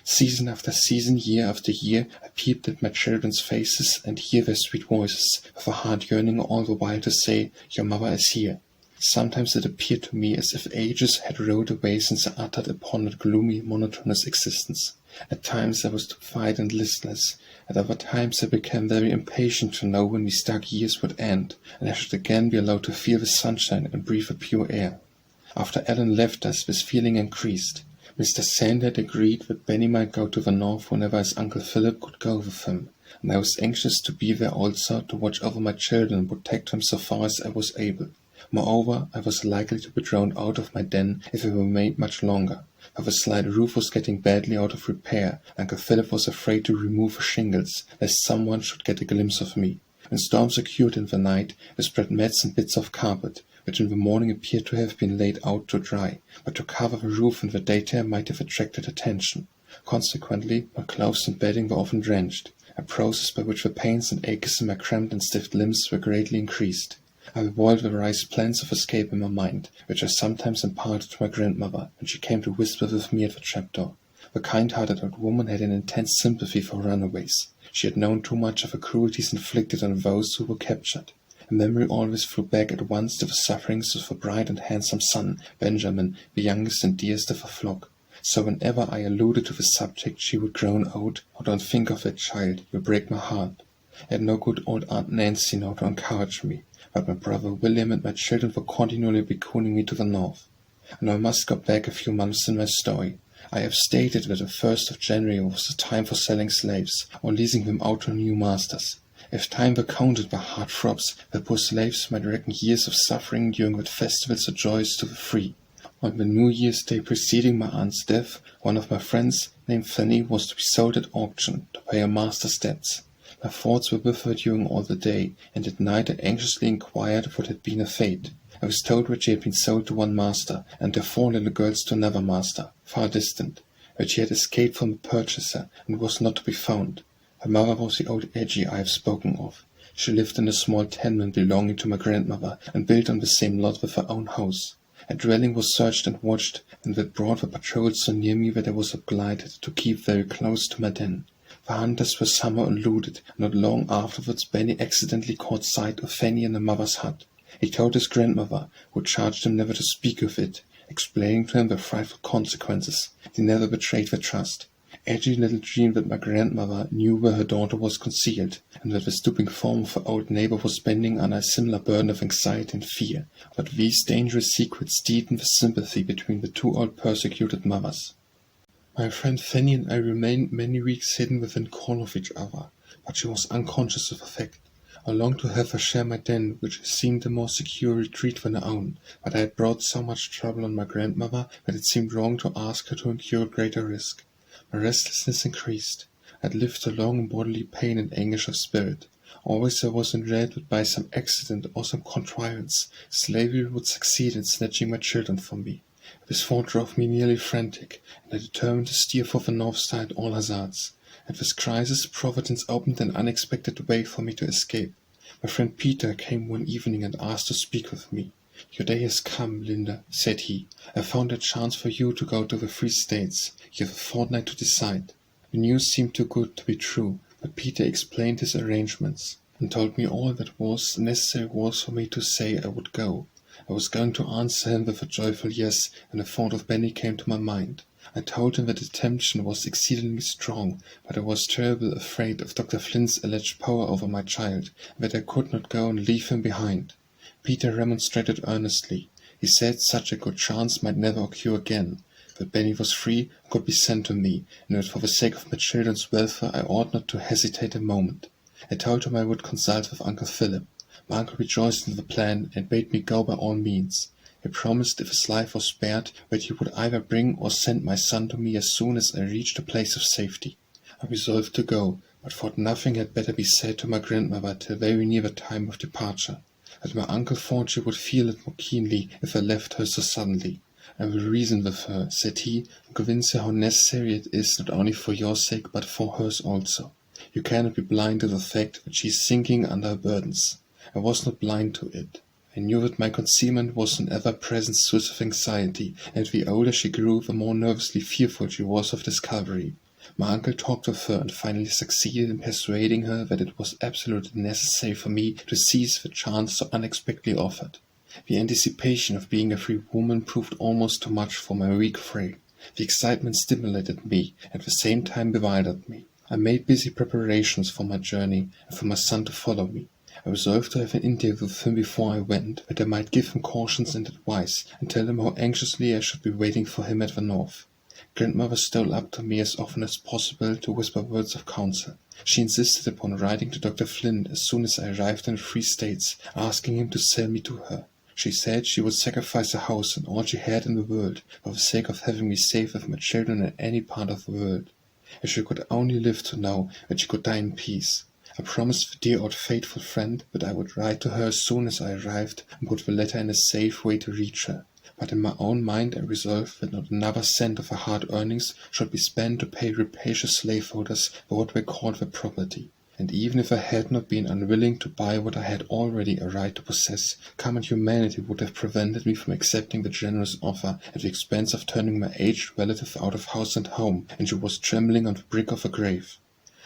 Season after season, year after year, I peeped at my children's faces and hear their sweet voices, with a heart yearning all the while to say, "Your mother is here." Sometimes it appeared to me as if ages had rolled away since I uttered upon that gloomy, monotonous existence. At times I was defiant and listless. At other times I became very impatient to know when these dark years would end, and I should again be allowed to feel the sunshine and breathe the pure air. After Ellen left us, this feeling increased. Mr. Sand had agreed that Benny might go to the north whenever his Uncle Philip could go with him, and I was anxious to be there also to watch over my children and protect them so far as I was able. Moreover, I was likely to be drowned out of my den if I remained much longer, for the slight roof was getting badly out of repair. Uncle Philip was afraid to remove the shingles, lest someone should get a glimpse of me. When storms occurred in the night, we spread mats and bits of carpet, which in the morning appeared to have been laid out to dry, but to cover the roof in the daytime might have attracted attention. Consequently, my clothes and bedding were often drenched, a process by which the pains and aches in my cramped and stiff limbs were greatly increased. I revolved various plans of escape in my mind, which I sometimes imparted to my grandmother, when she came to whisper with me at the trapdoor. The kind-hearted old woman had an intense sympathy for runaways. She had known too much of the cruelties inflicted on those who were captured. Her memory always flew back at once to the sufferings of her bright and handsome son, Benjamin, the youngest and dearest of her flock. So whenever I alluded to the subject, she would groan out, "Oh, don't think of that child, you'll break my heart." I had no good old Aunt Nancy now to encourage me, but my brother William and my children were continually beckoning me to the north. And I must go back a few months in my story. I have stated that the 1st of January was the time for selling slaves, or leasing them out to new masters. If time were counted by hard throbs, the poor slaves might reckon years of suffering during that festivals or joys to the free. On the New Year's Day preceding my aunt's death, one of my friends, named Fanny, was to be sold at auction, to pay her master's debts. My thoughts were with her during all the day, and at night I anxiously inquired what had been her fate. I was told that she had been sold to one master, and her 4 little girls to another master, far distant, that she had escaped from the purchaser, and was not to be found. Her mother was the old Edgy I have spoken of. She lived in a small tenement belonging to my grandmother, and built on the same lot with her own house. Her dwelling was searched and watched, and that brought the patrols so near me that I was obliged to keep very close to my den. The hunters were somehow eluded, and not long afterwards Benny accidentally caught sight of Fanny in her mother's hut. He told his grandmother, who charged him never to speak of it, explaining to him the frightful consequences. He never betrayed their trust. Edgy little dreamed that my grandmother knew where her daughter was concealed, and that the stooping form of her old neighbor was bending under a similar burden of anxiety and fear. But these dangerous secrets deepened the sympathy between the two old persecuted mothers. My friend Fanny and I remained many weeks hidden within call of each other, but she was unconscious of the fact. I longed to have her share my den, which seemed a more secure retreat than her own, but I had brought so much trouble on my grandmother that it seemed wrong to ask her to incur greater risk. My restlessness increased. I had lived so long in bodily pain and anguish of spirit. Always I was in dread that by some accident or some contrivance, slavery would succeed in snatching my children from me. This thought drove me nearly frantic, and I determined to steer for the north side at all hazards. At this crisis, Providence opened an unexpected way for me to escape. My friend Peter came one evening and asked to speak with me. "Your day has come, Linda," said he. "I found a chance for you to go to the Free States. You have a fortnight to decide." The news seemed too good to be true, but Peter explained his arrangements, and told me all that was necessary was for me to say I would go. I was going to answer him with a joyful yes, and the thought of Benny came to my mind. I told him that the temptation was exceedingly strong, but I was terribly afraid of Dr. Flint's alleged power over my child, and that I could not go and leave him behind. Peter remonstrated earnestly. He said such a good chance might never occur again, that Benny was free and could be sent to me, and that for the sake of my children's welfare I ought not to hesitate a moment. I told him I would consult with Uncle Philip. My uncle rejoiced in the plan, and bade me go by all means. He promised, if his life was spared, that he would either bring or send my son to me as soon as I reached a place of safety. I resolved to go, but thought nothing had better be said to my grandmother till very near the time of departure. But my uncle thought she would feel it more keenly if I left her so suddenly. "I will reason with her," said he, "and convince her how necessary it is not only for your sake but for hers also. You cannot be blind to the fact that she is sinking under her burdens." I was not blind to it. I knew that my concealment was an ever-present source of anxiety, and the older she grew, the more nervously fearful she was of discovery. My uncle talked with her and finally succeeded in persuading her that it was absolutely necessary for me to seize the chance so unexpectedly offered. The anticipation of being a free woman proved almost too much for my weak frame. The excitement stimulated me, at the same time bewildered me. I made busy preparations for my journey, and for my son to follow me. I resolved to have an interview with him before I went, that I might give him cautions and advice, and tell him how anxiously I should be waiting for him at the north. Grandmother stole up to me as often as possible to whisper words of counsel. She insisted upon writing to Dr. Flint as soon as I arrived in the Free States, asking him to sell me to her. She said she would sacrifice a house and all she had in the world for the sake of having me safe with my children in any part of the world. If she could only live to know that she could die in peace. I promised the dear old faithful friend that I would write to her as soon as I arrived and put the letter in a safe way to reach her. But in my own mind I resolved that not another cent of her hard earnings should be spent to pay rapacious slaveholders for what they called their property. And even if I had not been unwilling to buy what I had already a right to possess, common humanity would have prevented me from accepting the generous offer at the expense of turning my aged relative out of house and home, and she was trembling on the brink of her grave.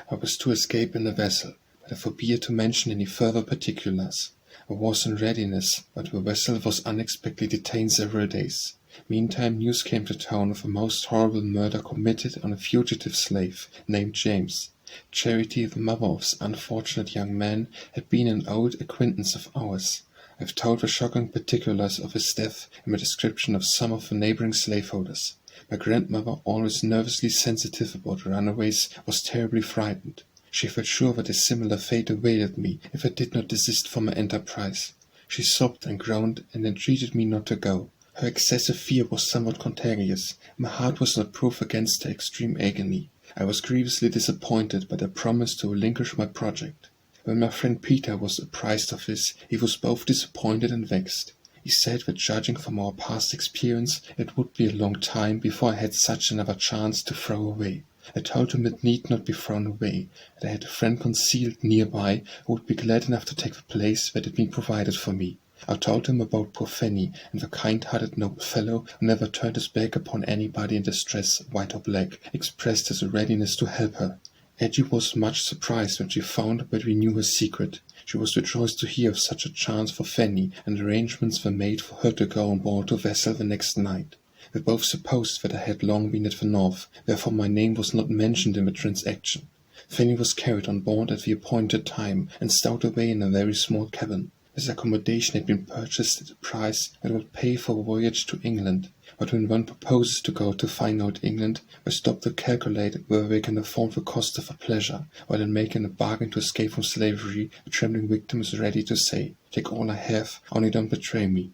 I was to escape in a vessel, but I forbear to mention any further particulars. I was in readiness, but the vessel was unexpectedly detained several days. Meantime news came to town of a most horrible murder committed on a fugitive slave named James. Charity, the mother of this unfortunate young man, had been an old acquaintance of ours. I have told the shocking particulars of his death in my description of some of the neighboring slaveholders. My grandmother, always nervously sensitive about runaways, was terribly frightened. She felt sure that a similar fate awaited me if I did not desist from my enterprise. She sobbed and groaned and entreated me not to go. Her excessive fear was somewhat contagious. My heart was not proof against her extreme agony. I was grievously disappointed, but I promised to relinquish my project. When my friend Peter was apprised of this, he was both disappointed and vexed. He said that judging from our past experience, it would be a long time before I had such another chance to throw away. I told him it need not be thrown away, that I had a friend concealed nearby who would be glad enough to take the place that had been provided for me. I told him about poor Fanny, and the kind-hearted noble fellow who never turned his back upon anybody in distress, white or black, expressed his readiness to help her. Edgy was much surprised when she found that we knew her secret. She was rejoiced to hear of such a chance for Fanny, and arrangements were made for her to go on board the vessel the next night. We both supposed that I had long been at the North, therefore my name was not mentioned in the transaction. Fanny was carried on board at the appointed time, and stowed away in a very small cabin. This accommodation had been purchased at a price that would pay for a voyage to England. But when one proposes to go to find out England, we stop to calculate whether we can afford the cost of a pleasure, while in making a bargain to escape from slavery, the trembling victim is ready to say, "Take all I have, only don't betray me."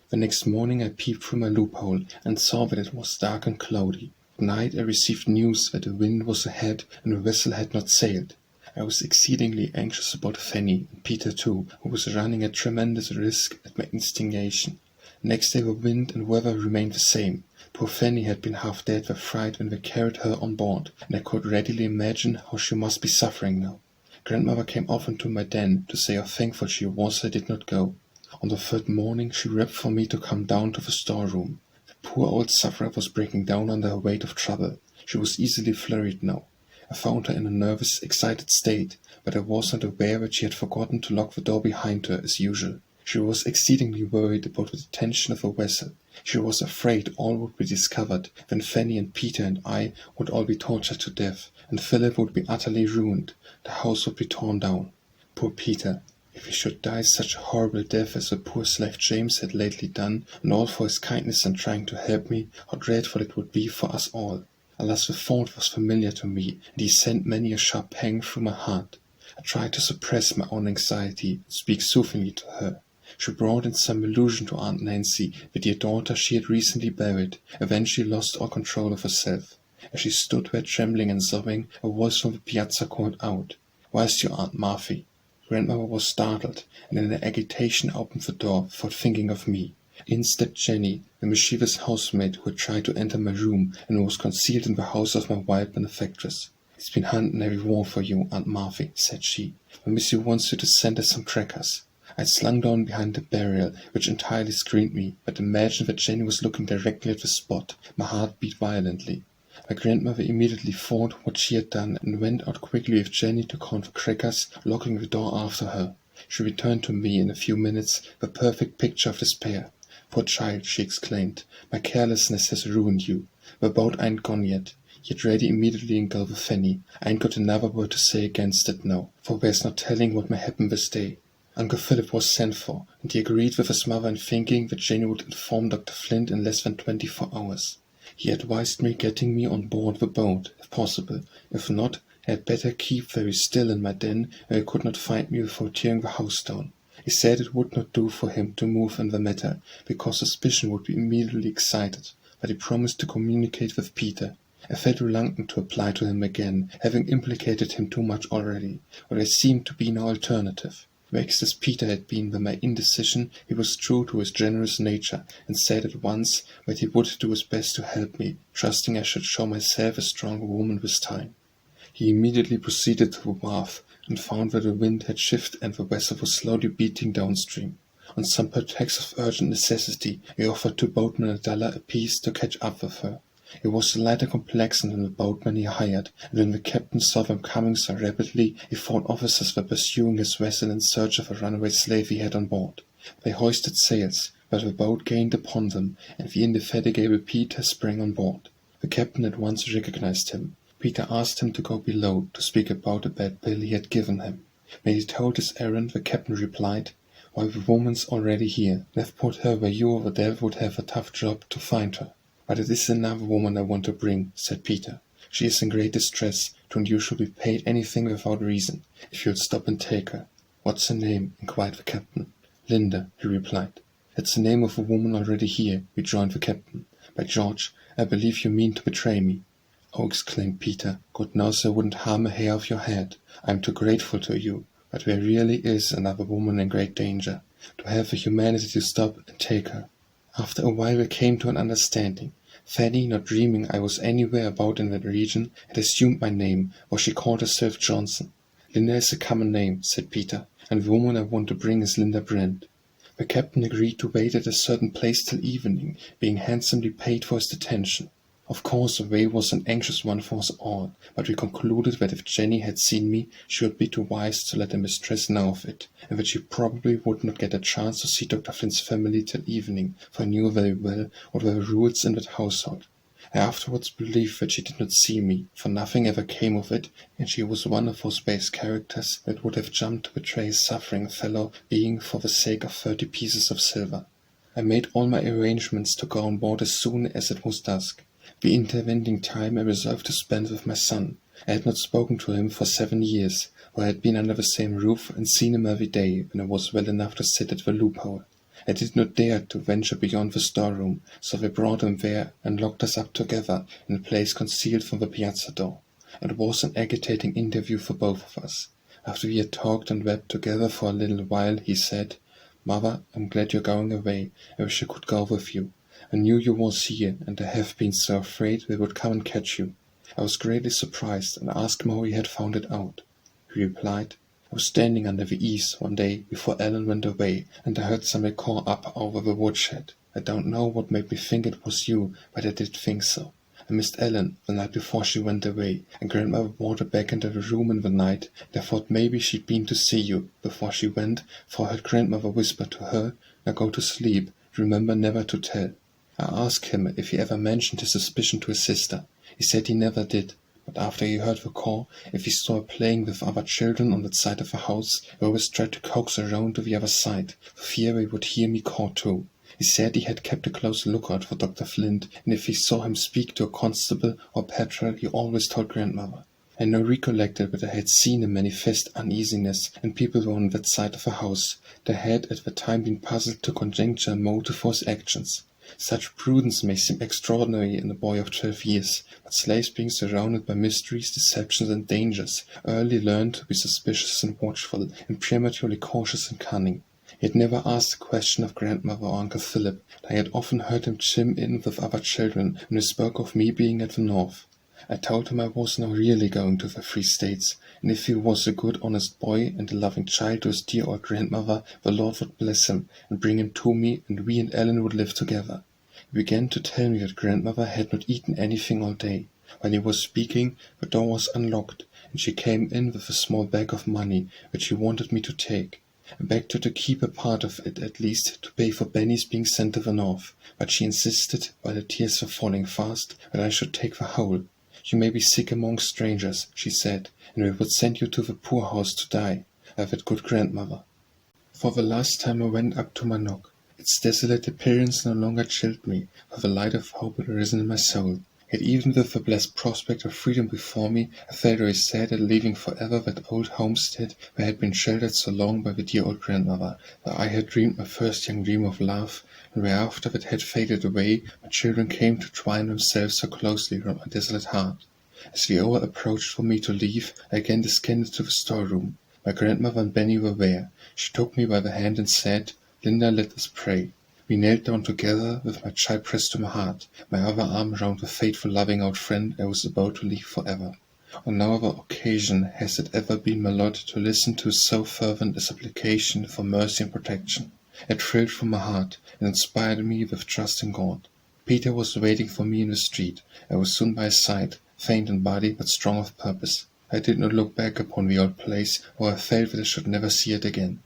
The next morning I peeped through my loophole, and saw that it was dark and cloudy. At night I received news that the wind was ahead, and the vessel had not sailed. I was exceedingly anxious about Fanny, and Peter too, who was running a tremendous risk at my instigation. Next day the wind and weather remained the same. Poor Fanny had been half dead with fright when they carried her on board, and I could readily imagine how she must be suffering now. Grandmother came often to my den to say how thankful she was I did not go. On the third morning she rapped for me to come down to the storeroom. The poor old sufferer was breaking down under her weight of trouble. She was easily flurried now. I found her in a nervous, excited state, but I was not aware that she had forgotten to lock the door behind her as usual. She was exceedingly worried about the detention of the vessel. She was afraid all would be discovered, then Fanny and Peter and I would all be tortured to death, and Philip would be utterly ruined. The house would be torn down. Poor Peter! If he should die such a horrible death as the poor slave James had lately done, and all for his kindness in trying to help me, how dreadful it would be for us all. Alas, the thought was familiar to me, and he sent many a sharp pang through my heart. I tried to suppress my own anxiety, and speak soothingly to her. She brought in some allusion to Aunt Nancy, the dear daughter she had recently buried, and then she lost all control of herself. As she stood there trembling and sobbing, a voice from the piazza called out, "Where's your Aunt Marthy?" Grandmother was startled, and in her agitation opened the door without thinking of me. In stepped Jenny, the mischievous housemaid who had tried to enter my room, and who was concealed in the house of my wild benefactress. "It's been hunting every war for you, Aunt Marthy," said she. "My Missy wants you to send us some crackers." I slunk down behind the barrel, which entirely screened me, but imagined that Jenny was looking directly at the spot. My heart beat violently. My grandmother immediately thought what she had done, and went out quickly with Jenny to count the crackers, locking the door after her. She returned to me in a few minutes, the perfect picture of despair. "Poor child," she exclaimed, "my carelessness has ruined you. The boat ain't gone yet." Yet ready immediately engulfed Fanny. "I ain't got another word to say against it now, for there's no telling what may happen this day." Uncle Philip was sent for, and he agreed with his mother in thinking that Jenny would inform Dr. Flint in less than 24 hours. He advised me getting me on board the boat, if possible. If not, I had better keep very still in my den, where he could not find me without tearing the house down. He said it would not do for him to move in the matter, because suspicion would be immediately excited, but he promised to communicate with Peter. I felt reluctant to apply to him again, having implicated him too much already, but there seemed to be no alternative. Vexed as Peter had been by my indecision, he was true to his generous nature, and said at once that he would do his best to help me, trusting I should show myself a stronger woman this time. He immediately proceeded to the wharf, and found that the wind had shifted and the vessel was slowly beating downstream. On some pretext of urgent necessity, he offered two boatmen $1 apiece to catch up with her. It was the lighter complexion than the boatmen he hired, and when the captain saw them coming so rapidly, he thought officers were pursuing his vessel in search of a runaway slave he had on board. They hoisted sails, but the boat gained upon them, and the indefatigable Peter sprang on board. The captain at once recognized him. Peter asked him to go below to speak about a bad bill he had given him. When he told his errand, the captain replied, "Why, the woman's already here. They've put her where you over there would have a tough job to find her." "But it is another woman I want to bring," said Peter. "She is in great distress, and you should be paid anything without reason, if you'll stop and take her." "What's her name?" inquired the captain. "Linda," he replied. "That's the name of a woman already here," rejoined the captain. "By George, I believe you mean to betray me." "Oh," exclaimed Peter, "God knows I wouldn't harm a hair of your head. I am too grateful to you, but there really is another woman in great danger. To have the humanity to stop and take her." After a while we came to an understanding. Fanny, not dreaming I was anywhere about in that region, had assumed my name, for she called herself Johnson. "Linda is a common name," said Peter, "and the woman I want to bring is Linda Brent." The captain agreed to wait at a certain place till evening, being handsomely paid for his detention. Of course, the way was an anxious one for us all, but we concluded that if Jenny had seen me, she would be too wise to let the mistress know of it, and that she probably would not get a chance to see Dr. Flint's family till evening, for I knew very well what were the rules in that household. I afterwards believed that she did not see me, for nothing ever came of it, and she was one of those base characters that would have jumped to betray a suffering fellow being for the sake of 30 pieces of silver. I made all my arrangements to go on board as soon as it was dusk. The intervening time I resolved to spend with my son. I had not spoken to him for 7 years, for I had been under the same roof and seen him every day when I was well enough to sit at the loophole. I did not dare to venture beyond the storeroom, so they brought him there and locked us up together in a place concealed from the piazza door. It was an agitating interview for both of us. After we had talked and wept together for a little while, he said, "Mother, I'm glad you're going away. I wish I could go with you. I knew you was here, and I have been so afraid they would come and catch you." I was greatly surprised, and asked him how he had found it out. He replied, "I was standing under the eaves one day before Ellen went away, and I heard somebody call up over the woodshed. I don't know what made me think it was you, but I did think so. I missed Ellen the night before she went away, and Grandmother brought her back into the room in the night, and I thought maybe she'd been to see you before she went, for I heard Grandmother whisper to her, 'Now go to sleep, remember never to tell.' I asked him if he ever mentioned his suspicion to his sister. He said he never did, but after he heard the call, if he saw her playing with other children on that side of the house, he always tried to coax her round to the other side, for fear he would hear me call too. He said he had kept a close lookout for Dr. Flint, and if he saw him speak to a constable or patrol, he always told Grandmother. I now recollected that I had seen him manifest uneasiness, and people were on that side of the house. They had at the time been puzzled to conjecture a motive for his actions. Such prudence may seem extraordinary in a boy of 12 years, but slaves being surrounded by mysteries, deceptions, and dangers, early learned to be suspicious and watchful, and prematurely cautious and cunning. He had never asked a question of Grandmother or Uncle Philip, and I had often heard him chime in with other children when he spoke of me being at the North. I told him I was now really going to the Free States, and if he was a good honest boy and a loving child to his dear old grandmother, the Lord would bless him and bring him to me, and we and Ellen would live together. He began to tell me that Grandmother had not eaten anything all day. While he was speaking, the door was unlocked, and she came in with a small bag of money, which she wanted me to take. I begged her to keep a part of it at least, to pay for Benny's being sent to the North, but she insisted, while the tears were falling fast, that I should take the whole. "You may be sick among strangers," she said, "and we would send you to the poorhouse to die. I have a good grandmother." For the last time I went up to my nook. Its desolate appearance no longer chilled me, for the light of hope had risen in my soul. Yet even with the blessed prospect of freedom before me, I felt very sad at leaving forever that old homestead where I had been sheltered so long by the dear old grandmother, where I had dreamed my first young dream of love, and where after that had faded away, my children came to twine themselves so closely round my desolate heart. As the hour approached for me to leave, I again descended to the storeroom. My grandmother and Benny were there. She took me by the hand and said, "Linda, let us pray." We knelt down together, with my child pressed to my heart, my other arm round the faithful loving old friend I was about to leave forever. On no other occasion has it ever been my lot to listen to so fervent a supplication for mercy and protection. It thrilled from my heart, and inspired me with trust in God. Peter was waiting for me in the street. I was soon by his side, faint in body but strong of purpose. I did not look back upon the old place, for I felt that I should never see it again.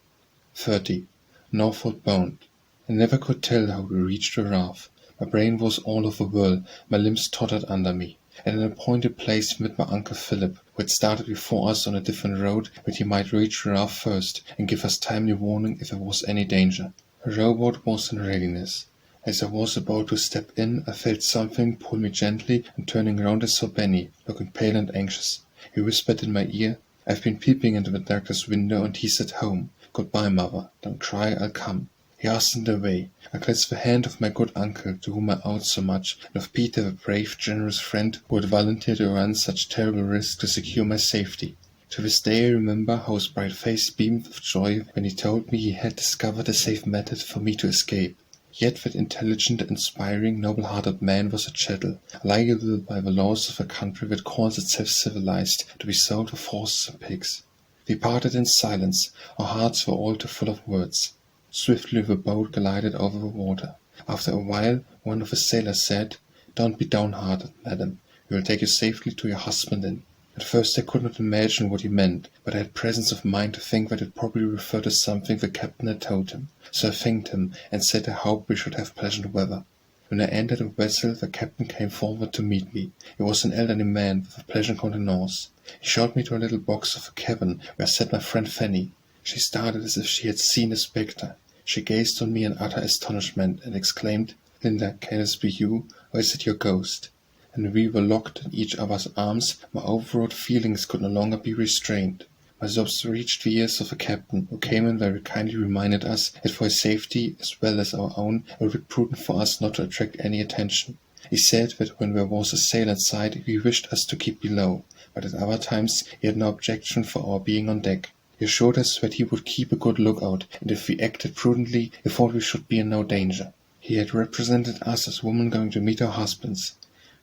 30. Northward Bound. I never could tell how we reached the raft. My brain was all of a whirl, my limbs tottered under me. At an appointed place we met my Uncle Philip, who had started before us on a different road, that he might reach the raft first, and give us timely warning if there was any danger. The rowboat was in readiness. As I was about to step in, I felt something pull me gently, and turning round I saw Benny, looking pale and anxious. He whispered in my ear, "I've been peeping into the doctor's window, and he's at home. Goodbye, mother. Don't cry, I'll come." He hastened away. I clasped the hand of my good uncle, to whom I owed so much, and of Peter, the brave, generous friend, who had volunteered to run such terrible risks to secure my safety. To this day I remember how his bright face beamed with joy when he told me he had discovered a safe method for me to escape. Yet that intelligent, inspiring, noble-hearted man was a chattel, liable by the laws of a country that calls itself civilized, to be sold for horses and pigs. We parted in silence. Our hearts were all too full of words. Swiftly the boat glided over the water. After a while, one of the sailors said, Don't be downhearted, madam. We will take you safely to your husband in. At first I could not imagine what he meant, but I had presence of mind to think that it probably referred to something the captain had told him. So I thanked him, and said I hoped we should have pleasant weather. When I entered the vessel, the captain came forward to meet me. He was an elderly man with a pleasant countenance. He showed me to a little box of a cabin where sat my friend Fanny. She started as if she had seen a spectre. She gazed on me in utter astonishment, and exclaimed, "Linda, can this be you, or is it your ghost?" And we were locked in each other's arms. My overwrought feelings could no longer be restrained. My sobs reached the ears of the captain, who came in very kindly reminded us that for his safety, as well as our own, it would be prudent for us not to attract any attention. He said that when there was a sail in sight, he wished us to keep below, but at other times he had no objection for our being on deck. He assured us that he would keep a good lookout, and if we acted prudently, he thought we should be in no danger. He had represented us as women going to meet our husbands.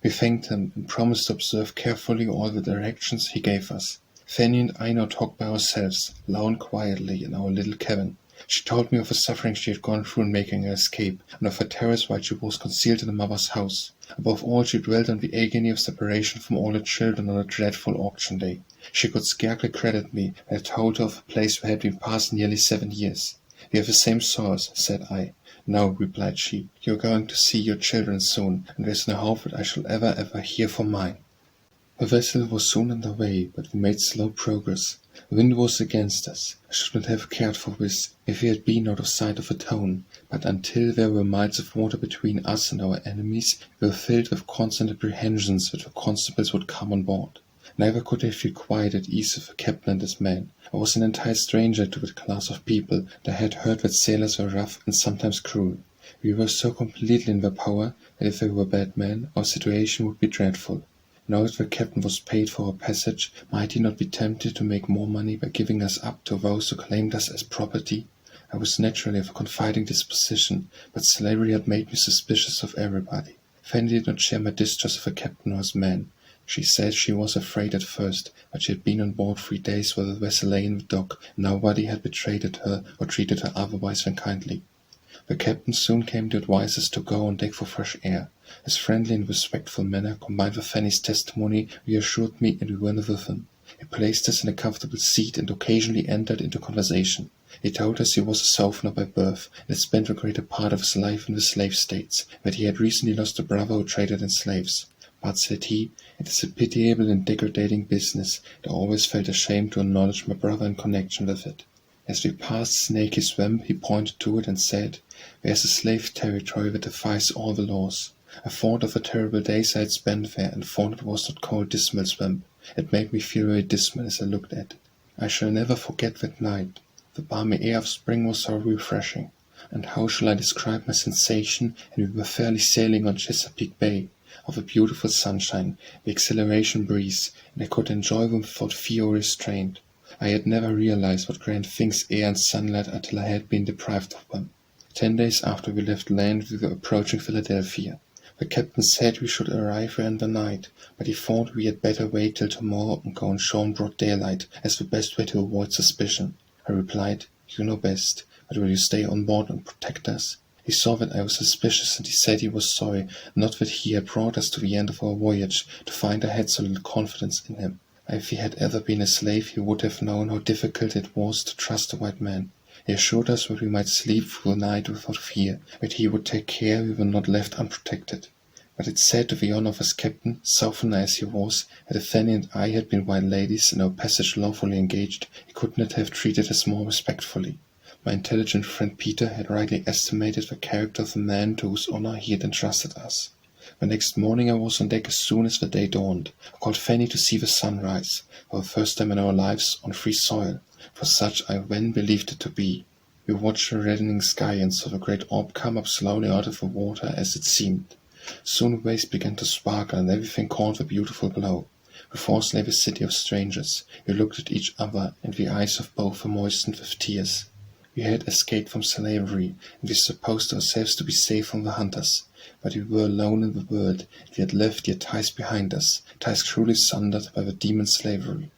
We thanked him, and promised to observe carefully all the directions he gave us. Fanny and I now talked by ourselves, alone quietly in our little cabin. She told me of the suffering she had gone through in making her escape, and of her terrors while she was concealed in her mother's house. Above all, she dwelt on the agony of separation from all her children on a dreadful auction day. She could scarcely credit me when I told her of a place where had been passed nearly 7 years. "We have the same sorrows," said I. "No," replied she, "you are going to see your children soon, and there is no hope that I shall ever hear from mine." The vessel was soon under way, but we made slow progress. The wind was against us. I should not have cared for this if we had been out of sight of the town, but until there were miles of water between us and our enemies, we were filled with constant apprehensions that the constables would come on board. Neither could I feel quite at ease with the captain and his men. I was an entire stranger to that class of people, and I had heard that sailors were rough and sometimes cruel. We were so completely in their power that if they were bad men, our situation would be dreadful. Now that the captain was paid for our passage, might he not be tempted to make more money by giving us up to those who claimed us as property? I was naturally of a confiding disposition, but slavery had made me suspicious of everybody. Fanny did not share my distrust of the captain or his men. She said she was afraid at first, but she had been on board 3 days while the vessel lay in the dock, and nobody had betrayed her or treated her otherwise than kindly. The captain soon came to advise us to go on deck for fresh air. His friendly and respectful manner, combined with Fanny's testimony, reassured me, and we went with him. He placed us in a comfortable seat and occasionally entered into conversation. He told us he was a Southerner by birth, and had spent the greater part of his life in the slave states, that he had recently lost a brother who traded in slaves. But, said he, it is a pitiable and degrading business, and I always felt ashamed to acknowledge my brother in connection with it. As we passed Snaky Swamp, he pointed to it and said, "There is a slave territory that defies all the laws." I thought of the terrible days I had spent there, and thought it was not called Dismal Swamp. It made me feel very dismal as I looked at it. I shall never forget that night. The balmy air of spring was so refreshing, and how shall I describe my sensation, and we were fairly sailing on Chesapeake Bay, of the beautiful sunshine, the exhilaration breeze, and I could enjoy them without fear or restraint. I had never realized what grand things air and sunlight until I had been deprived of them. 10 days after we left land, we were approaching Philadelphia. The captain said we should arrive there in the night, but he thought we had better wait till tomorrow and go on shore in broad daylight, as the best way to avoid suspicion. I replied, "You know best, but will you stay on board and protect us?" He saw that I was suspicious, and he said he was sorry, not that he had brought us to the end of our voyage, to find I had so little confidence in him. If he had ever been a slave, he would have known how difficult it was to trust a white man. He assured us that we might sleep through the night without fear, that he would take care we were not left unprotected. But it said to the honor of his captain, Southerner as he was, that if Fanny and I had been white ladies and our passage lawfully engaged, he could not have treated us more respectfully. My intelligent friend Peter had rightly estimated the character of the man to whose honor he had entrusted us. The next morning I was on deck as soon as the day dawned. I called Fanny to see the sunrise, for the first time in our lives on free soil, for such I then believed it to be. We watched the reddening sky and saw the great orb come up slowly out of the water as it seemed. Soon the waves began to sparkle, and everything caught the beautiful glow. Before us lay the city of strangers. We looked at each other, and the eyes of both were moistened with tears. We had escaped from slavery, and we supposed ourselves to be safe from the hunters. But we were alone in the world, and we had left yet ties behind us, ties cruelly sundered by the demon slavery.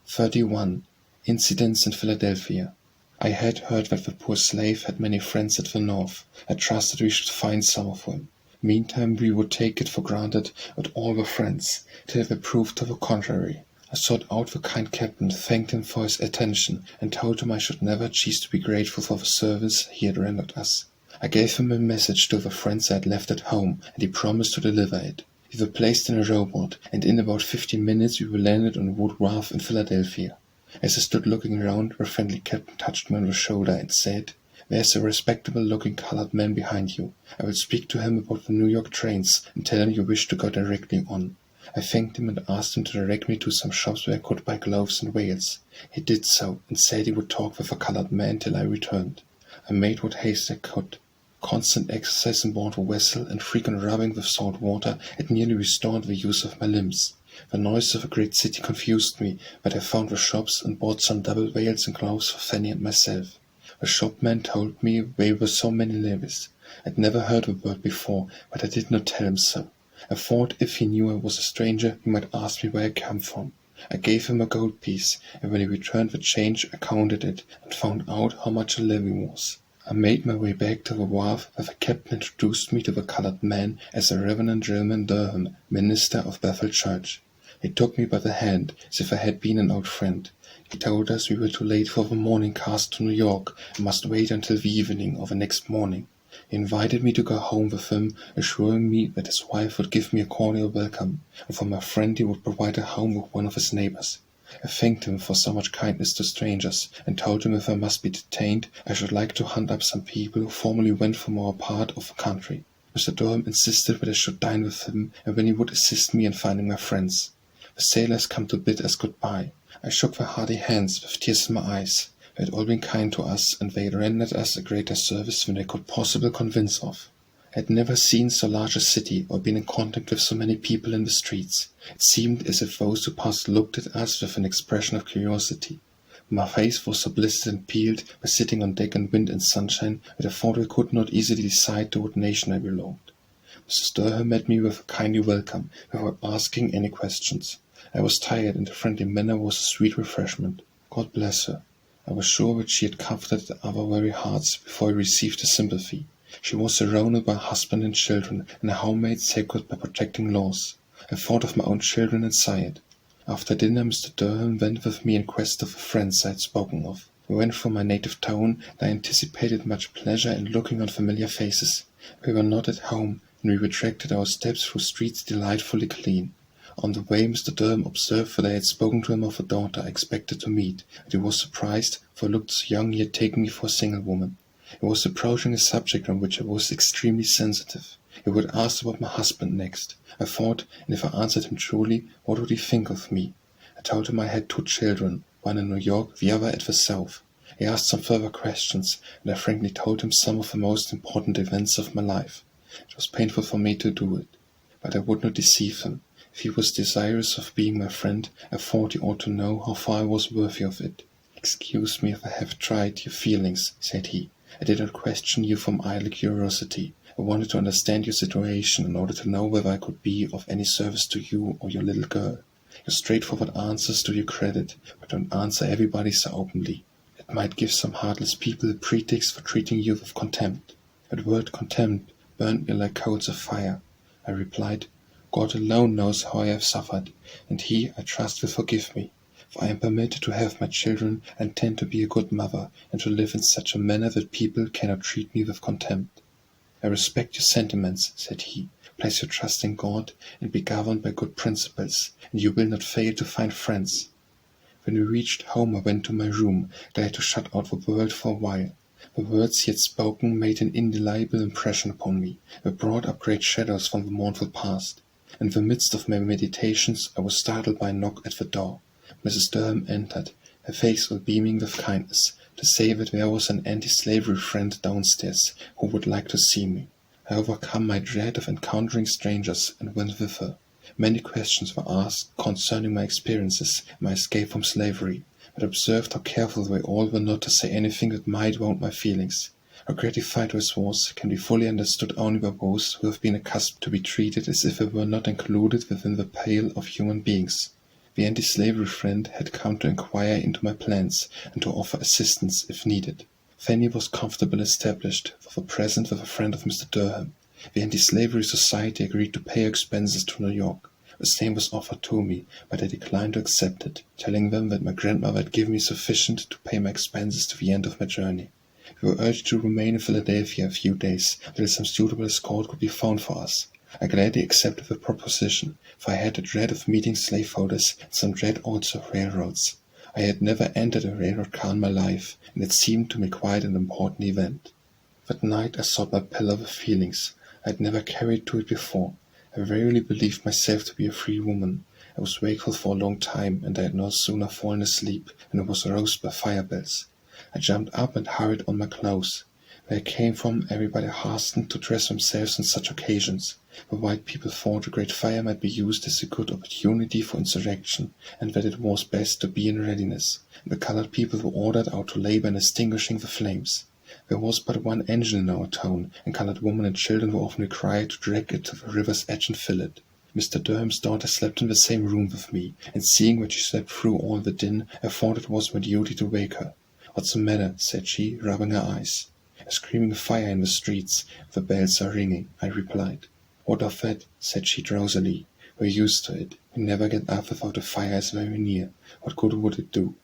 31. Incidents in Philadelphia. I had heard that the poor slave had many friends at the North. I trusted we should find some of them. Meantime we would take it for granted that all were friends, till they proved to the contrary. I sought out the kind captain, thanked him for his attention, and told him I should never cease to be grateful for the service he had rendered us. I gave him a message to the friends I had left at home, and he promised to deliver it. We were placed in a rowboat, and in about 15 minutes we were landed on a wood wharf in Philadelphia. As I stood looking around, the friendly captain touched me on the shoulder and said, "There's a respectable-looking colored man behind you. I will speak to him about the New York trains, and tell him you wish to go directly on." I thanked him and asked him to direct me to some shops where I could buy gloves and veils. He did so, and said he would talk with a colored man till I returned. I made what haste I could. Constant exercise on board the vessel and frequent rubbing with salt water had nearly restored the use of my limbs. The noise of a great city confused me, but I found the shops and bought some double veils and gloves for Fanny and myself. The shopman told me they were so many levies. I'd never heard the word before, but I did not tell him so. I thought if he knew I was a stranger, he might ask me where I came from. I gave him a gold piece, and when he returned the change, I counted it, and found out how much a levy was. I made my way back to the wharf, where the captain introduced me to the colored man as the Reverend Jeremy Durham, minister of Bethel Church. He took me by the hand, as if I had been an old friend. He told us we were too late for the morning cars to New York, and must wait until the evening of the next morning. He invited me to go home with him, assuring me that his wife would give me a cordial welcome, and for my friend he would provide a home with one of his neighbors. I thanked him for so much kindness to strangers, and told him if I must be detained, I should like to hunt up some people who formerly went from our part of the country. Mr. Durham insisted that I should dine with him, and then he would assist me in finding my friends. The sailors come to bid us good-bye. I shook their hearty hands with tears in my eyes. They had all been kind to us, and they had rendered us a greater service than they could possibly convince of. I had never seen so large a city, or been in contact with so many people in the streets. It seemed as if those who passed looked at us with an expression of curiosity. My face was so blistered and peeled by sitting on deck in wind and sunshine that I thought I could not easily decide to what nation I belonged. Mrs. Durham met me with a kindly welcome, without asking any questions. I was tired, and the friendly manner was a sweet refreshment. God bless her. I was sure that she had comforted our very hearts before we received her sympathy. She was surrounded by a husband and children, and a home-made sacred by protecting laws. I thought of my own children and sighed. After dinner, Mr. Durham went with me in quest of the friends I had spoken of. We went from my native town, and I anticipated much pleasure in looking on familiar faces. We were not at home, and we retraced our steps through streets delightfully clean. On the way, Mr. Durham observed that I had spoken to him of a daughter I expected to meet, and he was surprised, for I looked so young he had taken me for a single woman. He was approaching a subject on which I was extremely sensitive. He would ask about my husband next. I thought, and if I answered him truly, what would he think of me? I told him I had 2 children, one in New York, the other at the Salve. He asked some further questions, and I frankly told him some of the most important events of my life. It was painful for me to do it, but I would not deceive him. If he was desirous of being my friend, I thought he ought to know how far I was worthy of it. "Excuse me if I have tried your feelings," said he. "I did not question you from idle curiosity. I wanted to understand your situation in order to know whether I could be of any service to you or your little girl. Your straightforward answers do you credit, but don't answer everybody so openly. It might give some heartless people a pretext for treating you with contempt." That word contempt burned me like coals of fire. I replied, "God alone knows how I have suffered, and He, I trust, will forgive me. If I am permitted to have my children, I intend to be a good mother, and to live in such a manner that people cannot treat me with contempt." "I respect your sentiments," said he. "Place your trust in God, and be governed by good principles, and you will not fail to find friends." When we reached home, I went to my room, glad to shut out the world for a while. The words he had spoken made an indelible impression upon me. They brought up great shadows from the mournful past. In the midst of my meditations, I was startled by a knock at the door. Mrs. Durham entered, her face all beaming with kindness, to say that there was an anti-slavery friend downstairs who would like to see me. I overcome my dread of encountering strangers and went with her. Many questions were asked concerning my experiences, my escape from slavery, but observed how careful they all were not to say anything that might wound my feelings. How gratified this was can be fully understood only by those who have been accustomed to be treated as if they were not included within the pale of human beings. The anti-slavery friend had come to inquire into my plans, and to offer assistance if needed. Fanny was comfortably established, for the present with a friend of Mr. Durham. The Anti-Slavery Society agreed to pay expenses to New York. The same was offered to me, but I declined to accept it, telling them that my grandmother had given me sufficient to pay my expenses to the end of my journey. We were urged to remain in Philadelphia a few days until some suitable escort could be found for us. I gladly accepted the proposition, for I had a dread of meeting slaveholders and some dread also of railroads. I had never entered a railroad car in my life, and it seemed to me quite an important event. That night I sought my pillow with feelings I had never carried to it before. I verily believed myself to be a free woman. I was wakeful for a long time, and I had no sooner fallen asleep than I was aroused by fire bells. I jumped up and hurried on my clothes. Where I came from, everybody hastened to dress themselves on such occasions. The white people thought a great fire might be used as a good opportunity for insurrection, and that it was best to be in readiness. The colored people were ordered out to labor in extinguishing the flames. There was but one engine in our town, and colored women and children were often required to drag it to the river's edge and fill it. Mr. Durham's daughter slept in the same room with me, and seeing that she slept through all the din, I thought it was my duty to wake her. "What's the matter?" said she, rubbing her eyes. "A screaming fire in the streets. The bells are ringing," I replied. "What of that?" said she drowsily. "We're used to it. We never get up without a fire is very near. What good would it do?"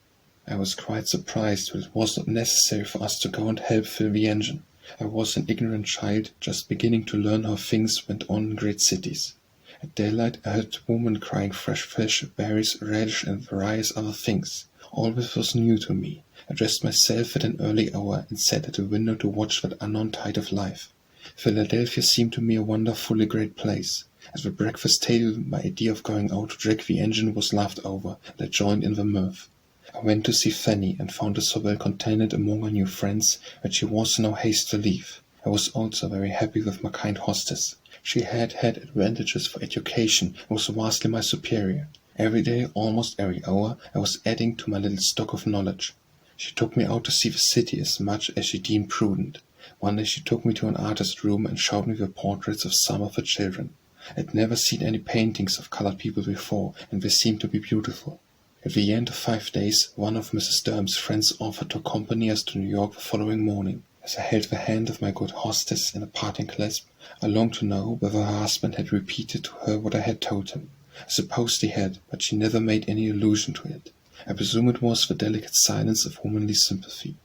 I was quite surprised, but it was not necessary for us to go and help fill the engine. I was an ignorant child, just beginning to learn how things went on in great cities. At daylight I heard a woman crying fresh fish, berries, radish, and various other things. All this was new to me. I dressed myself at an early hour and sat at a window to watch that unknown tide of life. Philadelphia seemed to me a wonderfully great place. At the breakfast table my idea of going out to drag the engine was laughed over, and I joined in the mirth. I went to see Fanny, and found her so well contented among her new friends that she was in no haste to leave. I was also very happy with my kind hostess. She had had advantages for education, and was vastly my superior. Every day, almost every hour, I was adding to my little stock of knowledge. She took me out to see the city as much as she deemed prudent. One day she took me to an artist's room and showed me the portraits of some of the children. I had never seen any paintings of colored people before, and they seemed to be beautiful. At the end of 5 days, one of Mrs. Durham's friends offered to accompany us to New York the following morning. As I held the hand of my good hostess in a parting clasp, I longed to know whether her husband had repeated to her what I had told him. I supposed he had, but she never made any allusion to it. I presume it was the delicate silence of womanly sympathy.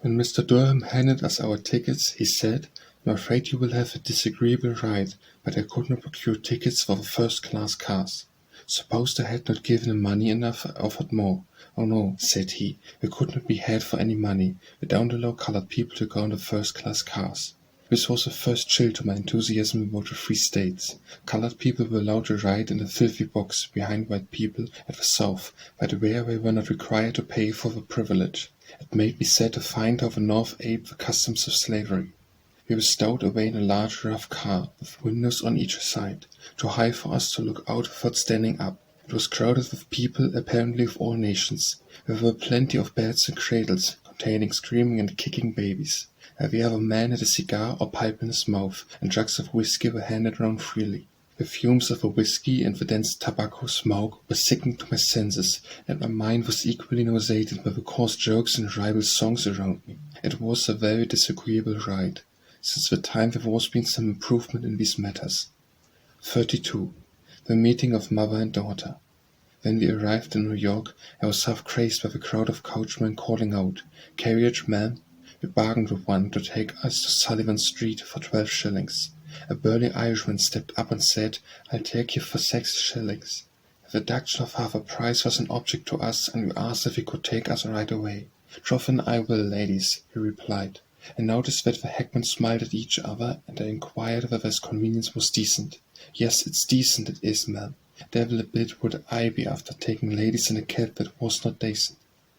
When Mr. Durham handed us our tickets, he said, "I'm afraid you will have a disagreeable ride, but I could not procure tickets for the first-class cars." Supposed I had not given him money enough, I offered more. "Oh no," said he, "we could not be had for any money. We don't allow colored people to go in the first-class cars." This was the first chill to my enthusiasm about the free states. Colored people were allowed to ride in a filthy box behind white people at the South, but there they were not required to pay for the privilege. It made me sad to find how the North aped the customs of slavery. We were stowed away in a large rough car, with windows on each side, too high for us to look out without standing up. It was crowded with people, apparently of all nations. There were plenty of beds and cradles, containing screaming and kicking babies. Every other man had a cigar or pipe in his mouth, and jugs of whiskey were handed round freely. The fumes of the whiskey and the dense tobacco smoke were sickening to my senses, and my mind was equally nauseated by the coarse jokes and ribald songs around me. It was a very disagreeable ride. Since the time there was been some improvement in these matters. 32. The meeting of mother and daughter. When we arrived in New York, I was half crazed by the crowd of coachmen calling out, "Carriage, ma'am." We bargained with one to take us to Sullivan Street for 12 shillings. A burly Irishman stepped up and said, "I'll take you for 6 shillings. The deduction of half a price was an object to us, and we asked if he could take us right away. "Troth and I will, ladies," he replied. I noticed that the hackmen smiled at each other, and I inquired whether his convenience was decent. "Yes, it's decent, it is, ma'am. Devil a bit would I be after taking ladies in a cab that was not decent."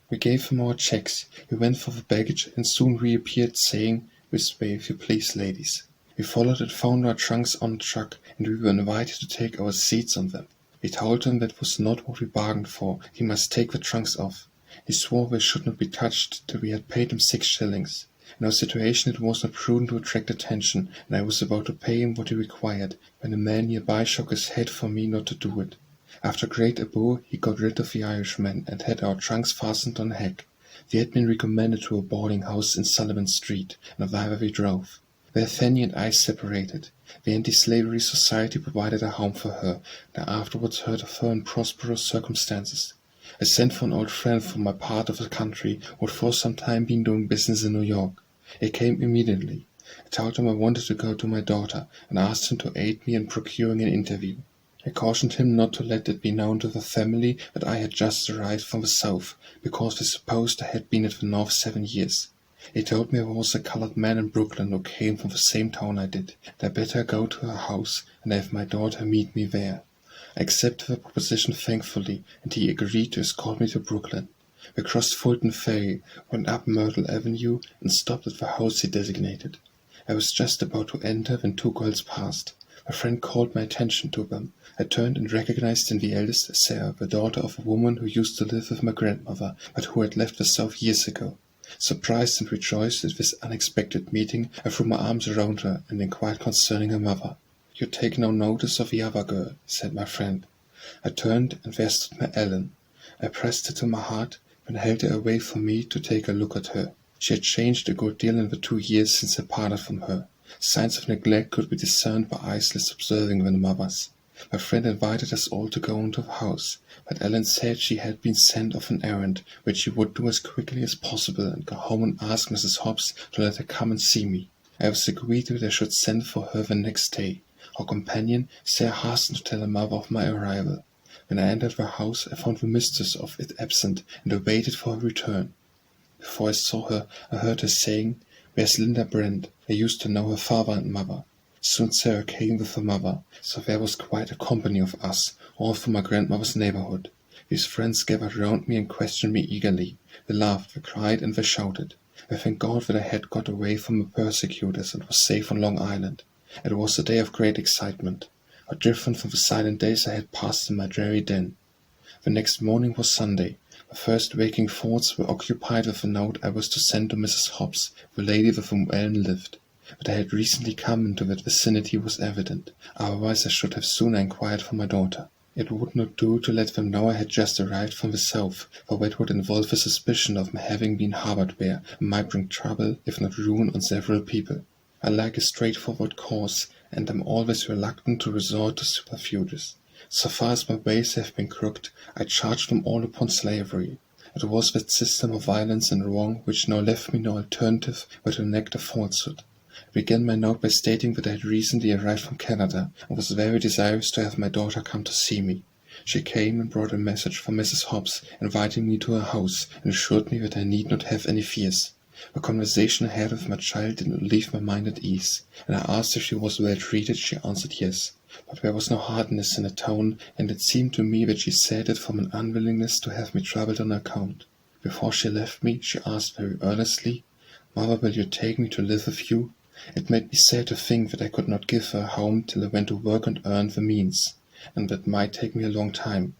We gave him our checks. He went for the baggage, and soon reappeared, saying, "This way, if you please, ladies." We followed and found our trunks on the truck, and we were invited to take our seats on them. We told him that was not what we bargained for. He must take the trunks off. He swore they should not be touched till we had paid him 6 shillings. In our situation it was not prudent to attract attention, and I was about to pay him what he required, when a man nearby shook his head for me not to do it. After great ado, he got rid of the Irishman, and had our trunks fastened on a hack. We had been recommended to a boarding-house in Sullivan Street, and thither we drove. There Fanny and I separated. The Anti-Slavery Society provided a home for her, and I afterwards heard of her in prosperous circumstances. I sent for an old friend from my part of the country who had for some time been doing business in New York. He came immediately. I told him I wanted to go to my daughter, and asked him to aid me in procuring an interview. I cautioned him not to let it be known to the family that I had just arrived from the South, because they supposed I had been at the North 7 years. He told me I was a colored man in Brooklyn who came from the same town I did, and I better go to her house and have my daughter meet me there. I accepted the proposition thankfully, and he agreed to escort me to Brooklyn. We crossed Fulton Ferry, went up Myrtle Avenue, and stopped at the house he designated. I was just about to enter when 2 girls passed. My friend called my attention to them. I turned and recognized in the eldest Sarah, the daughter of a woman who used to live with my grandmother, but who had left the South years ago. Surprised and rejoiced at this unexpected meeting, I threw my arms around her and inquired concerning her mother. "You take no notice of the other girl," said my friend. I turned, and there stood my Ellen. I pressed her to my heart, and held her away from me to take a look at her. She had changed a good deal in the 2 years since I parted from her. Signs of neglect could be discerned by eyes less observing than mother's. My friend invited us all to go into the house, but Ellen said she had been sent off an errand, which she would do as quickly as possible, and go home and ask Mrs. Hobbs to let her come and see me. I was agreed that I should send for her the next day. Her companion, Sarah, hastened to tell her mother of my arrival. When I entered the house, I found the mistress of it absent, and I waited for her return. Before I saw her, I heard her saying, "Where's Linda Brent? I used to know her father and mother." Soon Sarah came with her mother, so there was quite a company of us, all from my grandmother's neighborhood. These friends gathered round me and questioned me eagerly. They laughed, they cried, and they shouted. I thank God that I had got away from the persecutors and was safe on Long Island. It was a day of great excitement. How different from the silent days I had passed in my dreary den. The next morning was Sunday. My first waking thoughts were occupied with a note I was to send to Mrs. Hobbs, the lady with whom Ellen lived. That I had recently come into that vicinity was evident, otherwise I should have sooner inquired for my daughter. It would not do to let them know I had just arrived from the South, for that would involve a suspicion of my having been harbored there, and might bring trouble, if not ruin, on several people. I like a straightforward course, and am always reluctant to resort to subterfuges. So far as my ways have been crooked, I charge them all upon slavery. It was that system of violence and wrong which now left me no alternative but to enact a falsehood. I began my note by stating that I had recently arrived from Canada, and was very desirous to have my daughter come to see me. She came and brought a message from Mrs. Hobbs, inviting me to her house, and assured me that I need not have any fears. The conversation I had with my child did not leave my mind at ease, and I asked if she was well treated. She answered yes, but there was no hardness in her tone, and it seemed to me that she said it from an unwillingness to have me troubled on her account. Before she left me, she asked very earnestly, "Mother, will you take me to live with you?" It made me sad to think that I could not give her a home till I went to work and earn the means, and that might take me a long time.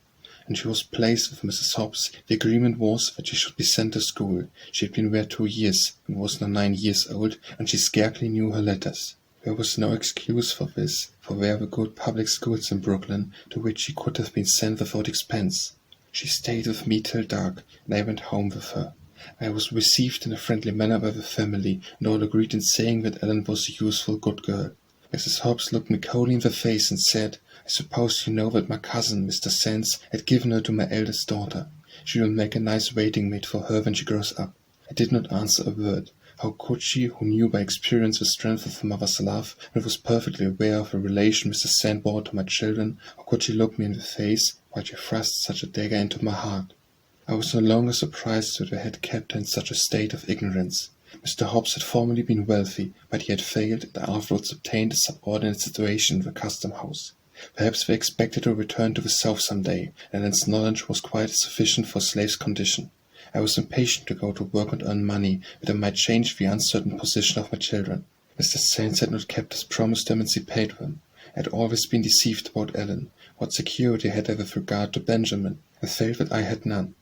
And she was placed with Mrs. Hobbs. The agreement was that she should be sent to school. She had been there 2 years, and was now 9 years old, and she scarcely knew her letters. There was no excuse for this, for there were good public schools in Brooklyn, to which she could have been sent without expense. She stayed with me till dark, and I went home with her. I was received in a friendly manner by the family, and all agreed in saying that Ellen was a useful, good girl. Mrs. Hobbs looked me coldly in the face and said, "I suppose you know that my cousin, Mr. Sands, had given her to my eldest daughter. She will make a nice waiting maid for her when she grows up." I did not answer a word. How could she, who knew by experience the strength of her mother's love, and was perfectly aware of the relation Mr. Sand bore to my children, how could she look me in the face, while she thrust such a dagger into my heart? I was no longer surprised that I had kept her in such a state of ignorance. Mr. Hobbs had formerly been wealthy, but he had failed, and afterwards obtained a subordinate situation in the custom house. Perhaps they expected to return to the South some day, and Ellen's knowledge was quite sufficient for a slave's condition. I was impatient to go to work and earn money, that I might change the uncertain position of my children. Mr. Sands had not kept his promise to emancipate them. I had always been deceived about Ellen. What security had I with regard to Benjamin? I felt that I had none.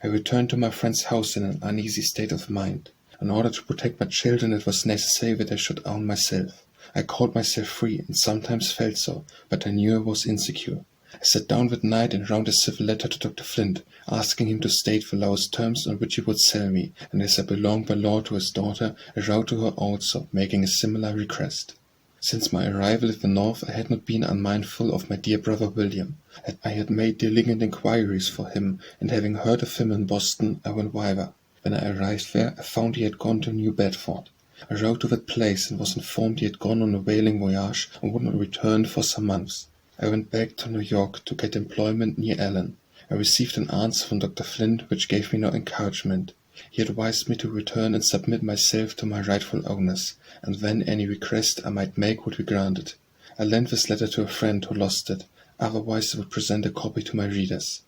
I returned to my friend's house in an uneasy state of mind. In order to protect my children, it was necessary that I should own myself. I called myself free, and sometimes felt so, but I knew I was insecure. I sat down that night and wrote a civil letter to Dr. Flint, asking him to state the lowest terms on which he would sell me, and as I belonged by law to his daughter, I wrote to her also, making a similar request. Since my arrival at the North, I had not been unmindful of my dear brother William. I had made diligent inquiries for him, and having heard of him in Boston, I went thither. When I arrived there, I found he had gone to New Bedford. I wrote to that place, and was informed he had gone on a whaling voyage, and would not return for some months. I went back to New York to get employment near Ellen. I received an answer from Dr. Flint, which gave me no encouragement. He advised me to return and submit myself to my rightful owners, and then any request I might make would be granted. I lent this letter to a friend who lost it, otherwise I would present a copy to my readers.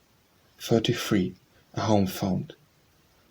33. A home found.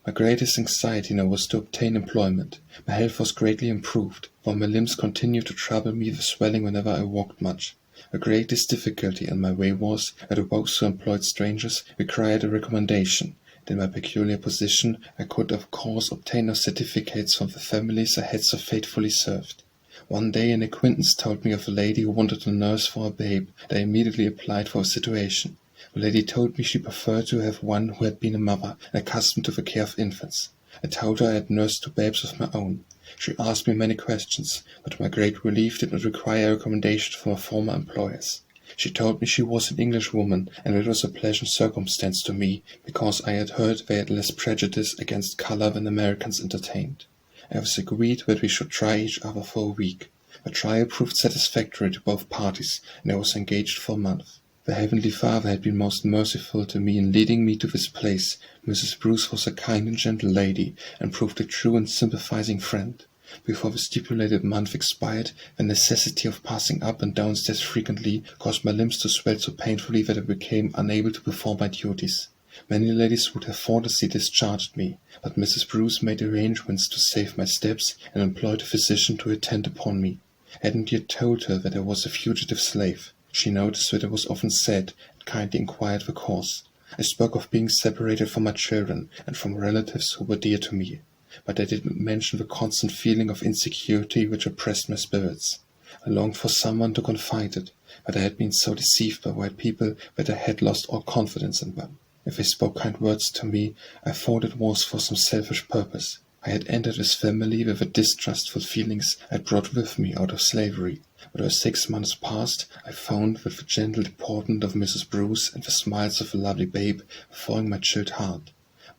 My greatest anxiety now was to obtain employment. My health was greatly improved, while my limbs continued to trouble me with swelling whenever I walked much. The greatest difficulty in my way was, that those who employed strangers required a recommendation. In my peculiar position, I could of course obtain no certificates from the families I had so faithfully served. One day an acquaintance told me of a lady who wanted a nurse for a babe, and I immediately applied for a situation. The lady told me she preferred to have one who had been a mother, and accustomed to the care of infants. I told her I had nursed 2 babes of my own. She asked me many questions, but to my great relief did not require a recommendation from her former employers. She told me she was an Englishwoman, and it was a pleasant circumstance to me, because I had heard they had less prejudice against colour than Americans entertained. I was agreed that we should try each other for a week. The trial proved satisfactory to both parties, and I was engaged for a month. The Heavenly Father had been most merciful to me in leading me to this place. Mrs. Bruce was a kind and gentle lady, and proved a true and sympathizing friend. Before the stipulated month expired, the necessity of passing up and downstairs frequently caused my limbs to swell so painfully that I became unable to perform my duties. Many ladies would have thoughtlessly discharged me, but Mrs. Bruce made arrangements to save my steps, and employed a physician to attend upon me. I hadn't yet told her that I was a fugitive slave. She noticed that I was often sad, and kindly inquired the cause. I spoke of being separated from my children, and from relatives who were dear to me, but I did not mention the constant feeling of insecurity which oppressed my spirits. I longed for someone to confide it, but I had been so deceived by white people that I had lost all confidence in them. If they spoke kind words to me, I thought it was for some selfish purpose. I had entered this family with the distrustful feelings I had brought with me out of slavery. But as 6 months passed, I found that the gentle deportment of Mrs. Bruce and the smiles of the lovely babe were thawing my chilled heart.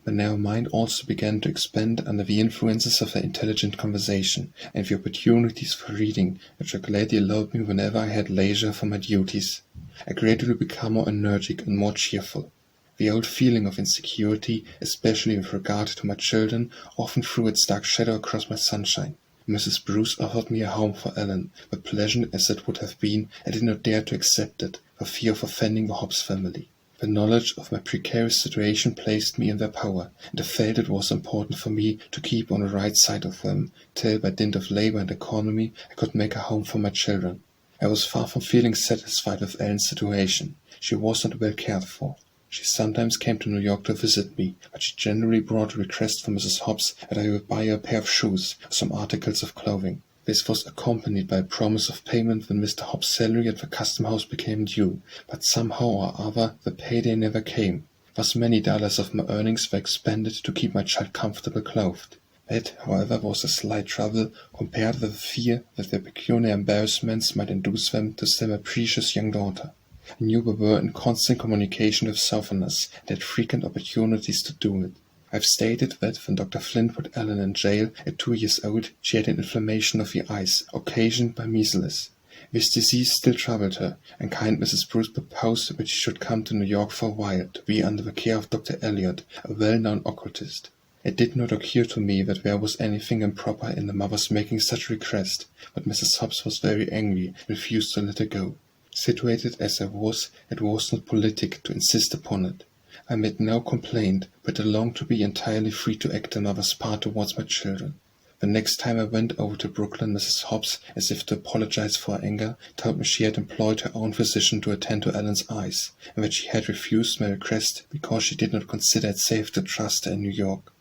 My narrow mind also began to expand under the influences of their intelligent conversation, and the opportunities for reading, which were gladly allowed me whenever I had leisure for my duties. I gradually became more energetic and more cheerful. The old feeling of insecurity, especially with regard to my children, often threw its dark shadow across my sunshine. Mrs. Bruce offered me a home for Ellen, but pleasant as it would have been, I did not dare to accept it, for fear of offending the Hobbs family. The knowledge of my precarious situation placed me in their power, and I felt it was important for me to keep on the right side of them, till by dint of labour and economy I could make a home for my children. I was far from feeling satisfied with Ellen's situation. She was not well cared for. She sometimes came to New York to visit me, but she generally brought a request from Mrs. Hobbs that I would buy her a pair of shoes or some articles of clothing. This was accompanied by a promise of payment when Mr. Hobbs' salary at the custom house became due, but somehow or other the payday never came. Thus many dollars of my earnings were expended to keep my child comfortably clothed. That, however, was a slight trouble compared with the fear that their pecuniary embarrassments might induce them to sell my precious young daughter. I knew they were in constant communication with Southerners, and had frequent opportunities to do it. I have stated that when Dr. Flint put Ellen in jail at 2 years old, she had an inflammation of the eyes, occasioned by measles. This disease still troubled her, and kind Mrs. Bruce proposed that she should come to New York for a while, to be under the care of Dr. Elliot, a well-known occultist. It did not occur to me that there was anything improper in the mother's making such a request, but Mrs. Hobbs was very angry, and refused to let her go. Situated as I was, it was not politic to insist upon it. I made no complaint, but I longed to be entirely free to act a mother's part towards my children. The next time I went over to Brooklyn, Mrs. Hobbs, as if to apologize for her anger, told me she had employed her own physician to attend to Ellen's eyes, and that she had refused my request because she did not consider it safe to trust her in New York.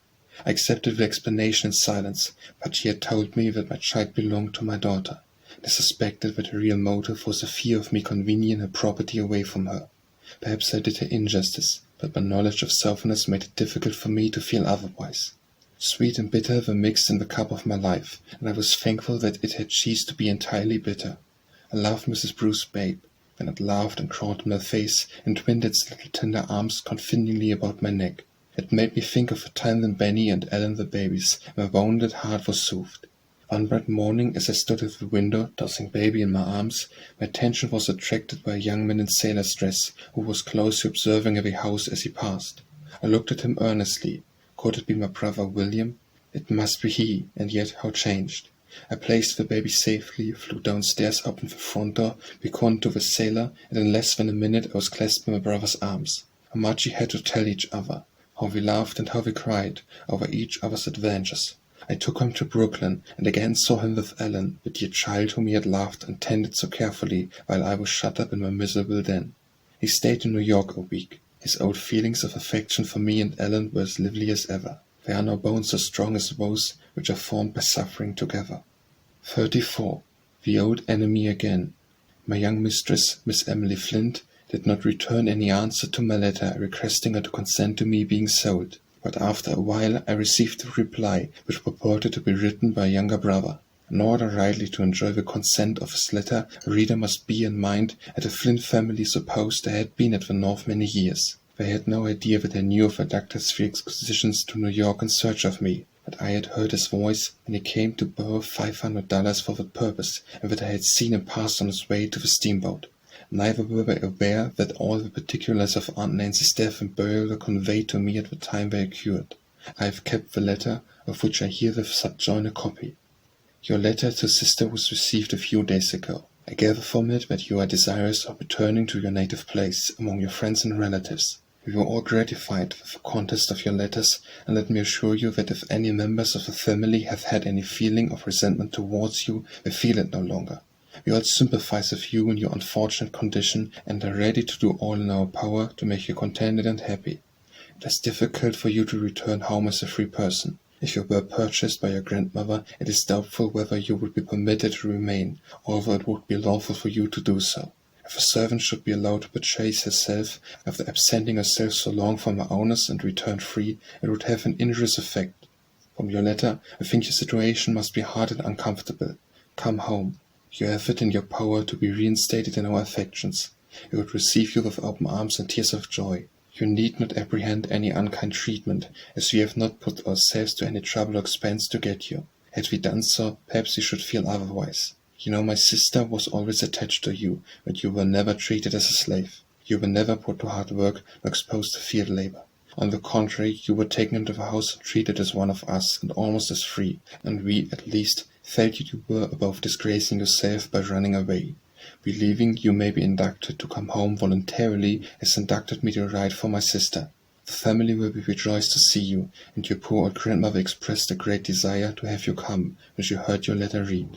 I accepted the explanation in silence, but she had told me that my child belonged to my daughter. I suspected that the real motive was a fear of me convening her property away from her. Perhaps I did her injustice, but my knowledge of softness made it difficult for me to feel otherwise. Sweet and bitter were mixed in the cup of my life, and I was thankful that it had ceased to be entirely bitter. I loved Mrs. Bruce's babe, when it laughed and crawled in my face and twined its little tender arms confidingly about my neck. It made me think of a time when Benny and Ellen the babies, my wounded heart was soothed. One bright morning, as I stood at the window, tossing baby in my arms, my attention was attracted by a young man in sailor's dress, who was closely observing every house as he passed. I looked at him earnestly. Could it be my brother William? It must be he, and yet how changed. I placed the baby safely, flew downstairs, opened the front door, beckoned to the sailor, and in less than a minute I was clasped in my brother's arms. How much we had to tell each other, how we laughed and how we cried, over each other's adventures. I took him to Brooklyn, and again saw him with Ellen, the dear child whom he had loved and tended so carefully, while I was shut up in my miserable den. He stayed in New York a week. His old feelings of affection for me and Ellen were as lively as ever. There are no bones so strong as those which are formed by suffering together. 34. The old enemy again. My young mistress, Miss Emily Flint, did not return any answer to my letter requesting her to consent to me being sold, but after a while I received a reply which purported to be written by a younger brother. In order rightly to enjoy the consent of his letter, a reader must bear in mind that the Flint family supposed I had been at the North many years. They had no idea that I knew of the doctor's 3 expeditions to New York in search of me, that I had heard his voice when he came to borrow $500 for that purpose, and that I had seen him pass on his way to the steamboat. Neither were they aware that all the particulars of Aunt Nancy's death and burial were conveyed to me at the time they occurred. I have kept the letter, of which I herewith subjoin a copy. Your letter to sister was received a few days ago. I gather from it that you are desirous of returning to your native place among your friends and relatives. We were all gratified with the contest of your letters, and let me assure you that if any members of the family have had any feeling of resentment towards you, they feel it no longer. We all sympathize with you in your unfortunate condition, and are ready to do all in our power to make you contented and happy. It is difficult for you to return home as a free person. If you were purchased by your grandmother, it is doubtful whether you would be permitted to remain, although it would be lawful for you to do so. If a servant should be allowed to purchase herself, after absenting herself so long from her owners and return free, it would have an injurious effect. From your letter, I think your situation must be hard and uncomfortable. Come home. You have it in your power to be reinstated in our affections. We would receive you with open arms and tears of joy. You need not apprehend any unkind treatment, as we have not put ourselves to any trouble or expense to get you. Had we done so, perhaps we should feel otherwise. You know my sister was always attached to you, but you were never treated as a slave. You were never put to hard work nor exposed to field labor. On the contrary, you were taken into the house and treated as one of us, and almost as free, and we, at least, felt you were above disgracing yourself by running away. Believing you may be inducted to come home voluntarily has inducted me to write for my sister. The family will be rejoiced to see you, and your poor old grandmother expressed a great desire to have you come, when she heard your letter read.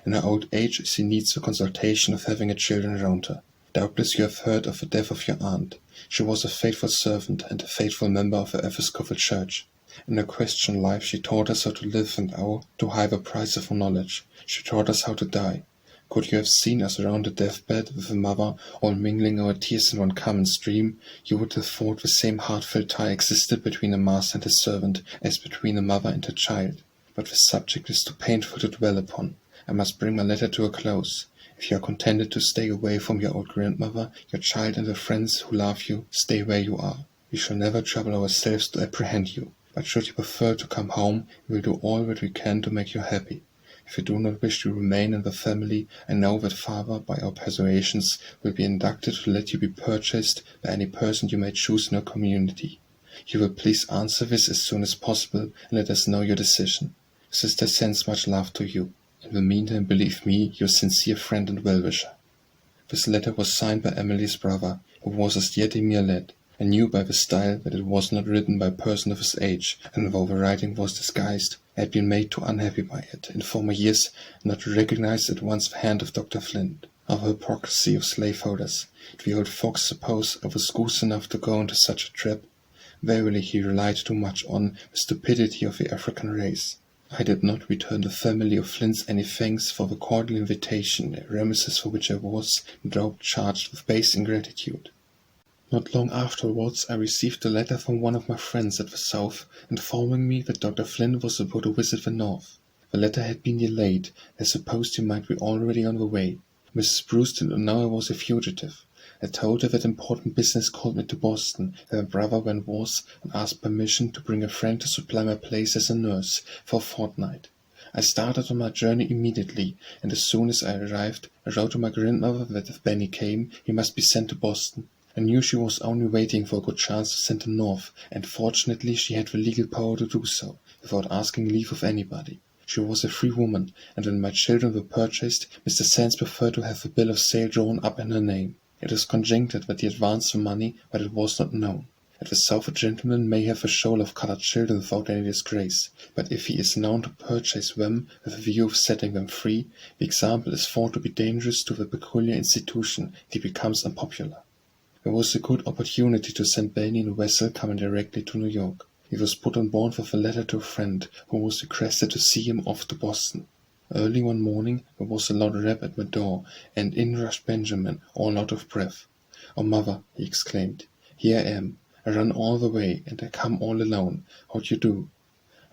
In her old age she needs the consolation of having her children round her. Doubtless you have heard of the death of your aunt. She was a faithful servant and a faithful member of the Episcopal Church. In her Christian life she taught us how to live and how to high the price of knowledge. She taught us how to die. Could you have seen us around the deathbed with a mother, all mingling our tears in one common stream, you would have thought the same heartfelt tie existed between a master and his servant as between a mother and her child. But the subject is too painful to dwell upon. I must bring my letter to a close. If you are contented to stay away from your old grandmother, your child and the friends who love you, stay where you are. We shall never trouble ourselves to apprehend you. But should you prefer to come home, we will do all that we can to make you happy. If you do not wish to remain in the family, I know that father, by our persuasions, will be inducted to let you be purchased by any person you may choose in our community. You will please answer this as soon as possible, and let us know your decision. Sister sends much love to you. In the meantime, believe me, your sincere friend and well-wisher. This letter was signed by Emily's brother, who was as yet a mere lad. I knew by the style that it was not written by a person of his age, and though the writing was disguised, I had been made too unhappy by it, in former years, not to recognize at once the hand of Dr. Flint. Of the hypocrisy of slaveholders, did the old fox suppose I was goose enough to go into such a trap? Verily he relied too much on the stupidity of the African race. I did not return the family of Flints any thanks for the cordial invitation, remises for which I was, no doubt, charged with base ingratitude. Not long afterwards I received a letter from one of my friends at the South, informing me that Dr. Flint was about to visit the North. The letter had been delayed, as supposed he might be already on the way. Mrs. Bruce did not know I was a fugitive. I told her that important business called me to Boston, that my brother then was, and asked permission to bring a friend to supply my place as a nurse for a fortnight. I started on my journey immediately, and as soon as I arrived, I wrote to my grandmother that if Benny came, he must be sent to Boston. I knew she was only waiting for a good chance to send him north, and fortunately she had the legal power to do so, without asking leave of anybody. She was a free woman, and when my children were purchased, Mr. Sands preferred to have the bill of sale drawn up in her name. It is conjectured that he advanced the money, but it was not known. At the South a gentleman may have a shoal of colored children without any disgrace, but if he is known to purchase them with a view of setting them free, the example is thought to be dangerous to the peculiar institution, and he becomes unpopular. There was a good opportunity to send Benny in a vessel coming directly to New York. He was put on board with a letter to a friend, who was requested to see him off to Boston. Early one morning there was a loud rap at my door, and in rushed Benjamin, all out of breath. "Oh, mother," he exclaimed, "here I am. I run all the way, and I come all alone. How d'ye do?"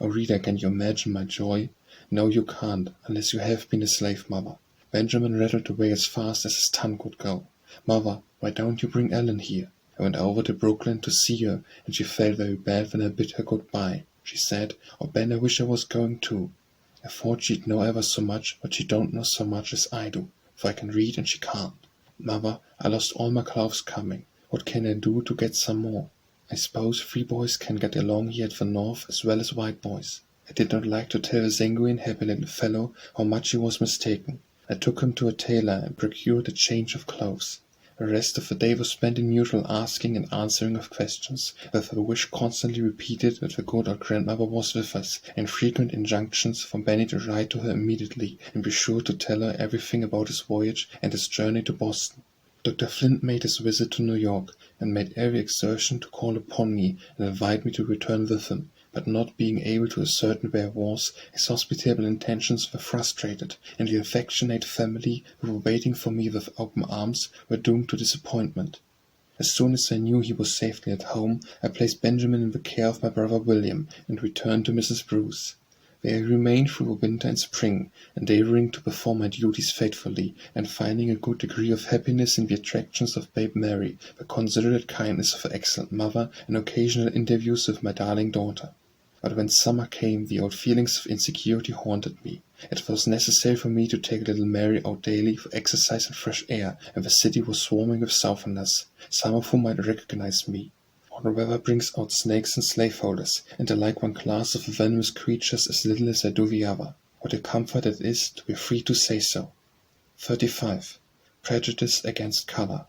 Oh, reader, can you imagine my joy? No, you can't, unless you have been a slave, mother. Benjamin rattled away as fast as his tongue could go. "Mother, why don't you bring Ellen here?" I went over to Brooklyn to see her, and she felt very bad when I bid her good-bye. She said, "Oh, Ben, I wish I was going too." I thought she'd know ever so much, but she don't know so much as I do, for I can read and she can't. "Mother, I lost all my clothes coming. What can I do to get some more? I suppose free boys can get along here at the North as well as white boys." I did not like to tell the sanguine, happy little fellow how much he was mistaken. I took him to a tailor and procured a change of clothes. The rest of the day was spent in mutual asking and answering of questions, with a wish constantly repeated that the good old grandmother was with us, and frequent injunctions from Benny to write to her immediately, and be sure to tell her everything about his voyage and his journey to Boston. Dr. Flint made his visit to New York, and made every exertion to call upon me and invite me to return with him, but not being able to ascertain where I was, his hospitable intentions were frustrated, and the affectionate family who were waiting for me with open arms were doomed to disappointment. As soon as I knew he was safely at home, I placed Benjamin in the care of my brother William, and returned to Mrs. Bruce. There I remained through the winter and spring, endeavoring to perform my duties faithfully, and finding a good degree of happiness in the attractions of babe Mary, the considerate kindness of her excellent mother, and occasional interviews with my darling daughter. But when summer came, the old feelings of insecurity haunted me. It was necessary for me to take little Mary out daily for exercise and fresh air, and the city was swarming with Southerners, some of whom might recognize me. All weather brings out snakes and slaveholders, and I like one class of venomous creatures as little as I do the other. What a comfort it is to be free to say so. 35. Prejudice against color.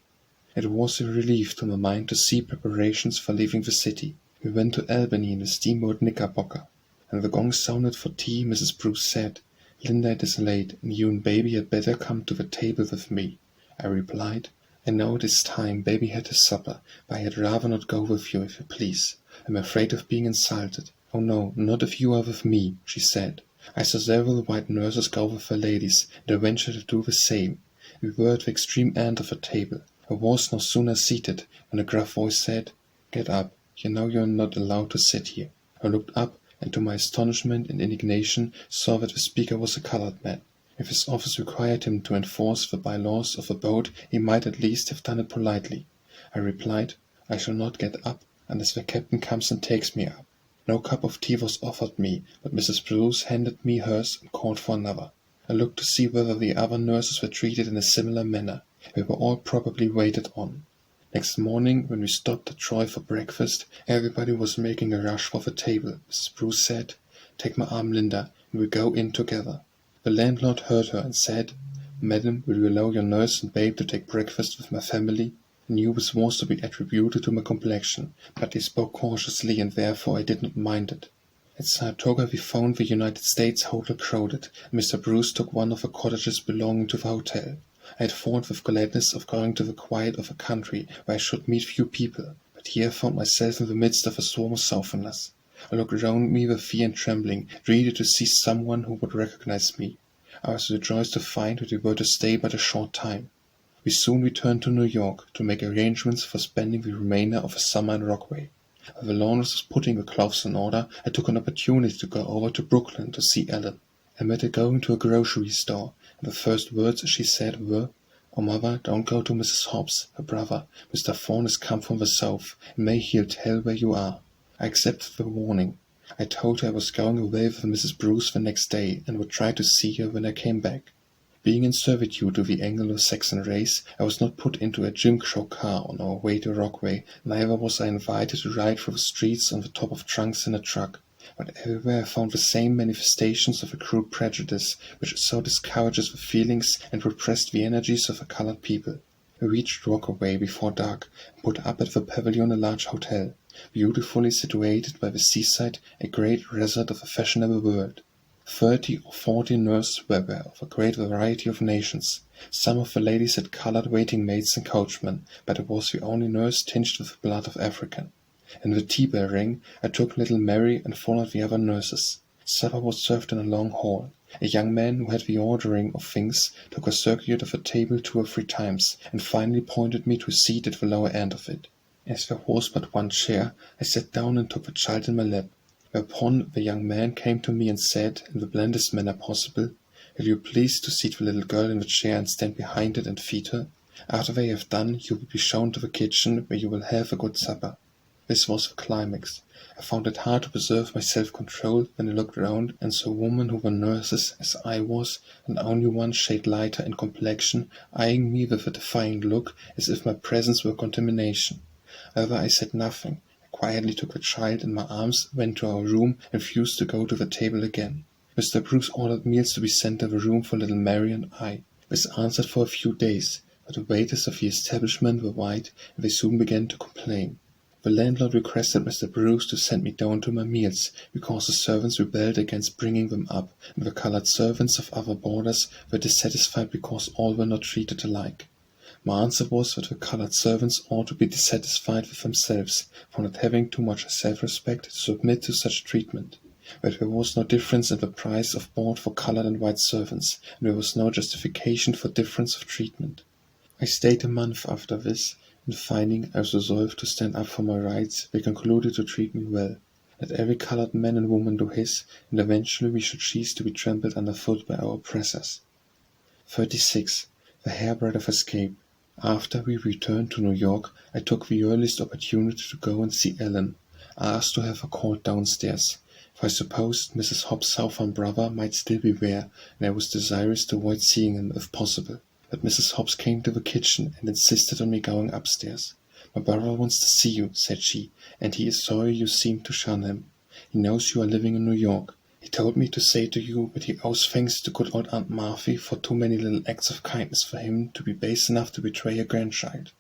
It was a relief to my mind to see preparations for leaving the city. We went to Albany in the steamboat Knickerbocker. When the gong sounded for tea, Mrs. Bruce said, "Linda, it is late, and you and baby had better come to the table with me." I replied, "I know it is time baby had his supper, but I had rather not go with you, if you please. I'm afraid of being insulted." "Oh no, not if you are with me," she said. I saw several white nurses go with the ladies, and I ventured to do the same. We were at the extreme end of the table. I was no sooner seated, when a gruff voice said, "Get up. You know you are not allowed to sit here." I looked up, and to my astonishment and indignation saw that the speaker was a colored man. If his office required him to enforce the by-laws of the boat, he might at least have done it politely. I replied, "I shall not get up unless the captain comes and takes me up." No cup of tea was offered me, but Mrs. Bruce handed me hers and called for another. I looked to see whether the other nurses were treated in a similar manner. They were all probably waited on. Next morning, when we stopped at Troy for breakfast, everybody was making a rush for the table. Mrs. Bruce said, "Take my arm, Linda, and we'll go in together." The landlord heard her and said, "Madam, will you allow your nurse and babe to take breakfast with my family?" I knew this was to be attributed to my complexion, but he spoke cautiously, and therefore I did not mind it. At Saratoga we found the United States Hotel crowded, and Mr. Bruce took one of the cottages belonging to the hotel. I had thought with gladness of going to the quiet of a country where I should meet few people, but here I found myself in the midst of a swarm of Southerners. I looked round me with fear and trembling, ready to see someone who would recognize me. I was rejoiced to find that we were to stay but a short time. We soon returned to New York to make arrangements for spending the remainder of the summer in Rockaway. While the laundress was putting the clothes in order, I took an opportunity to go over to Brooklyn to see Ellen. I met her going to a grocery store, and the first words she said were, "Oh, mother, don't go to Mrs. Hobbs, her brother. Mr. Thorne has come from the South, and may he'll tell where you are." I accepted the warning. I told her I was going away with Mrs. Bruce the next day, and would try to see her when I came back. Being in servitude to the Anglo-Saxon race, I was not put into a Jim Crow car on our way to Rockaway, neither was I invited to ride through the streets on the top of trunks in a truck. But everywhere I found the same manifestations of a crude prejudice, which so discourages the feelings and repressed the energies of the colored people. We reached Rockaway before dark, and put up at the Pavilion, a large hotel, beautifully situated by the seaside, a great resort of the fashionable world. 30 or 40 nurses were there of a great variety of nations. Some of the ladies had colored waiting maids and coachmen, but I was the only nurse tinged with the blood of African. In the tea-bell rang, I took little Mary and followed the other nurses. Supper was served in a long hall. A young man who had the ordering of things took a circuit of the table 2 or 3 times, and finally pointed me to a seat at the lower end of it. As there was but one chair, I sat down and took the child in my lap. Whereupon the young man came to me and said, in the blandest manner possible, "Will you please to seat the little girl in the chair and stand behind it and feed her? After they have done, you will be shown to the kitchen, where you will have a good supper." This was the climax. I found it hard to preserve my self-control when I looked round and saw women who were nurses, as I was, and only one shade lighter in complexion, eyeing me with a defying look, as if my presence were contamination. However, I said nothing. Quietly took the child in my arms, went to our room, and refused to go to the table again. Mr. Bruce ordered meals to be sent to the room for little Mary and I. This answered for a few days, but the waiters of the establishment were white, and they soon began to complain. The landlord requested Mr. Bruce to send me down to my meals, because the servants rebelled against bringing them up, and the colored servants of other boarders were dissatisfied because all were not treated alike. My answer was that the colored servants ought to be dissatisfied with themselves for not having too much self-respect to submit to such treatment. But there was no difference in the price of board for colored and white servants, and there was no justification for difference of treatment. I stayed a month after this, and finding I was resolved to stand up for my rights, they concluded to treat me well. Let every colored man and woman do his, and eventually we should cease to be trampled underfoot by our oppressors. 36. The Hairbreadth Escape. After we returned to New York, I took the earliest opportunity to go and see Ellen. I asked to have her called downstairs, for I supposed Mrs. Hobbs' Southern brother might still be there, and I was desirous to avoid seeing him if possible. But Mrs. Hobbs came to the kitchen and insisted on me going upstairs. "My brother wants to see you," said she, "and he is sorry you seem to shun him. He knows you are living in New York. He told me to say to you that he owes thanks to good old Aunt Marthy for too many little acts of kindness for him to be base enough to betray a grandchild."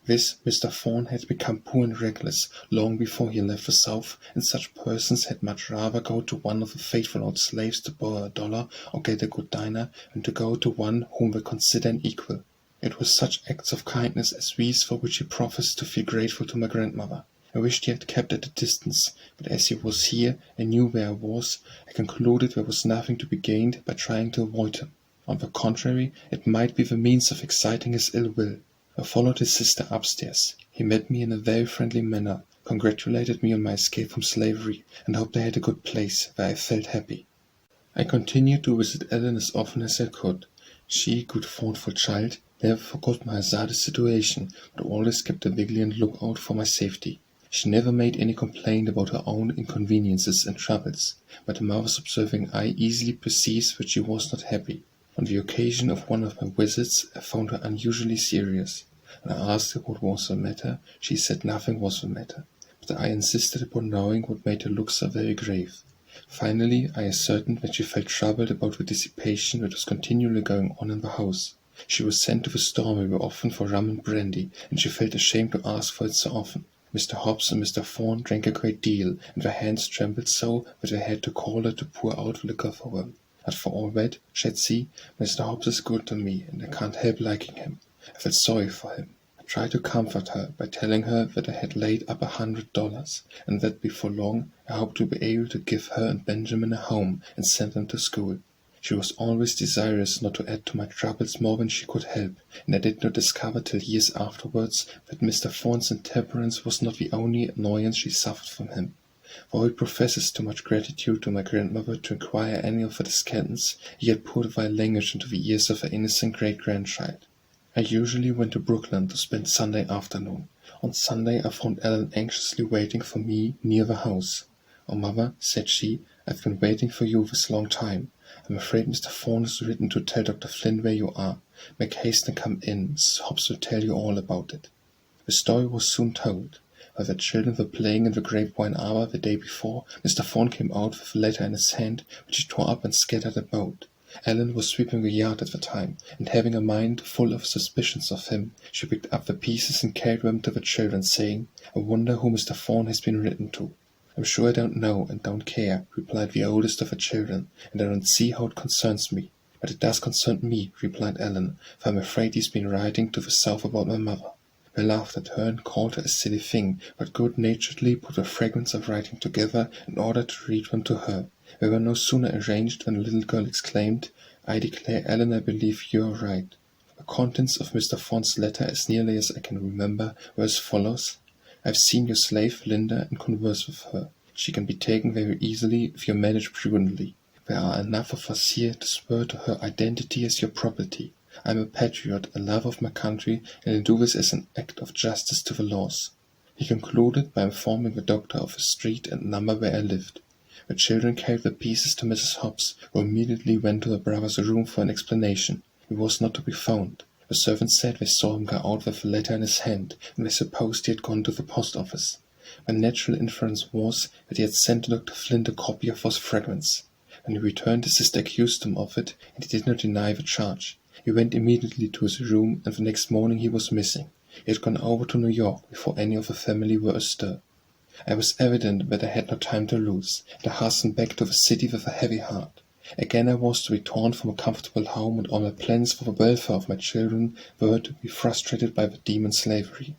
This Mr. Thorne had become poor and reckless long before he left the South, and such persons had much rather go to one of the faithful old slaves to borrow $1 or get a good dinner than to go to one whom they consider an equal. It was such acts of kindness as these for which he professed to feel grateful to my grandmother. I wished he had kept at a distance, but as he was here and knew where I was, I concluded there was nothing to be gained by trying to avoid him. On the contrary, it might be the means of exciting his ill will. I followed his sister upstairs. He met me in a very friendly manner, congratulated me on my escape from slavery, and hoped I had a good place where I felt happy. I continued to visit Ellen as often as I could. She, good thoughtful child, never forgot my hazardous situation, but always kept a vigilant look-out for my safety. She never made any complaint about her own inconveniences and troubles, but a mother's observing eye easily perceives that she was not happy. On the occasion of one of my visits, I found her unusually serious. When I asked her what was the matter, she said nothing was the matter, but I insisted upon knowing what made her look so very grave. Finally, I ascertained that she felt troubled about the dissipation that was continually going on in the house. She was sent to the store very often for rum and brandy, and she felt ashamed to ask for it so often. Mr. Hobbs and Mr. Thorne drank a great deal, and their hands trembled so that I had to call her to pour out liquor for them. But for all that, said she, Mr. Hobbs is good to me, and I can't help liking him. I felt sorry for him. I tried to comfort her by telling her that I had laid up $100, and that before long I hoped to be able to give her and Benjamin a home and send them to school. She was always desirous not to add to my troubles more than she could help, and I did not discover till years afterwards that Mr. Thorn's intemperance was not the only annoyance she suffered from him. Though he professes too much gratitude to my grandmother to inquire any of her descendants, he had poured vile language into the ears of her innocent great-grandchild. I usually went to Brooklyn to spend Sunday afternoon. On Sunday I found Ellen anxiously waiting for me near the house. "Oh, mother," said she, "I've been waiting for you this long time. I'm afraid Mr. Thorn has written to tell Dr. Flynn where you are. Make haste and come in. Mrs. Hobbs will tell you all about it." The story was soon told. While the children were playing in the grapevine arbor the day before, Mr. Thorn came out with a letter in his hand, which he tore up and scattered about. Ellen was sweeping the yard at the time, and having a mind full of suspicions of him, she picked up the pieces and carried them to the children, saying, "I wonder who Mr. Thorn has been written to." "I'm sure I don't know, and don't care," replied the oldest of the children, "and I don't see how it concerns me." "But it does concern me," replied Ellen, "for I'm afraid he's been writing to the South about my mother." They laughed at her and called her a silly thing, but good-naturedly put the fragments of writing together in order to read them to her. They were no sooner arranged than the little girl exclaimed, "I declare, Ellen, I believe you are right." The contents of Mr. Thorn's letter, as nearly as I can remember, were as follows: "I've seen your slave, Linda, and conversed with her. She can be taken very easily if you manage prudently. There are enough of us here to swear to her identity as your property. I am a patriot, a lover of my country, and I do this as an act of justice to the laws." He concluded by informing the doctor of the street and number where I lived. The children carried the pieces to Mrs. Hobbs, who immediately went to her brother's room for an explanation. He was not to be found. The servants said they saw him go out with a letter in his hand, and they supposed he had gone to the post office. My natural inference was that he had sent to Dr. Flint a copy of those fragments. When he returned, his sister accused him of it, and he did not deny the charge. He went immediately to his room, and the next morning he was missing. He had gone over to New York before any of the family were astir. It was evident that I had no time to lose, and I hastened back to the city with a heavy heart. Again I was to be torn from a comfortable home, and all my plans for the welfare of my children were to be frustrated by the demon slavery.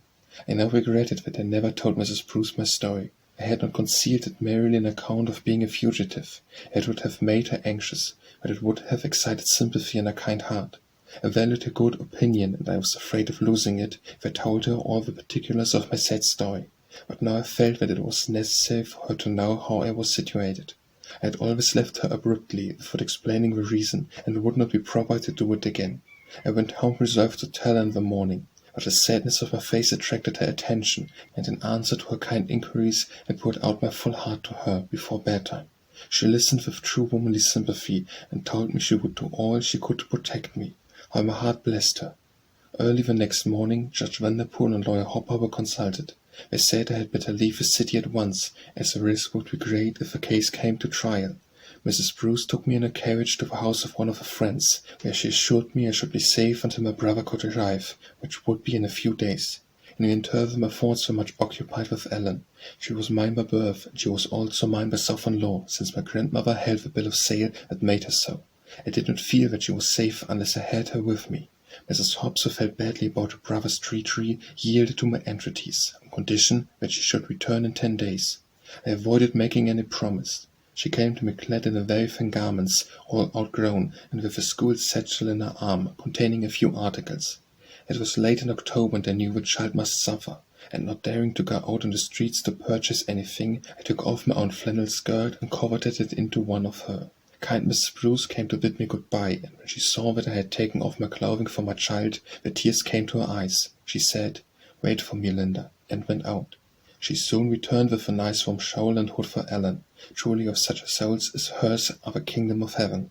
I now regretted that I never told Mrs. Bruce my story. I had not concealed it merely on account of being a fugitive. It would have made her anxious, but it would have excited sympathy in her kind heart. I valued her good opinion, and I was afraid of losing it if I told her all the particulars of my sad story. But now I felt that it was necessary for her to know how I was situated. I had always left her abruptly, without explaining the reason, and it would not be proper to do it again. I went home resolved to tell her in the morning, but the sadness of my face attracted her attention, and in answer to her kind inquiries I poured out my full heart to her before bedtime. She listened with true womanly sympathy, and told me she would do all she could to protect me. How my heart blessed her. Early the next morning, Judge Vanderpool and Lawyer Hopper were consulted. They said I had better leave the city at once, as the risk would be great if the case came to trial. Mrs. Bruce took me in a carriage to the house of one of her friends, where she assured me I should be safe until my brother could arrive, which would be in a few days. In the interval my thoughts were much occupied with Ellen. She was mine by birth, and she was also mine by sovereign law, since my grandmother held the bill of sale that made her so. I did not feel that she was safe unless I had her with me. Mrs. Hobbs, who felt badly about her brother's treachery, yielded to my entreaties, on condition that she should return in 10 days. I avoided making any promise. She came to me clad in very thin garments, all outgrown, and with a school satchel in her arm, containing a few articles. It was late in October, and I knew the child must suffer, and not daring to go out on the streets to purchase anything, I took off my own flannel skirt and coveted it into one of her. Kind Mrs. Bruce came to bid me good-bye, and when she saw that I had taken off my clothing for my child, the tears came to her eyes. She said, "Wait for me, Linda," and went out. She soon returned with a nice warm shawl and hood for Ellen. Truly of such a souls as hers are the kingdom of heaven.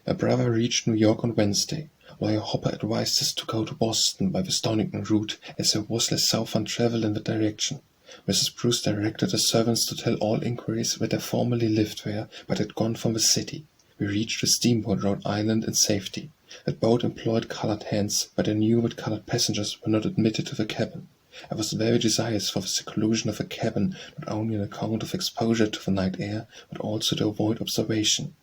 My brother reached New York on Wednesday. Lawyer Hopper advised us to go to Boston by the Stonington route, as there was less southern travel in that direction. Mrs. Bruce directed the servants to tell all inquiries that I formerly lived there, but had gone from the city. We reached the steamboat Rhode Island in safety. That boat employed colored hands, but I knew that colored passengers were not admitted to the cabin. I was very desirous for the seclusion of the cabin, not only on account of exposure to the night air, but also to avoid observation.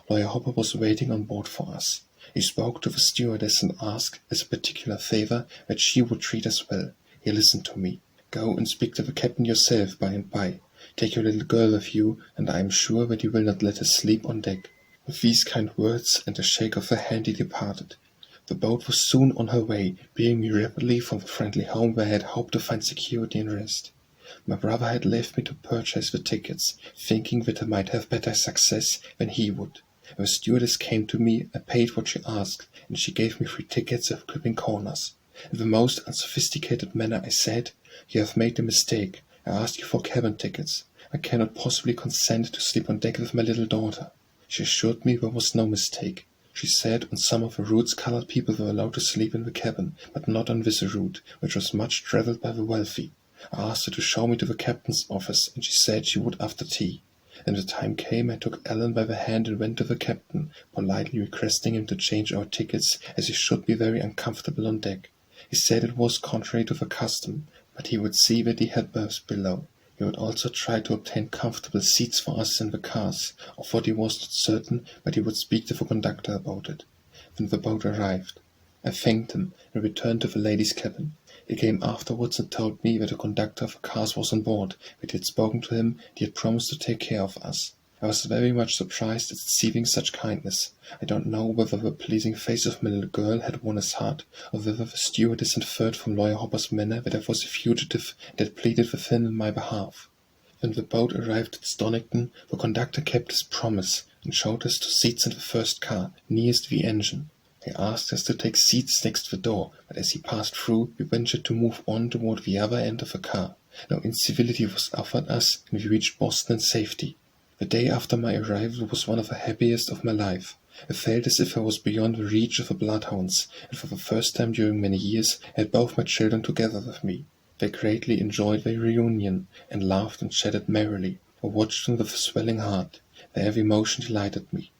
Lawyer Hopper was waiting on board for us. He spoke to the stewardess and asked, as a particular favor, that she would treat us well. He listened to me. "Go and speak to the captain yourself by and by. Take your little girl with you, and I am sure that you will not let her sleep on deck." With these kind words and a shake of the hand he departed. The boat was soon on her way, bearing me rapidly from the friendly home where I had hoped to find security and rest. My brother had left me to purchase the tickets, thinking that I might have better success than he would. When the stewardess came to me, I paid what she asked, and she gave me 3 tickets at clipping corners. In the most unsophisticated manner I said, "You have made a mistake. I asked you for cabin tickets. I cannot possibly consent to sleep on deck with my little daughter." She assured me there was no mistake. She said on some of the routes colored people were allowed to sleep in the cabin, but not on this route, which was much travelled by the wealthy. I asked her to show me to the captain's office, and she said she would after tea. When the time came, I took Ellen by the hand and went to the captain, politely requesting him to change our tickets, as he should be very uncomfortable on deck. He said it was contrary to the custom, but he would see that he had berths below. He would also try to obtain comfortable seats for us in the cars, of what he was not certain, but he would speak to the conductor about it. When the boat arrived, I thanked him and returned to the ladies' cabin. He came afterwards and told me that the conductor of the cars was on board, that he had spoken to him, and he had promised to take care of us. I was very much surprised at receiving such kindness. I don't know whether the pleasing face of my little girl had won his heart, or whether the stewardess inferred from Lawyer Hopper's manner that I was a fugitive and had pleaded with him in my behalf. When the boat arrived at Stonington, the conductor kept his promise and showed us 2 seats in the first car, nearest the engine. He asked us to take seats next the door, but as he passed through, we ventured to move on toward the other end of the car. No incivility was offered us, and we reached Boston in safety. The day after my arrival was one of the happiest of my life. I felt as if I was beyond the reach of the bloodhounds, and for the first time during many years I had both my children together with me. They greatly enjoyed their reunion, and laughed and chatted merrily. I watched them with a swelling heart. Their every motion delighted me.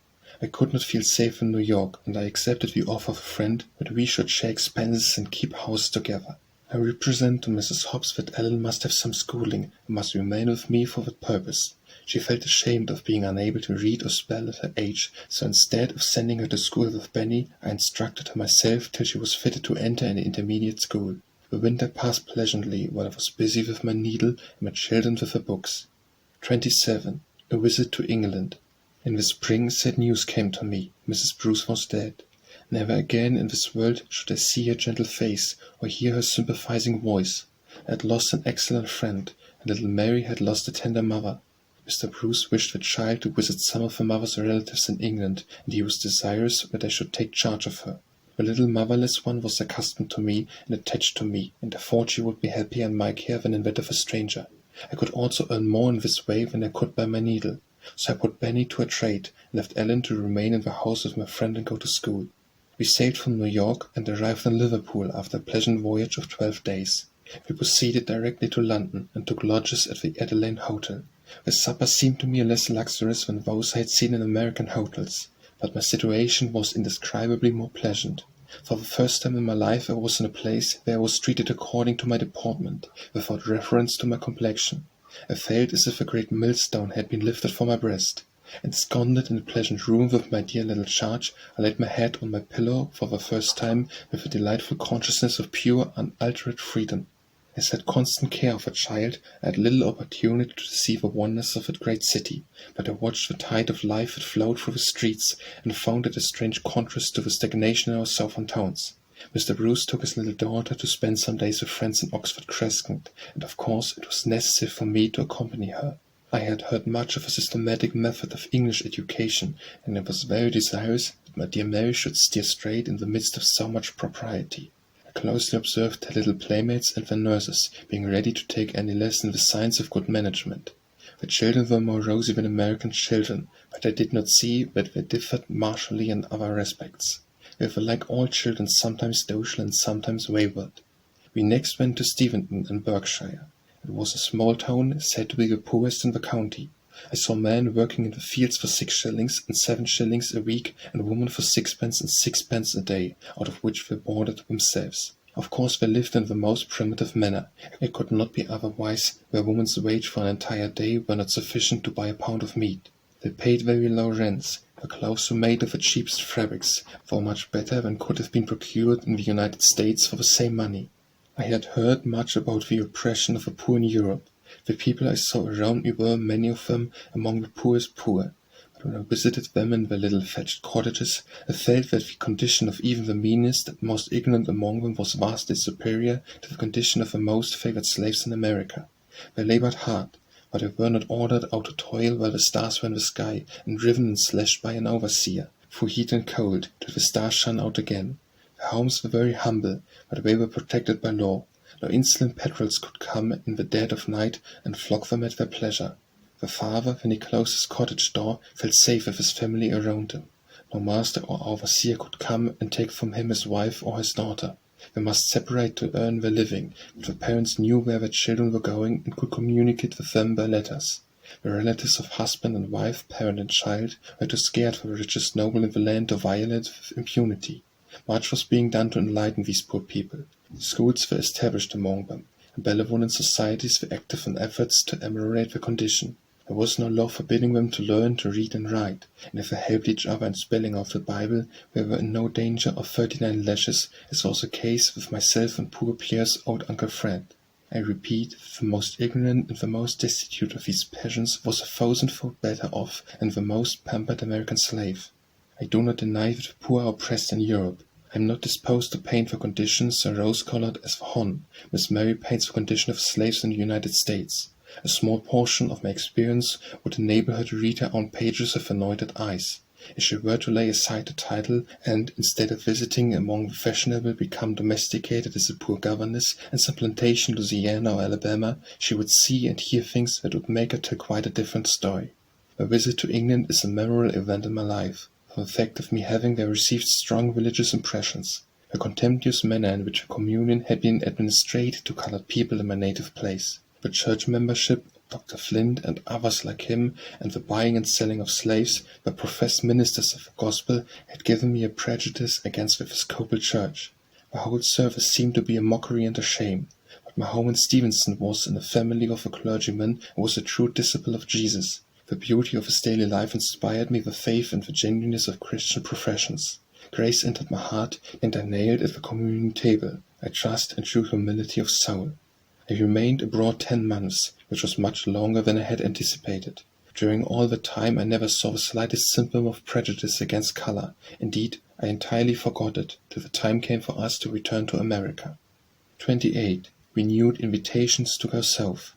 I could not feel safe in New York, and I accepted the offer of a friend that we should share expenses and keep house together. I represented to Mrs. Hobbs that Ellen must have some schooling, and must remain with me for that purpose. She felt ashamed of being unable to read or spell at her age, so instead of sending her to school with Benny, I instructed her myself till she was fitted to enter an intermediate school. The winter passed pleasantly while I was busy with my needle and my children with their books. 27. A visit to England. In the spring sad news came to me. Mrs. Bruce was dead. Never again in this world should I see her gentle face, or hear her sympathizing voice. I had lost an excellent friend, and little Mary had lost a tender mother. Mr. Bruce wished the child to visit some of her mother's relatives in England, and he was desirous that I should take charge of her. The little motherless one was accustomed to me and attached to me, and I thought she would be happier in my care than in that of a stranger. I could also earn more in this way than I could by my needle. So I put Benny to a trade, and left Ellen to remain in the house with my friend and go to school. We sailed from New York and arrived in Liverpool after a pleasant voyage of 12 days. We proceeded directly to London and took lodgings at the Adeline Hotel. The supper seemed to me less luxurious than those I had seen in American hotels, but my situation was indescribably more pleasant. For the first time in my life I was in a place where I was treated according to my deportment, without reference to my complexion. I felt as if a great millstone had been lifted from my breast. Ensconced in a pleasant room with my dear little charge, I laid my head on my pillow for the first time with a delightful consciousness of pure, unaltered freedom. As I had constant care of a child, I had little opportunity to see the wonders of that great city, but I watched the tide of life that flowed through the streets, and found it a strange contrast to the stagnation in our southern towns. Mr. Bruce took his little daughter to spend some days with friends in Oxford Crescent, and of course it was necessary for me to accompany her. I had heard much of a systematic method of English education, and I was very desirous that my dear Mary should steer straight in the midst of so much propriety. I closely observed her little playmates and their nurses, being ready to take any lesson in the science of good management. The children were more rosy than American children, but I did not see that they differed martially in other respects. They were like all children, sometimes docile and sometimes wayward. We next went to Steventon in Berkshire. It was a small town, said to be the poorest in the county. I saw men working in the fields for 6 shillings and 7 shillings a week, and women for 6 pence and 6 pence a day, out of which they boarded themselves. Of course they lived in the most primitive manner. It could not be otherwise, where woman's wage for an entire day were not sufficient to buy a pound of meat. They paid very low rents. Their clothes were made of the cheapest fabrics, far much better than could have been procured in the United States for the same money. I had heard much about the oppression of the poor in Europe. The people I saw around me were, many of them, among the poorest poor. When I visited them in their little thatched cottages, I felt that the condition of even the meanest and most ignorant among them was vastly superior to the condition of the most favored slaves in America. They labored hard, but they were not ordered out to toil while the stars were in the sky, and driven and slashed by an overseer, through heat and cold, till the stars shone out again. Their homes were very humble, but they were protected by law. No insolent Perils could come in the dead of night and flog them at their pleasure. The father, when he closed his cottage door, felt safe with his family around him. No master or overseer could come and take from him his wife or his daughter. They must separate to earn their living, but the parents knew where their children were going and could communicate with them by letters. The relatives of husband and wife, parent and child, were too scared for the richest noble in the land to violate with impunity. Much was being done to enlighten these poor people. Schools were established among them, and benevolent societies were active in efforts to ameliorate their condition. There was no law forbidding them to learn to read and write, and if they helped each other in spelling out the Bible, they were in no danger of 39 lashes, as was the case with myself and poor Pierre's old Uncle Fred. I repeat, the most ignorant and the most destitute of these peasants was 1,000-fold better off than the most pampered American slave. I do not deny that the poor are oppressed in Europe. I am not disposed to paint the conditions so rose-colored as the Hon. Miss Mary paints the condition of slaves in the United States. A small portion of my experience would enable her to read her own pages with anointed eyes. If she were to lay aside the title, and, instead of visiting among the fashionable, become domesticated as a poor governess in some plantation, Louisiana or Alabama, she would see and hear things that would make her tell quite a different story. My visit to England is a memorable event in my life, from the fact of me having there received strong religious impressions. The contemptuous manner in which the communion had been administered to colored people in my native place. The church membership of Dr. Flint and others like him, and the buying and selling of slaves by professed ministers of the gospel had given me a prejudice against the Episcopal Church. The whole service seemed to be a mockery and a shame. But my home in Stevenson was in the family of a clergyman and was a true disciple of Jesus. The beauty of his daily life inspired me with faith and the genuineness of Christian professions. Grace entered my heart, and I knelt at the communion table. I trust and true humility of soul. I remained abroad 10 months, which was much longer than I had anticipated. During all the time I never saw the slightest symptom of prejudice against color. Indeed, I entirely forgot it, till the time came for us to return to America. 28. Renewed invitations to go south.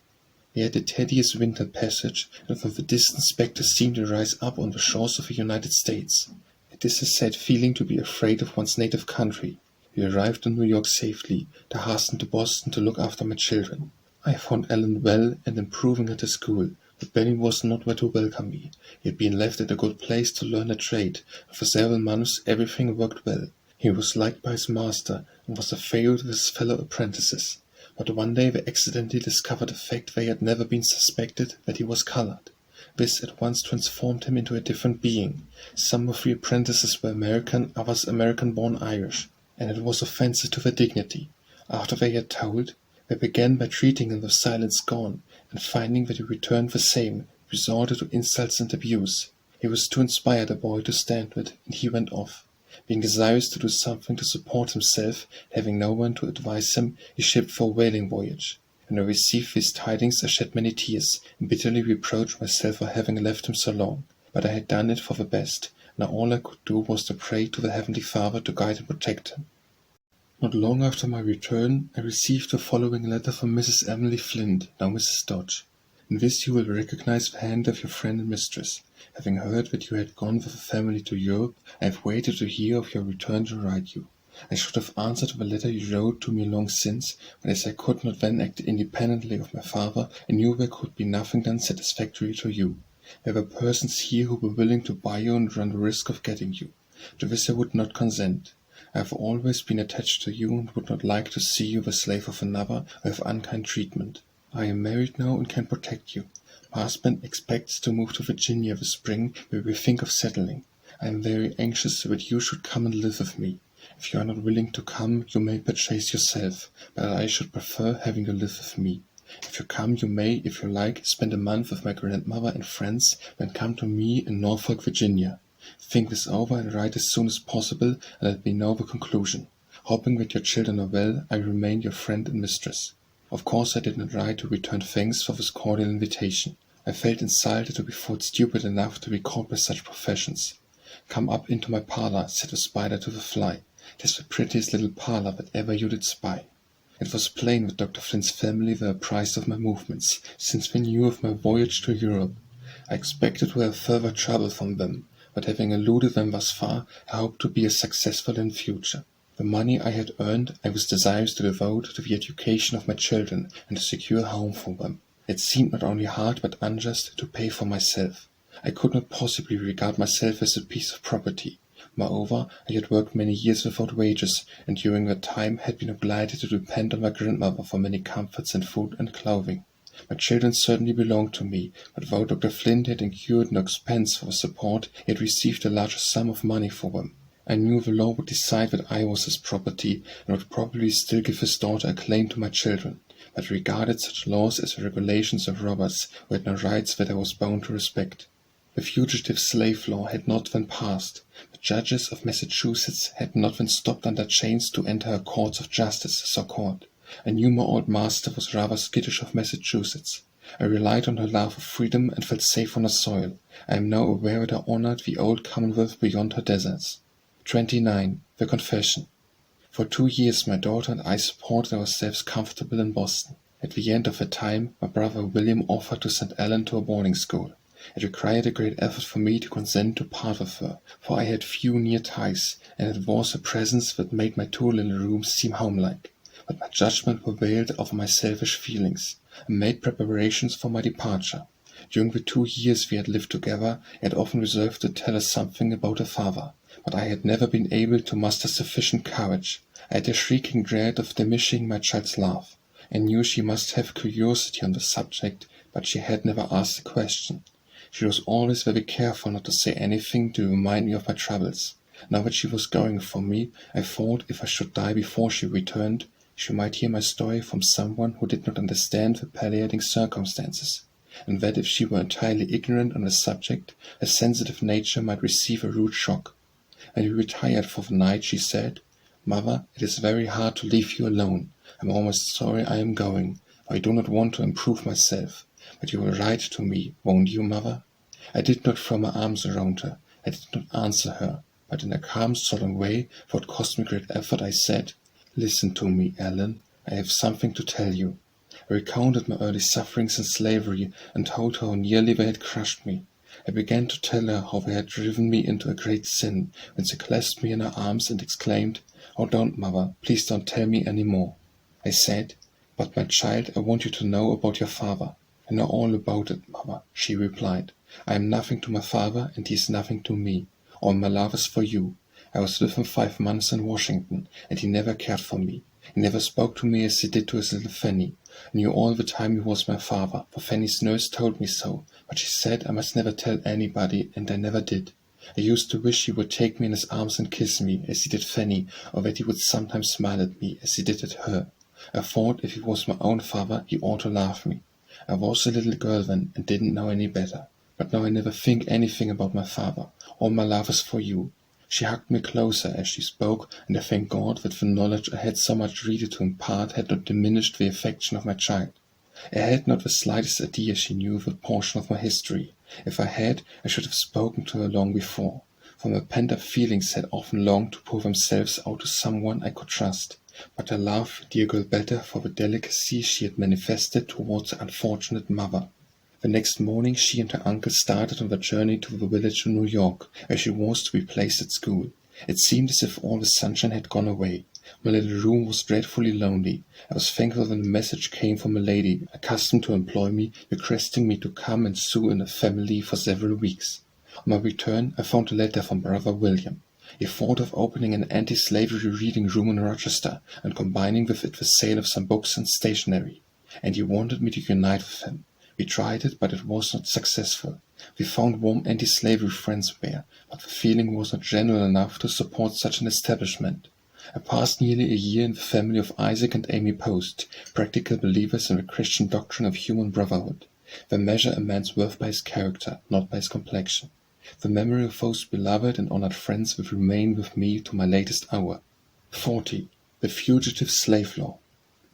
We had a tedious winter passage, and from the distant spectres seemed to rise up on the shores of the United States. It is a sad feeling to be afraid of one's native country. We arrived in New York safely, to hasten to Boston to look after my children. I found Ellen well and improving at the school, but Benny was not where to welcome me. He had been left at a good place to learn a trade, and for several months everything worked well. He was liked by his master, and was a favorite with his fellow apprentices. But one day they accidentally discovered a fact they had never been suspected, that he was colored. This at once transformed him into a different being. Some of the apprentices were American, others American-born Irish, and it was offensive to their dignity. After they had told, they began by treating him with silent scorn, and finding that he returned the same, resorted to insults and abuse. He was too inspired a boy to stand with, and he went off. Being desirous to do something to support himself, having no one to advise him, he shipped for a whaling voyage. When I received these tidings I shed many tears, and bitterly reproached myself for having left him so long. But I had done it for the best. Now all I could do was to pray to the Heavenly Father to guide and protect him. Not long after my return, I received the following letter from Mrs. Emily Flint, now Mrs. Dodge. In this you will recognize the hand of your friend and mistress. Having heard that you had gone with the family to Europe, I have waited to hear of your return to write you. I should have answered the letter you wrote to me long since, but as I could not then act independently of my father, I knew there could be nothing done satisfactory to you. There were persons here who were willing to buy you and run the risk of getting you. To this I would not consent. I have always been attached to you and would not like to see you the slave of another or have unkind treatment. I am married now and can protect you. My husband expects to move to Virginia this spring, where we think of settling. I am very anxious that you should come and live with me. If you are not willing to come, you may purchase yourself, but I should prefer having you live with me. If you come, you may, if you like, spend a month with my grandmother and friends, then come to me in Norfolk, Virginia. Think this over and write as soon as possible, and let me know the conclusion. Hoping that your children are well, I remain your friend and mistress. Of course I did not write to return thanks for this cordial invitation. I felt insulted to be thought stupid enough to be caught by such professions. "Come up into my parlour," said the spider to the fly. "'Tis the prettiest little parlour that ever you did spy." It was plain that Dr. Flint's family were apprised of my movements, since they knew of my voyage to Europe. I expected to have further trouble from them, but having eluded them thus far, I hoped to be as successful in future. The money I had earned I was desirous to devote to the education of my children and to secure a home for them. It seemed not only hard but unjust to pay for myself. I could not possibly regard myself as a piece of property. Moreover, I had worked many years without wages, and during that time had been obliged to depend on my grandmother for many comforts in food and clothing. My children certainly belonged to me, but though Dr. Flint had incurred no expense for their support, he had received a larger sum of money for them. I knew the law would decide that I was his property, and would probably still give his daughter a claim to my children, but regarded such laws as the regulations of robbers, who had no rights that I was bound to respect. The Fugitive Slave Law had not then passed. The judges of Massachusetts had not then stopped under chains to enter her courts of justice, so called. I knew my old master was rather skittish of Massachusetts. I relied on her love of freedom and felt safe on her soil. I am now aware that I honored the old Commonwealth beyond her deserts. 29. The Confession. For 2 years my daughter and I supported ourselves comfortable in Boston. At the end of the time, my brother William offered to send Ellen to a boarding school. It required a great effort for me to consent to part with her, for I had few near ties, and it was her presence that made my 2 little rooms seem homelike. But my judgment prevailed over my selfish feelings. I made preparations for my departure. During the 2 years we had lived together, I had often resolved to tell her something about her father, but I had never been able to muster sufficient courage. I had a shrieking dread of diminishing my child's love. I knew she must have curiosity on the subject, but she had never asked a question. She was always very careful not to say anything to remind me of my troubles. Now that she was going from me, I thought if I should die before she returned, she might hear my story from someone who did not understand the palliating circumstances, and that if she were entirely ignorant on the subject, her sensitive nature might receive a rude shock. When we retired for the night, she said, "Mother, it is very hard to leave you alone. I am almost sorry I am going, for I do not want to improve myself. But you will write to me, won't you, Mother?" I did not throw my arms around her. I did not answer her, but in a calm, solemn way, for it cost me great effort, I said, "Listen to me, Ellen. I have something to tell you." I recounted my early sufferings in slavery, and told her how nearly they had crushed me. I began to tell her how they had driven me into a great sin, when she clasped me in her arms and exclaimed, "Oh, don't, Mother, please don't tell me any more." I said, "But, my child, I want you to know about your father." "I know all about it, Mother," she replied. "I am nothing to my father, and he is nothing to me. All my love is for you. I was with him 5 months in Washington, and he never cared for me. He never spoke to me as he did to his little Fanny. I knew all the time he was my father, for Fanny's nurse told me so, but she said I must never tell anybody, and I never did. I used to wish he would take me in his arms and kiss me, as he did Fanny, or that he would sometimes smile at me, as he did at her. I thought if he was my own father, he ought to love me. I was a little girl then, and didn't know any better. But now I never think anything about my father. All my love is for you." She hugged me closer as she spoke, and I thank God that the knowledge I had so much ready to impart had not diminished the affection of my child. I had not the slightest idea she knew the portion of my history. If I had, I should have spoken to her long before, for my pent-up feelings had often longed to pour themselves out to someone I could trust. But I loved the dear girl better for the delicacy she had manifested towards her unfortunate mother. The next morning she and her uncle started on their journey to the village in New York, where she was to be placed at school. It seemed as if all the sunshine had gone away. My little room was dreadfully lonely. I was thankful when a message came from a lady accustomed to employ me, requesting me to come and sue in a family for several weeks. On my return I found a letter from Brother William. He thought of opening an anti-slavery reading room in Rochester, and combining with it the sale of some books and stationery, and he wanted me to unite with him. We tried it, but it was not successful. We found warm anti-slavery friends there, but the feeling was not general enough to support such an establishment. I passed nearly a year in the family of Isaac and Amy Post, practical believers in the Christian doctrine of human brotherhood. They measure a man's worth by his character, not by his complexion. The memory of those beloved and honored friends will remain with me to my latest hour. 40. The Fugitive Slave Law.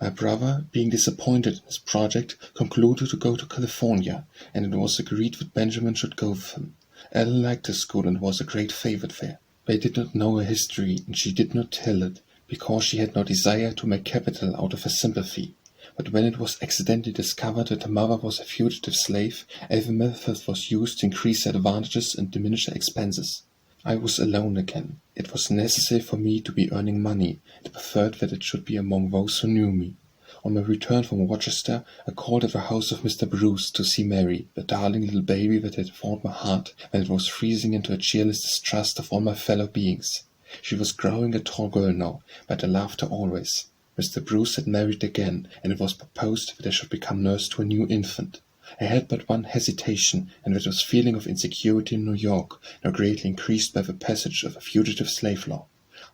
My brother, being disappointed in his project, concluded to go to California, and it was agreed that Benjamin should go with him. Ellen liked the school and was a great favorite there. They did not know her history, and she did not tell it, because she had no desire to make capital out of her sympathy. But when it was accidentally discovered that her mother was a fugitive slave, every method was used to increase her advantages and diminish her expenses. I was alone again. It was necessary for me to be earning money, and preferred that it should be among those who knew me. On my return from Rochester, I called at the house of Mr. Bruce to see Mary, the darling little baby that had warmed my heart when it was freezing into a cheerless distrust of all my fellow beings. She was growing a tall girl now, but I loved her always. Mr. Bruce had married again, and it was proposed that I should become nurse to a new infant. I had but one hesitation, and that was feeling of insecurity in New York, now greatly increased by the passage of a Fugitive Slave Law.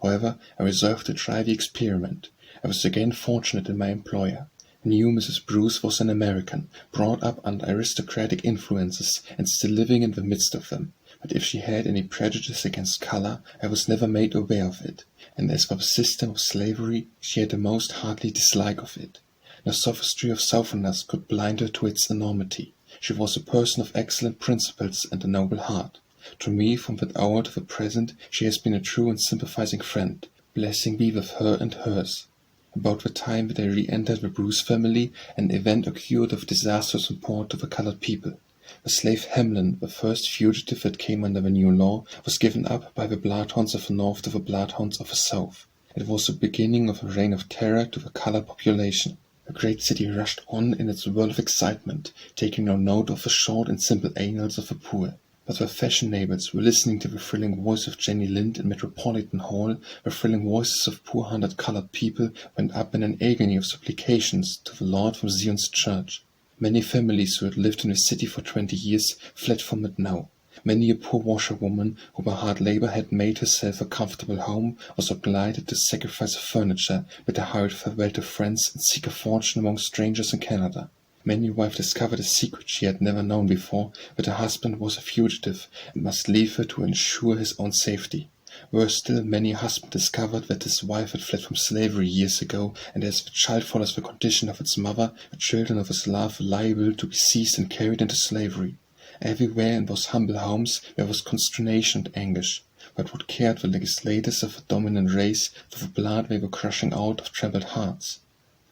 However, I resolved to try the experiment. I was again fortunate in my employer. I knew Mrs. Bruce was an American, brought up under aristocratic influences, and still living in the midst of them. But if she had any prejudice against color, I was never made aware of it, and as for the system of slavery, she had the most hearty dislike of it. No sophistry of Southerners could blind her to its enormity. She was a person of excellent principles and a noble heart. To me, from that hour to the present, she has been a true and sympathizing friend. Blessing be with her and hers. About the time that I re-entered the Bruce family, an event occurred of disastrous import to the colored people. The slave Hamlin, the first fugitive that came under the new law, was given up by the bloodhounds of the North to the bloodhounds of the South. It was the beginning of a reign of terror to the colored population. The great city rushed on in its whirl of excitement, taking no note of the short and simple annals of the poor. But the fashionables were listening to the thrilling voice of Jenny Lind in Metropolitan Hall. The thrilling voices of poor hunted colored people went up in an agony of supplications to the Lord from Zion's church. Many families who had lived in the city for 20 years fled from it now. Many a poor washerwoman who by hard labor had made herself a comfortable home was obliged to sacrifice her furniture, bid a hurried farewell to friends, and seek a fortune among strangers in Canada. Many a wife discovered a secret she had never known before, that her husband was a fugitive and must leave her to ensure his own safety. Worse still, many a husband discovered that his wife had fled from slavery years ago, and as the child follows the condition of its mother, the children of his love were liable to be seized and carried into slavery. Everywhere in those humble homes there was consternation and anguish. But what cared the legislators of the dominant race for the blood they were crushing out of troubled hearts?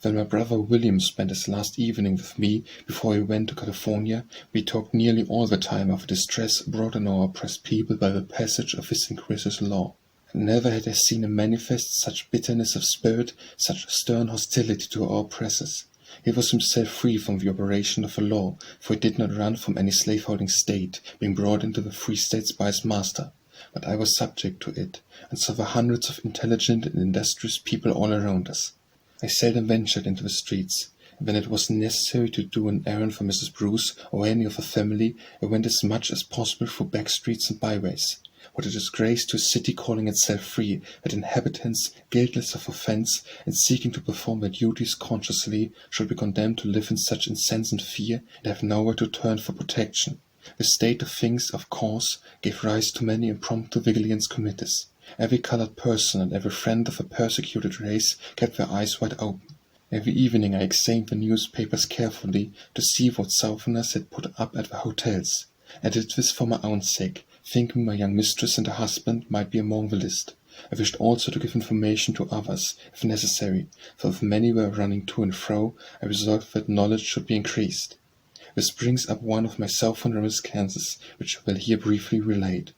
When my brother William spent his last evening with me before he went to California, we talked nearly all the time of the distress brought on our oppressed people by the passage of his inquisitive law. Never had I seen him manifest such bitterness of spirit, such stern hostility to our oppressors. He was himself free from the operation of the law, for he did not run from any slaveholding state, being brought into the free states by his master. But I was subject to it, and so were hundreds of intelligent and industrious people all around us. I seldom ventured into the streets, and when it was necessary to do an errand for Mrs. Bruce or any of her family, I went as much as possible through back streets and byways. What a disgrace to a city calling itself free, that inhabitants, guiltless of offence, and seeking to perform their duties consciously, should be condemned to live in such insensate fear, and have nowhere to turn for protection. The state of things, of course, gave rise to many impromptu vigilance committees. Every colored person and every friend of a persecuted race kept their eyes wide open. Every evening I examined the newspapers carefully to see what Southerners had put up at the hotels. I did this for my own sake, thinking my young mistress and her husband might be among the list. I wished also to give information to others, if necessary, for if many were running to and fro, I resolved that knowledge should be increased. This brings up one of my Southern reminiscences, which I will here briefly relate.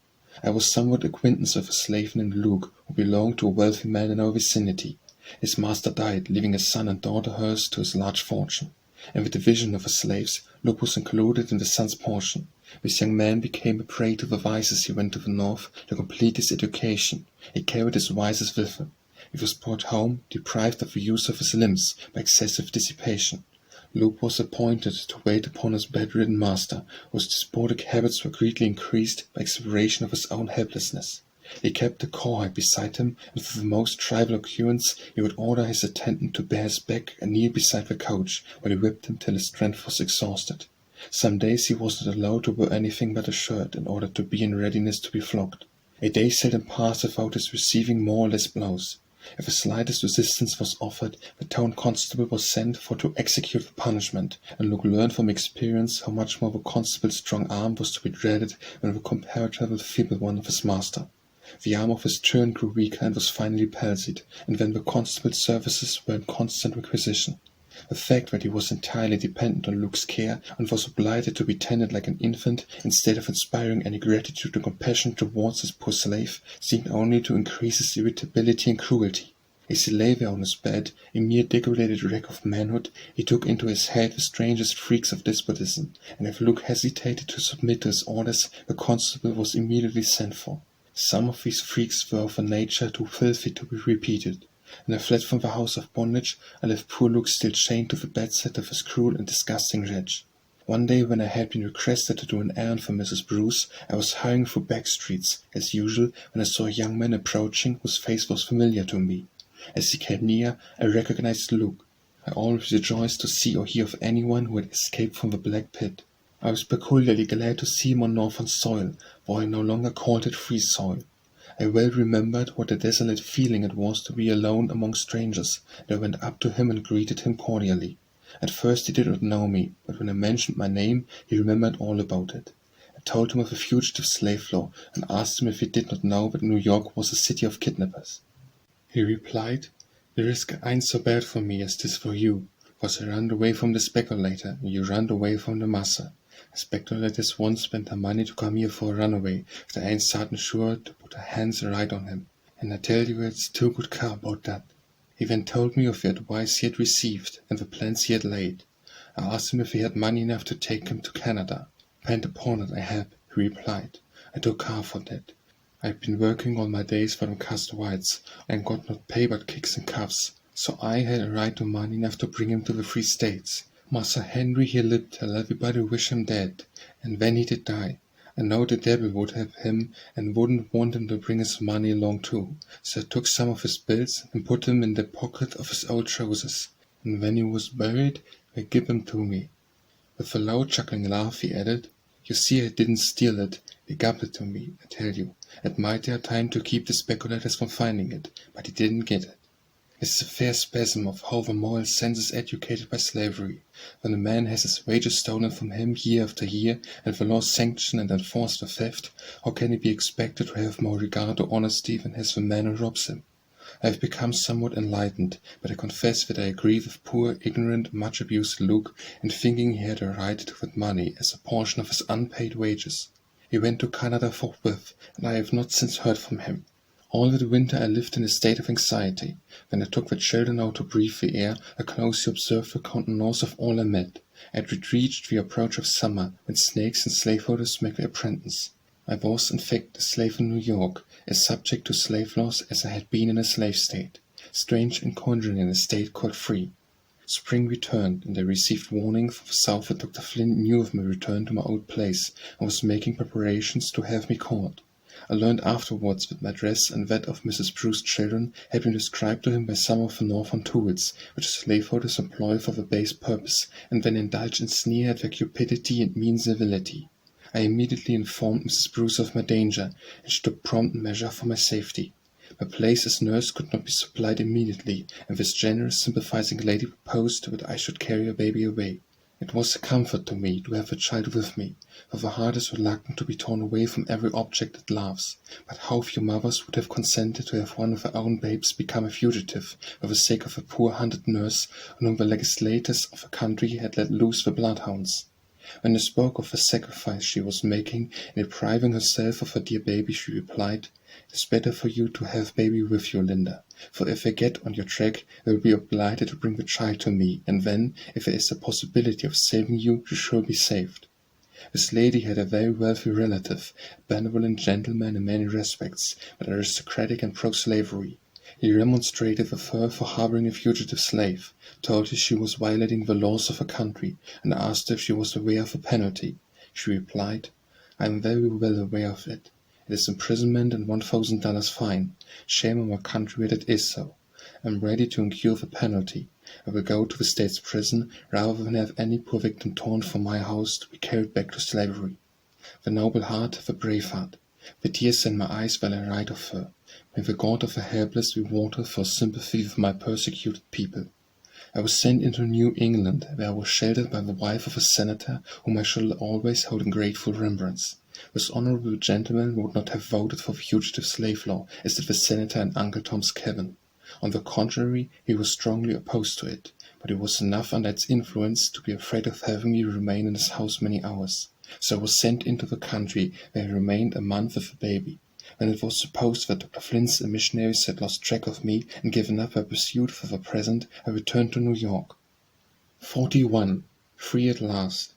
I was somewhat acquaintance with a slave named Luke, who belonged to a wealthy man in our vicinity. His master died, leaving a son and daughter heirs to his large fortune. In the division of the slaves, Luke was included in the son's portion. This young man became a prey to the vices. He went to the north to complete his education. He carried his vices with him. He was brought home, deprived of the use of his limbs by excessive dissipation. Luke was appointed to wait upon his bedridden master, whose despotic habits were greatly increased by exhibition of his own helplessness. He kept the cowhide beside him, and with the most trivial occurrence he would order his attendant to bear his back and kneel beside the coach, while he whipped him till his strength was exhausted. Some days he was not allowed to wear anything but a shirt, in order to be in readiness to be flogged. A day seldom passed without his receiving more or less blows. If the slightest resistance was offered, the town constable was sent for to execute the punishment, and Luke learned from experience how much more the constable's strong arm was to be dreaded than the comparatively feeble one of his master. The arm of his turn grew weaker and was finally palsied, and then the constable's services were in constant requisition. The fact that he was entirely dependent on Luke's care and was obliged to be tended like an infant, instead of inspiring any gratitude or compassion towards his poor slave, seemed only to increase his irritability and cruelty. As he lay there on his bed, a mere degraded wreck of manhood, he took into his head the strangest freaks of despotism, and if Luke hesitated to submit to his orders, the constable was immediately sent for. Some of these freaks were of a nature too filthy to be repeated, and I fled from the house of bondage, and left poor Luke still chained to the bedside of his cruel and disgusting wretch. One day, when I had been requested to do an errand for Mrs. Bruce, I was hurrying through back streets, as usual, when I saw a young man approaching whose face was familiar to me. As he came near, I recognized Luke. I always rejoiced to see or hear of anyone who had escaped from the black pit. I was peculiarly glad to see him on Northern soil, for I no longer called it free soil. I well remembered what a desolate feeling it was to be alone among strangers, and I went up to him and greeted him cordially. At first he did not know me, but when I mentioned my name, he remembered all about it. I told him of the Fugitive Slave Law, and asked him if he did not know that New York was a city of kidnappers. He replied, "The risk ain't so bad for me as 'tis for you, cause I run away from the speculator, and you run away from the massa. Speculators won't spend their money to come here for a runaway, if they ain't certain sure to put their hands right on him, and I tell you it's too good care about that." He then told me of the advice he had received, and the plans he had laid. I asked him if he had money enough to take him to Canada. "Depend upon it, I have," he replied. "I took care for that. I've been working all my days for them cussed whites, and got not pay but kicks and cuffs, so I had a right to money enough to bring him to the Free States. Massa Henry he lived till everybody wish him dead, and when he did die, I know the devil would have him and wouldn't want him to bring his money along too, so I took some of his bills and put them in the pocket of his old trousers, and when he was buried, they give them to me." With a low chuckling laugh he added, "You see I didn't steal it, they gave it to me, I tell you. It might take time to keep the speculators from finding it, but he didn't get it." This is a fair specimen of how the moral sense is educated by slavery. When a man has his wages stolen from him year after year, and the laws sanction and enforce the theft, how can he be expected to have more regard to honesty than has the man who robs him? I have become somewhat enlightened, but I confess that I agree with poor, ignorant, much-abused Luke in thinking he had a right to that money as a portion of his unpaid wages. He went to Canada forthwith, and I have not since heard from him. All that winter I lived in a state of anxiety. When I took the children out to breathe the air, I closely observed the countenance of all I met. I had reached the approach of summer, when snakes and slaveholders make their apprentice. I was, in fact, a slave in New York, as subject to slave laws as I had been in a slave state, strange and conjuring in a state called free. Spring returned, and I received warning from the south that Dr. Flynn knew of my return to my old place, and was making preparations to have me caught. I learned afterwards that my dress and that of Mrs. Bruce's children had been described to him by some of the northern tools, which slaveholders employ for the base purpose, and then indulge in sneer at their cupidity and mean civility. I immediately informed Mrs. Bruce of my danger, and she took prompt measure for my safety. My place as nurse could not be supplied immediately, and this generous, sympathizing lady proposed that I should carry a baby away. It was a comfort to me to have a child with me, for the heart is reluctant to be torn away from every object it loves. But how few mothers would have consented to have one of their own babes become a fugitive, for the sake of a poor hunted nurse, on whom the legislators of a country had let loose the bloodhounds. When I spoke of the sacrifice she was making in depriving herself of her dear baby, she replied, "It is better for you to have baby with you, Linda, for if they get on your track, they will be obliged to bring the child to me, and then, if there is a possibility of saving you, you shall be saved." This lady had a very wealthy relative, a benevolent gentleman in many respects, but aristocratic and pro-slavery. He remonstrated with her for harboring a fugitive slave, told her she was violating the laws of her country, and asked if she was aware of the penalty. She replied, "I am very well aware of it. It is imprisonment and $1,000 fine. Shame on my country that it is so. I am ready to incur the penalty. I will go to the state's prison rather than have any poor victim torn from my house to be carried back to slavery." The noble heart hath a brave heart. The tears in my eyes while I write of her. May the God of the helpless be water for sympathy with my persecuted people. I was sent into New England, where I was sheltered by the wife of a senator whom I shall always hold in grateful remembrance. This honorable gentleman would not have voted for Fugitive Slave Law, as did the senator in Uncle Tom's Cabin. On the contrary, he was strongly opposed to it, but he was enough under its influence to be afraid of having me remain in his house many hours. So I was sent into the country, where I remained a month with the baby. When it was supposed that Dr. Flint's missionaries had lost track of me and given up their pursuit for the present, I returned to New York. 41. Free at last.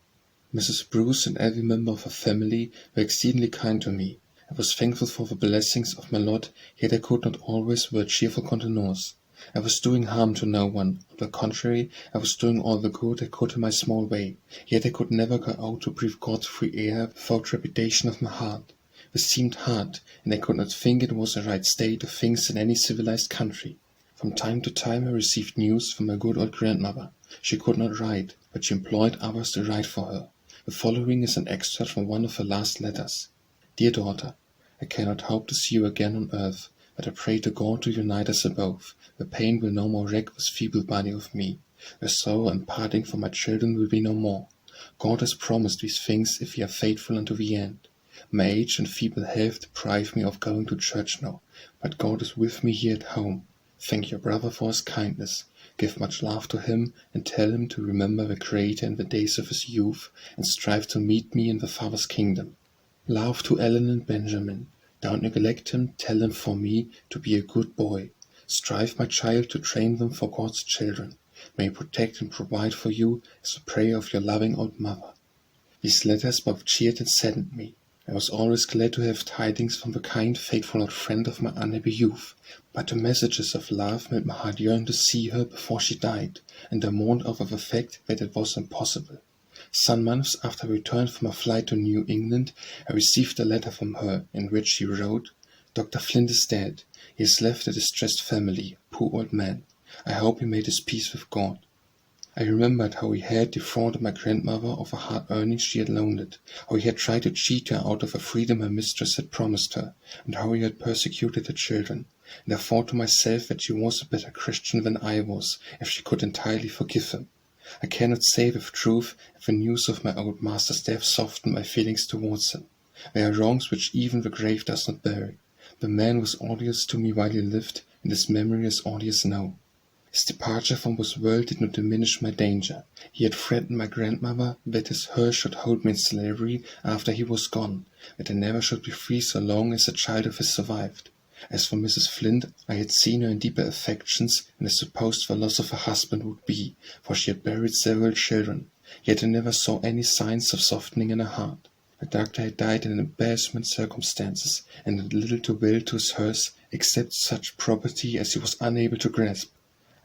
Mrs. Bruce and every member of her family were exceedingly kind to me. I was thankful for the blessings of my lot, yet I could not always wear cheerful countenance. I was doing harm to no one. On the contrary, I was doing all the good I could in my small way, yet I could never go out to breathe God's free air without trepidation of my heart. This seemed hard, and I could not think it was the right state of things in any civilized country. From time to time I received news from my good old grandmother. She could not write, but she employed others to write for her. The following is an extract from one of her last letters. Dear daughter, I cannot hope to see you again on earth, but I pray to God to unite us above. The pain will no more wreck this feeble body of me. The sorrow and parting from my children will be no more. God has promised these things if we are faithful unto the end. My age and feeble health deprive me of going to church now, but God is with me here at home. Thank your brother for his kindness. Give much love to him, and tell him to remember the Creator in the days of his youth, and strive to meet me in the Father's kingdom. Love to Ellen and Benjamin. Don't neglect him, tell them for me to be a good boy. Strive, my child, to train them for God's children. May he protect and provide for you, as the prayer of your loving old mother. These letters both cheered and saddened me. I was always glad to have tidings from the kind, faithful old friend of my unhappy youth, but the messages of love made my heart yearn to see her before she died, and I mourned over the fact that it was impossible. Some months after I returned from a flight to New England, I received a letter from her, in which she wrote, Dr. Flint is dead. He has left a distressed family, a poor old man. I hope he made his peace with God. I remembered how he had defrauded my grandmother of the hard earnings she had loaned it, how he had tried to cheat her out of the freedom her mistress had promised her, and how he had persecuted her children, and I thought to myself that she was a better Christian than I was, if she could entirely forgive him. I cannot say with truth if the news of my old master's death softened my feelings towards him. There are wrongs which even the grave does not bury. The man was odious to me while he lived, and his memory is odious now. His departure from this world did not diminish my danger. He had threatened my grandmother that his hearse should hold me in slavery after he was gone, that I never should be free so long as a child of his survived. As for Mrs. Flint, I had seen her in deeper affections, and I supposed the loss of her husband would be, for she had buried several children, yet I never saw any signs of softening in her heart. The doctor had died in embarrassment circumstances, and had little to will to his hearse, except such property as he was unable to grasp.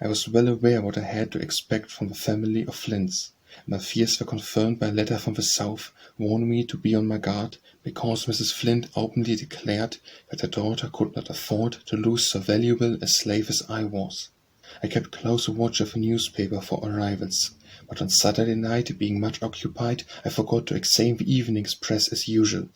I was well aware what I had to expect from the family of Flints. My fears were confirmed by a letter from the South, warning me to be on my guard, because Mrs. Flint openly declared that her daughter could not afford to lose so valuable a slave as I was. I kept close watch of a newspaper for arrivals, but on Saturday night, being much occupied, I forgot to examine the evening's press as usual.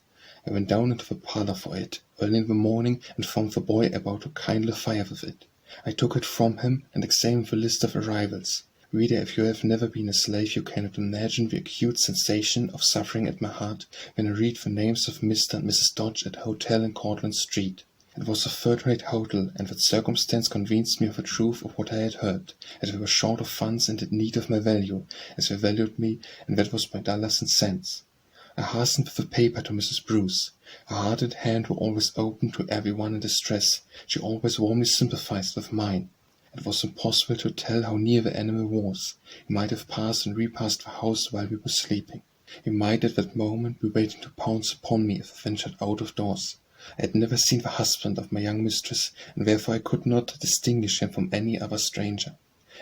I went down into the parlor for it, early in the morning, and found the boy about to kindle a fire with it. I took it from him and examined the list of arrivals. Reader, if you have never been a slave, you cannot imagine the acute sensation of suffering at my heart when I read the names of Mr. and Mrs. Dodge at a hotel in Cortlandt Street. It was a third-rate hotel, and that circumstance convinced me of the truth of what I had heard, that they were short of funds and in need of my value, as they valued me, and that was by dollars and cents. I hastened with the paper to Mrs. Bruce. Her heart and hand were always open to everyone in distress. She always warmly sympathized with mine. It was impossible to tell how near the enemy was. He might have passed and repassed the house while we were sleeping. He might at that moment be waiting to pounce upon me if I ventured out of doors. I had never seen the husband of my young mistress, and therefore I could not distinguish him from any other stranger.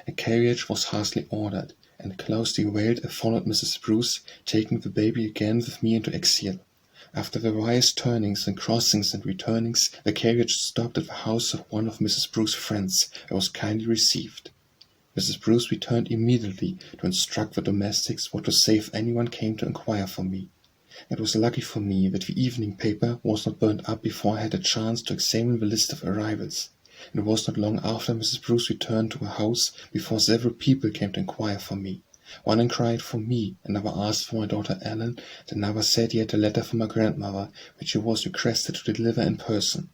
A carriage was hastily ordered, and closely veiled I followed Mrs. Bruce, taking the baby again with me into exile. After various turnings and crossings and returnings, the carriage stopped at the house of one of Mrs. Bruce's friends, and was kindly received. Mrs. Bruce returned immediately to instruct the domestics what to say if anyone came to inquire for me. It was lucky for me that the evening paper was not burned up before I had a chance to examine the list of arrivals. It was not long after Mrs. Bruce returned to her house before several people came to inquire for me. One inquired for me, another asked for my daughter Ellen, and another said he had a letter from my grandmother, which he was requested to deliver in person.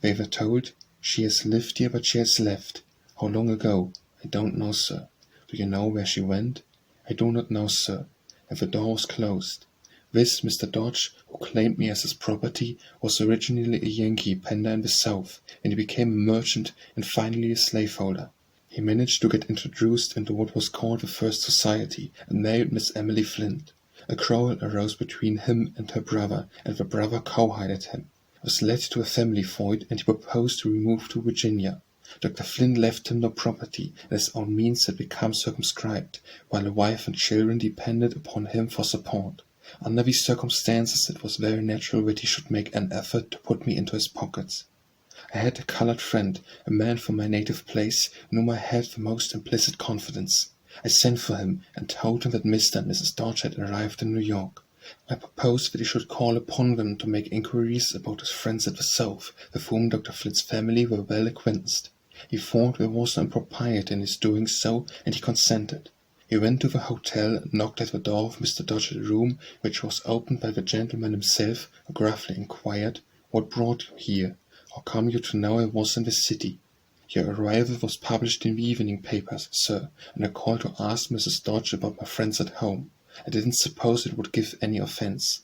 They were told, "She has lived here, but she has left." How long ago? I don't know, sir. Do you know where she went? I do not know, sir. And the door was closed. This Mr. Dodge, who claimed me as his property, was originally a Yankee pender in the South, and he became a merchant and finally a slaveholder. He managed to get introduced into what was called the First Society, and married Miss Emily Flint. A quarrel arose between him and her brother, and the brother cowhided him. This led to a family feud, and he proposed to remove to Virginia. Dr. Flint left him no property, and his own means had become circumscribed, while a wife and children depended upon him for support. Under these circumstances, it was very natural that he should make an effort to put me into his pockets. I had a colored friend, a man from my native place, in whom I had the most implicit confidence. I sent for him, and told him that Mr. and Mrs. Dodge had arrived in New York. I proposed that he should call upon them to make inquiries about his friends at the South, with whom Dr. Flint's family were well acquainted. He thought there was no impropriety in his doing so, and he consented. He went to the hotel and knocked at the door of Mr. Dodge's room, which was opened by the gentleman himself, who gruffly inquired, "What brought you here? How come you to know I was in the city?" "Your arrival was published in the evening papers, sir, and I called to ask Mrs. Dodge about my friends at home. I didn't suppose it would give any offence."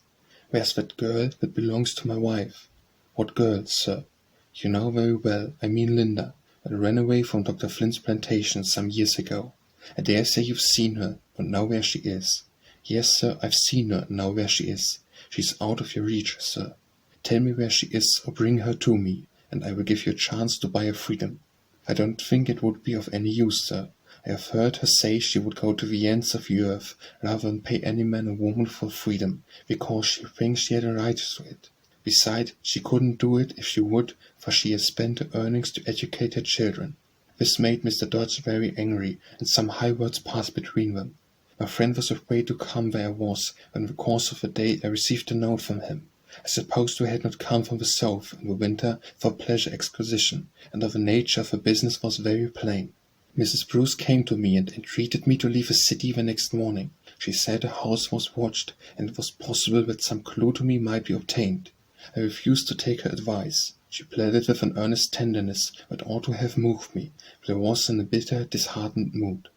"Where's that girl that belongs to my wife?" "What girl, sir?" "You know very well, I mean Linda, that ran away from Dr. Flint's plantation some years ago. I dare say you've seen her, and know where she is." "Yes, sir, I've seen her, and know where she is. She's out of your reach, sir. Tell me where she is, or bring her to me, and I will give you a chance to buy her freedom." "I don't think it would be of any use, sir. I have heard her say she would go to the ends of the earth rather than pay any man or woman for freedom, because she thinks she had a right to it. Besides, she couldn't do it if she would, for she has spent her earnings to educate her children." This made Mr. Dodge very angry, and some high words passed between them. My friend was afraid to come where I was, when in the course of the day I received a note from him. I supposed we had not come from the South in the winter for a pleasure exposition, and the nature of the business was very plain. Mrs. Bruce came to me and entreated me to leave the city the next morning. She said the house was watched, and it was possible that some clue to me might be obtained. I refused to take her advice. She pleaded with an earnest tenderness that ought to have moved me, but I was in a bitter, disheartened mood.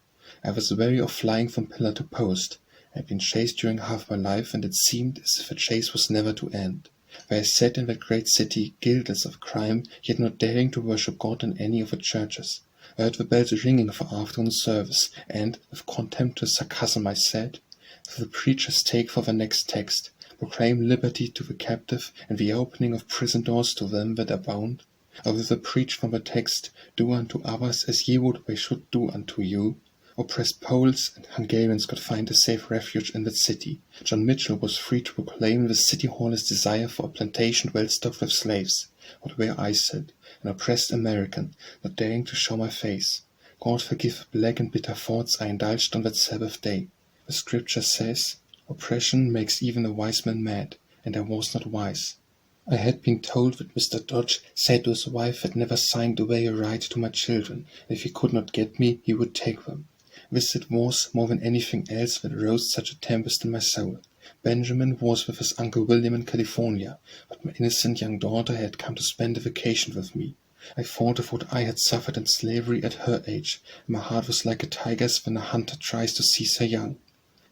I was weary of flying from pillar to post. I had been chased during half my life, and it seemed as if the chase was never to end. Where I sat in that great city, guiltless of crime, yet not daring to worship God in any of the churches. I heard the bells ringing for afternoon service, and, with contemptuous sarcasm, I said, "If the preachers take for the next text, 'Proclaim liberty to the captive, and the opening of prison doors to them that are bound,' or will they preach from the text, 'Do unto others as ye would they should do unto you'?" Oppressed Poles and Hungarians could find a safe refuge in that city. John Mitchell was free to proclaim in the city hall his desire for a plantation well stocked with slaves. But where I sat, an oppressed American, not daring to show my face. God forgive the black and bitter thoughts I indulged on that Sabbath day. The scripture says, "Oppression makes even a wise man mad," and I was not wise. I had been told that Mr. Dodge said to his wife had never signed away a right to my children, and if he could not get me, he would take them. This it was, more than anything else, that aroused such a tempest in my soul. Benjamin was with his Uncle William in California, but my innocent young daughter had come to spend a vacation with me. I thought of what I had suffered in slavery at her age, and my heart was like a tiger's when a hunter tries to seize her young.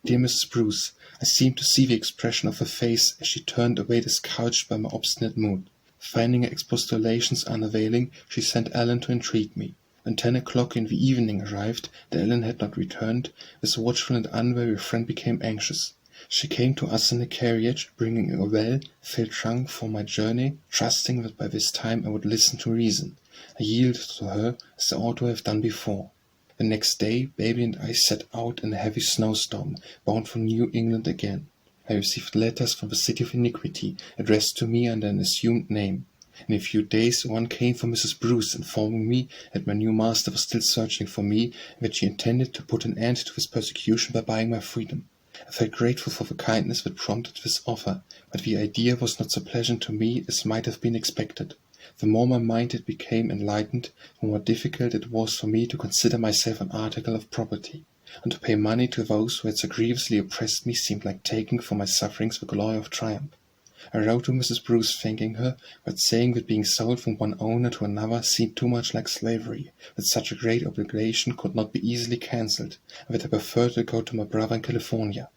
Dear Mrs. Bruce, I seemed to see the expression of her face as she turned away discouraged by my obstinate mood. Finding her expostulations unavailing, she sent Ellen to entreat me. When 10 o'clock in the evening arrived, and Ellen had not returned, this watchful and unwary friend became anxious. She came to us in a carriage, bringing a well-filled trunk for my journey, trusting that by this time I would listen to reason. I yielded to her, as I ought to have done before. The next day, baby and I set out in a heavy snowstorm, bound for New England again. I received letters from the City of Iniquity, addressed to me under an assumed name. In a few days, one came from Mrs. Bruce, informing me that my new master was still searching for me, and that she intended to put an end to his persecution by buying my freedom. I felt grateful for the kindness that prompted this offer, but the idea was not so pleasant to me as might have been expected. The more my mind had become enlightened, the more difficult it was for me to consider myself an article of property, and to pay money to those who had so grievously oppressed me seemed like taking for my sufferings the glory of triumph. I wrote to Mrs. Bruce thanking her, but saying that being sold from one owner to another seemed too much like slavery, that such a great obligation could not be easily cancelled, and that I preferred to go to my brother in California.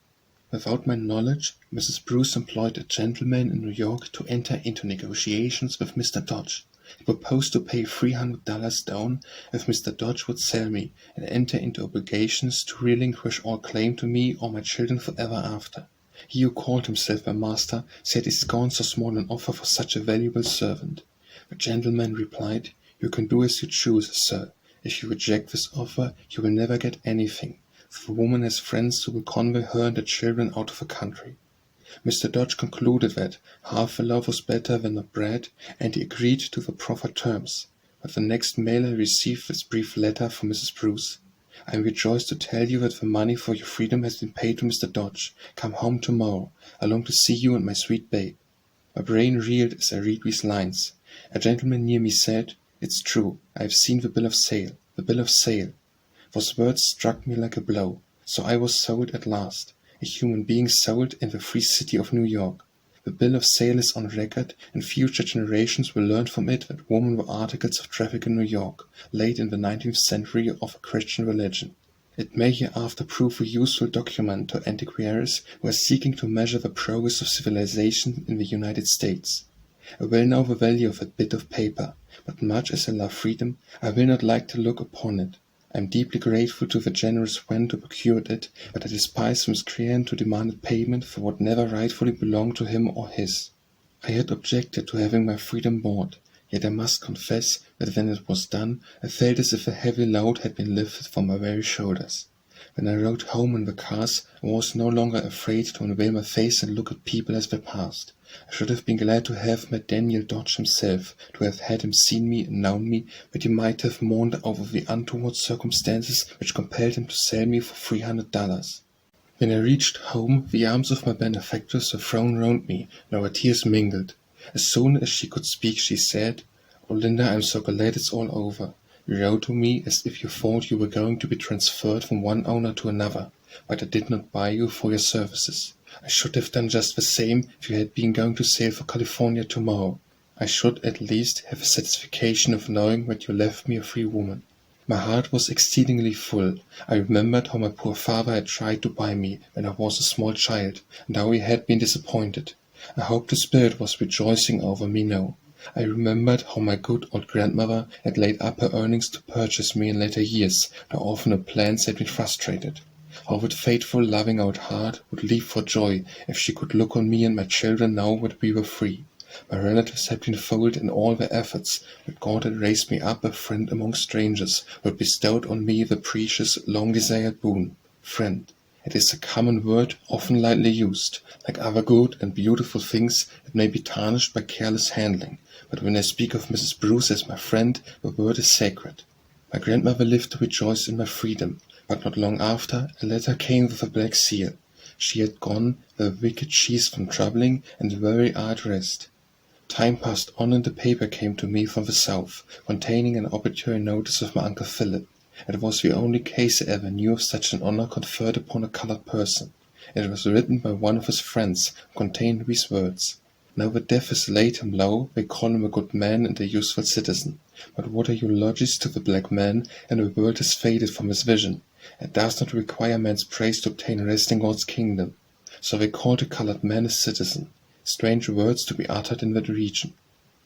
Without my knowledge, Mrs. Bruce employed a gentleman in New York to enter into negotiations with Mr. Dodge. He proposed to pay $300 down if Mr. Dodge would sell me, and enter into obligations to relinquish all claim to me or my children forever after. He who called himself my master said he scorned so small an offer for such a valuable servant. The gentleman replied, "You can do as you choose, sir. If you reject this offer, you will never get anything. The woman has friends who will convey her and the children out of the country." Mr. Dodge concluded that half the love was better than the bread, and he agreed to the proffered terms. But the next mail I received this brief letter from Mrs. Bruce. "I am rejoiced to tell you that the money for your freedom has been paid to Mr. Dodge. Come home tomorrow. I long to see you and my sweet babe." My brain reeled as I read these lines. A gentleman near me said, "It's true, I have seen the bill of sale. The bill of sale." Those words struck me like a blow. So I was sold at last, a human being sold in the free city of New York. The bill of sale is on record, and future generations will learn from it that women were articles of traffic in New York, late in the 19th century of a Christian religion. It may hereafter prove a useful document to antiquaries who are seeking to measure the progress of civilization in the United States. I well know the value of that bit of paper, but much as I love freedom, I will not like to look upon it. I am deeply grateful to the generous friend who procured it, but I despise the miscreant who demanded payment for what never rightfully belonged to him or his. I had objected to having my freedom bought, yet I must confess that when it was done, I felt as if a heavy load had been lifted from my very shoulders. When I rode home in the cars, I was no longer afraid to unveil my face and look at people as they passed. I should have been glad to have met Daniel Dodge himself, to have had him seen me and known me, but he might have mourned over the untoward circumstances which compelled him to sell me for $300. When I reached home, the arms of my benefactress were thrown round me, and our tears mingled. As soon as she could speak, she said, "Oh, Linda, I am so glad it's all over. You wrote to me as if you thought you were going to be transferred from one owner to another, but I did not buy you for your services. I should have done just the same if you had been going to sail for California tomorrow. I should at least have the satisfaction of knowing that you left me a free woman." My heart was exceedingly full. I remembered how my poor father had tried to buy me when I was a small child, and how he had been disappointed. I hoped the spirit was rejoicing over me now. I remembered how my good old grandmother had laid up her earnings to purchase me in later years, though often her plans had been frustrated. How that faithful, loving old heart would leap for joy if she could look on me and my children now that we were free. My relatives had been foiled in all their efforts, but God had raised me up a friend among strangers, who had bestowed on me the precious, long-desired boon. Friend. It is a common word, often lightly used. Like other good and beautiful things, it may be tarnished by careless handling, but when I speak of Mrs. Bruce as my friend, the word is sacred. My grandmother lived to rejoice in my freedom, but not long after, a letter came with a black seal. She had gone where wicked ceased from troubling, and very at rest. Time passed on, and a paper came to me from the South, containing an obituary notice of my Uncle Philip. It was the only case I ever knew of such an honor conferred upon a colored person. It was written by one of his friends, and contained these words: "Now that death has laid him low, they call him a good man and a useful citizen. But what are eulogies to the black man, and the world has faded from his vision. It does not require man's praise to obtain rest in God's kingdom. So they called a colored man a citizen. Strange words to be uttered in that region.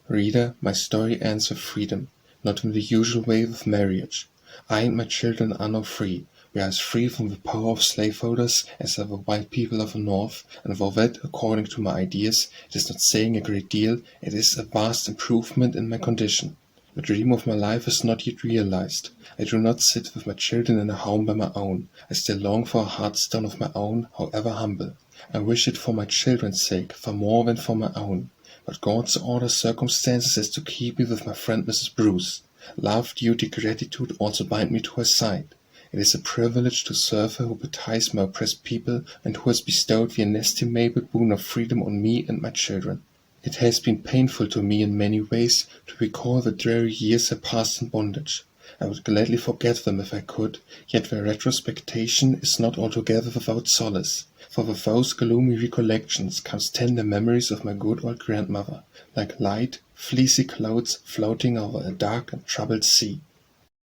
Reader, my story ends with freedom, not in the usual way with marriage. I and my children are now free. We are as free from the power of slaveholders as are the white people of the North, and though that, according to my ideas, it is not saying a great deal, it is a vast improvement in my condition. The dream of my life is not yet realized. I do not sit with my children in a home by my own. I still long for a hearthstone of my own, however humble. I wish it for my children's sake, far more than for my own. But God so orders circumstances as to keep me with my friend Mrs. Bruce. Love, duty, gratitude also bind me to her side. It is a privilege to serve her who betides my oppressed people, and who has bestowed the inestimable boon of freedom on me and my children. It has been painful to me in many ways to recall the dreary years I passed in bondage. I would gladly forget them if I could, yet their retrospection is not altogether without solace. For with those gloomy recollections comes tender memories of my good old grandmother, like light, fleecy clouds floating over a dark and troubled sea.